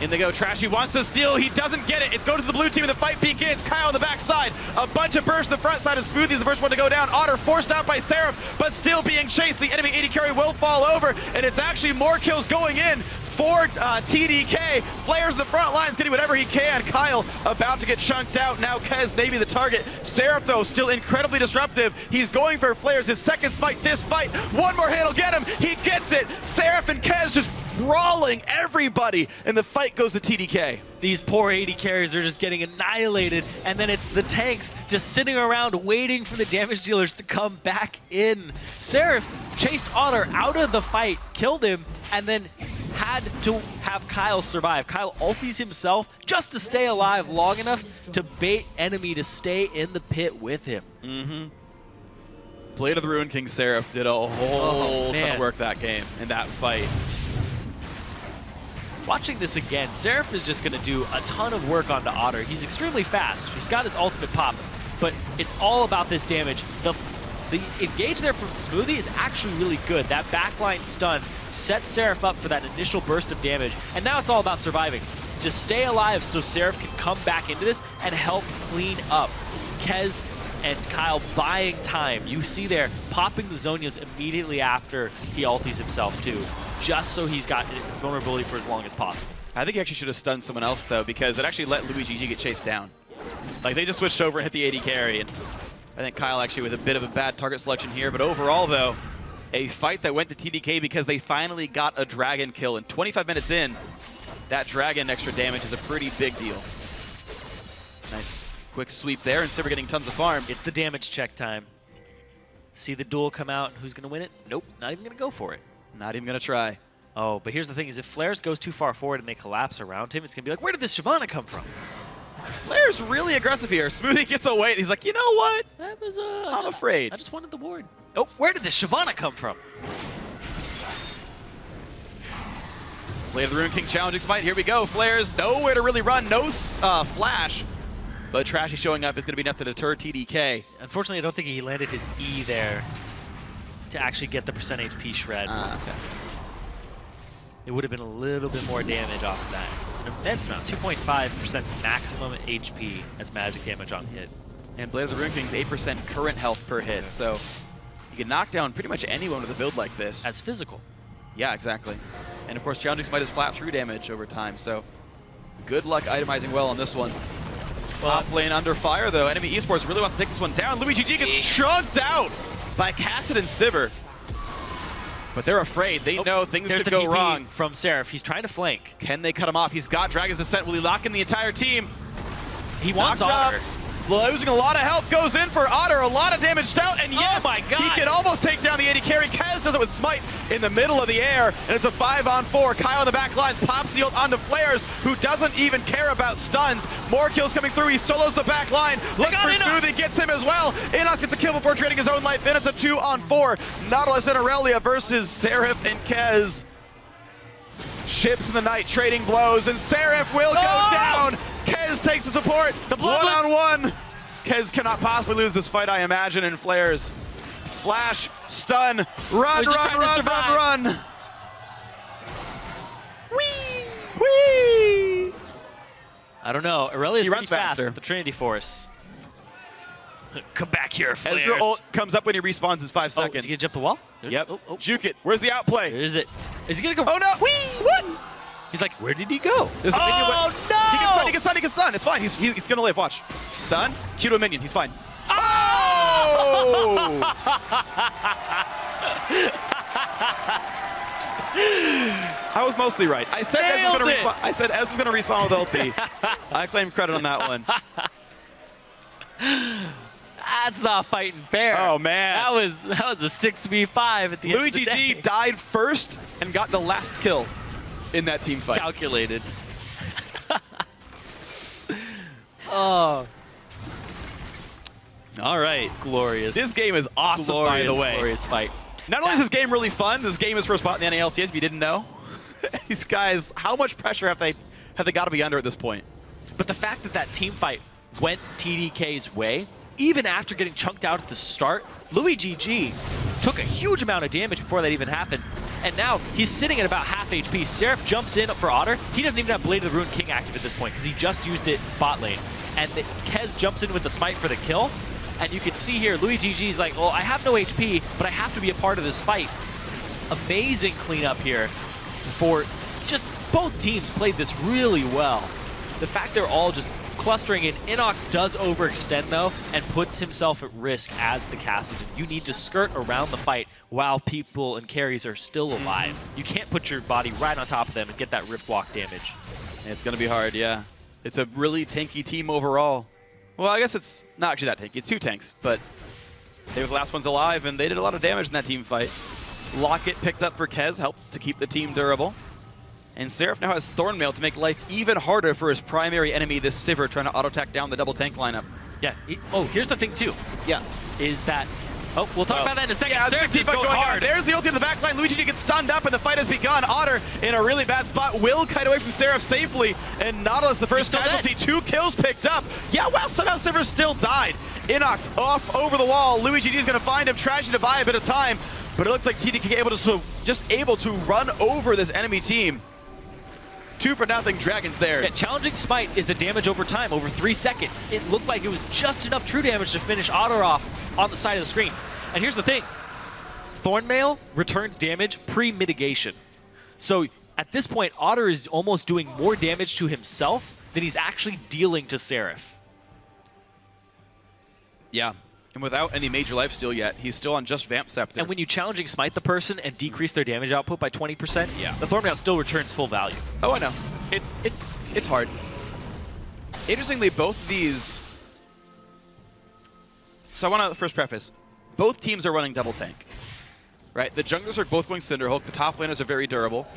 In they go. Trashy wants to steal. He doesn't get it. It goes to the blue team, and the fight begins. Kyle on the backside. A bunch of bursts on the front side, and Smoothie is the first one to go down. Otter forced out by Seraph, but still being chased. The enemy AD carry will fall over, and it's actually more kills going in for TDK. FLICKR's in the front lines getting whatever he can. Kyle about to get chunked out. Now Kez maybe the target. Seraph, though, still incredibly disruptive. He's going for FLICKR's his second smite this fight. One more hit will get him. He gets it. Seraph and Kez just brawling everybody, and the fight goes to TDK. These poor AD carries are just getting annihilated, and then it's the tanks just sitting around waiting for the damage dealers to come back in. Seraph chased Otter out of the fight, killed him, and then had to have Kyle survive. Kyle ulties himself just to stay alive long enough to bait enemy to stay in the pit with him. Blade of the Ruined King Seraph did a whole ton of work that game in that fight. Watching this again, Seraph is just going to do a ton of work onto Otter. He's extremely fast. He's got his ultimate pop, but it's all about this damage. The engage there from Smoothie is actually really good. That backline stun sets Seraph up for that initial burst of damage, and now it's all about surviving. Just stay alive so Seraph can come back into this and help clean up. Kez and Kyle buying time. You see there, popping the Zonias immediately after he ulties himself too, just so he's got vulnerability for as long as possible. I think he actually should have stunned someone else, though, because it actually let Luigi get chased down. Like, they just switched over and hit the AD carry, and I think Kyle actually with a bit of a bad target selection here. But overall, though, a fight that went to TDK because they finally got a dragon kill. And 25 minutes in, that dragon extra damage is a pretty big deal. Nice quick sweep there, and Sivir getting tons of farm. It's the damage check time. See the duel come out, and who's going to win it? Nope, not even going to go for it. Not even going to try. Oh, but here's the thing, is if FLICKR goes too far forward and they collapse around him, it's going to be like, where did this Shyvana come from? FLICKR's really aggressive here. Smoothie gets away. He's like, you know what? That was, I'm afraid. I just wanted the ward. Oh, where did this Shyvana come from? Blade of the Ruined King challenging smite. Here we go. FLICKR's nowhere to really run. No flash. But Trashy showing up is going to be enough to deter TDK. Unfortunately, I don't think he landed his E there to actually get the percent HP shred. Okay. It would have been a little bit more damage off of that. It's an immense amount, 2.5% maximum HP as magic damage on hit. And Blade of the Ruined King's 8% current health per hit, so you can knock down pretty much anyone with a build like this. As physical. Yeah, exactly. And of course, challenging smite is flat true damage over time, so good luck itemizing well on this one. Top lane under fire, though. Enemy Esports really wants to take this one down. Luigi G gets chunked out by Cassid and Sivir. But they're afraid. They know things could go wrong. From Seraph. He's trying to flank. Can they cut him off? He's got Dragon's Descent. Will he lock in the entire team? He wants Otter. Losing a lot of health, goes in for Otter, a lot of damage out, and yes, oh my God, he can almost take down the AD carry. Kez does it with Smite in the middle of the air, and it's a 5-on-4. Kyle on the back lines pops the ult onto FLICKR's, who doesn't even care about stuns. More kills coming through. He solos the back line, looks for Smoothie, gets him as well. Inox gets a kill before trading his own life in. It's a 2-on-4. Nautilus and Aurelia versus Seraph and Kez. Ships in the night, trading blows, and Seraph will go down. Kez takes the support. One-on-one. Kez cannot possibly lose this fight, I imagine, and FLICKR's flash, stun, run, just trying to run, survive. run, run. Whee! Whee! I don't know. Aurelia's He pretty runs fast faster. with the Trinity Force. Come back here, Ezreal Flares. ult comes up when he respawns in 5 Oh, seconds. is he gonna jump the wall? Yep. Oh. Juke it. Where's the outplay? Where is it? Is he gonna go? Oh no! Whee! What? He's like, where did he go? There's a minion Oh with- no! He can stun, he can stun, he can stun. It's fine. He's gonna live. Watch. Stun. Q to a minion. He's fine. Oh! I was mostly right. I said Ez was Nailed gonna it! respawn. I said Ez was gonna respawn with ulti. I claim credit on that one. That's not fighting fair. Oh man. That was a 6v5 at the end of the day. Luigi died first and got the last kill in that team fight. Calculated. Oh. All right. Glorious. This game is awesome, by the way. Glorious fight. Not only is this game really fun, this game is for a spot in the NALCS, if you didn't know. These guys, how much pressure have they got to be under at this point? But the fact that that team fight went TDK's way, even after getting chunked out at the start, Luigi G took a huge amount of damage before that even happened. And now he's sitting at about half HP. Seraph jumps in for Otter. He doesn't even have Blade of the Ruined King active at this point because he just used it bot lane. And Kez jumps in with the smite for the kill. And you can see here, Luigi G's like, well, I have no HP, but I have to be a part of this fight. Amazing cleanup here for just both teams played this really well. The fact they're all just clustering in. Inox does overextend though and puts himself at risk as the Kassadin. You need to skirt around the fight while people and carries are still alive. You can't put your body right on top of them and get that rift walk damage. It's going to be hard, yeah. It's a really tanky team overall. Well, I guess it's not actually that tanky. It's 2 tanks, but they were the last ones alive, and they did a lot of damage in that team fight. Locket picked up for Kez, helps to keep the team durable. And Seraph now has Thornmail to make life even harder for his primary enemy, this Sivir, trying to auto-attack down the double tank lineup. Yeah. Oh, here's the thing too. Yeah. Is that... Oh, we'll talk about that in a second. Yeah, Seraph is going hard. There's the ulti in the backline. Luigi gets stunned up, and the fight has begun. Otter in a really bad spot. Will kite away from Seraph safely, and Nautilus, the first casualty, 2 kills picked up. Yeah, wow, somehow Sivir still died. Inox off over the wall. Luigi G is going to find him, trying to buy a bit of time, but it looks like TDK able to run over this enemy team. 2-0 Dragons theirs. Yeah, challenging smite is a damage over time, over 3 seconds. It looked like it was just enough true damage to finish Otter off on the side of the screen. And here's the thing. Thornmail returns damage pre-mitigation. So at this point, Otter is almost doing more damage to himself than he's actually dealing to Seraph. Yeah. And without any major lifesteal yet, he's still on just Vamp Scepter. And when you challenging smite the person and decrease their damage output by 20%, yeah, the Thornmail still returns full value. Oh, I know. It's hard. Interestingly, both of these... So I want to first preface. Both teams are running double tank, right? The junglers are both going Cinderhulk. The top laners are very durable.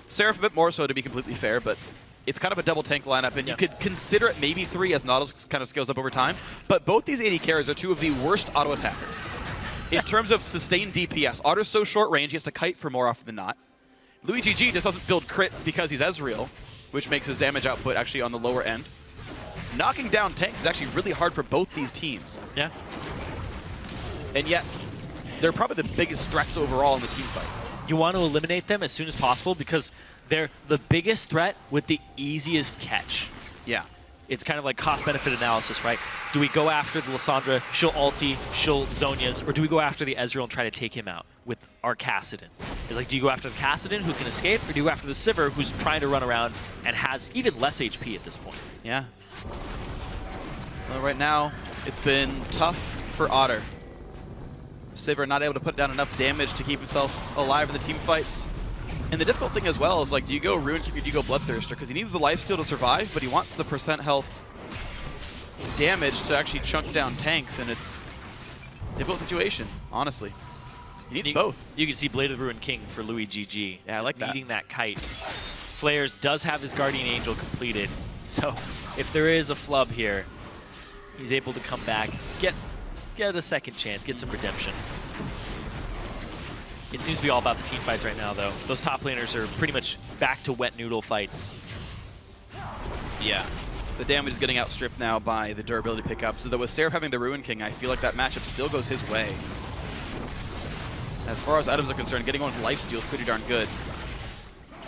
Seraph a bit more so, to be completely fair, but it's kind of a double tank lineup, and you could consider it maybe 3 as Nautilus kind of scales up over time. But both these AD carries are 2 of the worst auto attackers in terms of sustained DPS. Otter's so short range, he has to kite for more often than not. Luigi G just doesn't build crit because he's Ezreal, which makes his damage output actually on the lower end. Knocking down tanks is actually really hard for both these teams. Yeah. And yet, they're probably the biggest threats overall in the team fight. You want to eliminate them as soon as possible because they're the biggest threat with the easiest catch. Yeah. It's kind of like cost-benefit analysis, right? Do we go after the Lissandra, she'll ulti, she'll Zhonya's, or do we go after the Ezreal and try to take him out with our Kassadin? It's like, do you go after the Kassadin who can escape, or do you go after the Sivir who's trying to run around and has even less HP at this point? Yeah. Well, right now, it's been tough for Otter. Sivir not able to put down enough damage to keep himself alive in the team fights. And the difficult thing as well is, like, do you go Ruin King or do you go Bloodthirster? Because he needs the lifesteal to survive, but he wants the % health damage to actually chunk down tanks, and it's a difficult situation, honestly. He needs both. You can see Blade of the Ruined King for Luigi G. Yeah, I like that. Needing that kite. Flares does have his Guardian Angel completed, so if there is a flub here, he's able to come back, get a second chance, get some redemption. It seems to be all about the team fights right now, though. Those top laners are pretty much back to wet noodle fights. Yeah. The damage is getting outstripped now by the durability pickup, so that with Seraph having the Ruin King, I feel like that matchup still goes his way. As far as items are concerned, getting one with lifesteal is pretty darn good.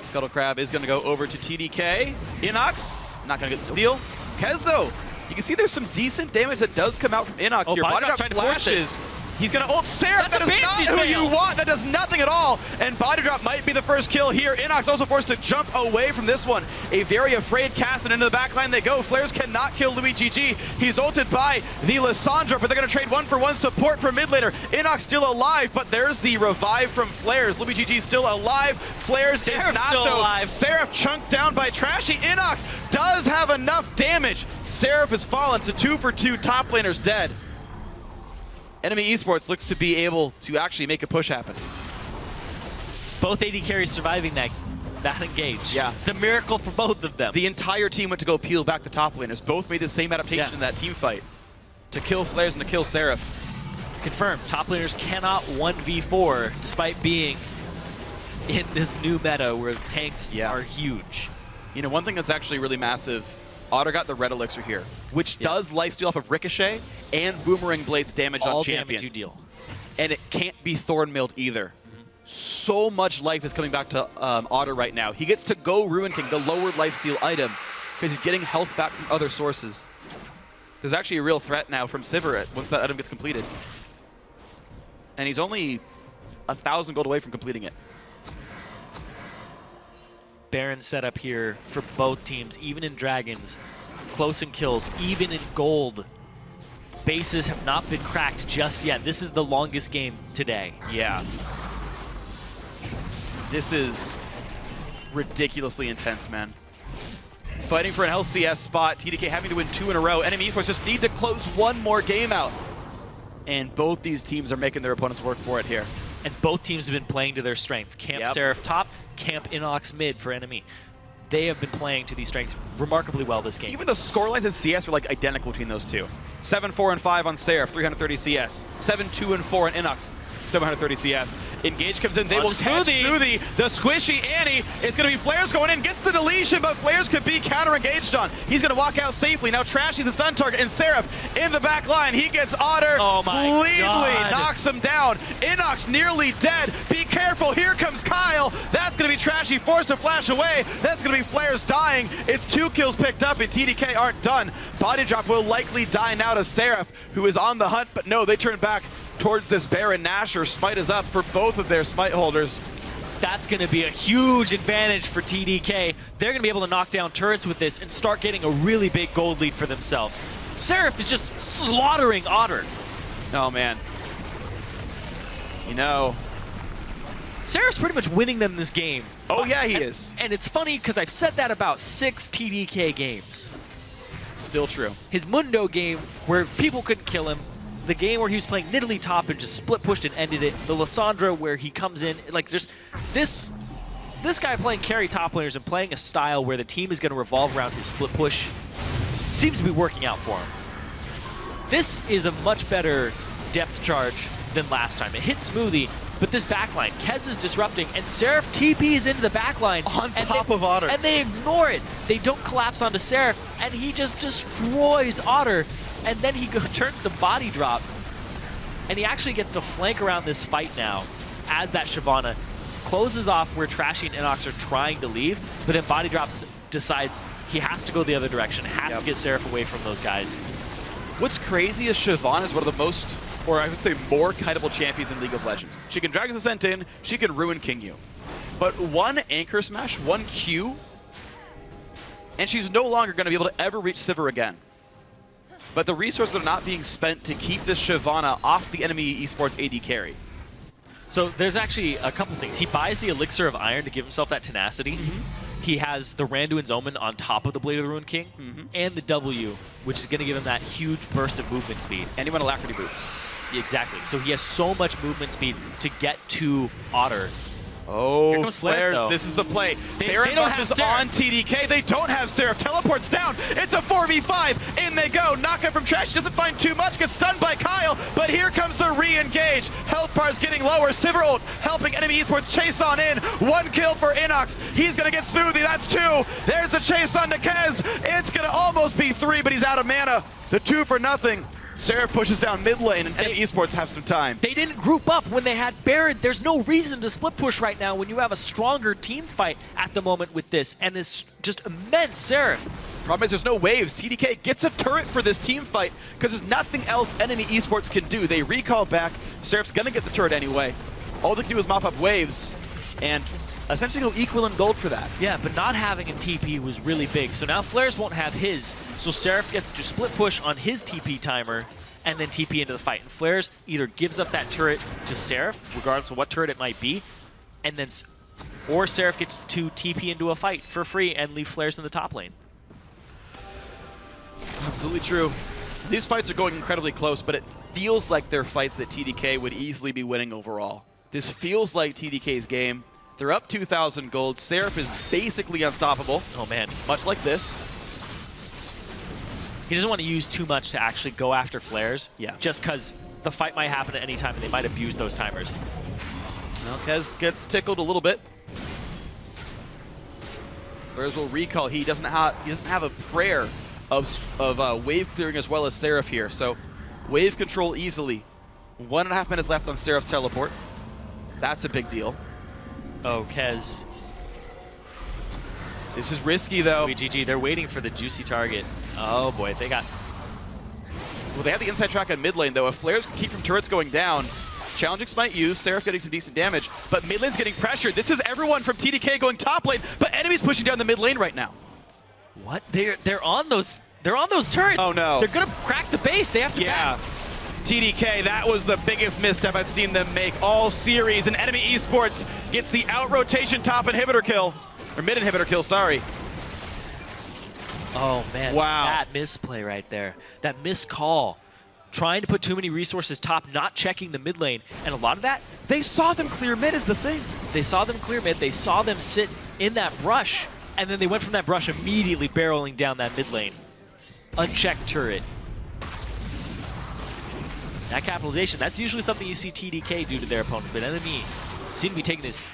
Scuttle Crab is going to go over to TDK. Inox, not going to get the steal. Kez, though, you can see there's some decent damage that does come out from Inox here. Body Drop flashes. He's going to ult Seraph. That is not who you want. That does nothing at all. And Body Drop might be the first kill here. Inox also forced to jump away from this one. A very afraid cast, and into the backline they go. Flares cannot kill Louis GG. He's ulted by the Lissandra, but they're going to trade 1-for-1 support for mid laner. Inox still alive, but there's the revive from Flares. Louis GG still alive. Flares is not, though. Alive. Seraph chunked down by Trashy. Inox does have enough damage. Seraph has fallen to 2-for-2 top laners dead. NME Esports looks to be able to actually make a push happen. Both AD carries surviving that engage. Yeah. It's a miracle for both of them. The entire team went to go peel back the top laners. Both made the same adaptation in that team fight. To kill Flares and to kill Seraph. Confirmed. Top laners cannot 1v4 despite being in this new meta where tanks are huge. You know, one thing that's actually really massive, Otter got the red elixir here, which does lifesteal off of Ricochet and Boomerang Blades damage on champions. Damage you deal. And it can't be Thorn Milled either. So much life is coming back to Otter right now. He gets to go Ruin King, the lowered lifesteal item, because he's getting health back from other sources. There's actually a real threat now from Sivir once that item gets completed. And he's only 1,000 gold away from completing it. Baron setup here for both teams, even in Dragons. Close in kills, even in gold. Bases have not been cracked just yet. This is the longest game today. Yeah. This is ridiculously intense, man. Fighting for an LCS spot, TDK having to win 2 in a row. NME Esports just need to close one more game out. And both these teams are making their opponents work for it here. And both teams have been playing to their strengths. Camp Seraph top, Camp Inox mid for NME. They have been playing to these strengths remarkably well this game. Even the scorelines in CS are like identical between those two. 7-4-5 on Seraph, 330 CS. 7-2-4 on Inox, 730 CS. Engage comes in, they will catch Smoothie. The squishy Annie. It's going to be Flares going in, gets the deletion, but Flares could be counter-engaged on. He's going to walk out safely. Now Trashy's the stun target, and Seraph in the back line. He gets Otter, cleanly knocks him down. Inox nearly dead. Be careful, here comes Kyle. That's going to be Trashy, forced to flash away. That's going to be Flares dying. It's 2 kills picked up, and TDK aren't done. Body Drop will likely die now to Seraph, who is on the hunt, but no, they turn back towards this Baron Nashor. Smite is up for both of their smite holders. That's going to be a huge advantage for TDK. They're going to be able to knock down turrets with this and start getting a really big gold lead for themselves. Seraph is just slaughtering Otter. Oh, man. You know, Seraph's pretty much winning them this game. Oh, yeah, he is. And it's funny because I've said that about 6 TDK games. Still true. His Mundo game, where people couldn't kill him, the game where he was playing Nidalee top and just split pushed and ended it. The Lissandra where he comes in, like there's this guy playing carry top laners and playing a style where the team is going to revolve around his split push seems to be working out for him. This is a much better depth charge than last time. It hits Smoothie, but this backline, Kez is disrupting, and Seraph TPs into the backline. On top of Otter. And they ignore it. They don't collapse onto Seraph, and he just destroys Otter. And then he turns to Body Drop, and he actually gets to flank around this fight now as that Shyvana closes off where Trashy and Inox are trying to leave, but then Body Drop decides he has to go the other direction, has to get Seraph away from those guys. What's crazy is Shyvana is one of the most, or I would say more kiteable champions in League of Legends. She can Dragon's Ascent in, she can Ruin King you. But one Anchor Smash, one Q, and she's no longer going to be able to ever reach Sivir again. But the resources are not being spent to keep this Shyvana off the NME Esports AD carry. So there's actually a couple things. He buys the Elixir of Iron to give himself that tenacity. He has the Randuin's Omen on top of the Blade of the Ruined King, and the W, which is going to give him that huge burst of movement speed. And he went Alacrity Boots. Exactly. So he has so much movement speed to get to Otter. Oh, Here comes Flares, this is the play. They Baron don't buff have is Seraph. on TDK. They don't have Seraph. Teleports down. It's a 4v5. In they go. Knockup from Trash. Doesn't find too much. Gets stunned by Kyle. But here comes the re-engage. Health bar's getting lower. Sivir ult helping NME Esports chase on in. 1 kill for Inox. He's going to get Smoothie. That's 2. There's the chase on to Kez. It's going to almost be 3, but he's out of mana. The 2 for nothing. Seraph pushes down mid lane, and NME Esports have some time. They didn't group up when they had Baron. There's no reason to split push right now when you have a stronger team fight at the moment with this, and this just immense Seraph. Problem is there's no waves. TDK gets a turret for this team fight because there's nothing else NME Esports can do. They recall back. Seraph's gonna get the turret anyway. All they can do is mop up waves and essentially go equal in gold for that. Yeah, but not having a TP was really big. So now Flares won't have his, so Seraph gets to split push on his TP timer and then TP into the fight. And Flares either gives up that turret to Seraph, regardless of what turret it might be, and then, or Seraph gets to TP into a fight for free and leave Flares in the top lane. Absolutely true. These fights are going incredibly close, but it feels like they're fights that TDK would easily be winning overall. This feels like TDK's game. They're up 2,000 gold. Seraph is basically unstoppable. Oh man. Much like this. He doesn't want to use too much to actually go after Flares. Yeah. Just because the fight might happen at any time and they might abuse those timers. Well, Kez gets tickled a little bit. Flares will recall. He doesn't have a prayer of wave clearing as well as Seraph here. So wave control easily. 1.5 minutes left on Seraph's teleport. That's a big deal. Oh, Kez. This is risky though. GG, they're waiting for the juicy target. Oh boy, they got... Well, they have the inside track on mid lane though. If Flares can keep from turrets going down, Challenging might use, Seraph getting some decent damage, but mid lane's getting pressured. This is everyone from TDK going top lane, but enemies pushing down the mid lane right now. What? They're on those turrets. Oh no. They're gonna crack the base. They have to back. TDK, that was the biggest misstep I've seen them make all series, and NME Esports gets the out-rotation top inhibitor kill. Or mid inhibitor kill, sorry. Oh man, wow. That misplay right there. That miscall. Trying to put too many resources top, not checking the mid lane. And a lot of that... They saw them clear mid is the thing. They saw them clear mid, they saw them sit in that brush, and then they went from that brush immediately barreling down that mid lane. Unchecked turret. That capitalization, that's usually something you see TDK do to their opponent, but NME seem to be taking this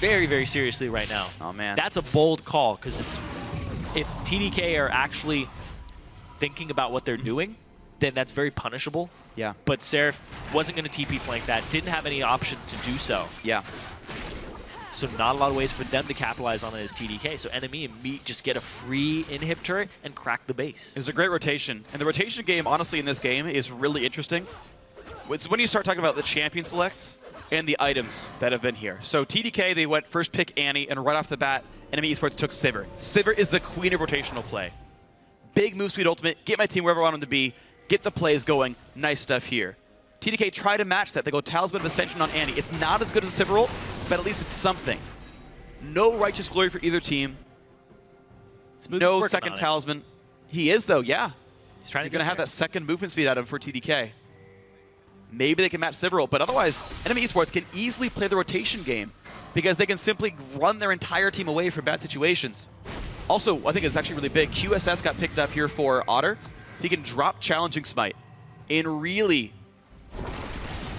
very, very seriously right now. Oh man. That's a bold call, because it's if TDK are actually thinking about what they're doing, then that's very punishable. Yeah. But Seraph wasn't going to TP flank that, didn't have any options to do so. Yeah. So not a lot of ways for them to capitalize on it as TDK. So NME and Meat just get a free inhib turret and crack the base. It was a great rotation. And the rotation game, honestly, in this game is really interesting. It's when you start talking about the champion selects and the items that have been here. So TDK, they went first pick Annie, and right off the bat, NME Esports took Sivir. Sivir is the queen of rotational play. Big move speed ultimate, get my team wherever I want them to be, get the plays going, nice stuff here. TDK try to match that. They go Talisman of Ascension on Annie. It's not as good as a Sivir ult, but at least it's something. No Righteous Glory for either team. No second Talisman. He is though, yeah. He's trying to You're gonna have that second movement speed out of him for TDK. Maybe they can match Sivir ult, but otherwise, NME Esports can easily play the rotation game because they can simply run their entire team away from bad situations. Also, I think it's actually really big. QSS got picked up here for Otter. He can drop Challenging Smite and really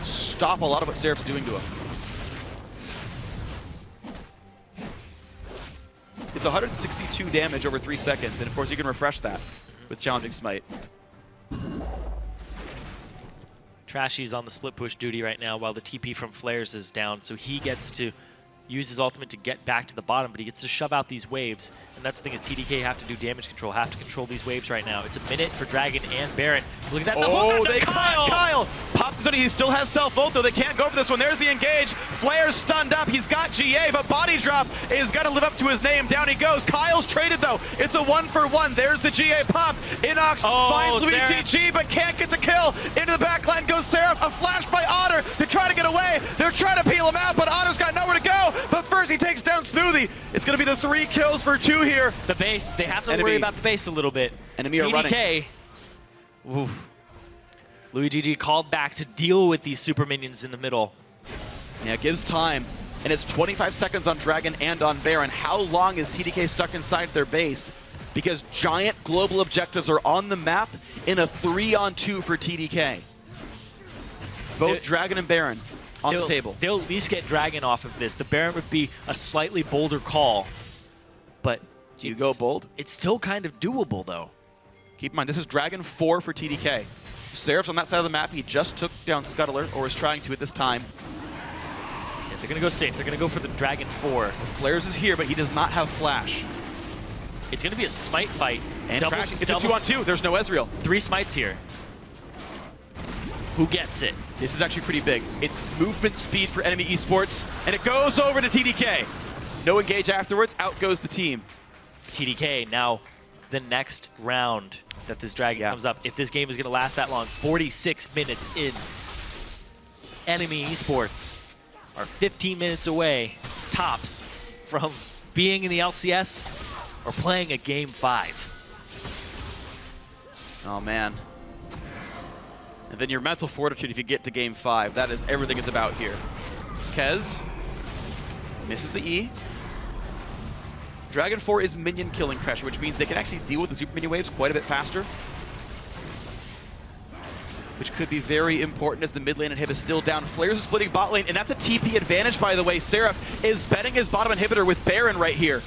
stop a lot of what Seraph's doing to him. It's 162 damage over 3 seconds, and of course you can refresh that with Challenging Smite. Trashy's on the split push duty right now while the TP from Flares is down, so he gets to use his ultimate to get back to the bottom, but he gets to shove out these waves. And that's the thing is TDK have to do damage control, have to control these waves right now. It's a minute for Dragon and Baron. Look at that. Oh, they caught Kyle! Pops his hoodie, he still has self-ult though. They can't go for this one. There's the engage. Flare's stunned up. He's got GA, but Body Drop is got to live up to his name. Down he goes. Kyle's traded though. It's a 1-for-1. There's the GA pop. Inox finds Luigi G, but can't get the kill. Into the backline goes Seraph. A flash by Otter. They're trying to get away. They're trying to peel him out, but Otter's got nowhere to go. But first he takes down Smoothie. It's going to be the 3 kills for 2 here. The base, they have to worry about the base a little bit. NME are TDK, running. Luigi G called back to deal with these super minions in the middle. Yeah, it gives time. And it's 25 seconds on Dragon and on Baron. How long is TDK stuck inside their base? Because giant global objectives are on the map in a 3-on-2 for TDK. Both Dragon and Baron on the table. They'll at least get Dragon off of this. The Baron would be a slightly bolder call, but do you go bold? It's still kind of doable though. Keep in mind, this is Dragon 4 for TDK. Seraph's on that side of the map. He just took down Scuttler, or is trying to at this time. Yeah, they're going to go safe. They're going to go for the Dragon 4. Flares is here, but he does not have Flash. It's going to be a smite fight. And it's a 2-on-2. There's no Ezreal. 3 smites here. Who gets it? This is actually pretty big. It's movement speed for enemy esports, and it goes over to TDK. No engage afterwards. Out goes the team. TDK now the next round that this Dragon comes up. If this game is going to last that long, 46 minutes in. Enemy esports are 15 minutes away, tops, from being in the LCS or playing a Game 5. Oh, man. And then your mental fortitude if you get to Game 5. That is everything it's about here. Kez misses the E. Dragon 4 is minion killing pressure, which means they can actually deal with the super minion waves quite a bit faster, which could be very important as the mid lane inhib is still down. Flares is splitting bot lane, and that's a TP advantage, by the way. Seraph is betting his bottom inhibitor with Baron right here.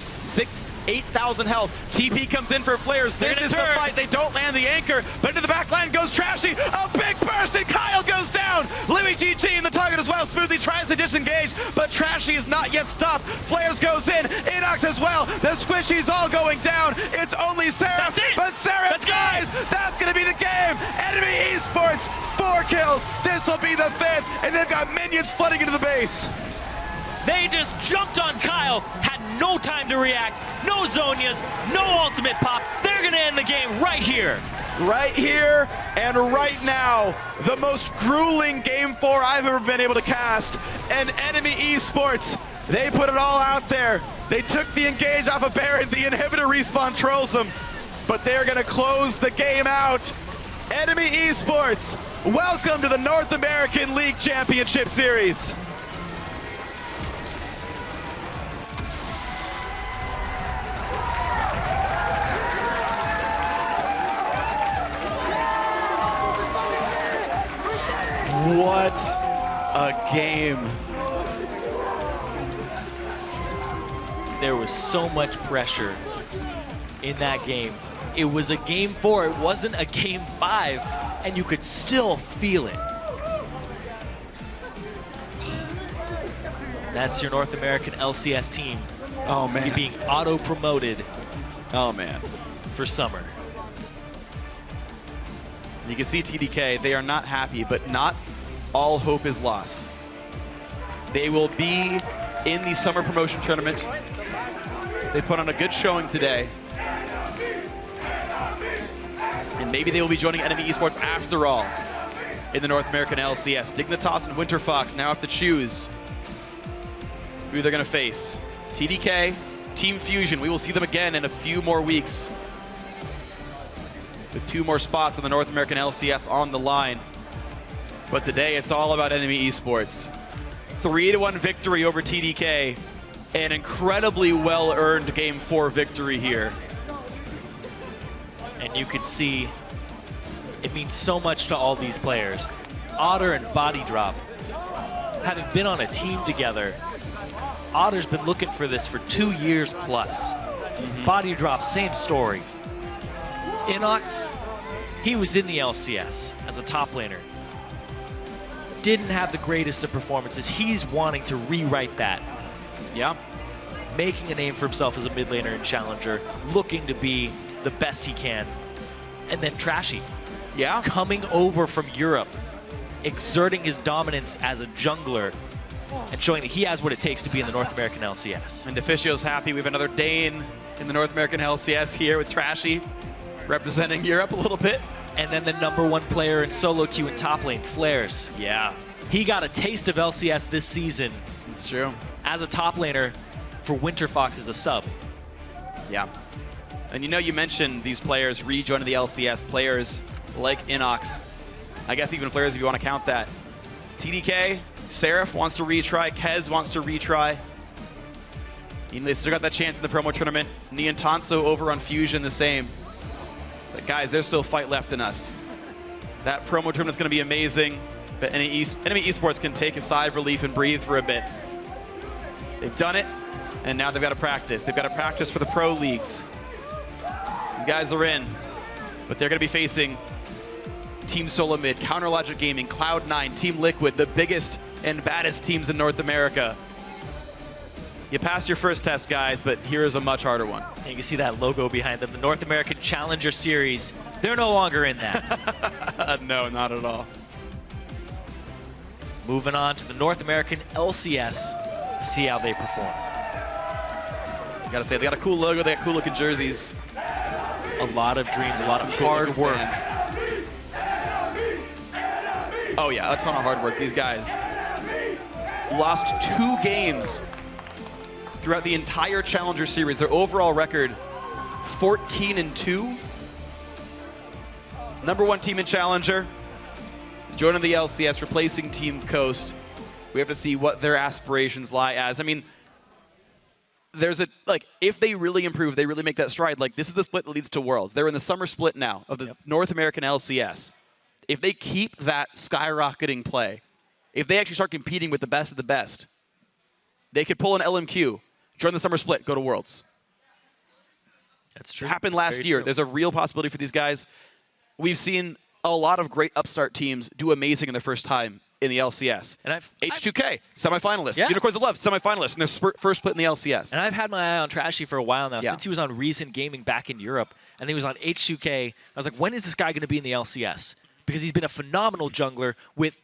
8,000 health. TP comes in for Flares. This is the fight. They don't land the anchor, but into the back line goes Trashy. A big burst, and Kyle goes down. Louis GG in the target as well. Smoothly tries to disengage, but Trashy is not yet stopped. Flares goes in. Inox as well. The squishy's all going down. It's only Seraph, but Seraph, guys, that's going to be the game. Enemy Esports, 4 kills. This will be the 5th, and they've got minions flooding into the base. They just jumped on Kyle, had no time to react, no Zonias, no ultimate pop. They're gonna end the game right here. Right here and right now. The most grueling Game 4 I've ever been able to cast. And Enemy Esports, they put it all out there. They took the engage off of Baron. The inhibitor respawn trolls them, but they're gonna close the game out. Enemy Esports, welcome to the North American League Championship Series. What a game. There was so much pressure in that game. It was a Game 4, it wasn't a Game 5, and you could still feel it. That's your North American LCS team. Oh, man. You're being auto-promoted. Oh, man. For summer. You can see TDK, they are not happy, but not all hope is lost. They will be in the summer promotion tournament. They put on a good showing today. And maybe they will be joining Enemy Esports after all in the North American LCS. Dignitas and Winterfox now have to choose who they're going to face. TDK, Team Fusion, we will see them again in a few more weeks, with 2 more spots on the North American LCS on the line. But today, it's all about Enemy Esports. 3-1 victory over TDK. An incredibly well-earned Game 4 victory here. And you could see it means so much to all these players. Otter and Body Drop, having been on a team together, Otter's been looking for this for 2 years plus. Body Drop, same story. Inox, he was in the LCS as a top laner. Didn't have the greatest of performances. He's wanting to rewrite that. Yeah. Making a name for himself as a mid laner and challenger, looking to be the best he can. And then Trashy. Yeah. Coming over from Europe, exerting his dominance as a jungler, and showing that he has what it takes to be in the North American LCS. And Deficio's happy. We have another Dane in the North American LCS here with Trashy, representing Europe a little bit. And then the #1 player in solo queue in top lane, Flares. Yeah. He got a taste of LCS this season. It's true. As a top laner for Winterfox as a sub. Yeah. And you know, you mentioned these players rejoining the LCS, players like Inox. I guess even Flares if you want to count that. TDK, Seraph wants to retry, Kez wants to retry. They still got that chance in the promo tournament. Ni and Tanso over on Fusion the same. But guys, there's still fight left in us. That promo tournament's going to be amazing, but Enemy Esports can take a sigh of relief and breathe for a bit. They've done it, and now they've got to practice. They've got to practice for the pro leagues. These guys are in, but they're going to be facing Team Solo Mid, Counter Logic Gaming, Cloud9, Team Liquid, the biggest and baddest teams in North America. You passed your first test, guys, but here is a much harder one. And you can see that logo behind them, the North American Challenger Series. They're no longer in that. No, not at all. Moving on to the North American LCS. See how they perform. Gotta say, they got a cool logo, they got cool looking jerseys. A lot of dreams, a lot of hard work. Oh yeah, a ton of hard work. These guys lost 2 games throughout the entire Challenger Series. Their overall record, 14-2. #1 team in Challenger, joining the LCS, replacing Team Coast. We have to see what their aspirations lie as. I mean, there's a, like, if they really improve, they really make that stride, like, this is the split that leads to Worlds. They're in the summer split now of the North American LCS. If they keep that skyrocketing play, if they actually start competing with the best of the best, they could pull an LMQ, join the summer split, go to Worlds. That's true. It happened last year. There's a real possibility for these guys. We've seen a lot of great upstart teams do amazing in their first time in the LCS. And H2K, semifinalist. Yeah. Unicorns of Love, semifinalist in their first split in the LCS. And I've had my eye on Trashy for a while now, Yeah. since he was on Recent Gaming back in Europe, and he was on H2K. I was like, when is this guy going to be in the LCS? Because he's been a phenomenal jungler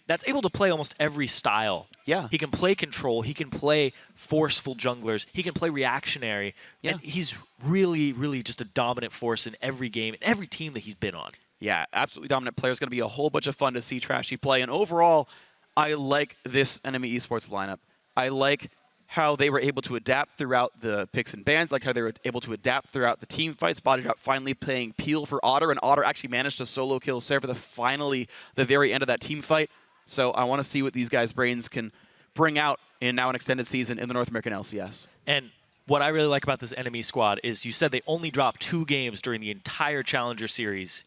that's able to play almost every style. Yeah. He can play control. He can play forceful junglers. He can play reactionary. Yeah. And he's really, really just a dominant force in every game, in every team that he's been on. Yeah, absolutely dominant player. It's going to be a whole bunch of fun to see Trashy play. And overall, I like this NME Esports lineup. I like how they were able to adapt throughout the picks and bans, like how they were able to adapt throughout the team fights. Bodied out finally playing Peel for Otter, and Otter actually managed to solo kill Sarah for the very end of that team fight. So I want to see what these guys' brains can bring out in now an extended season in the North American LCS. And what I really like about this NME squad is you said they only dropped 2 games during the entire Challenger Series.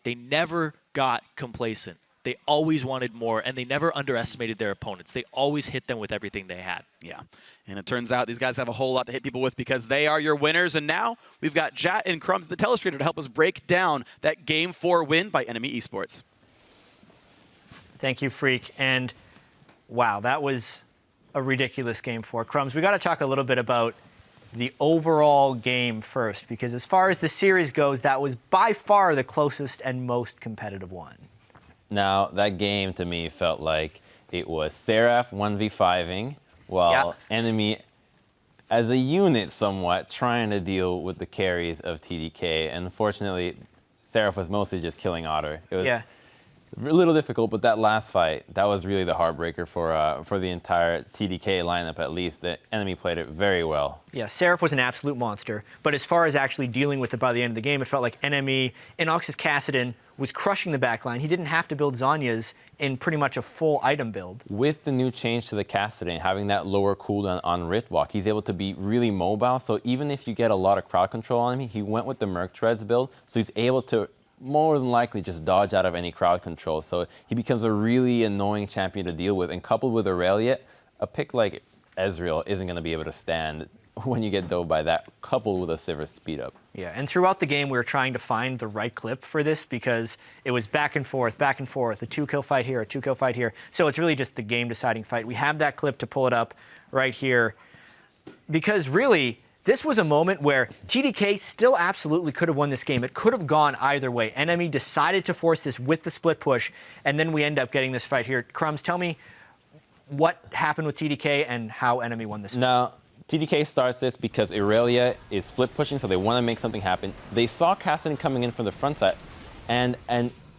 They never got complacent. They always wanted more, and they never underestimated their opponents. They always hit them with everything they had. Yeah, and it turns out these guys have a whole lot to hit people with because they are your winners. And now we've got Jat and Crumbs, the telestrator, to help us break down that Game 4 win by NME Esports. Thank you, Freak. And wow, that was a ridiculous Game 4. Crumbs, we got to talk a little bit about the overall game first, because as far as the series goes, that was by far the closest and most competitive one. Now, that game to me felt like it was Seraph 1v5ing, while Enemy, as a unit somewhat, trying to deal with the carries of TDK. And unfortunately, Seraph was mostly just killing Otter. It was a little difficult, but that last fight, that was really the heartbreaker for the entire TDK lineup, at least. The Enemy played it very well. Yeah, Seraph was an absolute monster. But as far as actually dealing with it by the end of the game, it felt like NME, Inox's Kassadin, was crushing the backline. He didn't have to build Zhonya's in pretty much a full item build. With the new change to the Kassadin, having that lower cooldown on Riftwalk, he's able to be really mobile. So even if you get a lot of crowd control on him, he went with the Merc Treads build, so he's able to more than likely just dodge out of any crowd control. So he becomes a really annoying champion to deal with. And coupled with Aurelia, a pick like Ezreal isn't going to be able to stand when you get dove by that, coupled with a Sivir speed up. Yeah, and throughout the game, we were trying to find the right clip for this because it was back and forth, a 2-kill fight here, a 2-kill fight here. So it's really just the game-deciding fight. We have that clip to pull it up right here because really, this was a moment where TDK still absolutely could have won this game. It could have gone either way. NME decided to force this with the split push, and then we end up getting this fight here. Crumbs, tell me what happened with TDK and how NME won this fight. Now, TDK starts this because Aurelia is split pushing, so they want to make something happen. They saw Kassadin coming in from the front side, and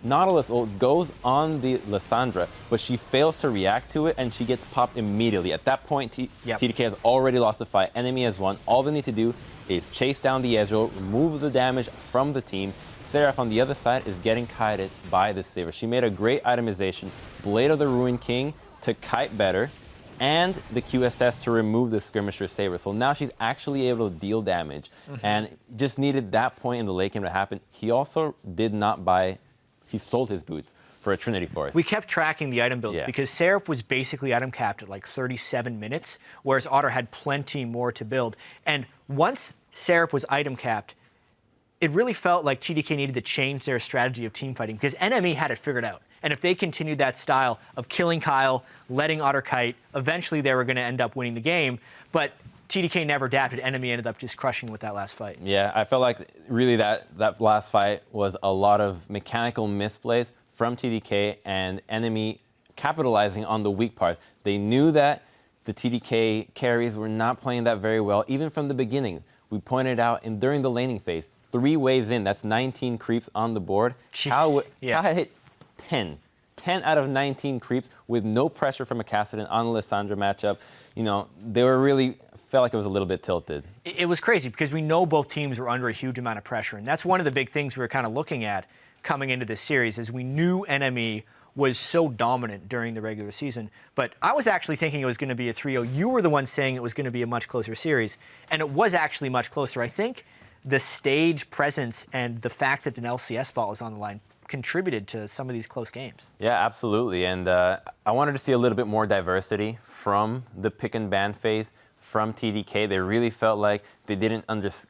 Nautilus goes on the Lissandra, but she fails to react to it, and she gets popped immediately. At that point, TDK has already lost the fight. Enemy has won. All they need to do is chase down the Ezreal, remove the damage from the team. Seraph on the other side is getting kited by the Sivir. She made a great itemization. Blade of the Ruined King to kite better, and the QSS to remove the Skirmisher Saber. So now she's actually able to deal damage, and just needed that point in the late game to happen. He also did not buy, he sold his boots for a Trinity Force. We kept tracking the item builds because Seraph was basically item capped at like 37 minutes, whereas Otter had plenty more to build. And once Seraph was item capped, it really felt like TDK needed to change their strategy of team fighting because NME had it figured out. And if they continued that style of killing Kyle, letting Otter kite, eventually they were going to end up winning the game. But TDK never adapted. NME ended up just crushing with that last fight. Yeah, I felt like really that last fight was a lot of mechanical misplays from TDK and NME capitalizing on the weak parts. They knew that the TDK carries were not playing that very well, even from the beginning. We pointed out during the laning phase, 3 waves in, that's 19 creeps on the board. Kyle hit 10 out of 19 creeps with no pressure from a Kassadin on the Lissandra matchup. You know, they were really, felt like it was a little bit tilted. It was crazy because we know both teams were under a huge amount of pressure. And that's one of the big things we were kind of looking at coming into this series is we knew NME was so dominant during the regular season. But I was actually thinking it was going to be a 3-0. You were the one saying it was going to be a much closer series. And it was actually much closer. I think the stage presence and the fact that an LCS spot was on the line contributed to some of these close games. Yeah, absolutely. And I wanted to see a little bit more diversity from the pick and ban phase from TDK. They really felt like they didn't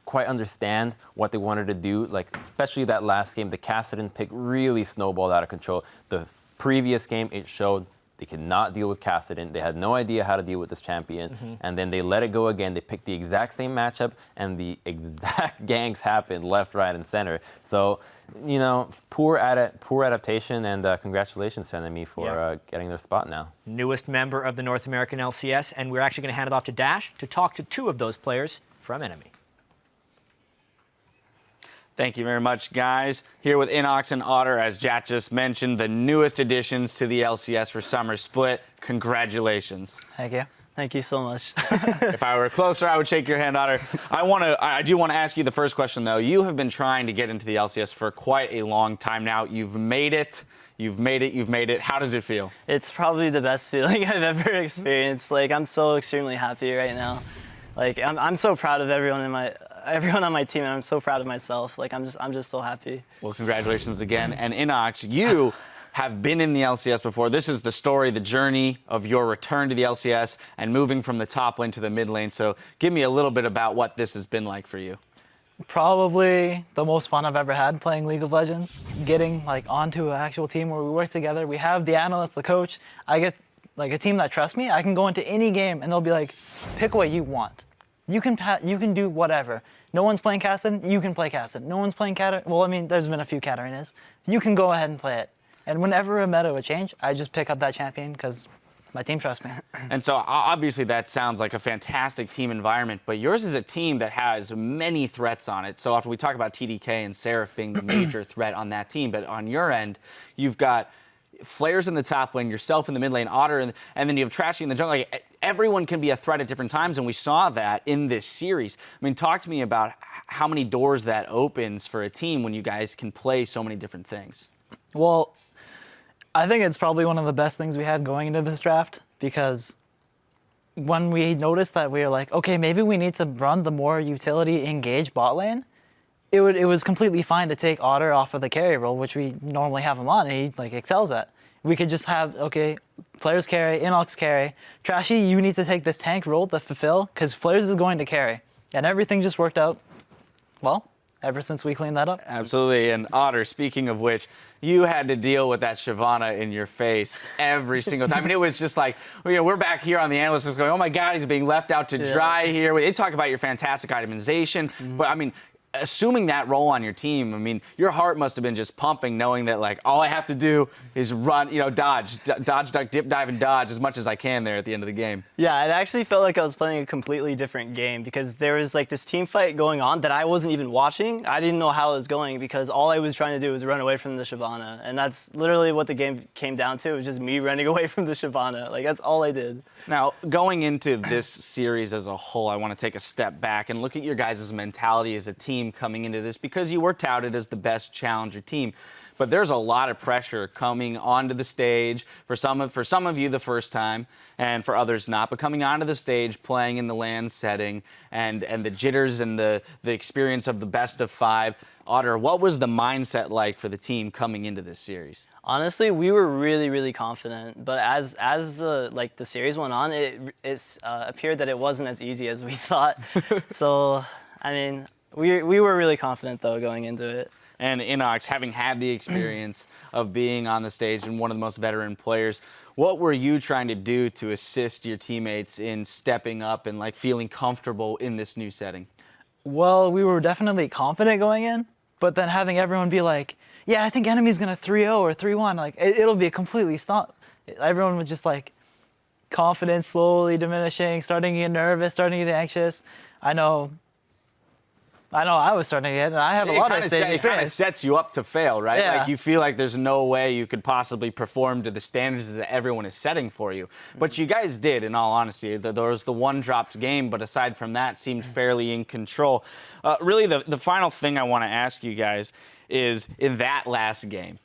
quite understand what they wanted to do. Like, especially that last game, the Kassadin pick really snowballed out of control. The previous game, it showed they could not deal with Kassadin. They had no idea how to deal with this champion. And then they let it go again. They picked the exact same matchup, and the exact ganks happened left, right, and center. So, you know, poor adaptation, and congratulations to NME for getting their spot now. Newest member of the North American LCS, and we're actually going to hand it off to Dash to talk to 2 of those players from NME. Thank you very much, guys. Here with Inox and Otter, as Jat just mentioned, the newest additions to the LCS for Summer Split. Congratulations. Thank you. Thank you so much. If I were closer, I would shake your hand, Otter. I do want to ask you the first question, though. You have been trying to get into the LCS for quite a long time now. You've made it. You've made it. You've made it. How does it feel? It's probably the best feeling I've ever experienced. Like, I'm so extremely happy right now. Like, I'm so proud of everyone on my team, and I'm so proud of myself. Like, I'm just so happy. Well, congratulations again. And Inox, you have been in the LCS before. This is the story, the journey of your return to the LCS and moving from the top lane to the mid lane. So give me a little bit about what this has been like for you. Probably the most fun I've ever had playing League of Legends. Getting like onto an actual team where we work together. We have the analyst, the coach. I get like a team that trusts me. I can go into any game and they'll be like, pick what you want. You can do whatever. No one's playing Kassadin, you can play Kassadin. No one's playing Katarina. Well, I mean, there's been a few Katarinas. You can go ahead and play it. And whenever a meta would change, I just pick up that champion because my team trusts me. And so obviously that sounds like a fantastic team environment, but yours is a team that has many threats on it. So after we talk about TDK and Seraph being the major threat on that team, but on your end, you've got FLICKR in the top lane, yourself in the mid lane, Otter, and then you have Trashy in the jungle. Like, everyone can be a threat at different times, and we saw that in this series. I mean, talk to me about how many doors that opens for a team when you guys can play so many different things. Well, I think it's probably one of the best things we had going into this draft, because when we noticed that we were like, okay, maybe we need to run the more utility engaged bot lane, it was completely fine to take Otter off of the carry role, which we normally have him on, and he like excels at. We could just have, okay, FLICKR's carry, Inox carry. Trashy, you need to take this tank role to fulfill, because FLICKR's is going to carry. And everything just worked out, well, ever since we cleaned that up. Absolutely. And Otter, speaking of which, you had to deal with that Shyvana in your face every single time. I mean, it was just like, you know, we're back here on the analyst just going, oh my God, he's being left out to dry here. They talk about your fantastic itemization, but I mean, assuming that role on your team, I mean, your heart must have been just pumping knowing that, like, all I have to do is run, you know, dodge, duck, dip, dive, and dodge as much as I can there at the end of the game. Yeah, it actually felt like I was playing a completely different game because there was, like, this team fight going on that I wasn't even watching. I didn't know how it was going because all I was trying to do was run away from the Shyvana, and that's literally what the game came down to. It was just me running away from the Shyvana. Like, that's all I did. Now, going into this series as a whole, I want to take a step back and look at your guys' mentality as a team coming into this, because you were touted as the best challenger team. But there's a lot of pressure coming onto the stage for some of you the first time, and for others not. But coming onto the stage, playing in the LAN setting, and the jitters and the experience of the best of 5. Otter, what was the mindset like for the team coming into this series? Honestly, we were really, really confident. But as the series went on, it appeared that it wasn't as easy as we thought. So, I mean, We were really confident though going into it. And Inox, having had the experience of being on the stage and one of the most veteran players, what were you trying to do to assist your teammates in stepping up and like feeling comfortable in this new setting? Well, we were definitely confident going in, but then having everyone be like, yeah, I think enemy's gonna 3-0 or 3-1, like it'll be a completely stop. Everyone was just like, confidence slowly diminishing, starting to get nervous, starting to get anxious. I know I was starting to get, and I have a lot of stage experience. It kind of sets you up to fail, right? Yeah. Like you feel like there's no way you could possibly perform to the standards that everyone is setting for you. But you guys did, in all honesty. There was the one dropped game, but aside from that, seemed fairly in control. Really, the final thing I want to ask you guys is, in that last game,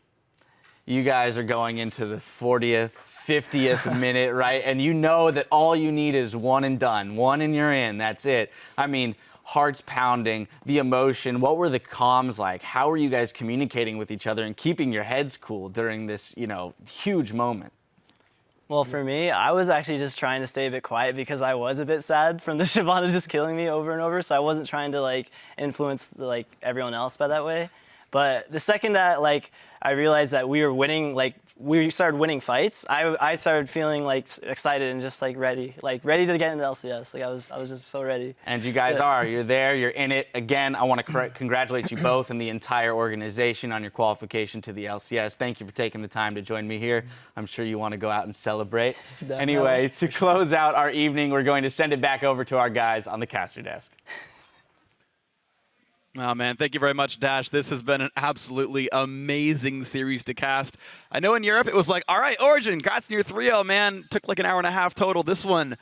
you guys are going into the 40th, 50th minute, right? And you know that all you need is one and done. One and you're in. That's it. I mean, hearts pounding, the emotion. What were the comms like? How were you guys communicating with each other and keeping your heads cool during this, huge moment? Well, for me, I was actually just trying to stay a bit quiet because I was a bit sad from the Shyvana just killing me over and over. So I wasn't trying to influence everyone else by that way. But the second that I realized that we were winning, we started winning fights, I started feeling excited and just ready to get into LCS. I was just so ready. And you guys are. You're there. You're in it. Again, I want to congratulate you both and the entire organization on your qualification to the LCS. Thank you for taking the time to join me here. I'm sure you want to go out and celebrate. Definitely. Anyway, to close out our evening, we're going to send it back over to our guys on the caster desk. Oh, man, thank you very much, Dash. This has been an absolutely amazing series to cast. I know in Europe it was like, all right, Origin, congrats on your 3-0, man. Took like an hour and a half total. This one,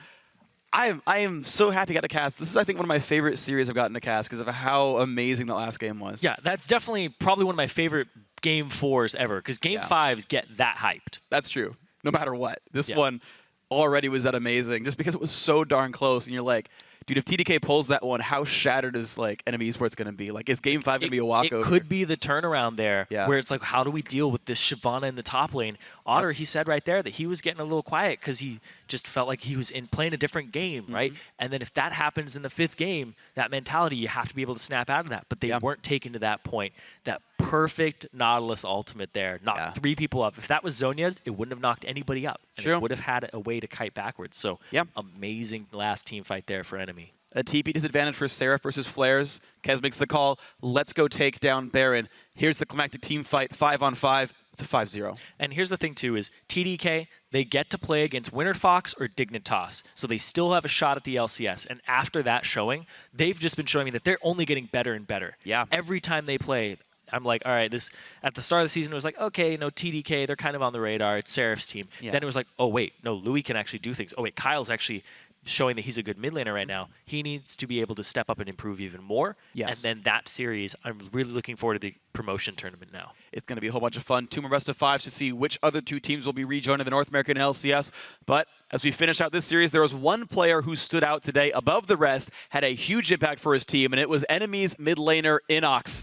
I am so happy I got to cast. This is, I think, one of my favorite series I've gotten to cast because of how amazing the last game was. Yeah, that's definitely probably one of my favorite Game 4s ever because Game 5s get that hyped. That's true, no matter what. This one already was that amazing just because it was so darn close, and you're like, dude, if TDK pulls that one, how shattered is NME Esports going to be? Is Game 5 going to be a walkover? It could be the turnaround there, Yeah. where it's like, how do we deal with this Shyvana in the top lane? Otter, he said right there that he was getting a little quiet because he just felt like he was playing a different game, right? And then if that happens in the 5th game, that mentality, you have to be able to snap out of that. But they weren't taken to that point. That perfect Nautilus ultimate there knocked 3 people up. If that was Zhonya's, it wouldn't have knocked anybody up. And it would have had a way to kite backwards. So amazing last team fight there for Enemy. A TP disadvantage for Seraph versus Flares. Kez makes the call. Let's go take down Baron. Here's the climactic team fight, 5-on-5. It's a 5-0. And here's the thing, too, is TDK, they get to play against Winterfox or Dignitas. So they still have a shot at the LCS. And after that showing, they've just been showing me that they're only getting better and better. Yeah. Every time they play, I'm like, all right, this at the start of the season, it was like, okay, TDK, they're kind of on the radar. It's Seraph's team. Yeah. Then it was like, oh, wait, no, Louis can actually do things. Oh, wait, Kyle's actually showing that he's a good mid laner right now. He needs to be able to step up and improve even more. Yes. And then that series, I'm really looking forward to the promotion tournament now. It's going to be a whole bunch of fun. 2 more best of 5s to see which other 2 teams will be rejoining the North American LCS. But as we finish out this series, there was one player who stood out today above the rest, had a huge impact for his team, and it was Enemy's mid laner, Inox.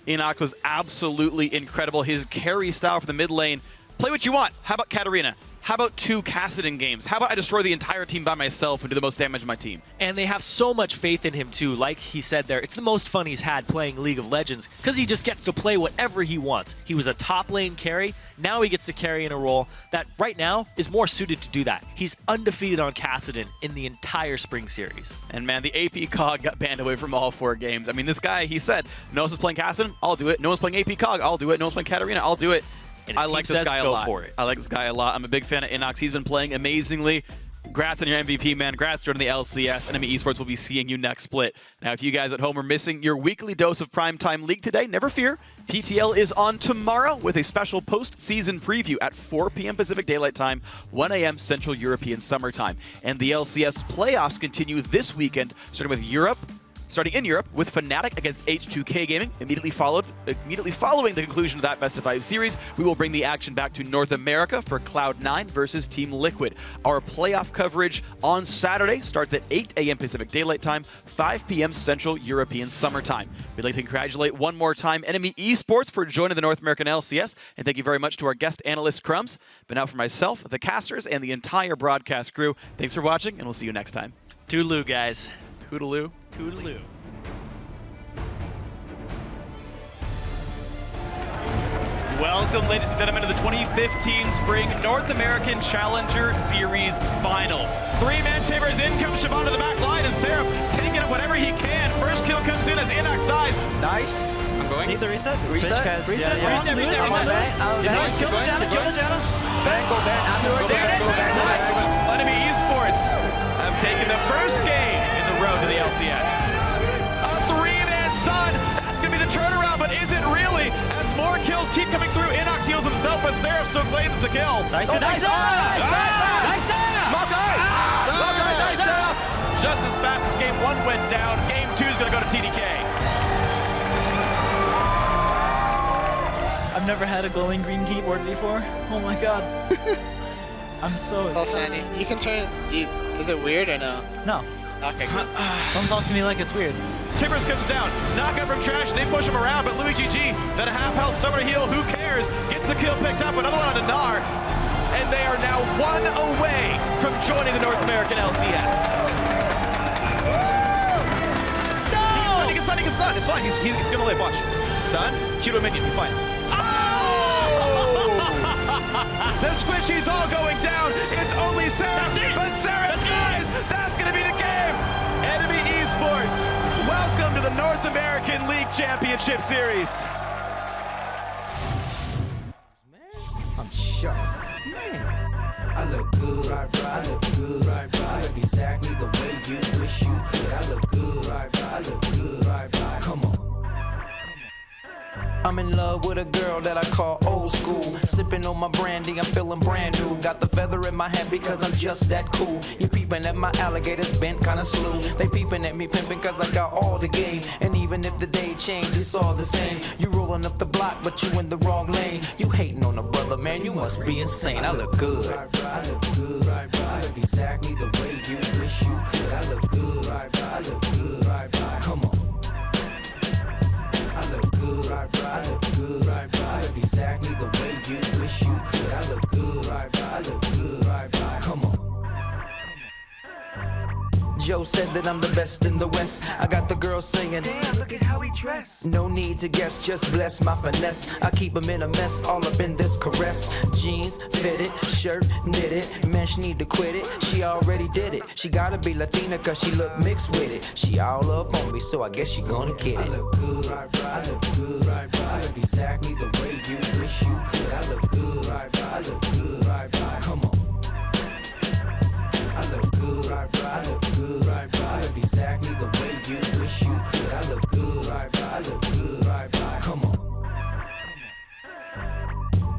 Inox was absolutely incredible. His carry style for the mid lane, play what you want. How about Katarina? How about 2 Kassadin games? How about I destroy the entire team by myself and do the most damage to my team? And they have so much faith in him, too. Like he said there, it's the most fun he's had playing League of Legends because he just gets to play whatever he wants. He was a top lane carry. Now he gets to carry in a role that right now is more suited to do that. He's undefeated on Kassadin in the entire spring series. And man, the AP Cog got banned away from all 4 games. I mean, this guy, he said, no one's playing Kassadin, I'll do it. No one's playing AP Cog, I'll do it. No one's playing Katarina, I'll do it. I like this guy a lot. I like this guy a lot. I'm a big fan of Inox. He's been playing amazingly. Congrats on your MVP, man. Congrats joining the LCS. NME Esports will be seeing you next split. Now, if you guys at home are missing your weekly dose of Primetime League today, never fear. PTL is on tomorrow with a special post-season preview at 4 p.m. Pacific Daylight Time, 1 a.m. Central European Summertime. And the LCS playoffs continue this weekend, starting in Europe with Fnatic against H2K Gaming. Immediately following the conclusion of that best of 5 series, we will bring the action back to North America for Cloud9 versus Team Liquid. Our playoff coverage on Saturday starts at 8 a.m. Pacific Daylight Time, 5 p.m. Central European Summertime. We'd like to congratulate one more time NME Esports for joining the North American LCS, and thank you very much to our guest analyst Crumbs. But now for myself, the casters, and the entire broadcast crew, thanks for watching, and we'll see you next time. Toodaloo, guys. Toodaloo. Toodaloo. Welcome, ladies and gentlemen, to the 2015 Spring North American Challenger Series Finals. Three-man chambers in comes Siobhan to the back line, and Seraph taking up whatever he can. First kill comes in as NACS dies. Nice. I'm going. Need the reset? Reset. Reset. Kill the Janna. Kill the Janna. Bang, go back. Afterward, there it is. Nice. NME Esports have taken the first game in the road to the LCS. A three-man stun. That's going to be the turnaround, but is it really? As more kills keep coming through, Inox heals himself, but Seraph still claims the kill. Nice. Just as fast as game 1 went down, game 2 is going to go to TDK. I've never had a glowing green keyboard before. Oh my god. I'm so excited. Oh, Sandy, you can turn. Is it weird or no? No. Okay, good. Don't talk to me like it's weird. Timbers comes down, knockout from Trash, they push him around, but Luigi G, that half health summoner heal, who cares? Gets the kill picked up, another one on Anar, and they are now 1 away from joining the North American LCS. No! He can stun, it's fine, he's gonna live, watch. Stun, shoot a minion, he's fine. The squishy's all going down. It's only Seraph, but Seraph dies. That's going to be the game. NME Esports, welcome to the North American League Championship Series. I'm shocked. Man, I look good. I look good. I look exactly the way you wish you could. I look good. I look good. Come on. I'm in love with a girl that I call old school. Sipping on my brandy, I'm feeling brand new. Got the feather in my hat because I'm just that cool. You peeping at my alligators bent kinda slew. They peeping at me pimping cause I got all the game. And even if the day changed, it's all the same. You rolling up the block, but you in the wrong lane. You hating on a brother, man, you must be insane. I look good. I look good. I look exactly the way you wish you could. I look good. I look good. Come on. I look good. I look good. I look exactly the way you wish you could. I look good. I look good. Come on. Joe said that I'm the best in the West. I got the girls singing, damn, look at how he dressed. No need to guess, just bless my finesse. I keep him in a mess, all up in this caress. Jeans, fitted, shirt, knitted. Man, she need to quit it, she already did it. She gotta be Latina cause she look mixed with it. She all up on me, so I guess she gonna get it. I look good, I look good. I look exactly the way you wish you could. I look good, I look good. Come on. I look good, I look good. I look exactly the way you wish you could. I look good, I look good. Come on.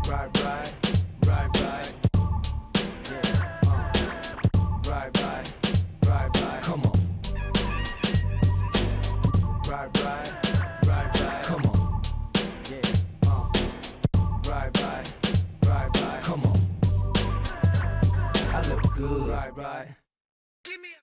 Right. Right. Come on. Right. Come on. Right. Come on. I look good. Right. Give me a